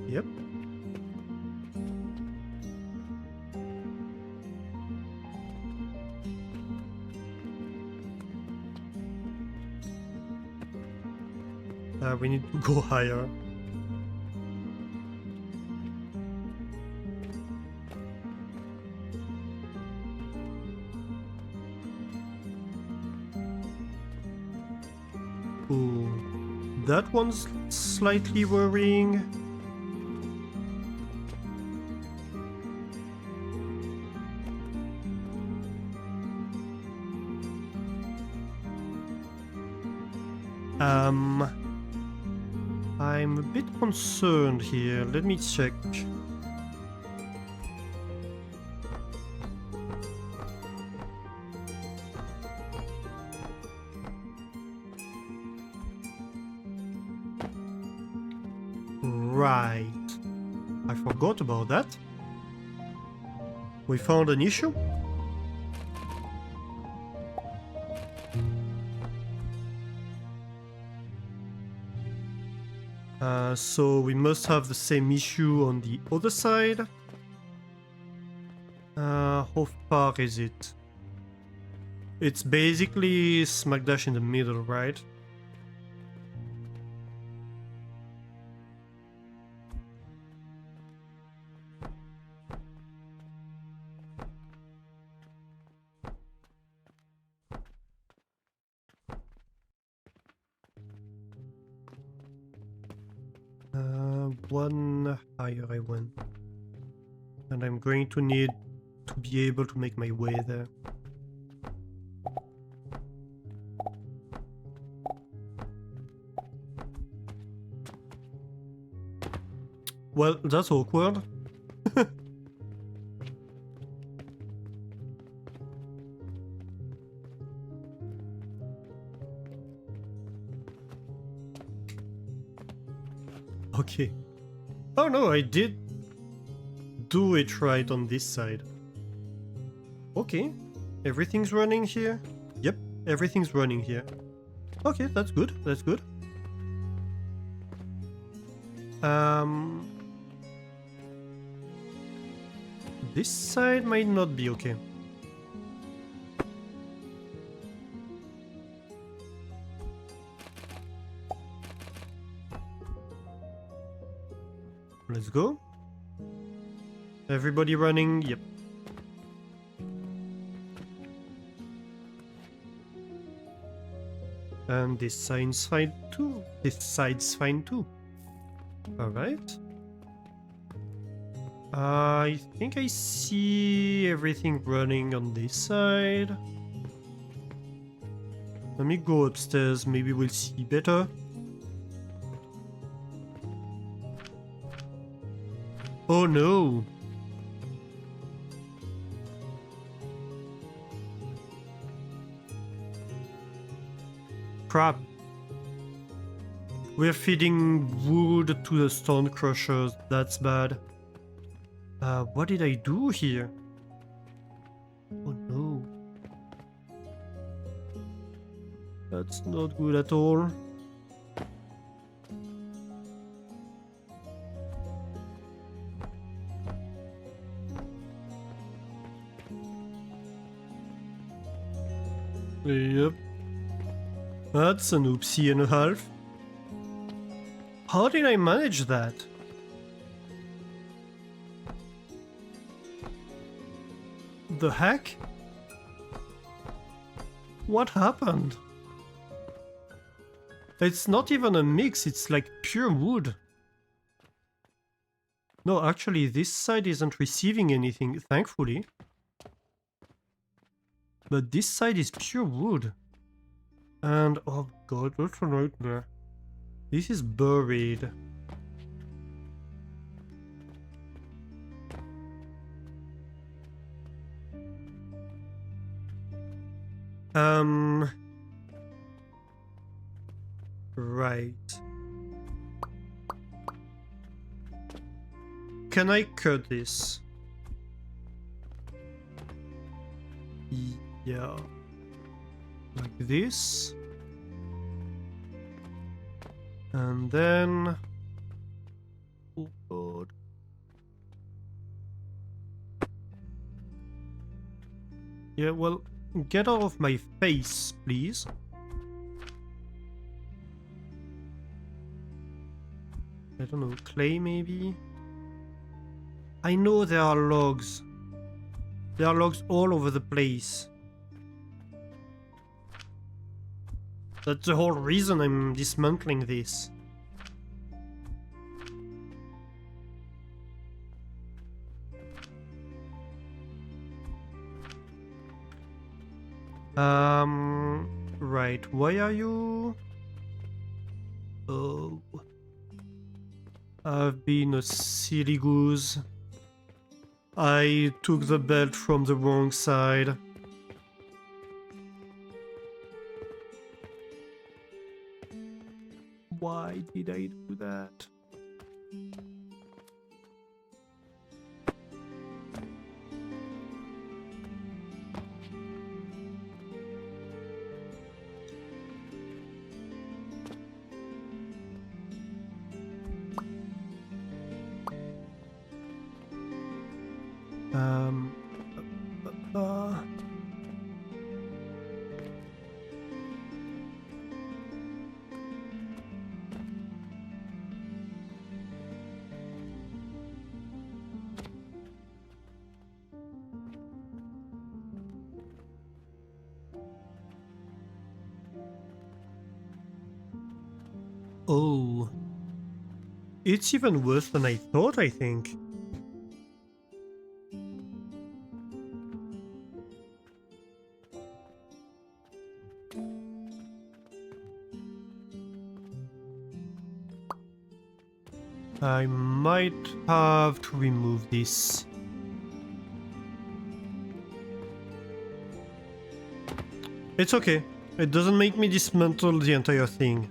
Yep. We need to go higher. Ooh, that one's slightly worrying. I'm a bit concerned here. Let me check. Right. I forgot about that. We found an issue. So we must have the same issue on the other side. How far is it? It's basically smack dash in the middle, right? One higher I went. And I'm going to need to be able to make my way there. Well, that's awkward. Okay. Oh no, I did do it right on this side. Okay. Everything's running here? Yep, everything's running here. Okay, that's good, that's good. This side might not be okay. Let's go. Everybody running? Yep. And this side's fine too. This side's fine too. Alright. I think I see everything running on this side. Let me go upstairs, maybe we'll see better. Oh no! Crap. We're feeding wood to the stone crushers, that's bad. What did I do here? Oh no. That's not good at all. Yep. That's an oopsie and a half. How did I manage that? The heck? What happened? It's not even a mix, it's like pure wood. No, actually, this side isn't receiving anything, thankfully. But this side is pure wood. And, oh god, that's a nightmare. This is buried. Right. Can I cut this? Yeah. Like this. And then... oh god. Yeah, well, get out of my face, please. I don't know, clay maybe? I know there are logs. There are logs all over the place. That's the whole reason I'm dismantling this. Right, why are you... oh... I've been a silly goose. I took the belt from the wrong side. Why did I do that? Oh. It's even worse than I thought, I think. I might have to remove this. It's okay. It doesn't make me dismantle the entire thing.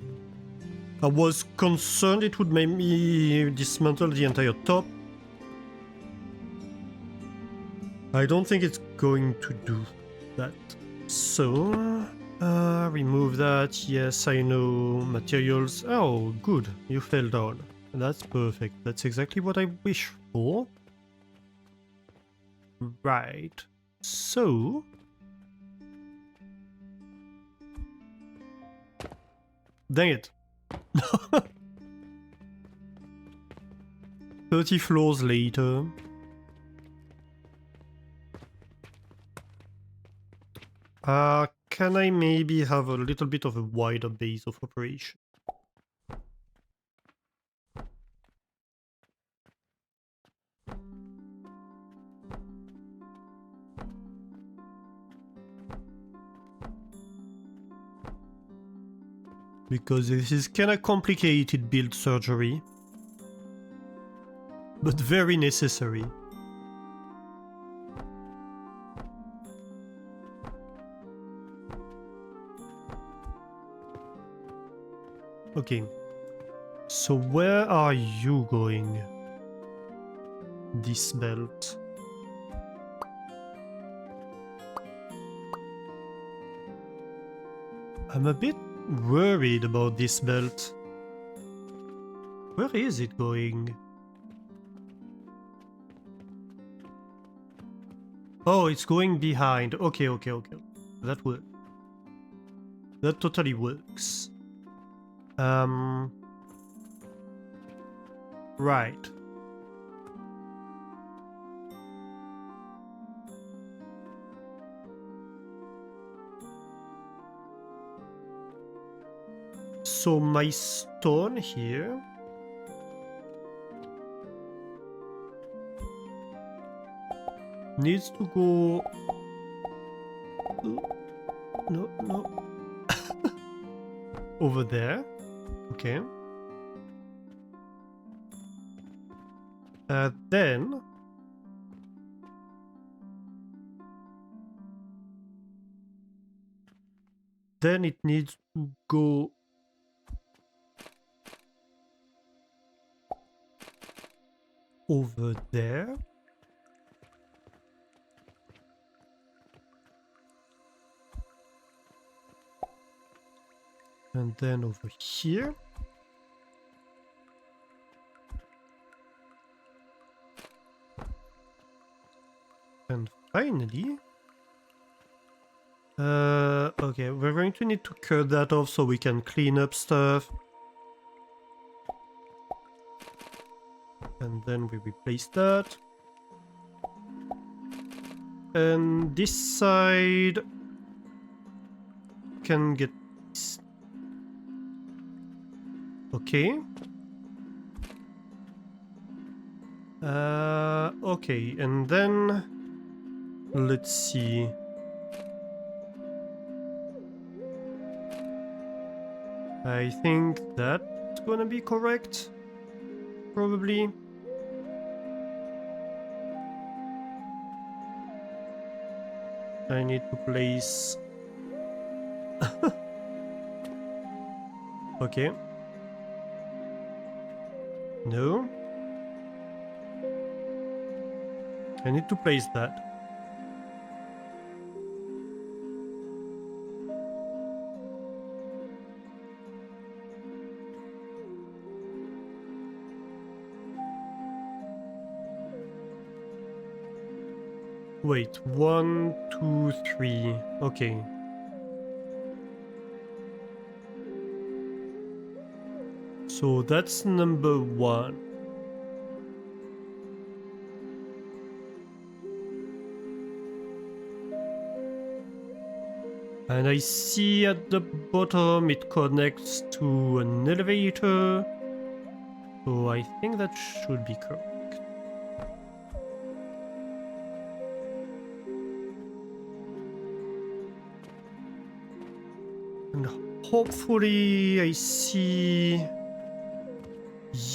I was concerned it would make me dismantle the entire top. I don't think it's going to do that. So, remove that. Yes, I know. Materials. Oh, good. You fell down. That's perfect. That's exactly what I wish for. Right. So... dang it. 30 floors later. Can I maybe have a little bit of a wider base of operation? Because this is kinda complicated build surgery. But very necessary. Okay. So where are you going? This belt. I'm a bit worried about this belt. Where is it going? Oh, it's going behind. Okay. That works. That totally works. Right. So my stone here needs to go... No. Over there. Okay. Then... Then it needs to go... over there. And then over here. And finally... okay, we're going to need to cut that off so we can clean up stuff. And then we replace that. And this side can get... Okay. Okay, and then... Let's see. I think that's gonna be correct. Probably. I need to place... Okay. No. I need to place that. Wait, 1, 2, 3. Okay. So that's number 1. And I see at the bottom it connects to an elevator. So I think that should be correct. And hopefully I see...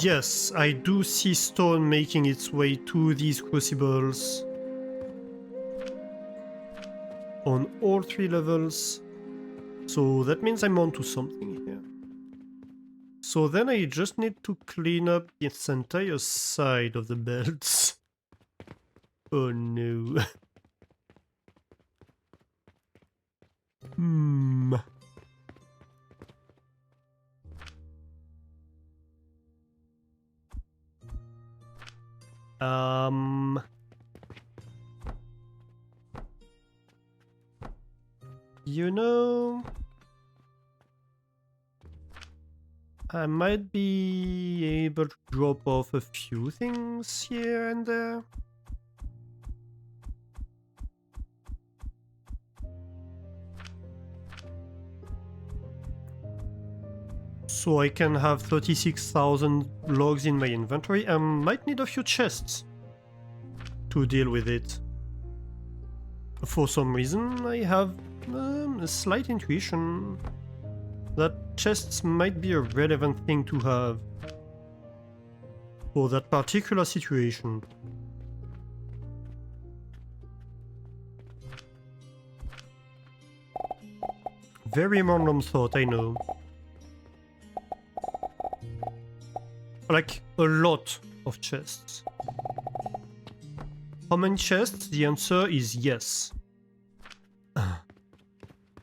Yes, I do see stone making its way to these crucibles. On all 3 levels. So that means I'm onto something here. So then I just need to clean up this entire side of the belts. Oh no. You know, I might be able to drop off a few things here and there. So I can have 36,000 logs in my inventory. I might need a few chests to deal with it. For some reason, I have a slight intuition that chests might be a relevant thing to have for that particular situation. Very random thought, I know. Like, a lot of chests. How many chests? The answer is yes.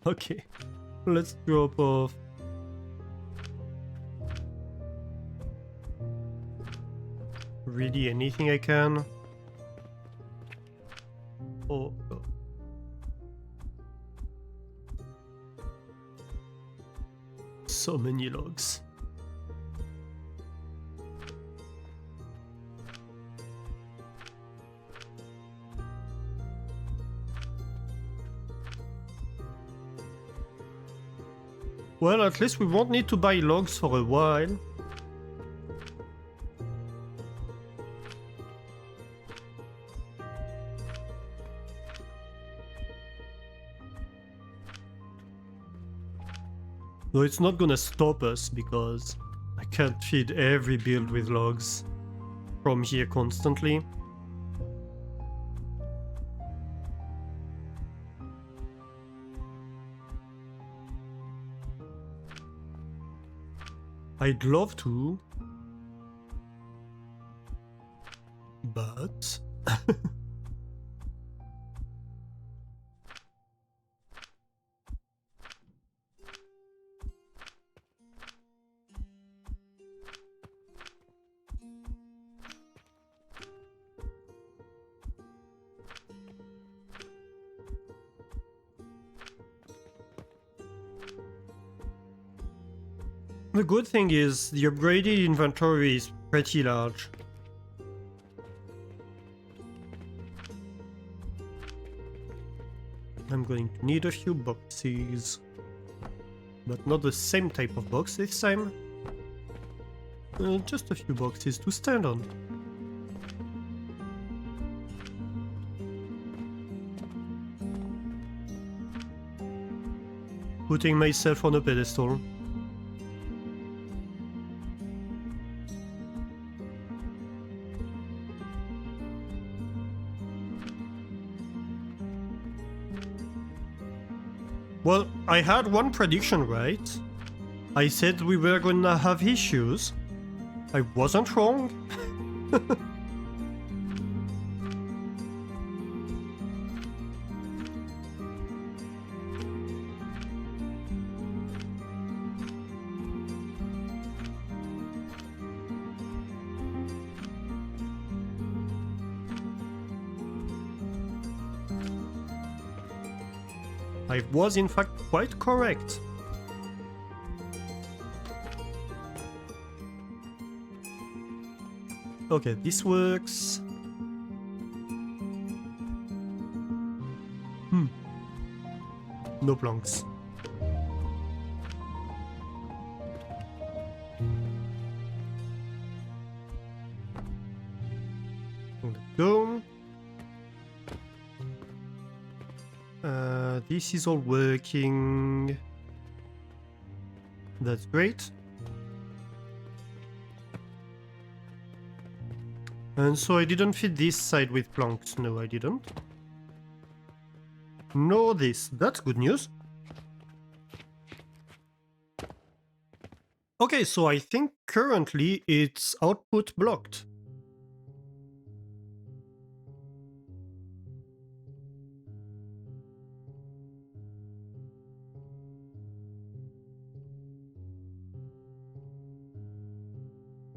Okay, let's drop off. Really anything I can. Oh. So many logs. Well, at least we won't need to buy logs for a while. Though it's not gonna stop us because I can't feed every build with logs from here constantly. I'd love to, but the good thing is the upgraded inventory is pretty large. I'm going to need a few boxes, but not the same type of box this time. Just a few boxes to stand on. Putting myself on a pedestal. Well, I had one prediction right. I said we were gonna have issues. I wasn't wrong. I was in fact quite correct. Okay, this works. No planks. Let's go. This is all working. That's great. And so I didn't fit this side with planks. No, I didn't. Nor this. That's good news. Okay, so I think currently it's output blocked.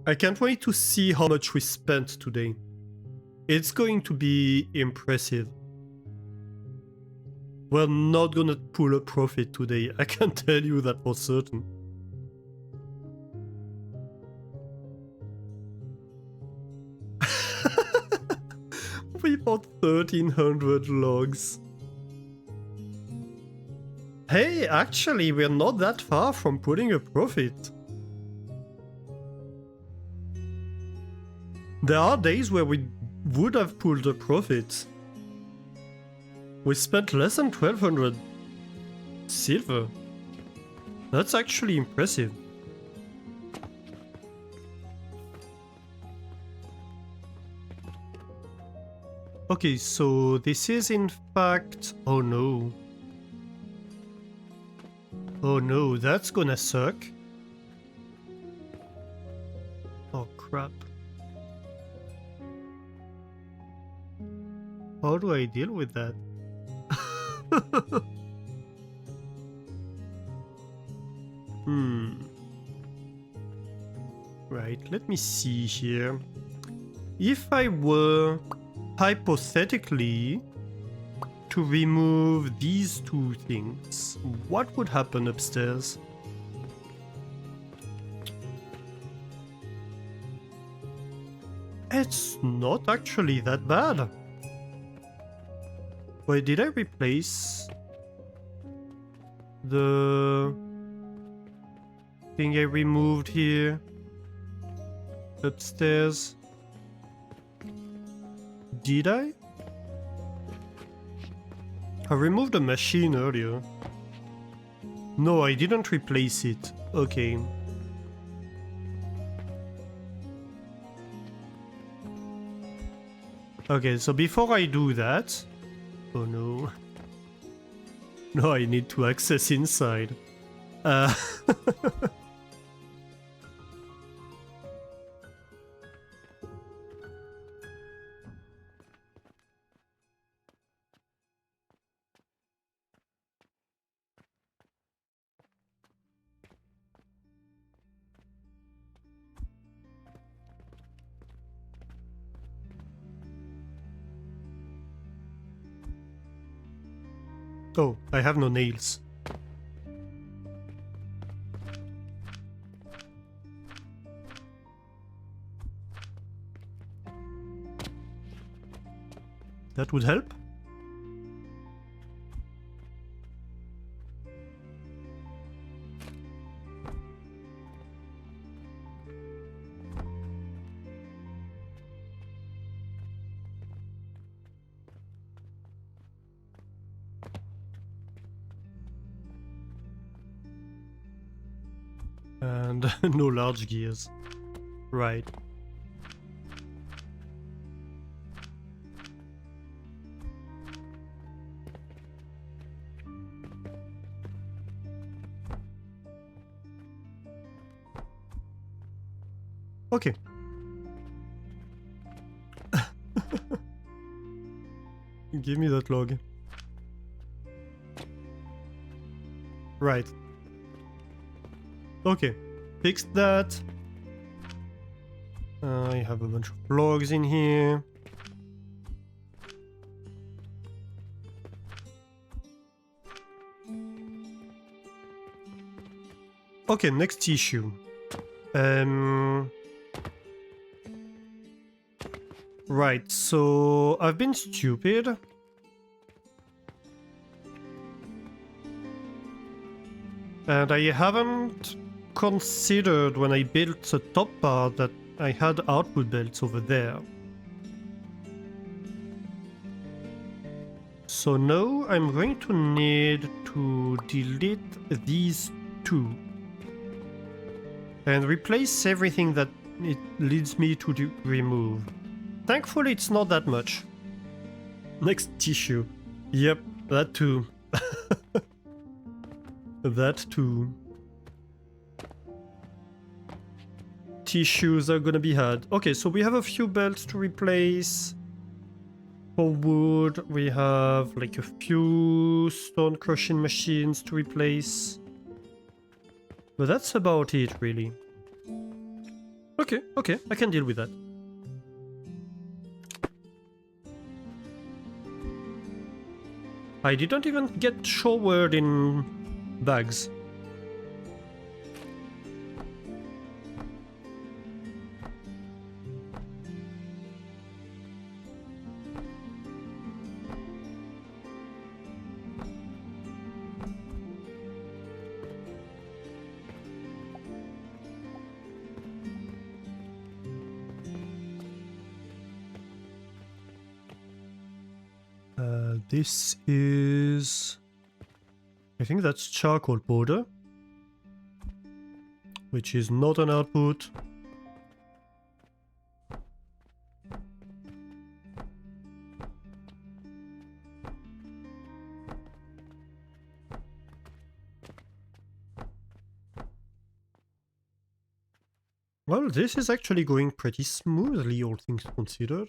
I can't wait to see how much we spent today. It's going to be impressive. We're not gonna pull a profit today, I can tell you that for certain. We bought 1300 logs. Hey, actually, we're not that far from pulling a profit. There are days where we would have pulled a profit. We spent less than 1200 silver. That's actually impressive. Okay, so this is in fact... Oh no. Oh no, that's gonna suck. Oh crap. How do I deal with that? Right, let me see here. If I were hypothetically to remove these two things, what would happen upstairs? It's not actually that bad. Wait, did I replace the thing I removed here upstairs? Did I? I removed a machine earlier. No, I didn't replace it. Okay. Okay, so before I do that... Oh no. No, I need to access inside. Oh, I have no nails. That would help. And no large gears. Right. Okay. Give me that log. Right. Okay. Fixed that. I have a bunch of logs in here. Okay, next issue. Right, so I've been stupid. And I haven't considered when I built the top part that I had output belts over there. So now I'm going to need to delete these two and replace everything that it leads me to remove. Thankfully it's not that much. Next tissue. Yep, that too. That too. Tissues are gonna be hard. Okay, so we have a few belts to replace. For wood, we have like a few stone crushing machines to replace. But that's about it, really. Okay, okay, I can deal with that. I didn't even get showered in bags. this is... I think that's charcoal powder, which is not an output. Well, this is actually going pretty smoothly, all things considered.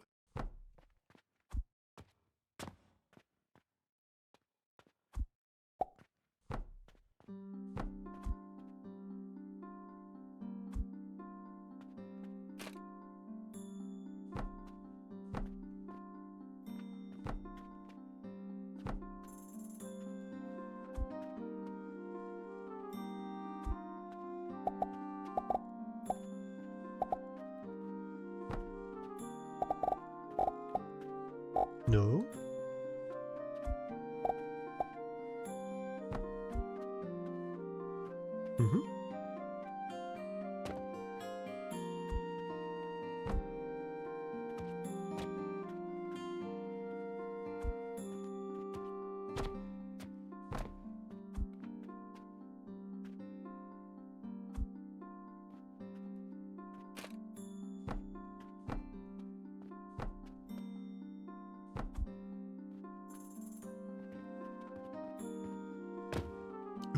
No. Mm-hmm.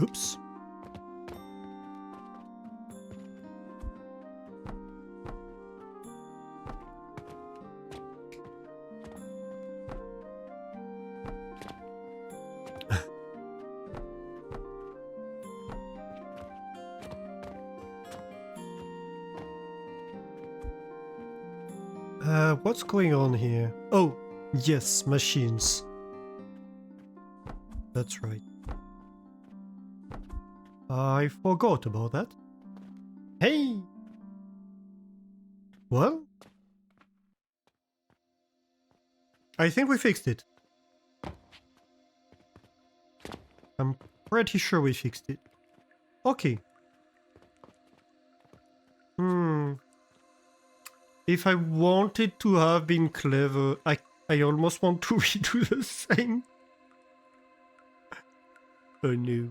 Oops. What's going on here? Oh, yes, machines. That's right. I forgot about that. Hey! Well, I think we fixed it. I'm pretty sure we fixed it. Okay. If I wanted to have been clever, I almost want to redo the same. Oh no.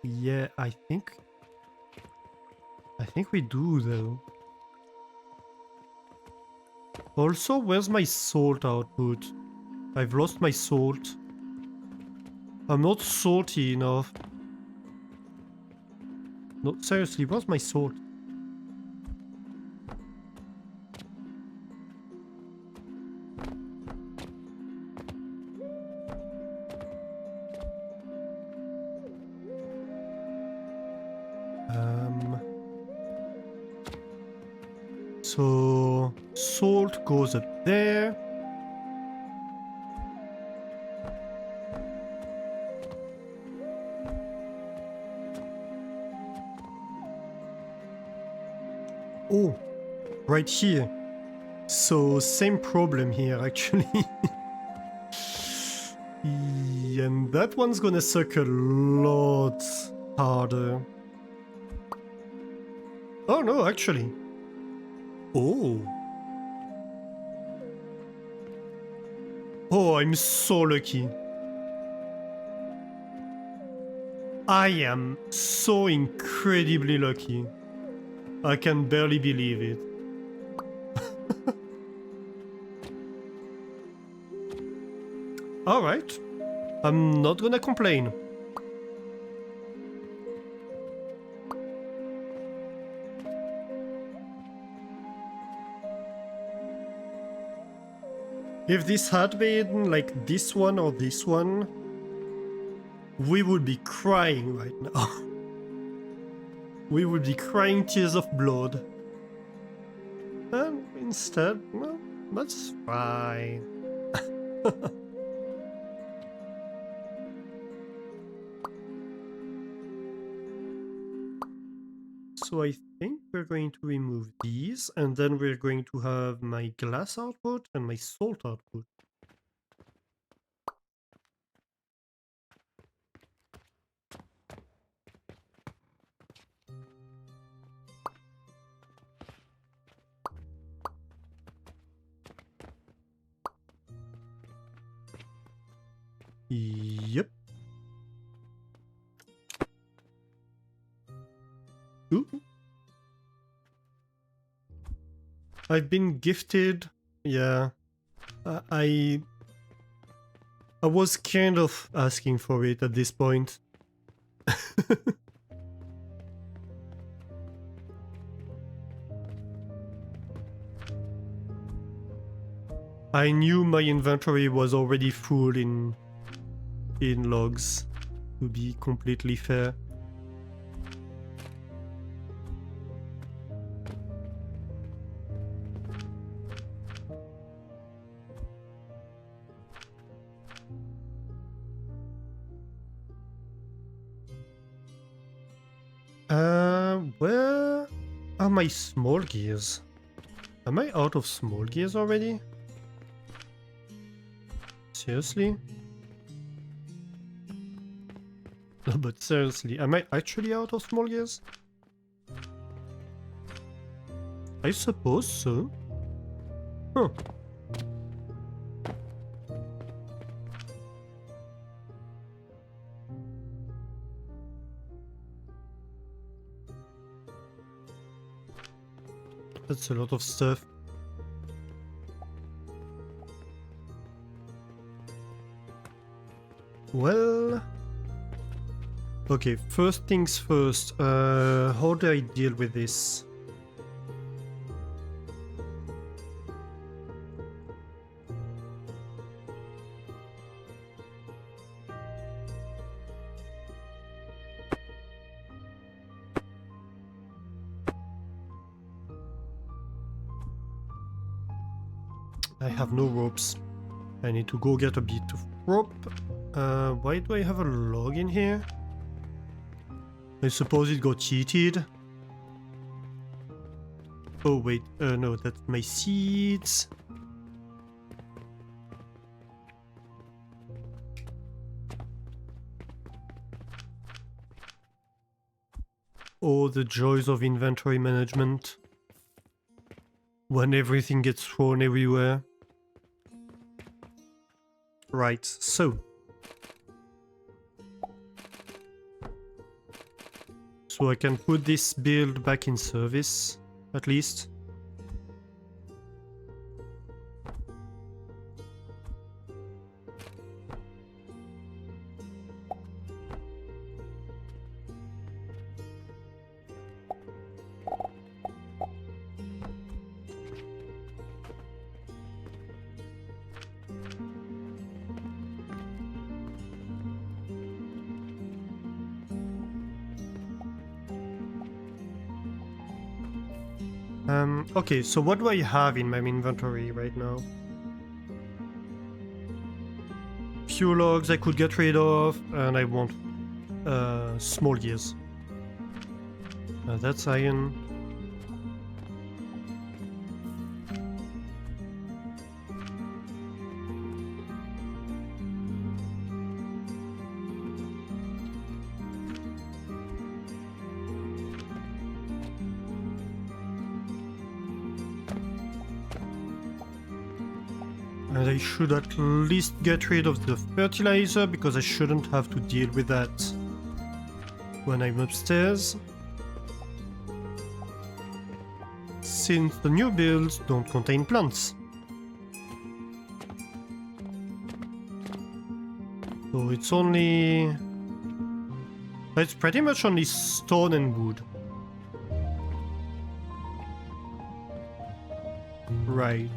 Yeah, I think we do though. Also, where's my salt output? I've lost my salt. I'm not salty enough. No, seriously, where's my salt? So salt goes up there. Oh, right here. So same problem here actually. And that one's gonna suck a lot harder. Oh no, actually. Oh. Oh, I'm so lucky. I am so incredibly lucky. I can barely believe it. Alright. I'm not gonna complain. If this had been like this one or this one, we would be crying right now. We would be crying tears of blood. And instead, well, that's fine. So I think we're going to remove these, and then we're going to have my glass output and my salt output. Yep. Ooh. I've been gifted. Yeah. I was kind of asking for it at this point. I knew my inventory was already full in logs, to be completely fair. Where are my small gears? Am I out of small gears already? Seriously? No, but seriously, am I actually out of small gears? I suppose so. Huh. That's a lot of stuff. Well... Okay, first things first. How do I deal with this? I have no ropes. I need to go get a bit of rope. Why do I have a log in here? I suppose it got cheated. Oh wait, no, that's my seeds. Oh, the joys of inventory management. When everything gets thrown everywhere. Right, so. So I can put this build back in service, at least. Okay, so what do I have in my inventory right now? Few logs I could get rid of, and I want small gears. That's iron. And I should at least get rid of the fertilizer, because I shouldn't have to deal with that when I'm upstairs. Since the new builds don't contain plants. So it's only... It's pretty much only stone and wood. Right.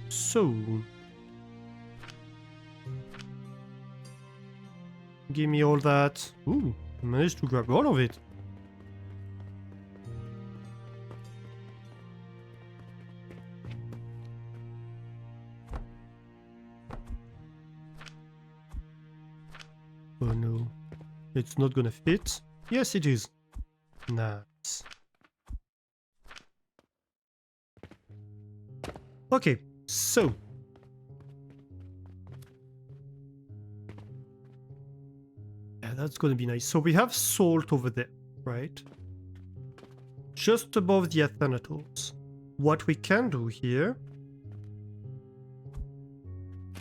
So... Give me all that. Ooh, I managed to grab all of it. Oh no. It's not gonna fit. Yes, it is. Nice. Okay, so. Yeah, that's gonna be nice. So we have salt over there, right? Just above the Athanatals. What we can do here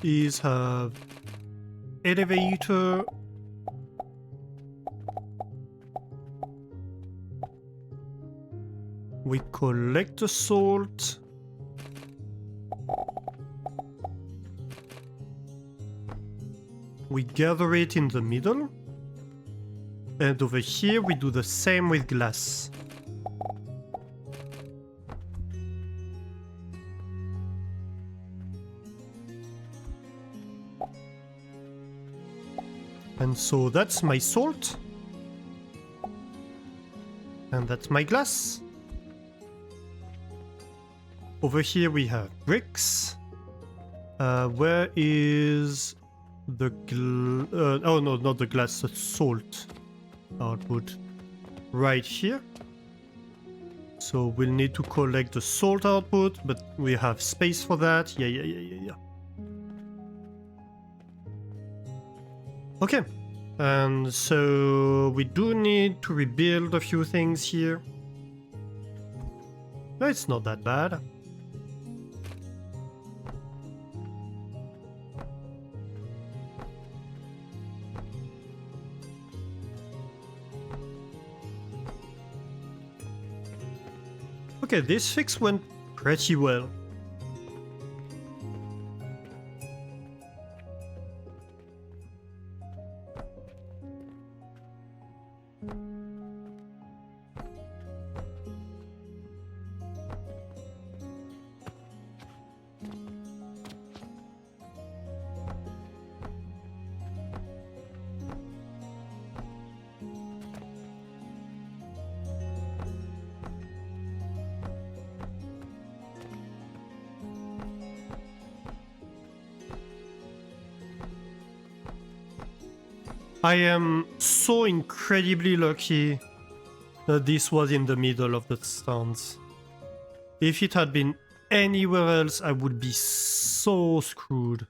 is have elevator. We collect the salt. We gather it in the middle. And over here we do the same with glass. And so that's my salt. And that's my glass. Over here we have bricks. Where is the oh no, not the glass, the salt output. Right here. So we'll need to collect the salt output, but we have space for that. Yeah. Okay. And so we do need to rebuild a few things here. No, it's not that bad. Okay, this fix went pretty well. I am so incredibly lucky that this was in the middle of the stands. If it had been anywhere else, I would be so screwed.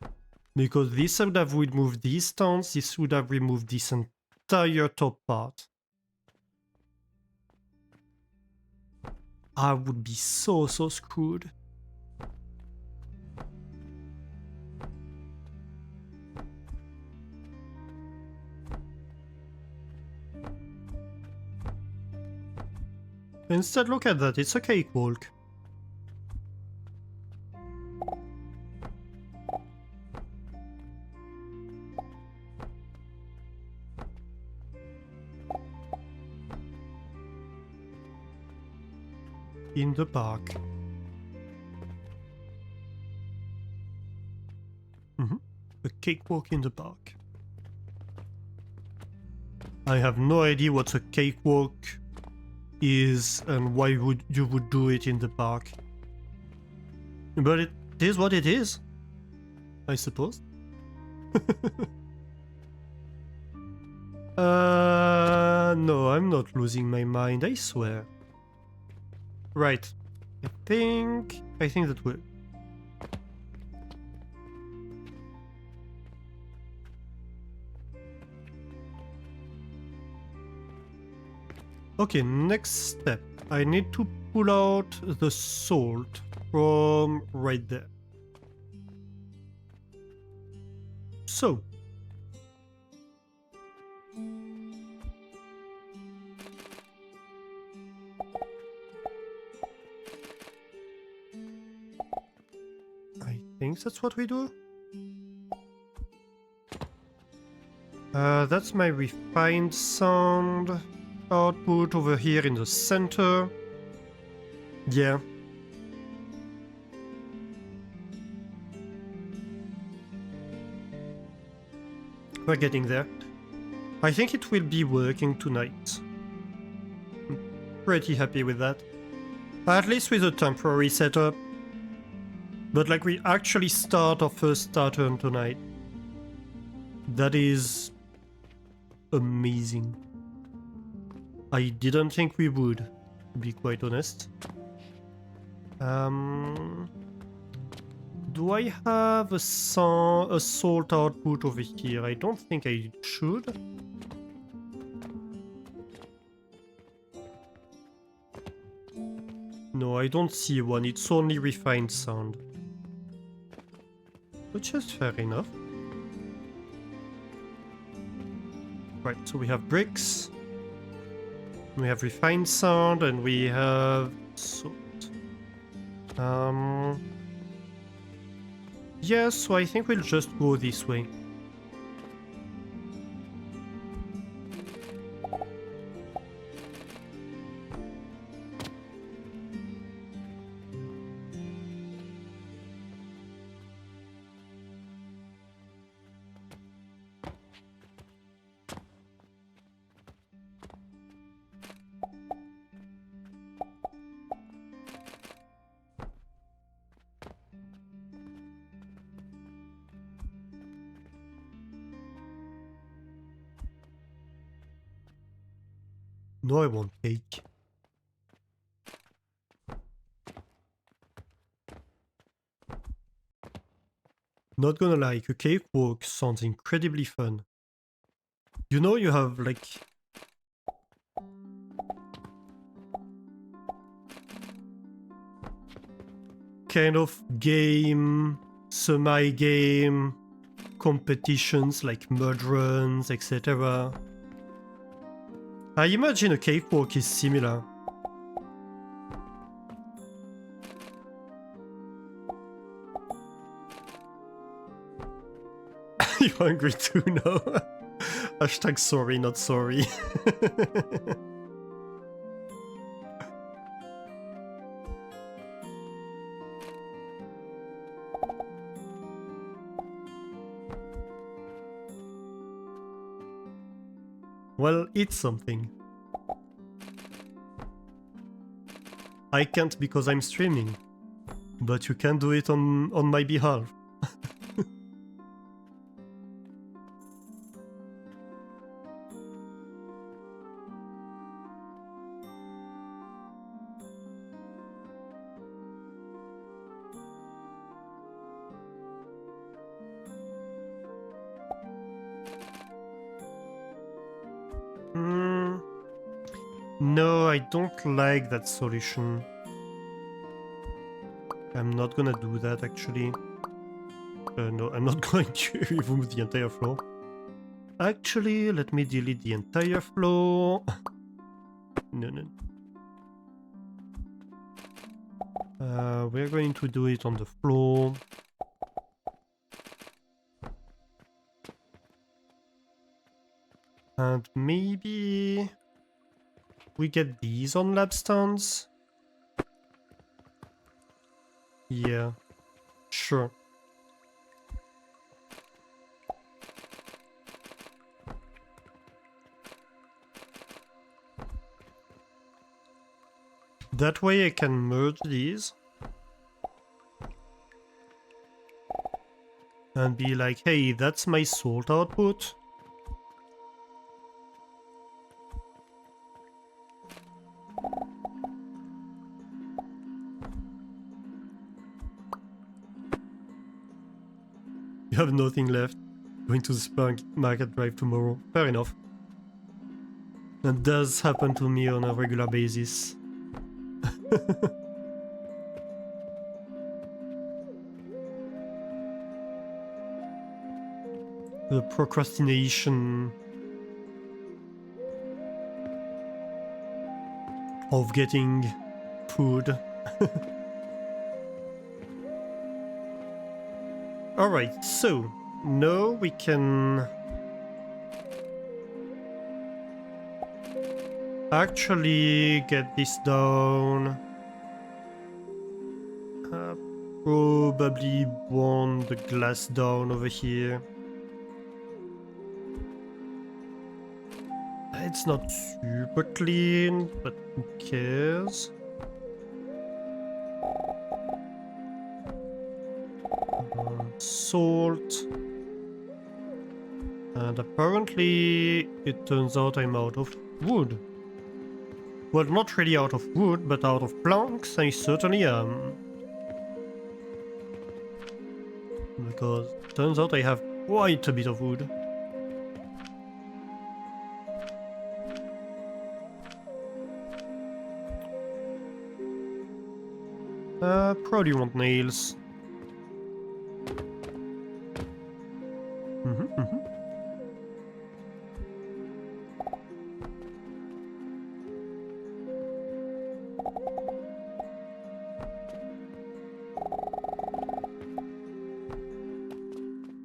Because this would have removed these stands, this would have removed this entire top part. I would be so screwed. Instead, look at that, it's a cakewalk. In the park. A cakewalk in the park. I have no idea what a cakewalk is and why would you do it in the park. But it is what it is, I suppose. No, I'm not losing my mind, I swear. Right. I think that will. Okay, next step. I need to pull out the salt from right there. So. I think that's what we do. That's my refined sand output over here in the center. Yeah. We're getting there. I think it will be working tonight. I'm pretty happy with that. At least with a temporary setup. But like we actually start our first Saturn tonight. That is amazing. I didn't think we would, to be quite honest. Do I have a salt output over here? I don't think I should. No, I don't see one. It's only refined sand. which is fair enough. Right, so we have bricks, we have refined sand, and we have salt. Yeah, so I think we'll just go this way. No, I want cake. Not gonna lie, a cakewalk sounds incredibly fun. You know, you have like... kind of game, semi-game, competitions like mud runs, etc. I imagine a cakewalk is similar. You're hungry too now? Hashtag sorry, not sorry. Well, eat something. I can't because I'm streaming, but you can do it on my behalf. No, I don't like that solution. I'm not gonna do that actually. No, I'm not going to remove the entire floor. Actually, let me delete the entire floor. No. We're going to do it on the floor. And maybe we get these on lab stands? Yeah, sure. That way I can merge these. And be like, hey, that's my salt output. You have nothing left. Going to the supermarket drive tomorrow. Fair enough. That does happen to me on a regular basis. The procrastination of getting food. Alright, so now we can actually get this down. Probably want the glass down over here. It's not super clean, but who cares? Salt. And apparently it turns out I'm out of wood. Well, not really out of wood, but out of planks I certainly am. Because it turns out I have quite a bit of wood. Probably want nails.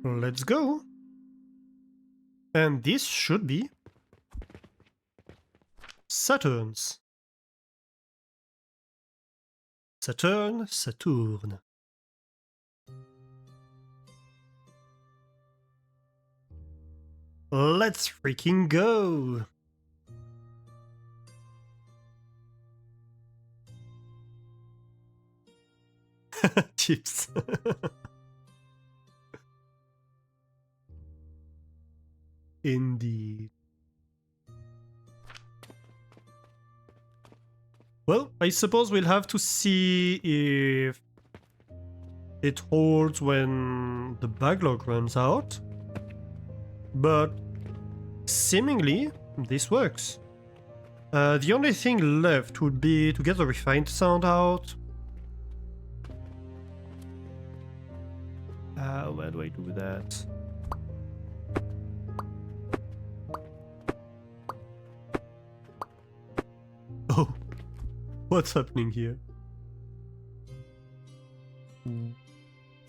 Let's go. And this should be Saturn's. Saturn, Saturn. Let's freaking go! Chips. Indeed. Well, I suppose we'll have to see if it holds when the backlog runs out. But seemingly, this works. The only thing left would be to get the refined sound out. Where do I do that? Oh, what's happening here?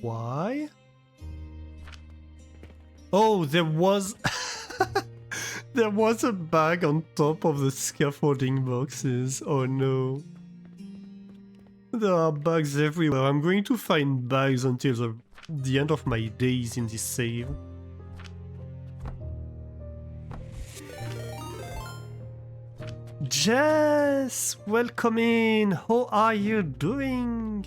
Why? Oh, there was... there was a bag on top of the scaffolding boxes. Oh no. There are bags everywhere. I'm going to find bags until the end of my days in this save. Jess! Welcome in! How are you doing?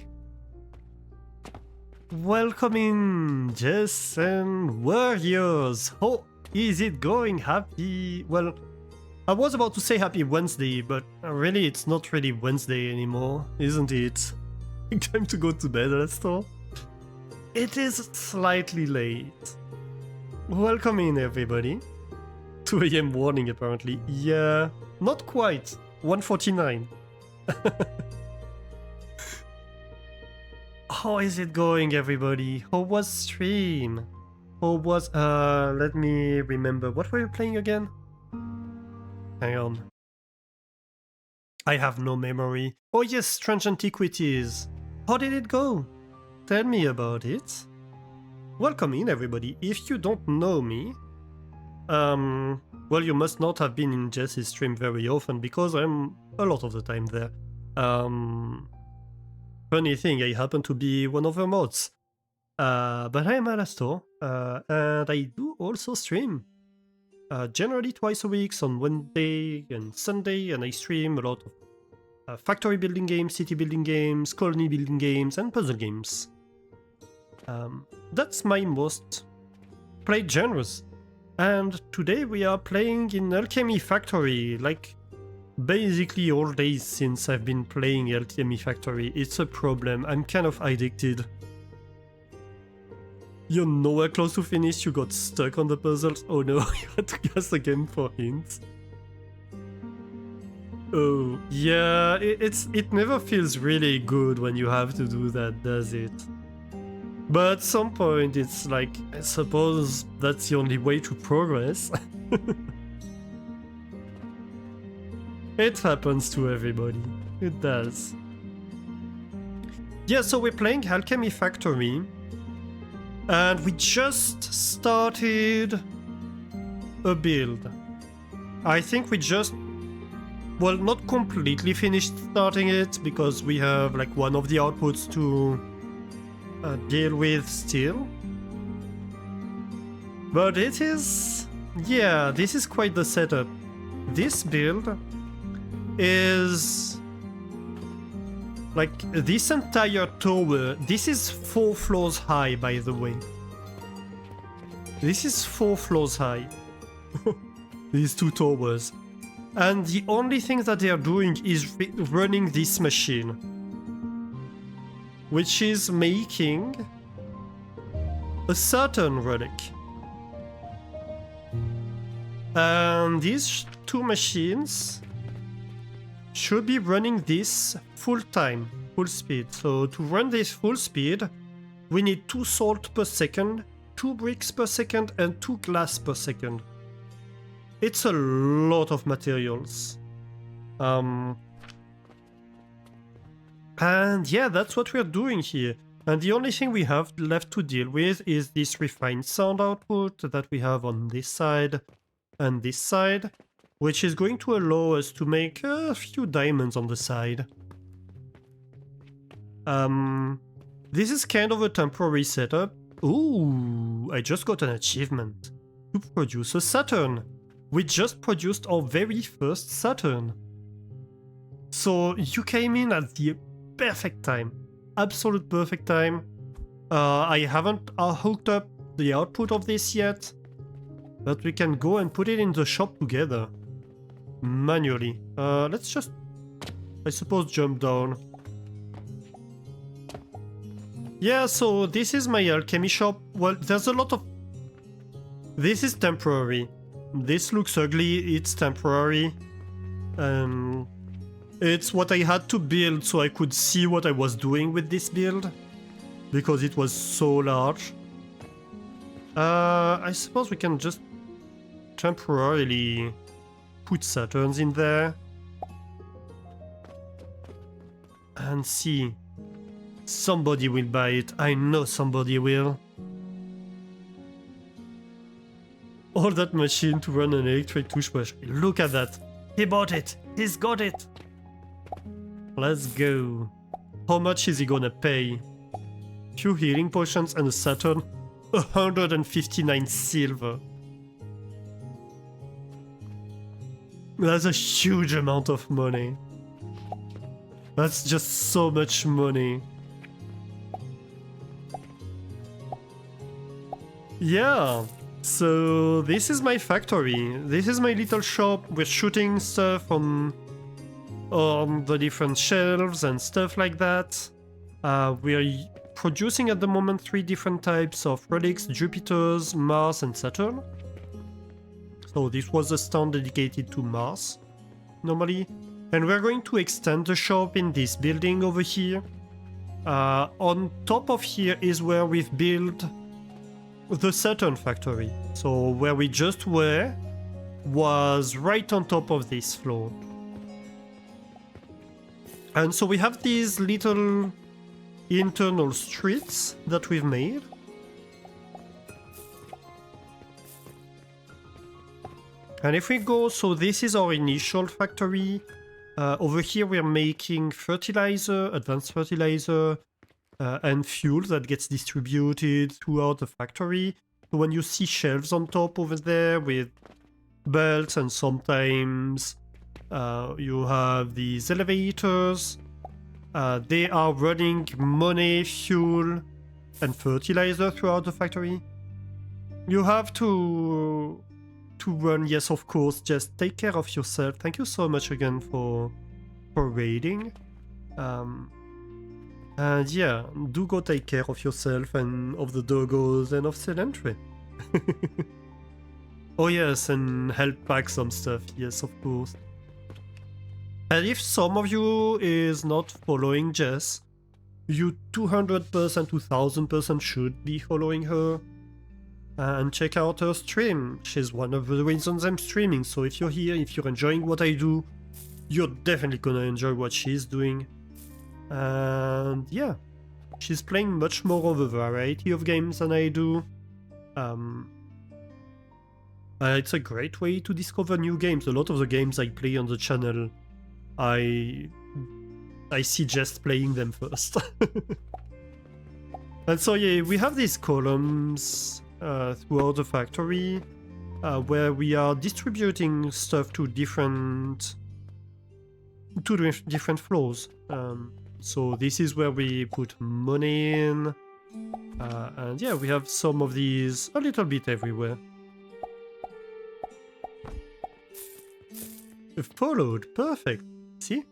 Welcome in, Jess and Warriors! How is it going? Happy... Well, I was about to say happy Wednesday, but really it's not really Wednesday anymore, isn't it? Time to go to bed, Astor. It is slightly late. Welcome in, everybody. 2 AM warning, apparently. Yeah, not quite. 1:49. How is it going, everybody? How was stream? How was... let me remember. What were you playing again? Hang on. I have no memory. Oh yes, Strange Antiquities. How did it go? Tell me about it. Welcome in, everybody. If you don't know me, well, you must not have been in Jess's stream very often because I'm a lot of the time there. Funny thing, I happen to be one of her mods. But I'm Alastor, and I do also stream. Generally twice a week on Wednesday and Sunday, and I stream a lot of factory building games, city building games, colony building games, and puzzle games. That's my most played genres. And today we are playing in Alchemy Factory, like basically all days since I've been playing Alchemy Factory. It's a problem, I'm kind of addicted. You're nowhere close to finish, you got stuck on the puzzles. Oh no, you had to guess again for hints. Oh, yeah, it never feels really good when you have to do that, does it? But at some point it's like, I suppose that's the only way to progress. It happens to everybody. It does. Yeah, so we're playing Alchemy Factory. And we just started a build. I think we just... Well, not completely finished starting it, because we have like one of the outputs to deal with still. But it is... Yeah, this is quite the setup. This build is... Like, this entire tower, this is 4 floors high, by the way. This is 4 floors high. These 2 towers. And the only thing that they are doing is running this machine. Which is making a Saturn relic. And these 2 machines should be running this full time, full speed. So to run this full speed, we need 2 salt per second, 2 bricks per second, and 2 glass per second. It's a lot of materials. And yeah, that's what we're doing here. And the only thing we have left to deal with is this refined sound output that we have on this side and this side, which is going to allow us to make a few diamonds on the side. This is kind of a temporary setup. Ooh, I just got an achievement to produce a Saturn. We just produced our very first Saturn. So you came in at the perfect time. Absolute perfect time. I haven't hooked up the output of this yet, but we can go and put it in the shop together. Manually. Let's just, I suppose, jump down. Yeah, so this is my alchemy shop. Well, there's a lot of... This is temporary. This looks ugly, it's temporary. It's what I had to build so I could see what I was doing with this build, because it was so large. I suppose we can just temporarily put Saturns in there and see. Somebody will buy it. I know somebody will. All that machine to run an electric toothbrush. Look at that. He bought it. He's got it. Let's go. How much is he gonna pay? Few healing potions and a Saturn. 159 silver. That's a huge amount of money. That's just so much money. Yeah. So this is my factory. This is my little shop. We're shooting stuff on the different shelves and stuff like that. We're producing at the moment 3 different types of relics: Jupiter's, Mars and Saturn. So this was a stand dedicated to Mars normally. And we're going to extend the shop in this building over here. On top of here is where we've built the Saturn factory. So where we just were was right on top of this floor. And so we have these little internal streets that we've made. And if we go, so this is our initial factory. Over here we're making fertilizer, advanced fertilizer, and fuel that gets distributed throughout the factory. So when you see shelves on top over there with belts, and sometimes you have these elevators, they are running money, fuel, and fertilizer throughout the factory. You have to run, yes, of course, just take care of yourself. Thank you so much again for raiding. And yeah, do go take care of yourself and of the doggos and of Celentry. Oh yes, and help pack some stuff, yes, of course. And if some of you is not following Jess, you 200%, 2000% should be following her. And check out her stream. She's one of the reasons I'm streaming, so if you're here, if you're enjoying what I do, you're definitely gonna enjoy what she's doing. And yeah, she's playing much more of a variety of games than I do. It's a great way to discover new games. A lot of the games I play on the channel, I see Jess playing them first. And so yeah, we have these columns throughout the factory where we are distributing stuff to different floors. So this is where we put money in, and yeah, we have some of these a little bit everywhere. Followed, perfect. See?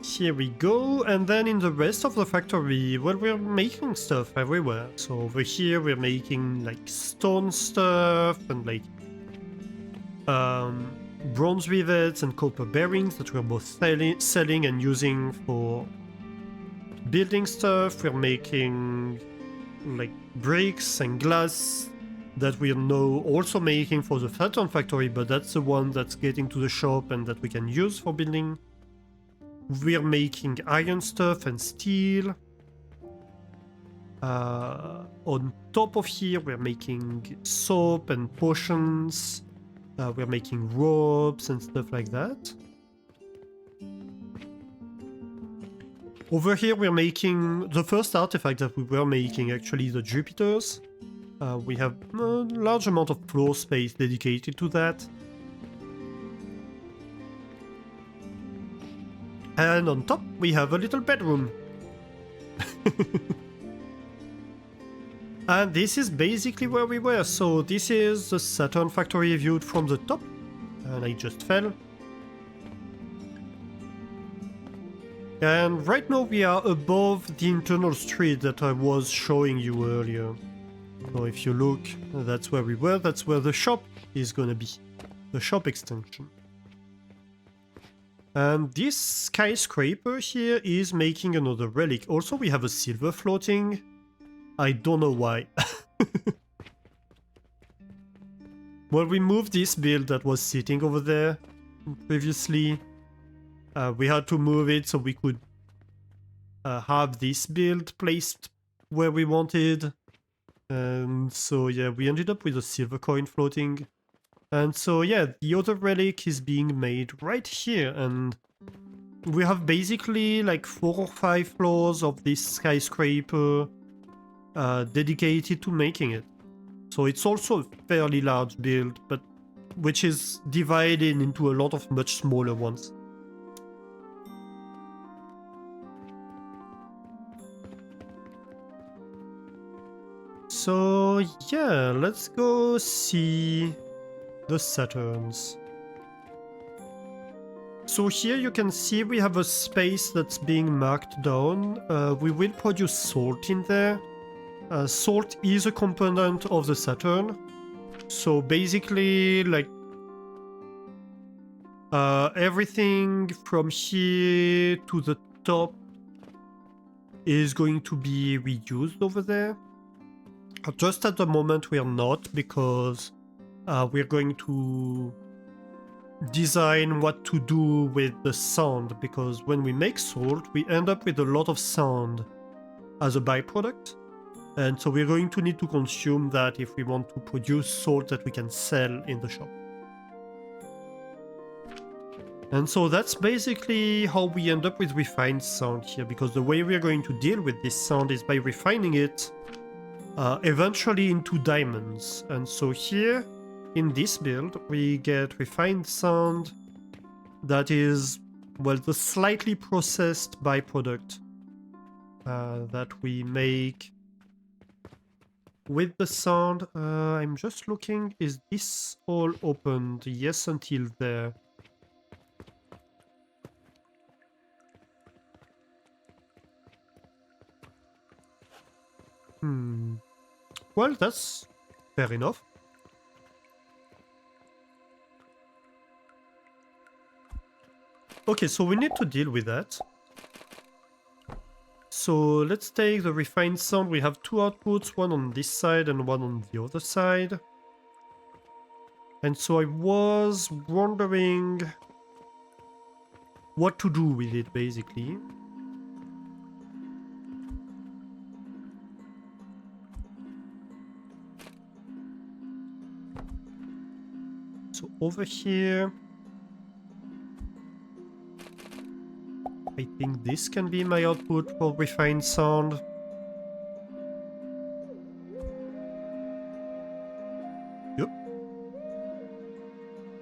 Here we go, and then in the rest of the factory, well, we're making stuff everywhere. So over here we're making like stone stuff and like bronze rivets and copper bearings that we're both selling and using for building stuff. We're making like bricks and glass that we are now also making for the Saturn factory, but that's the one that's getting to the shop and that we can use for building we're making iron stuff and steel. On top of here, we're making soap and potions. We're making ropes and stuff like that. Over here, we're making the first artifact that we were making, actually, the Jupiters. We have a large amount of floor space dedicated to that. And on top, we have a little bedroom. And this is basically where we were. So this is the Saturn factory viewed from the top. And I just fell. And right now we are above the internal street that I was showing you earlier. So if you look, that's where we were. That's where the shop is gonna be. The shop extension. And this skyscraper here is making another relic. Also, we have a silver floating. I don't know why. Well, we moved this build that was sitting over there previously. We had to move it so we could have this build placed where we wanted. And so yeah, we ended up with a silver coin floating. And so yeah, the other relic is being made right here, and we have basically like 4 or 5 floors of this skyscraper dedicated to making it. So it's also a fairly large build, but which is divided into a lot of much smaller ones. So yeah, let's go see the Saturns. So here you can see we have a space that's being marked down. We will produce salt in there. Salt is a component of the Saturn. So basically, like, everything from here to the top is going to be reused over there. Just at the moment we are not, because we're going to design what to do with the sand, because when we make salt, we end up with a lot of sand as a byproduct. And so we're going to need to consume that if we want to produce salt that we can sell in the shop. And so that's basically how we end up with refined sand here, because the way we're going to deal with this sand is by refining it eventually into diamonds. And so here in this build, we get refined sand that is, well, the slightly processed byproduct that we make with the sand. I'm just looking, is this all opened? Yes, until there. Well, that's fair enough. Okay, so we need to deal with that. So let's take the refined sand. We have 2 outputs, one on this side and one on the other side. And so I was wondering what to do with it, basically. So over here, I think this can be my output for refined sand. Yep.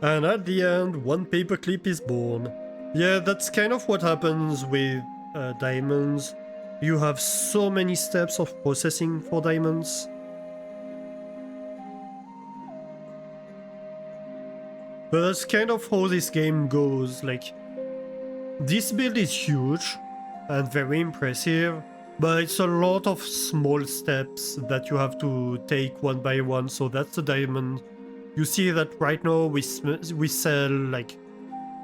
And at the end, 1 paperclip is born. Yeah, that's kind of what happens with diamonds. You have so many steps of processing for diamonds. But that's kind of how this game goes. Like, this build is huge and very impressive, but it's a lot of small steps that you have to take one by one. So that's the diamond. You see that right now we sell like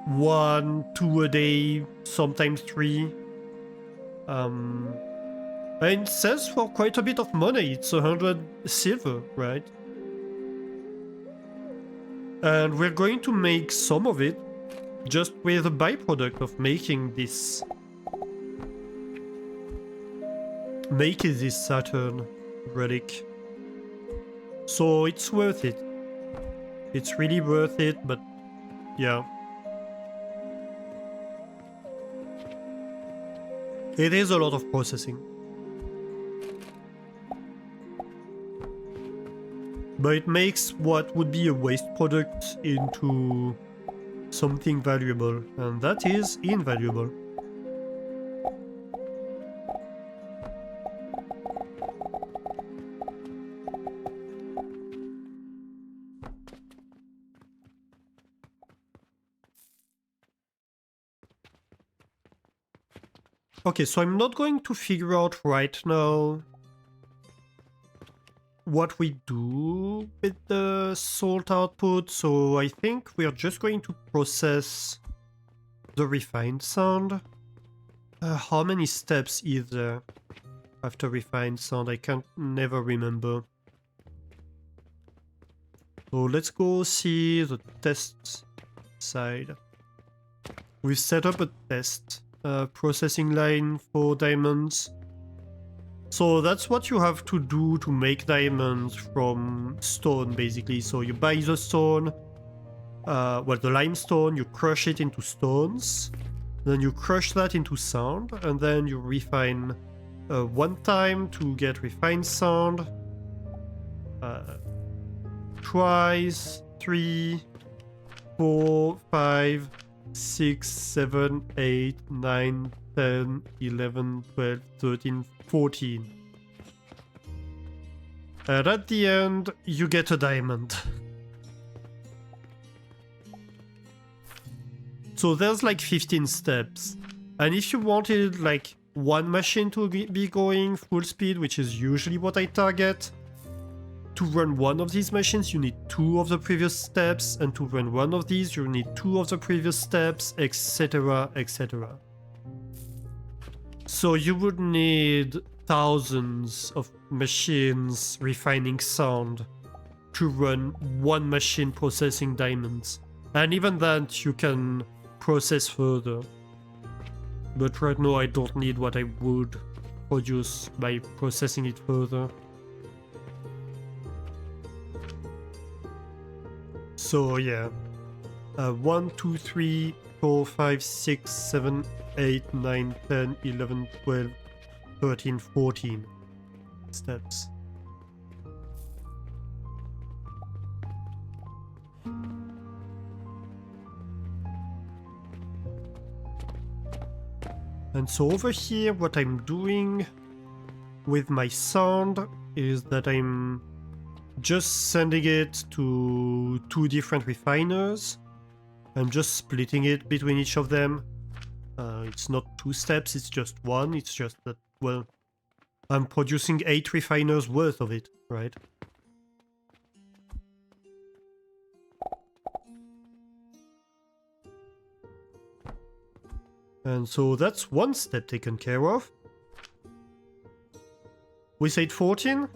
1, 2 a day, sometimes 3. And it sells for quite a bit of money. It's 100 silver, right? And we're going to make some of it just with a byproduct of making this Saturn relic. So it's worth it. It's really worth it, but yeah. It is a lot of processing. But it makes what would be a waste product into something valuable, and that is invaluable. Okay, so I'm not going to figure out right now what we do with the salt output, so I think we are just going to process the refined sand. How many steps is there after refined sand? I can't never remember. So let's go see the test side. We've set up a test processing line for diamonds. So that's what you have to do to make diamonds from stone, basically. So you buy the stone, well, the limestone, you crush it into stones, then you crush that into sand, and then you refine one time to get refined sand, twice, 3, 4, 5, 6, 7, 8, 9, 10, 11, 12, 13, 14. And at the end, you get a diamond. So there's like 15 steps. And if you wanted like one machine to be going full speed, which is usually what I target, to run one of these machines you need 2 of the previous steps, and to run one of these you need 2 of the previous steps, etc, etc. So you would need thousands of machines refining sand to run one machine processing diamonds. And even that you can process further. But right now I don't need what I would produce by processing it further. So yeah, 1, 2, 3, 4, 5, 6, 7, 8, 9, 10, 11, 12, 13, 14 steps. And so over here, what I'm doing with my sand is that I'm just sending it to 2 different refiners. I'm just splitting it between each of them. It's not 2 steps, it's just 1. It's just that, well, I'm producing 8 refiners worth of it, right? And so that's 1 step taken care of. We said 14?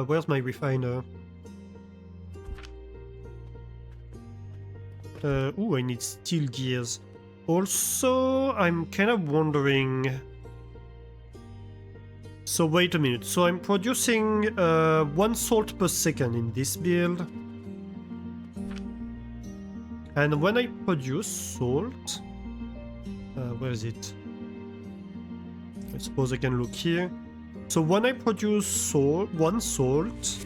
Where's my refiner? Ooh, I need steel gears. Also, I'm kind of wondering... So wait a minute, so I'm producing 1 salt per second in this build. And when I produce salt... where is it? I suppose I can look here. So when I produce salt, 1 salt...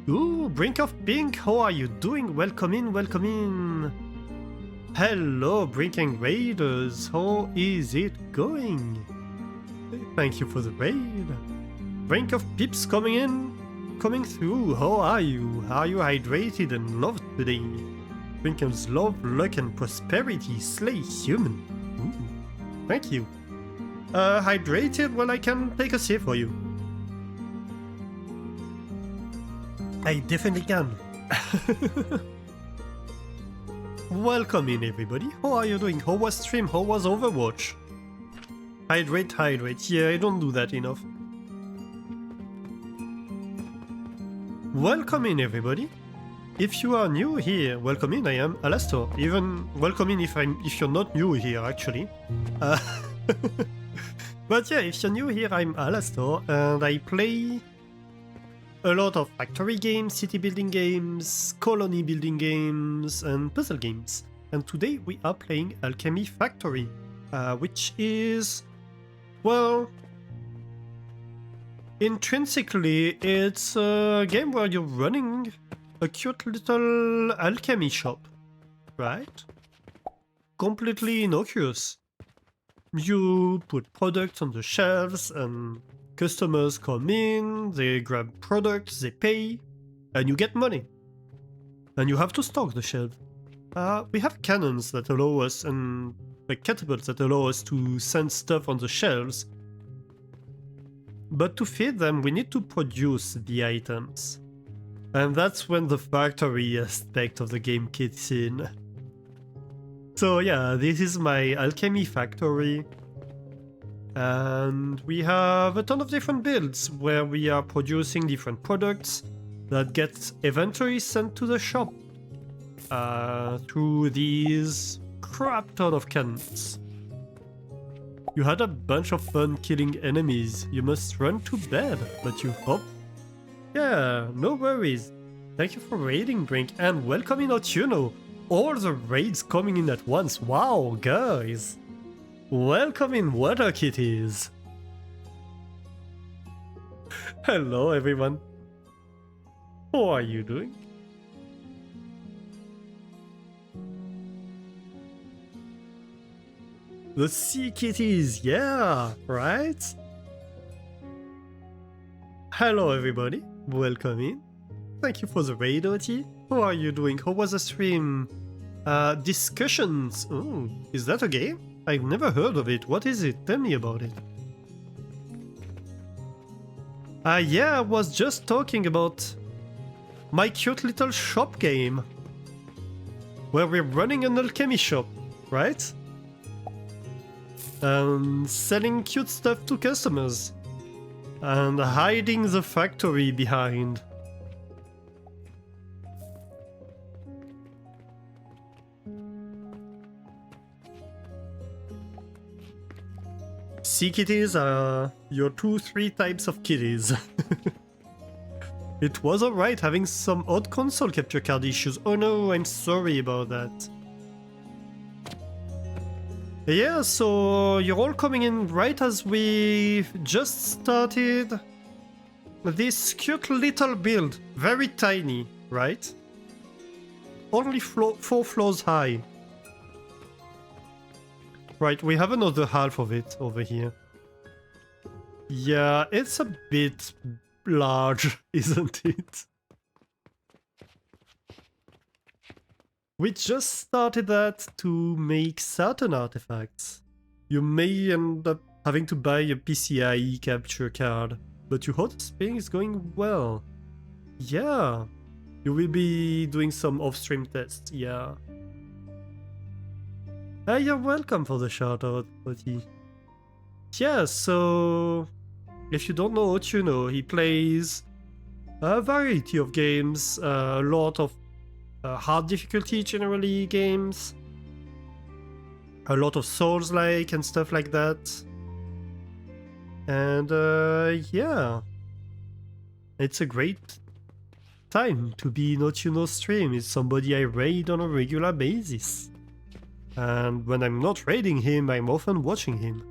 Ooh, Brink of Pink, how are you doing? Welcome in, welcome in. Hello, Brinking Raiders, how is it going? Thank you for the raid. Brink of Pips coming in, coming through. How are you? Are you hydrated and loved today? Brinkham's love, luck and prosperity slay human. Ooh, thank you. Hydrated? Well, I can take a sip for you. I definitely can. Welcome in, everybody. How are you doing? How was stream? How was Overwatch? Hydrate, hydrate. Yeah, I don't do that enough. Welcome in, everybody. If you are new here, welcome in. I am Alastor. Even welcome in if you're not new here, actually. But yeah, if you're new here, I'm Alastor, and I play a lot of factory games, city building games, colony building games, and puzzle games. And today we are playing Alchemy Factory, which is, well, intrinsically, it's a game where you're running a cute little alchemy shop, right? Completely innocuous. You put products on the shelves and customers come in, they grab products, they pay, and you get money. And you have to stock the shelf. We have cannons that allow us, and like catapults that allow us to send stuff on the shelves. But to feed them, we need to produce the items. And that's when the factory aspect of the game kicks in. So yeah, this is my alchemy factory. And we have a ton of different builds where we are producing different products that get eventually sent to the shop through these crap ton of cannons. You had a bunch of fun killing enemies. You must run to bed, but you hope? Yeah, no worries. Thank you for raiding, Brink, and welcome in Otuno. All the raids coming in at once. Wow, guys. Welcome in, water kitties. Hello, everyone. How are you doing? The sea kitties, yeah, right? Hello, everybody. Welcome in. Thank you for the raid, OT. How are you doing? How was the stream? Discussions. Oh, is that a game? I've never heard of it. What is it? Tell me about it. Yeah, I was just talking about my cute little shop game. Where we're running an alchemy shop, right? And selling cute stuff to customers. And hiding the factory behind. Sea kitties are your 2-3 types of kitties. It was alright having some odd console capture card issues. Oh no, I'm sorry about that. Yeah, so you're all coming in right as we just started this cute little build. Very tiny, right? Only 4 floors high. Right, we have another half of it over here. Yeah, it's a bit large, isn't it? We just started that to make Saturn artifacts. You may end up having to buy a PCIe capture card, but your hot spring is going well. Yeah, you will be doing some off-stream tests, yeah. You're welcome for the shout-out, Oti. Yeah, so if you don't know what you know, he plays a variety of games, a lot of hard difficulty generally games, a lot of Souls-like and stuff like that. And yeah, it's a great time to be in Otuno's stream. It's somebody I raid on a regular basis. And when I'm not raiding him, I'm often watching him.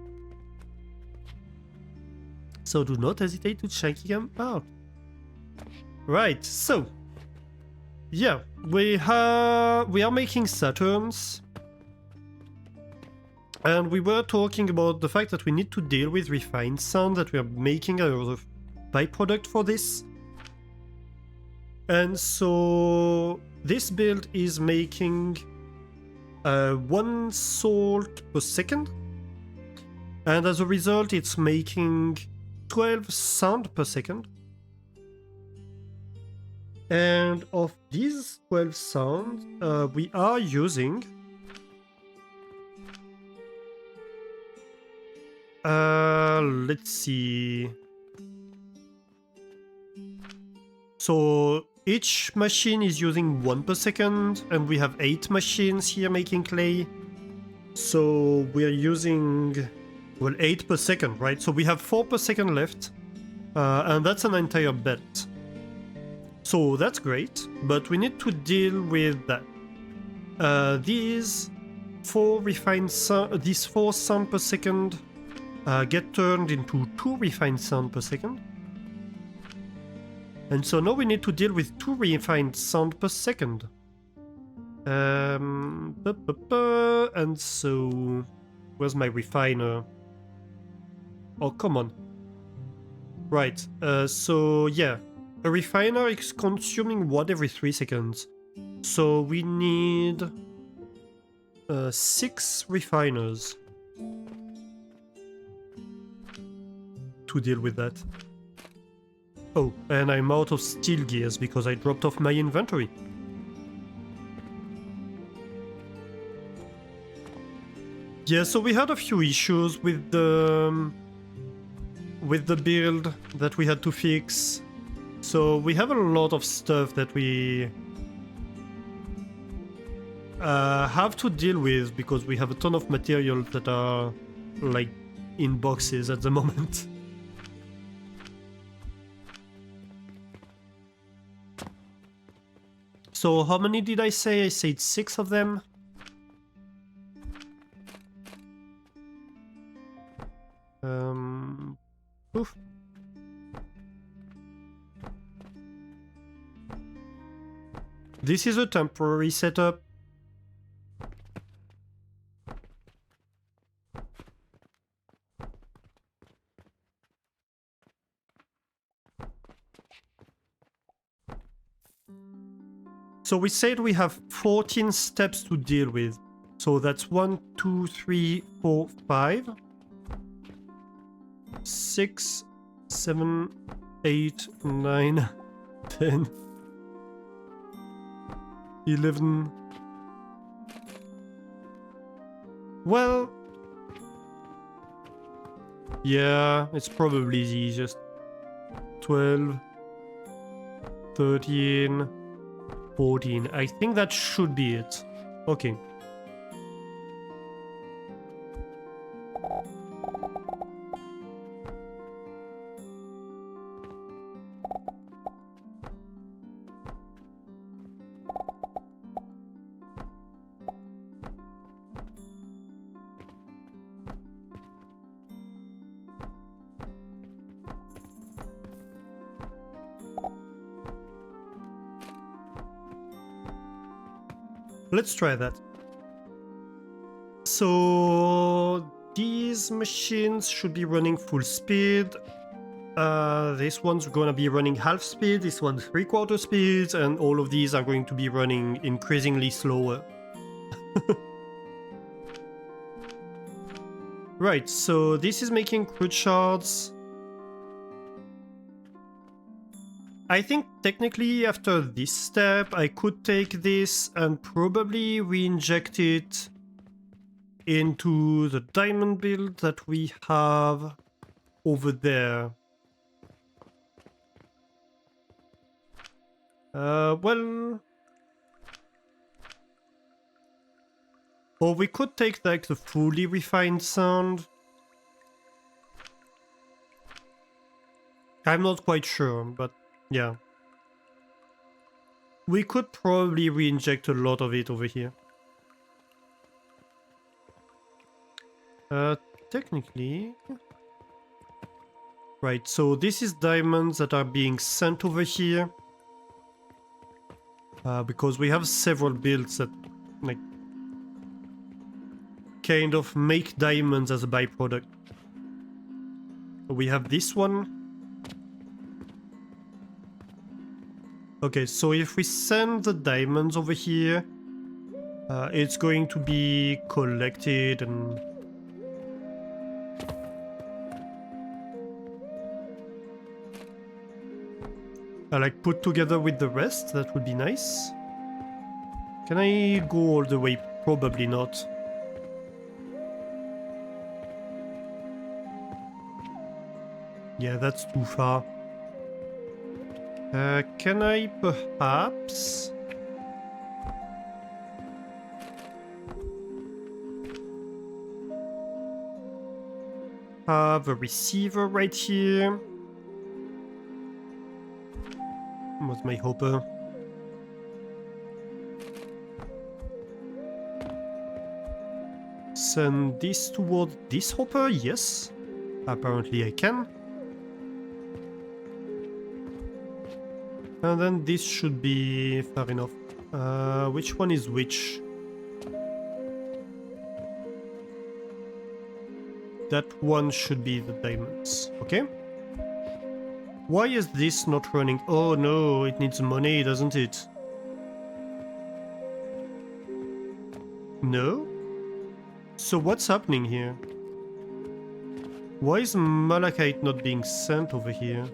So do not hesitate to check him out. Right, so yeah, we are making Saturns. And we were talking about the fact that we need to deal with refined sand that we are making a byproduct for this. And so this build is making 1 salt per second, and as a result it's making 12 sound per second. And of these 12 sounds, we are using let's see, So each machine is using 1 per second, and we have 8 machines here making clay. So we're using, well, 8 per second, right? So we have 4 per second left, and that's an entire bed. So that's great, but we need to deal with that. These 4 sound per second get turned into 2 refined sound per second. And so now we need to deal with 2 refined sound per second. And so... Where's my refiner? Oh, come on. Right, so yeah. A refiner is consuming wood every 3 seconds. So we need 6 refiners to deal with that. Oh, and I'm out of steel gears because I dropped off my inventory. Yeah, so we had a few issues with the build that we had to fix. So we have a lot of stuff that we have to deal with because we have a ton of materials that are like in boxes at the moment. So how many did I say? I said 6 of them. Oof. This is a temporary setup. So we said we have 14 steps to deal with. So that's 1, 2, 3, 4, 5, 6, 7, 8, 9, 10, 11. Well, yeah, it's probably the easiest. 12, 13, 14. I think that should be it. Okay. Let's try that. So these machines should be running full speed. This one's gonna be running half speed, this one's 3/4 speed, and all of these are going to be running increasingly slower. Right, so this is making crude shards. I think technically after this step I could take this and probably re-inject it into the diamond build that we have over there. Well... Or we could take like the fully refined sand. I'm not quite sure, but yeah. We could probably re-inject a lot of it over here. Technically... Right, so this is diamonds that are being sent over here. Because we have several builds that, like, kind of make diamonds as a byproduct. We have this one. Okay, so if we send the diamonds over here, it's going to be collected and... like put together with the rest. That would be nice. Can I go all the way? Probably not. Yeah, that's too far. Can I perhaps... have a receiver right here? What's my hopper? Send this toward this hopper? Yes. Apparently I can. And then this should be fair enough. Which one is which? That one should be the diamonds. Okay. Why is this not running? Oh no, it needs money, doesn't it? No? So what's happening here? Why is malachite not being sent over here?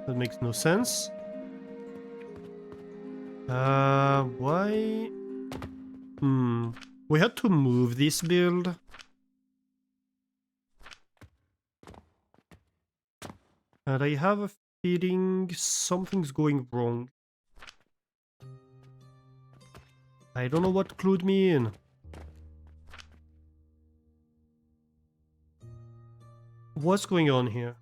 That makes no sense. Why? We had to move this build. And I have a feeling something's going wrong. I don't know what clued me in. What's going on here?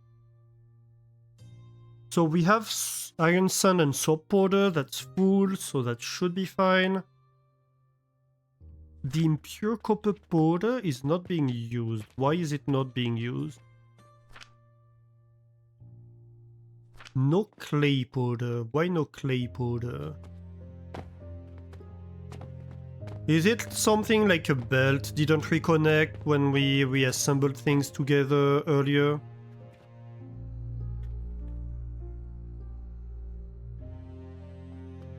So we have iron sand and soap powder, that's full, so that should be fine. The impure copper powder is not being used. Why is it not being used? No clay powder. Why no clay powder? Is it something like a belt didn't reconnect when we reassembled things together earlier?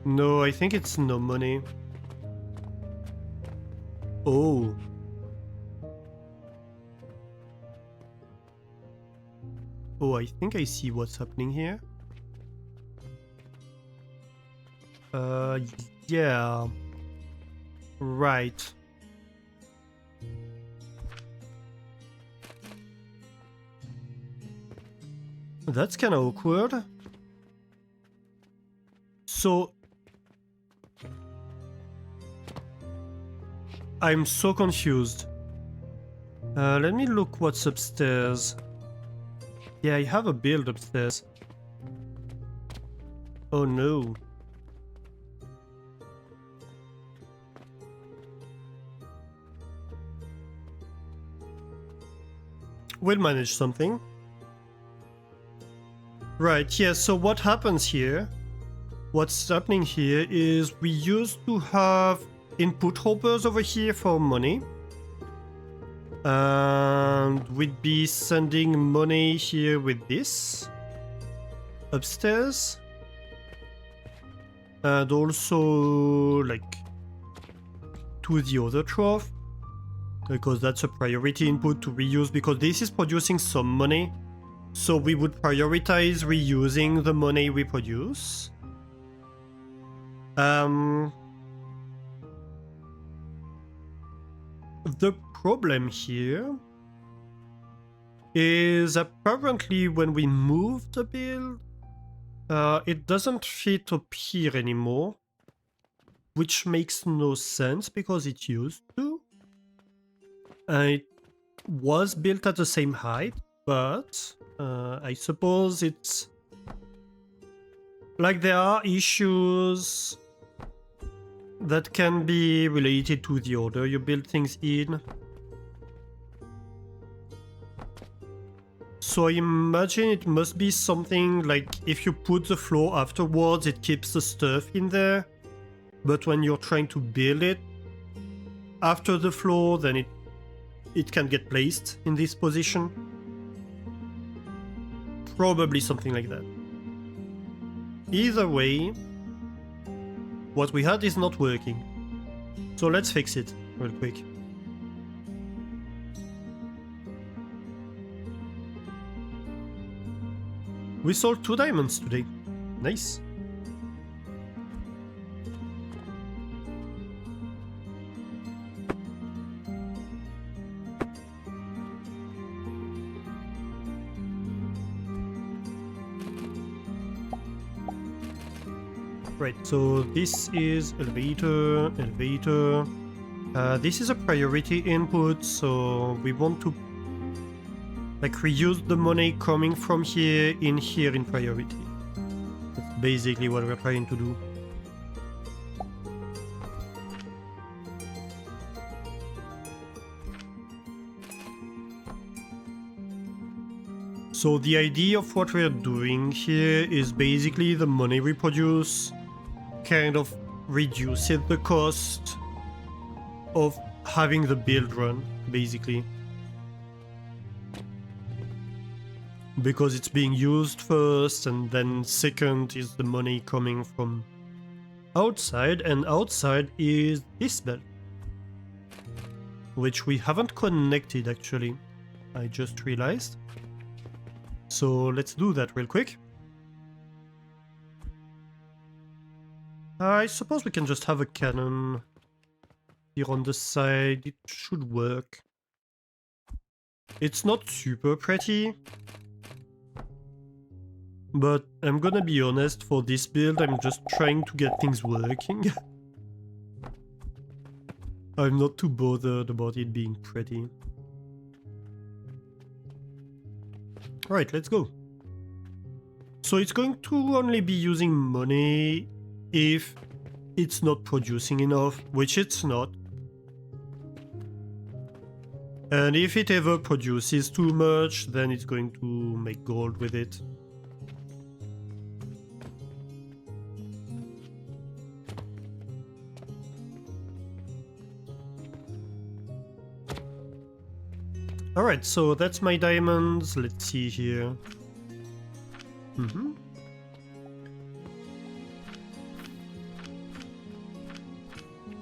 No, I think it's no money. Oh. Oh, I think I see what's happening here. Yeah. Right. That's kind of awkward. So... I'm so confused. Let me look what's upstairs. Yeah, I have a build upstairs. Oh no. We'll manage something. Right, yeah, so what happens here? What's happening here is we used to have input hoppers over here for money. And we'd be sending money here with this. Upstairs. And also, like, to the other trough. Because that's a priority input to reuse, because this is producing some money. So we would prioritize reusing the money we produce. The problem here is apparently when we move the build, it doesn't fit up here anymore, which makes no sense because it used to. It was built at the same height, but I suppose it's like there are issues that can be related to the order you build things in. So I imagine it must be something like if you put the floor afterwards, it keeps the stuff in there. But when you're trying to build it after the floor, then it can get placed in this position. Probably something like that. Either way, what we had is not working. So let's fix it real quick. We sold 2 diamonds today. Nice. Right, so this is elevator, elevator. This is a priority input, so we want to like reuse the money coming from here in priority. That's basically what we're trying to do. So the idea of what we're doing here is basically the money we produce kind of reduces the cost of having the build run, basically. Because it's being used first, and then second is the money coming from outside, and outside is this belt, which we haven't connected actually. I just realized. So let's do that real quick. I suppose we can just have a cannon here on the side. It should work. It's not super pretty, but I'm gonna be honest, for this build I'm just trying to get things working. I'm not too bothered about it being pretty. Alright, let's go. So it's going to only be using money if it's not producing enough, which it's not. And if it ever produces too much, then it's going to make gold with it. Alright, so that's my diamonds. Let's see here.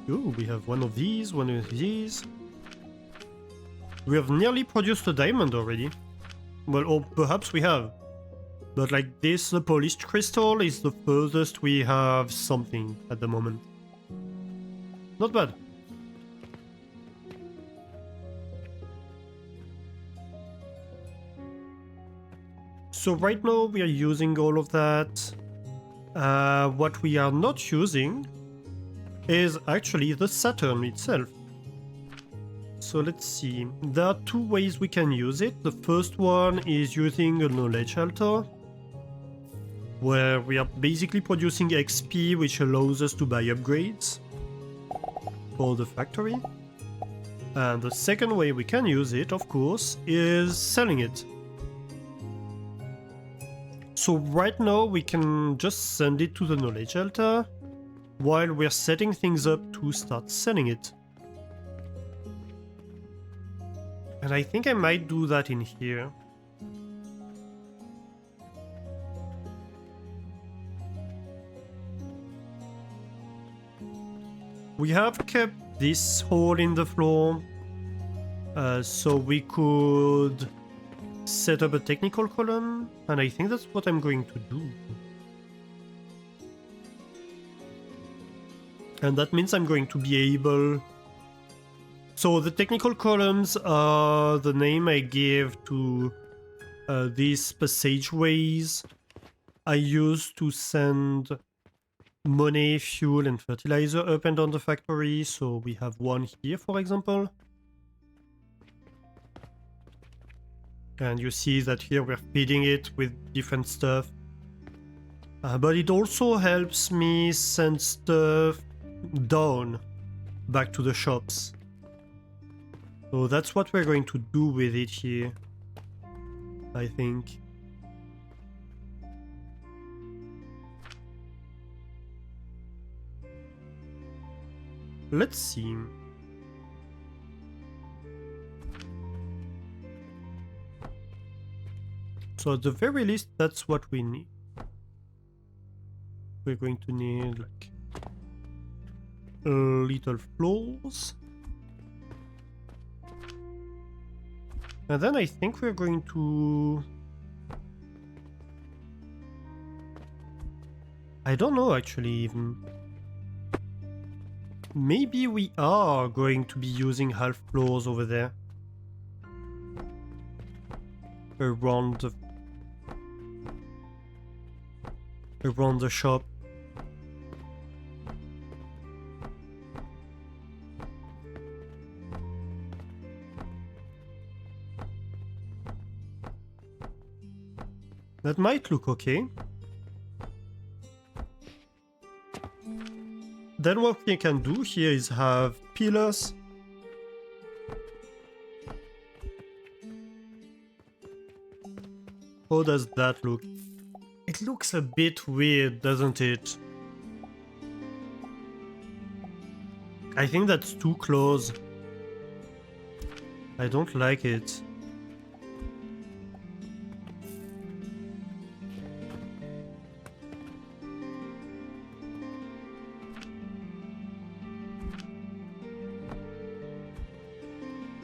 Oh, we have one of these, one of these. We have nearly produced a diamond already. Well, or perhaps we have. But like this, the polished crystal is the furthest we have something at the moment. Not bad. So right now we are using all of that. What we are not using is actually the Saturn itself. So let's see. There are two ways we can use it. The first one is using a knowledge altar, where we are basically producing XP, which allows us to buy upgrades for the factory. And the second way we can use it, of course, is selling it. So right now we can just send it to the knowledge altar while we're setting things up to start selling it. And I think I might do that in here. We have kept this hole in the floor so we could set up a technical column, and I think that's what I'm going to do. And that means I'm going to be able... So the technical columns are the name I gave to these passageways I use to send money, fuel and fertilizer up and down the factory. So we have one here, for example. And you see that here we're feeding it with different stuff. But it also helps me send stuff down back to the shops. So that's what we're going to do with it here, I think. Let's see. So at the very least, that's what we need. We're going to need like little floors. And then I think we're going to... I don't know actually even. Maybe we are going to be using half floors over there. Around the shop. That might look okay. Then what we can do here is have pillars. How does that look? It looks a bit weird, doesn't it? I think that's too close. I don't like it.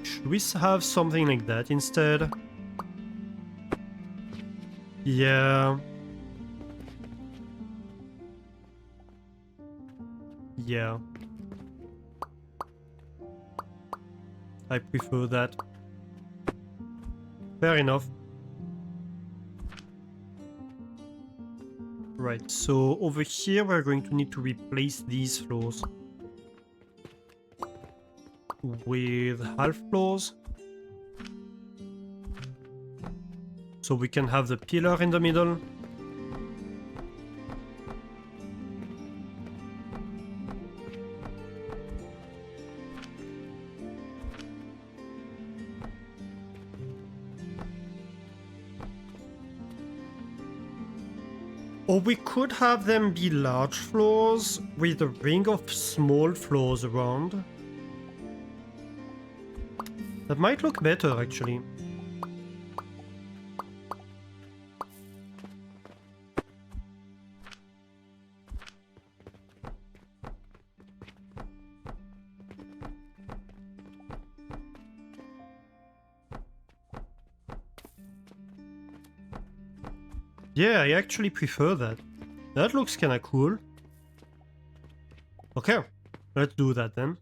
Should we have something like that instead? Yeah. Yeah. I prefer that. Fair enough. Right, so over here we're going to need to replace these floors with half floors. So we can have the pillar in the middle. Or we could have them be large floors with a ring of small floors around. That might look better, actually. Yeah, I actually prefer that. That looks kinda cool. Okay, let's do that then.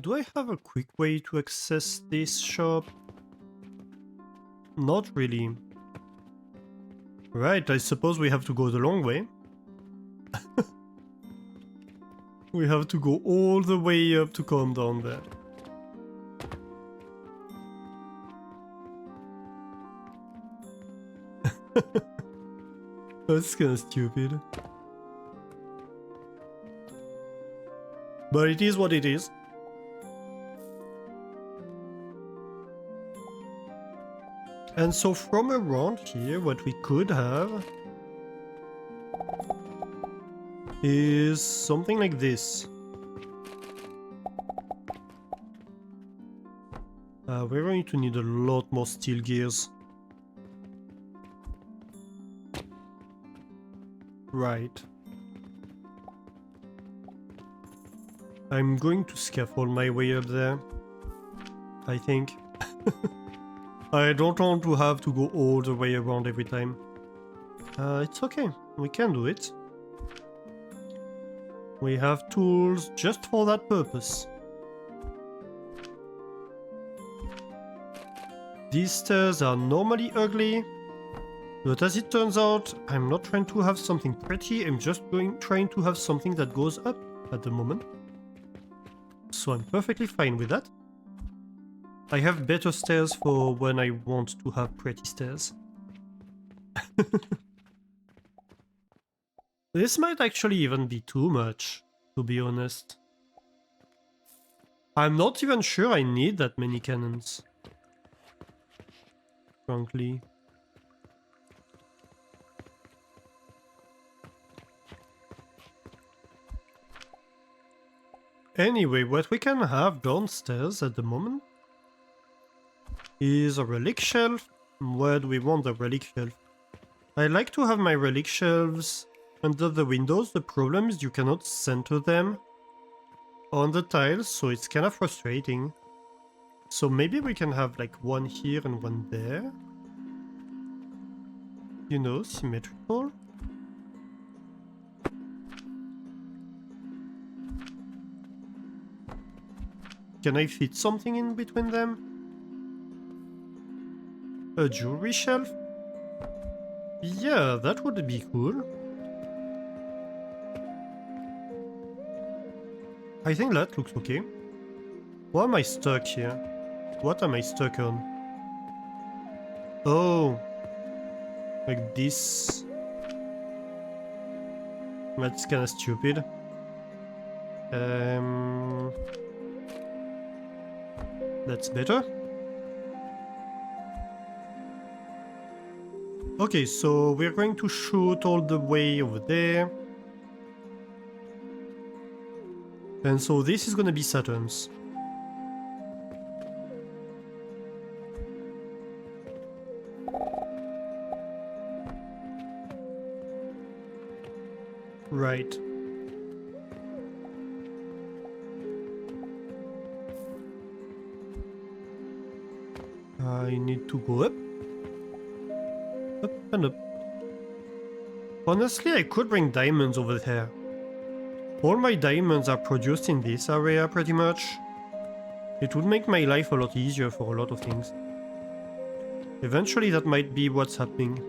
Do I have a quick way to access this shop? Not really. Right, I suppose we have to go the long way. We have to go all the way up to come down there. That's kinda stupid. But it is what it is. And so from around here, what we could have is something like this. We're going to need a lot more steel gears. Right. I'm going to scaffold my way up there, I think. I don't want to have to go all the way around every time. It's okay, we can do it. We have tools just for that purpose. These stairs are normally ugly, but as it turns out, I'm not trying to have something pretty, I'm just trying to have something that goes up at the moment. So I'm perfectly fine with that. I have better stairs for when I want to have pretty stairs. This might actually even be too much, to be honest. I'm not even sure I need that many cannons. Frankly. Anyway, what we can have downstairs at the moment is a relic shelf. Where do we want the relic shelf? I like to have my relic shelves under the windows. The problem is you cannot center them on the tiles, so it's kind of frustrating. So maybe we can have like one here and one there. You know, symmetrical. Can I fit something in between them? A jewelry shelf? Yeah, that would be cool. I think that looks okay. Why am I stuck here? What am I stuck on? Oh, like this. That's kind of stupid. That's better. Okay, so we're going to shoot all the way over there. And so this is gonna be Saturn's. Right. I need to go up. Up and up. Honestly, I could bring diamonds over there. All my diamonds are produced in this area, pretty much. It would make my life a lot easier for a lot of things. Eventually, that might be what's happening.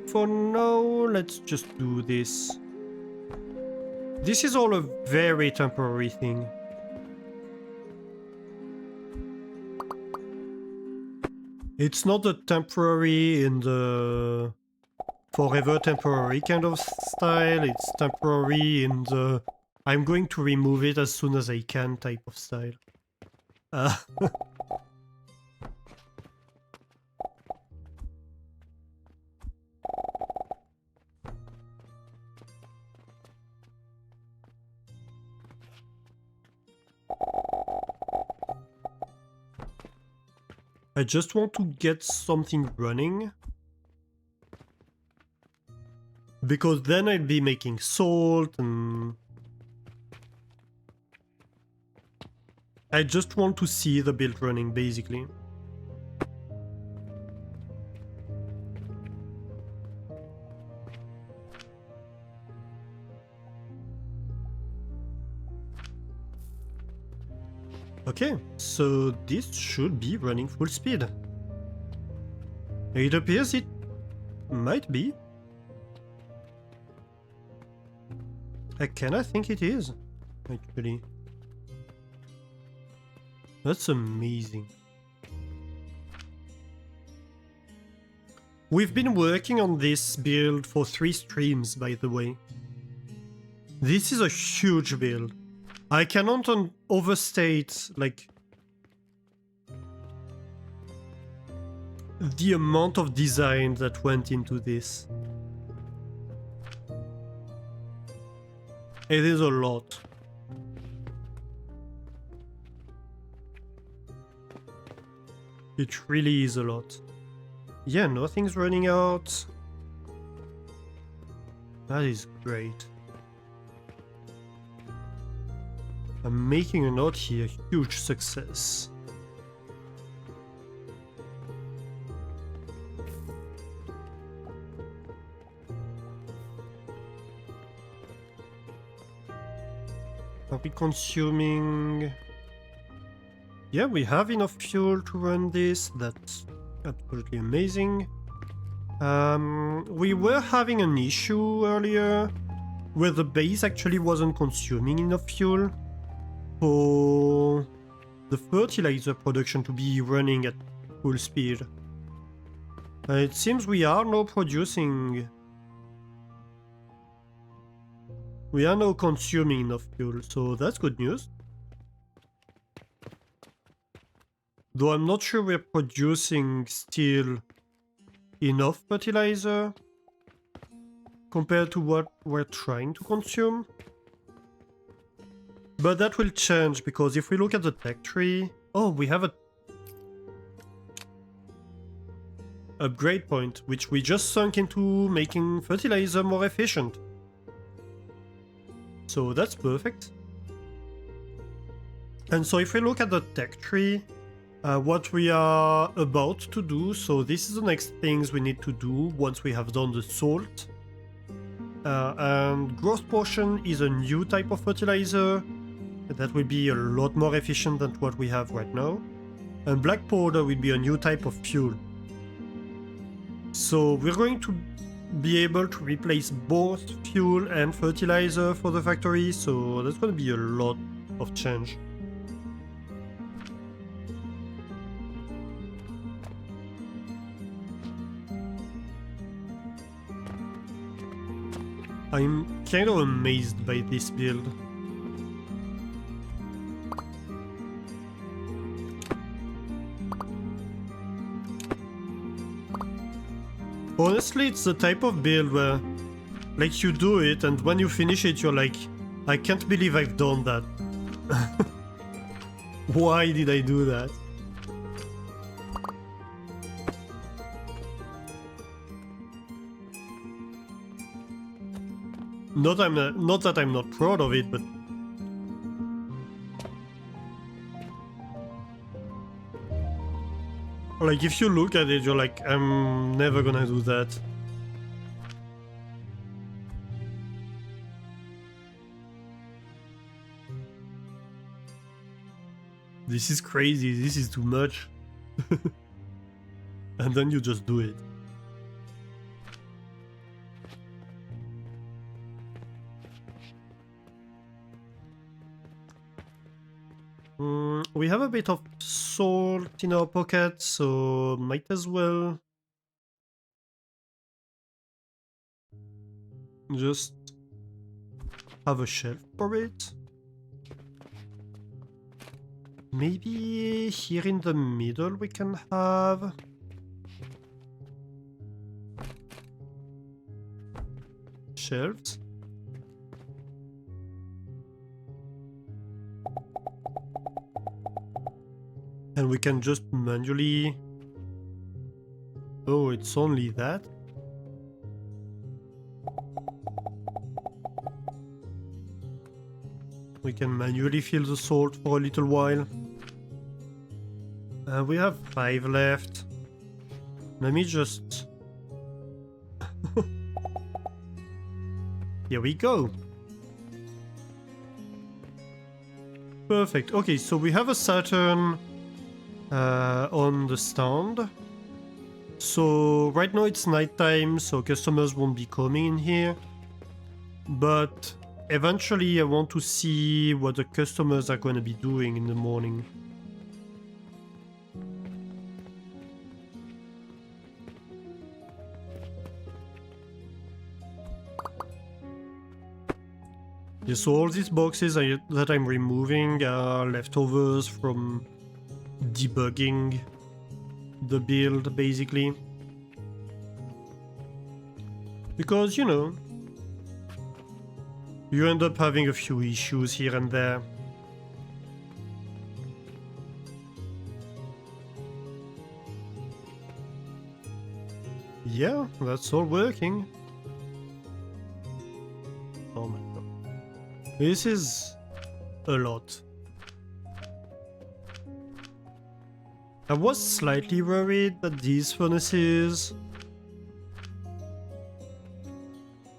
For now, let's just do this. This is all a very temporary thing. It's not a temporary in the forever temporary kind of style, it's temporary in the I'm going to remove it as soon as I can type of style. I just want to get something running. Because then I'd be making salt and... I just want to see the build running, basically. Okay, so this should be running full speed. It appears it might be. I kinda think it is, actually. That's amazing. We've been working on this build for 3 streams, by the way. This is a huge build. I cannot overstate, like, the amount of design that went into this. It is a lot. It really is a lot. Yeah, nothing's running out. That is great. I'm making a note here, huge success. Are we consuming... Yeah, we have enough fuel to run this, that's absolutely amazing. We were having an issue earlier where the base actually wasn't consuming enough fuel for the fertilizer production to be running at full speed. It seems we are now producing... We are now consuming enough fuel, so that's good news. Though I'm not sure we're producing still enough fertilizer compared to what we're trying to consume. But that will change, because if we look at the tech tree... Oh, we have a upgrade point, which we just sunk into making fertilizer more efficient. So that's perfect. And so if we look at the tech tree, what we are about to do, so this is the next things we need to do once we have done the salt. And growth potion is a new type of fertilizer that will be a lot more efficient than what we have right now. And black powder will be a new type of fuel. So we're going to be able to replace both fuel and fertilizer for the factory, so that's going to be a lot of change. I'm kind of amazed by this build. Honestly, it's the type of build where, like, you do it, and when you finish it, you're like, I can't believe I've done that. Why did I do that? Not that I'm not proud of it, but like, if you look at it, you're like, I'm never gonna do that. This is crazy, this is too much. And then you just do it. We have a bit of salt in our pocket, so might as well just have a shelf for it. Maybe here in the middle we can have shelves. And we can just manually... Oh, it's only that? We can manually fill the salt for a little while. We have 5 left. Let me just... Here we go. Perfect. Okay, so we have a Saturn on the stand. So right now it's nighttime, so customers won't be coming in here. But eventually I want to see what the customers are going to be doing in the morning. Yeah, so all these boxes that I'm removing are leftovers from debugging the build, basically. Because, you know, you end up having a few issues here and there. Yeah, that's all working. Oh my god. This is a lot. I was slightly worried that these furnaces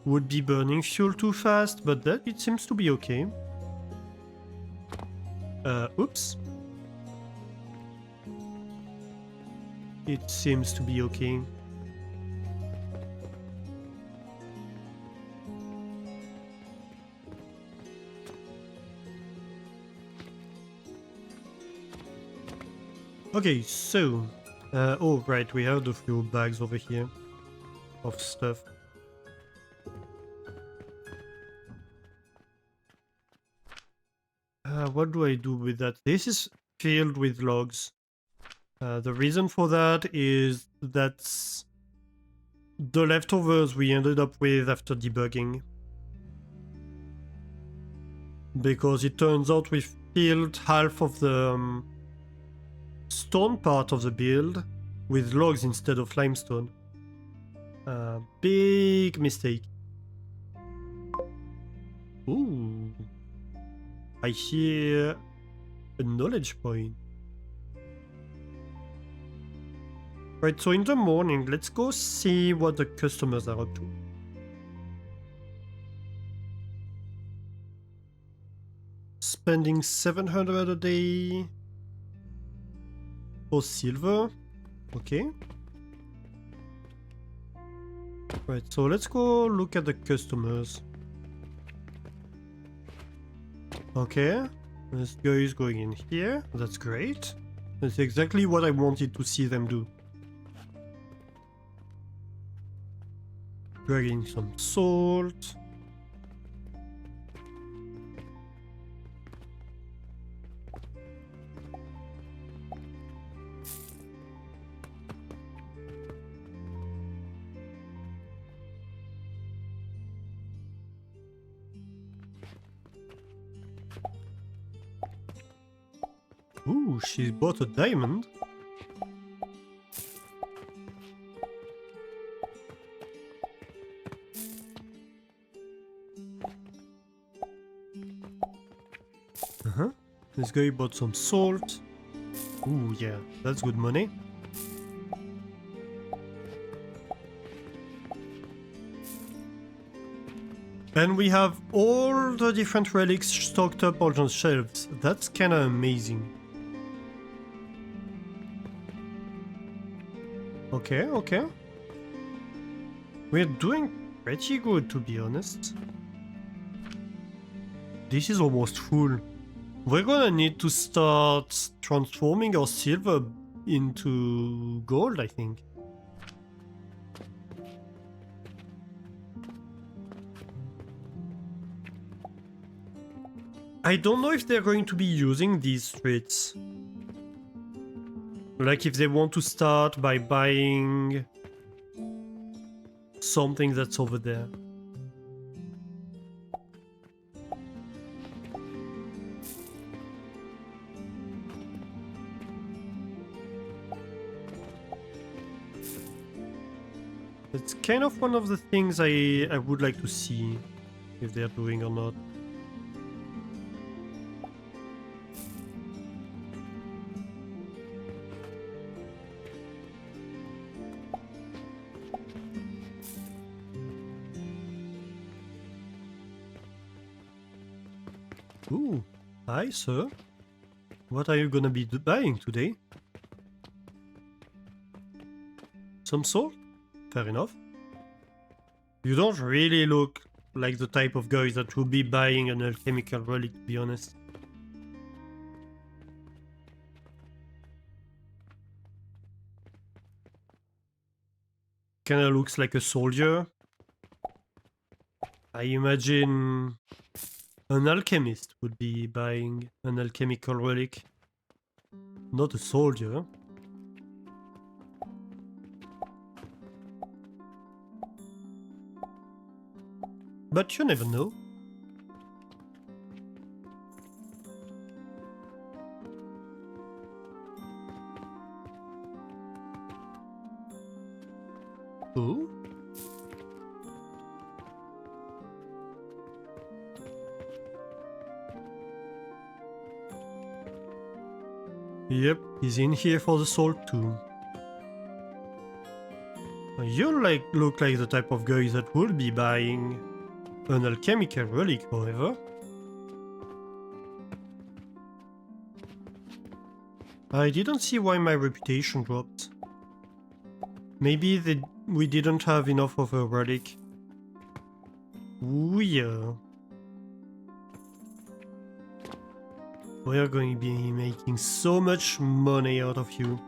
would be burning fuel too fast, but that it seems to be okay. Oops. It seems to be okay. Okay, so... oh, right, we have the fuel bags over here of stuff. What do I do with that? This is filled with logs. The reason for that is that's the leftovers we ended up with after debugging. Because it turns out we filled half of the stone part of the build with logs instead of limestone. Big mistake. Ooh. I hear a knowledge point. Right, so in the morning, let's go see what the customers are up to. Spending 700 a day for silver. Okay. Right, so let's go look at the customers. Okay, this guy is going in here. That's great. That's exactly what I wanted to see them do. Dragging some salt. Ooh, she bought a diamond. Uh-huh. This guy bought some salt. Ooh, yeah, that's good money. And we have all the different relics stocked up on the shelves. That's kinda amazing. Okay, okay. We're doing pretty good, to be honest. This is almost full. We're gonna need to start transforming our silver into gold, I think. I don't know if they're going to be using these streets. Like if they want to start by buying something that's over there. It's kind of one of the things I would like to see if they're doing or not. Ooh, hi sir. What are you gonna be buying today? Some salt? Fair enough. You don't really look like the type of guy that would be buying an alchemical relic, to be honest. Kinda looks like a soldier. I imagine an alchemist would be buying an alchemical relic, not a soldier. But you never know. Oh? Yep, he's in here for the salt too. You look like the type of guy that would be buying an alchemical relic, however. I didn't see why my reputation dropped. Maybe we didn't have enough of a relic. Ooh yeah. We're going to be making so much money out of you.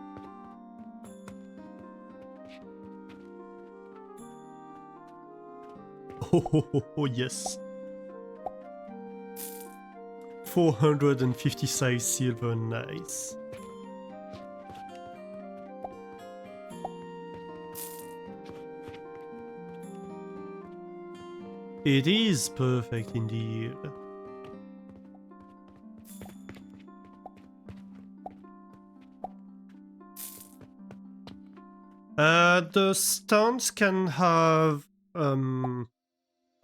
Oh, yes. 456 silver, nice. It is perfect indeed. The stands can have,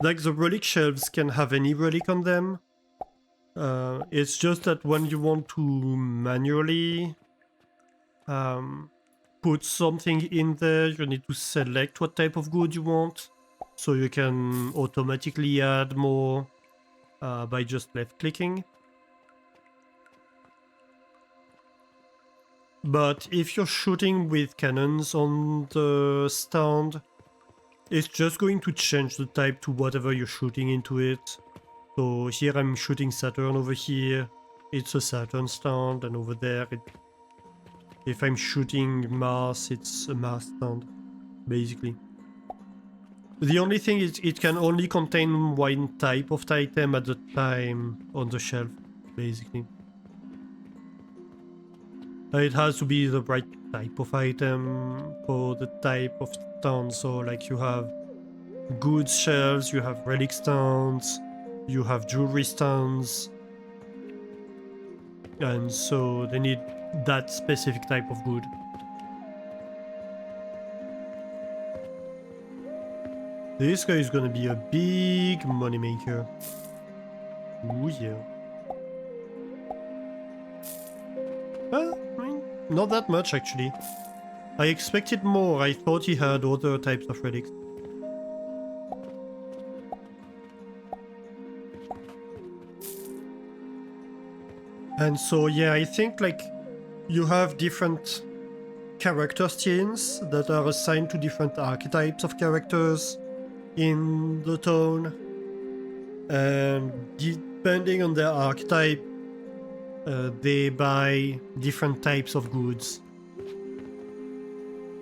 like the relic shelves can have any relic on them. It's just that when you want to manually put something in there, you need to select what type of good you want. So you can automatically add more by just left clicking. But if you're shooting with cannons on the stand, It's just going to change the type to whatever you're shooting into it. So here I'm shooting Saturn over here. It's a Saturn stand, and over there, if I'm shooting Mars, it's a Mars stand, basically. The only thing is it can only contain one type of item at the time on the shelf, basically. It has to be the right type of item for the type of stand. So like you have goods shelves, you have relic stands, you have jewelry stands, and so they need that specific type of good. This guy is gonna be a big moneymaker. Ooh yeah. I mean, not that much actually. I expected more. I thought he had other types of relics. And so yeah, I think like you have different character skins that are assigned to different archetypes of characters in the town. And depending on their archetype, they buy different types of goods.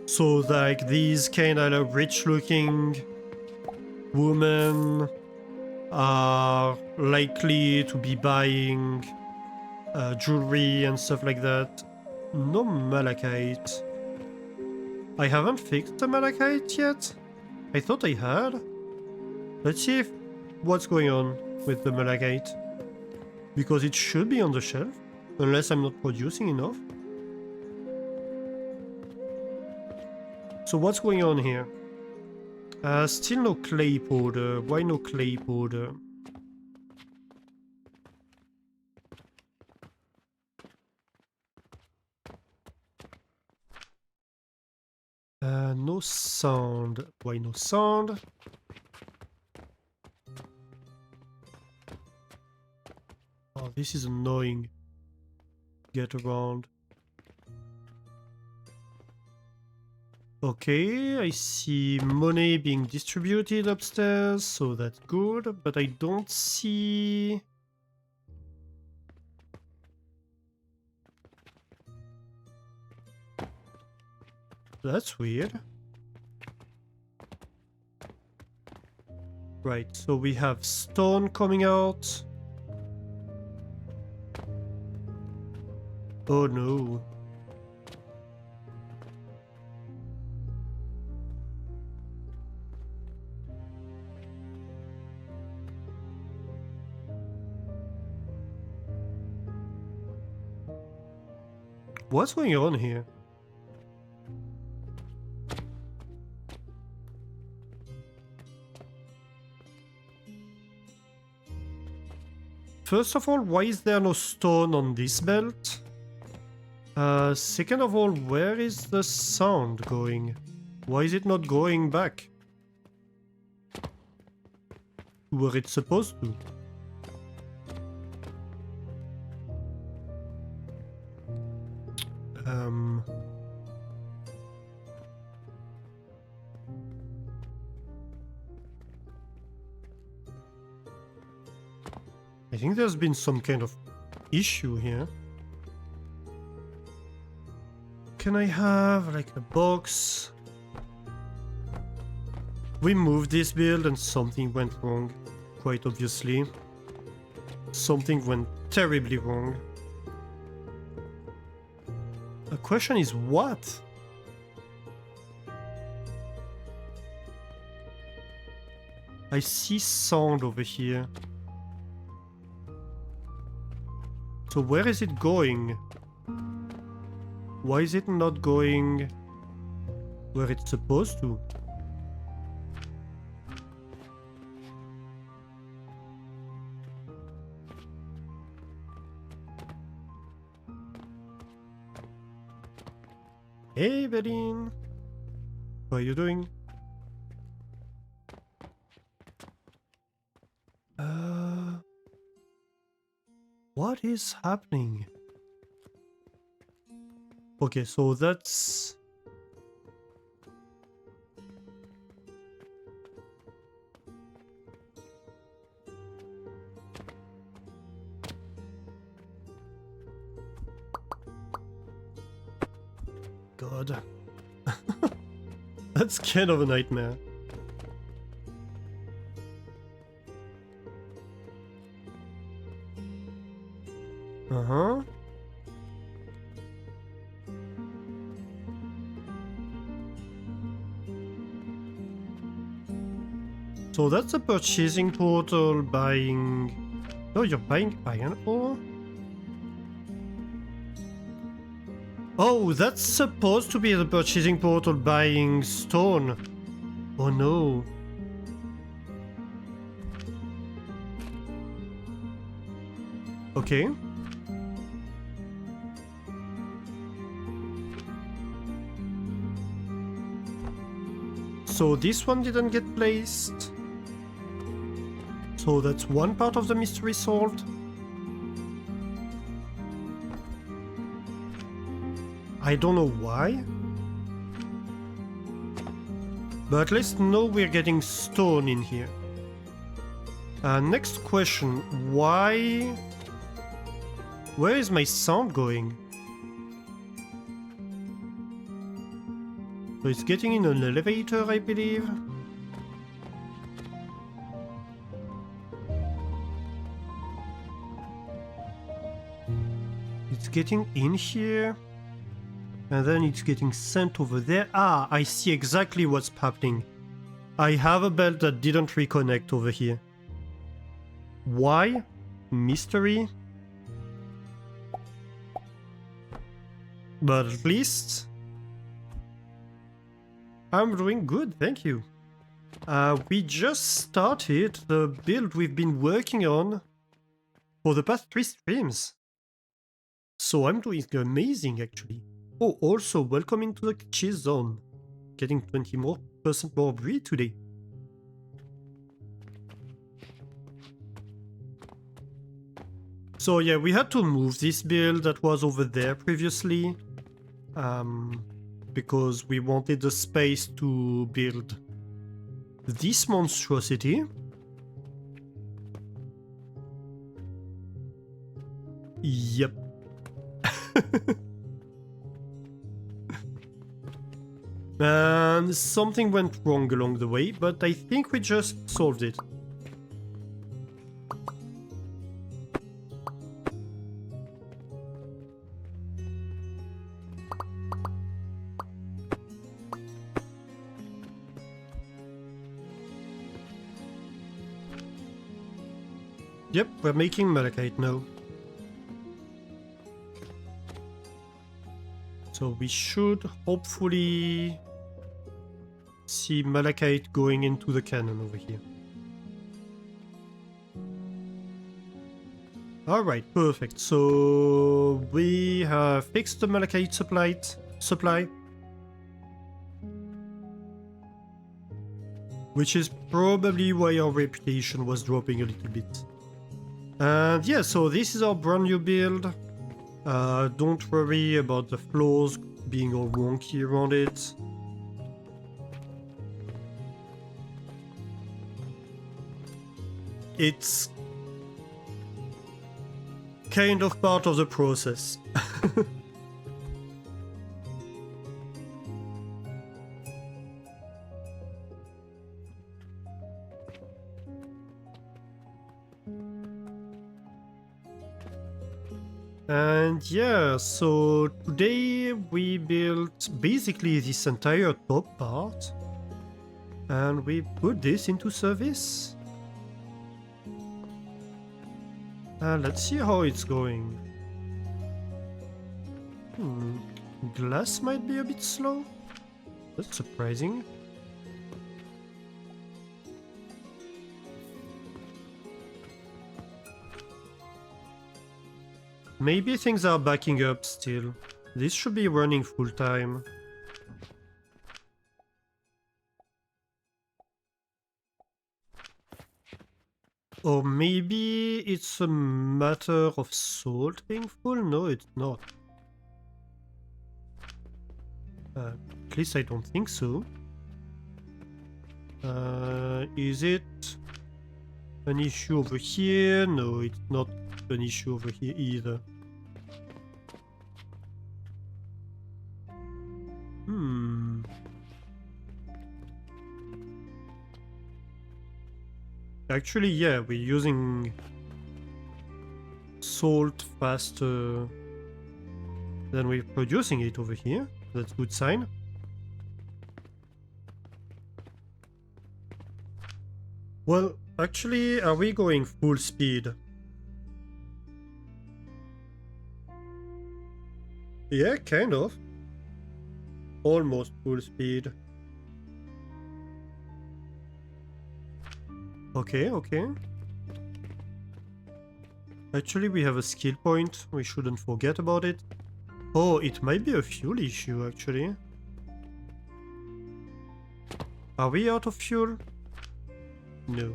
So like these kind of rich looking women are likely to be buying jewelry and stuff like that. No malachite. I haven't fixed the malachite yet. I thought I had. Let's see what's going on with the malachite. Because it should be on the shelf. Unless I'm not producing enough. So what's going on here? Still no clay powder. Why no clay powder? No sound. Why no sound? Oh, this is annoying. Get around. Okay, I see money being distributed upstairs, so that's good, but I don't see... That's weird. Right, so we have stone coming out. Oh no. What's going on here? First of all, why is there no stone on this belt? Second of all, where is the sound going? Why is it not going back to where it's supposed to? I think there's been some kind of issue here. Can I have like a box? We moved this build and something went wrong, quite obviously. Something went terribly wrong. The question is what? I see sound over here. So where is it going? Why is it not going where it's supposed to? Hey, Bedin! What are you doing? What is happening? Okay, so that's... god. That's kind of a nightmare. Uh-huh. So that's a purchasing portal buying... Oh, you're buying iron ore? Oh, that's supposed to be the purchasing portal buying stone. Oh no. Okay. So this one didn't get placed. So that's one part of the mystery solved. I don't know why. But at least know we're getting stone in here. Next question. Why... Where is my sound going? So it's getting in an elevator, I believe. It's getting in here. And then it's getting sent over there. Ah, I see exactly what's happening. I have a belt that didn't reconnect over here. Why? Mystery. But at least... I'm doing good, thank you. We just started the build we've been working on for the past 3 streams. So I'm doing amazing, actually. Oh, also, welcome into the cheese zone. Getting 20% more breed today. So yeah, we had to move this build that was over there previously. Because we wanted the space to build this monstrosity. Yep. And something went wrong along the way, but I think we just solved it. Yep, we're making malachite now. So we should hopefully see malachite going into the cannon over here. Alright, perfect. So we have fixed the malachite supply. Which is probably why our reputation was dropping a little bit. And yeah, so this is our brand new build. Don't worry about the floors being all wonky around it. It's kind of part of the process. And yeah, so today we built basically this entire top part. And we put this into service. Let's see how it's going. Glass might be a bit slow. That's surprising. Maybe things are backing up still. This should be running full time. Or maybe it's a matter of salt being full? No, it's not. At least I don't think so. Is it an issue over here? No, it's not an issue over here either. Hmm. Actually, yeah, we're using salt faster than we're producing it over here. That's a good sign. Well, actually, are we going full speed? Yeah, kind of. Almost full speed. Okay, okay. Actually, we have a skill point. We shouldn't forget about it. Oh, it might be a fuel issue, actually. Are we out of fuel? No.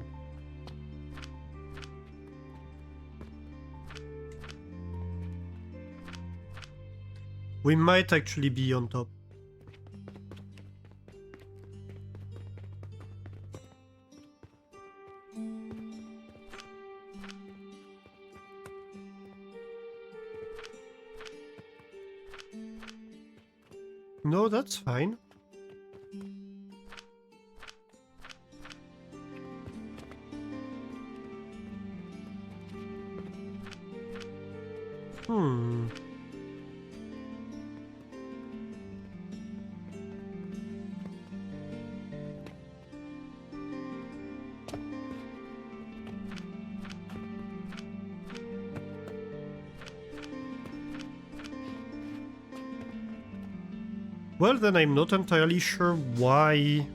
We might actually be on top. No, that's fine. Hmm. Well, then I'm not entirely sure why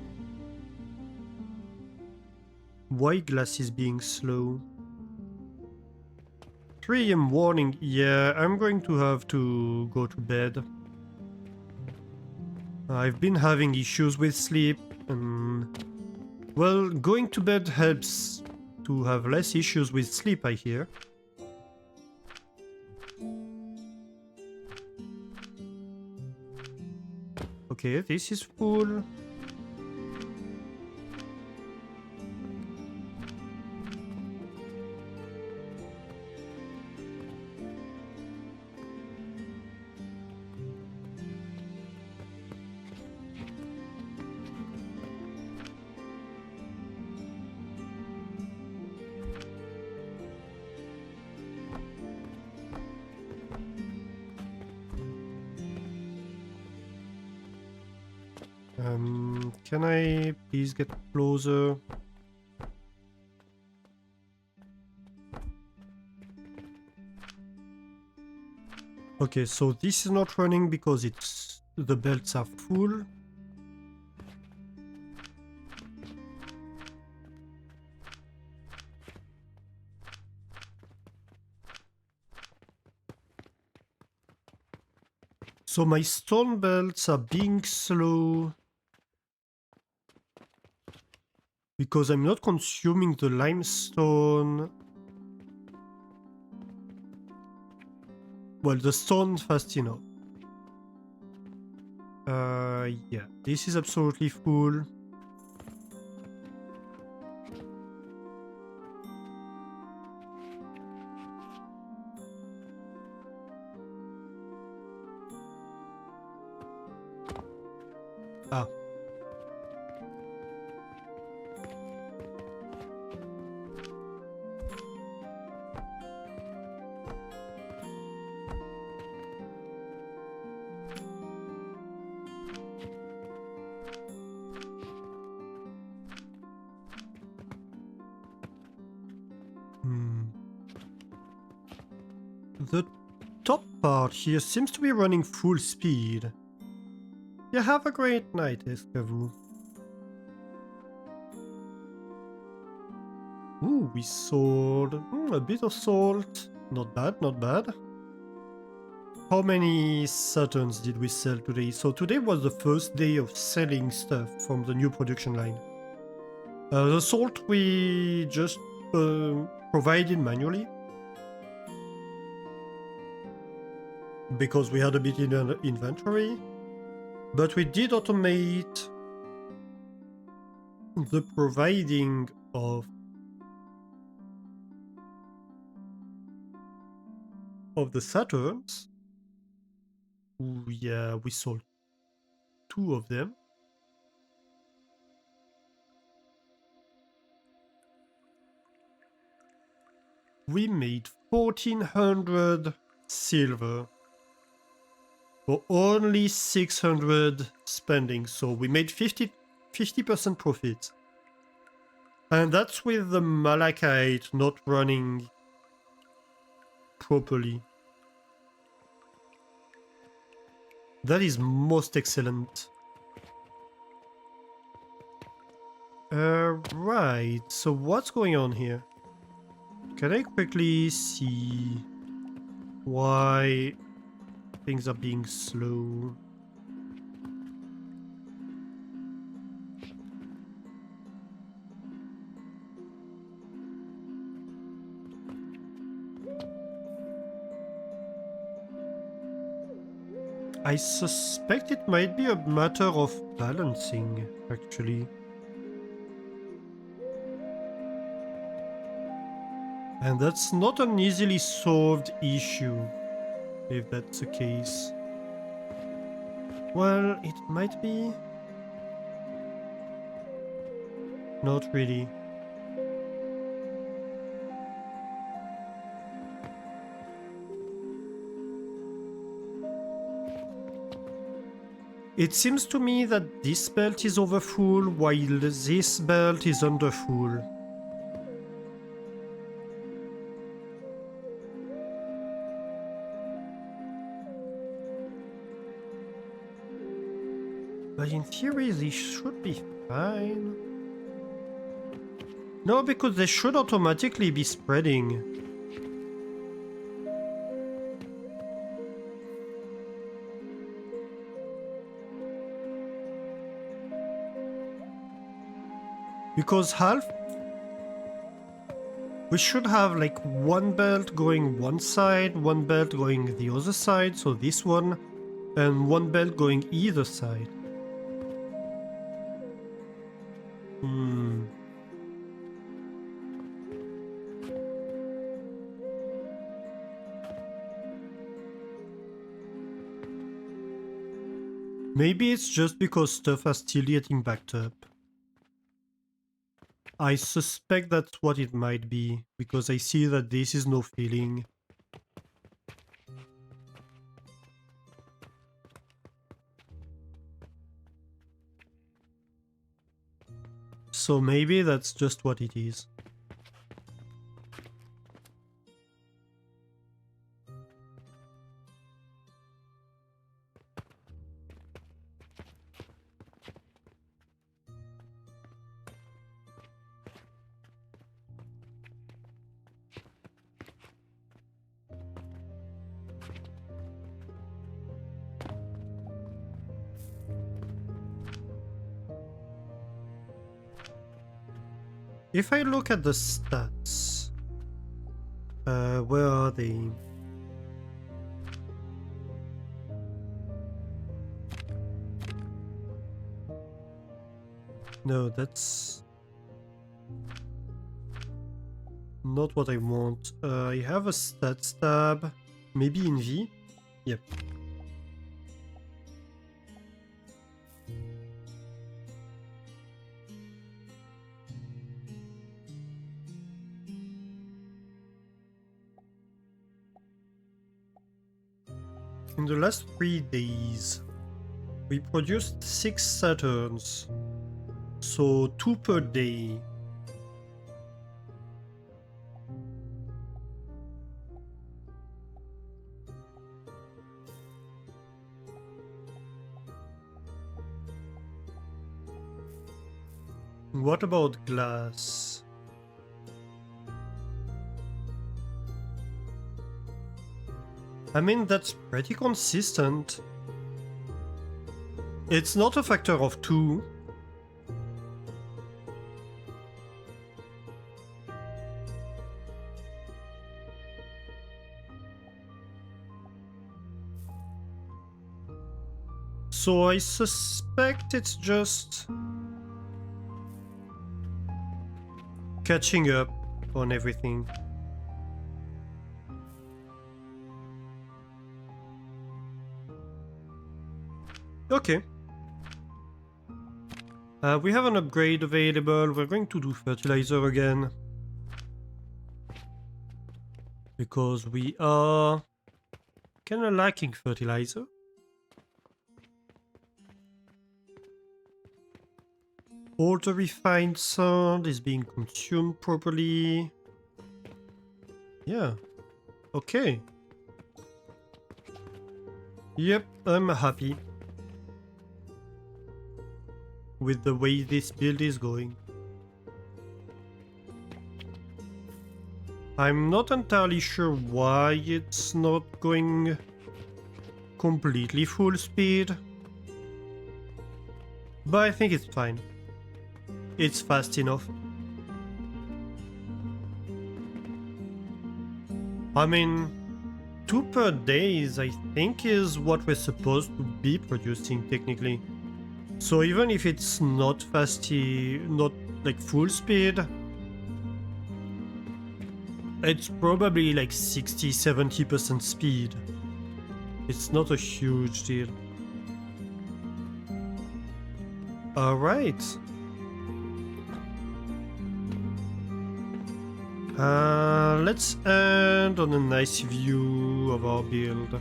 glass is being slow. 3 AM warning. Yeah, I'm going to have to go to bed. I've been having issues with sleep, and well, going to bed helps to have less issues with sleep, I hear. Okay, this is full. Can I please get closer? Okay, so this is not running because the belts are full. So my stone belts are being slow because I'm not consuming the limestone. Well, the stone fast enough. Yeah, this is absolutely full. Ah. The top part here seems to be running full speed. Yeah, have a great night, Escavou. Ooh, we sold a bit of salt. Not bad, not bad. How many Saturns did we sell today? So today was the first day of selling stuff from the new production line. The salt we just provided manually. Because we had a bit in an inventory. But we did automate the providing of the Saturns. Ooh, yeah, we sold 2 of them. We made 1400 silver for only 600 spending, so we made 50% profit. And that's with the malachite not running properly. That is most excellent. Right, so what's going on here? Can I quickly see why things are being slow? I suspect it might be a matter of balancing, actually. And that's not an easily solved issue, if that's the case. Well, it might be. Not really. It seems to me that this belt is overfull while this belt is underfull. But in theory, this should be fine. No, because they should automatically be spreading. Because half... We should have like one belt going one side, one belt going the other side, so this one, and one belt going either side. Maybe it's just because stuff are still getting backed up. I suspect that's what it might be, because I see that this is no filling. So maybe that's just what it is. If I look at the stats, where are they? No, that's not what I want. I have a stats tab, maybe in V? Yep. In the last 3 days, we produced 6 Saturns, so 2 per day. What about glass? I mean, that's pretty consistent. It's not a factor of 2. So I suspect it's just catching up on everything. Okay. We have an upgrade available. We're going to do fertilizer again. Because we are kind of lacking fertilizer. All the refined sand is being consumed properly. Yeah. Okay. Yep, I'm happy with the way this build is going. I'm not entirely sure why it's not going completely full speed, but I think it's fine. It's fast enough. I mean, 2 per day is, I think, is what we're supposed to be producing technically. So even if it's not not like full speed, it's probably like 60-70% speed. It's not a huge deal. Alright. Let's end on a nice view of our build.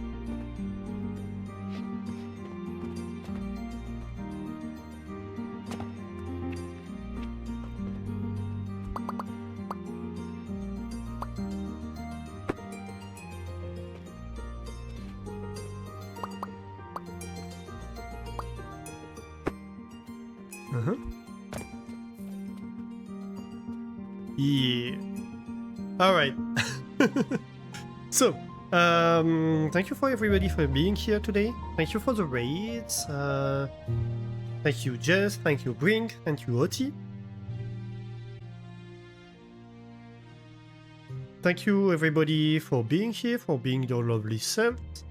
Yeah. Alright. So, thank you for everybody for being here today. Thank you for the raids. Thank you Jess, thank you Brink, thank you Oti. Thank you everybody for being here, for being your lovely subs.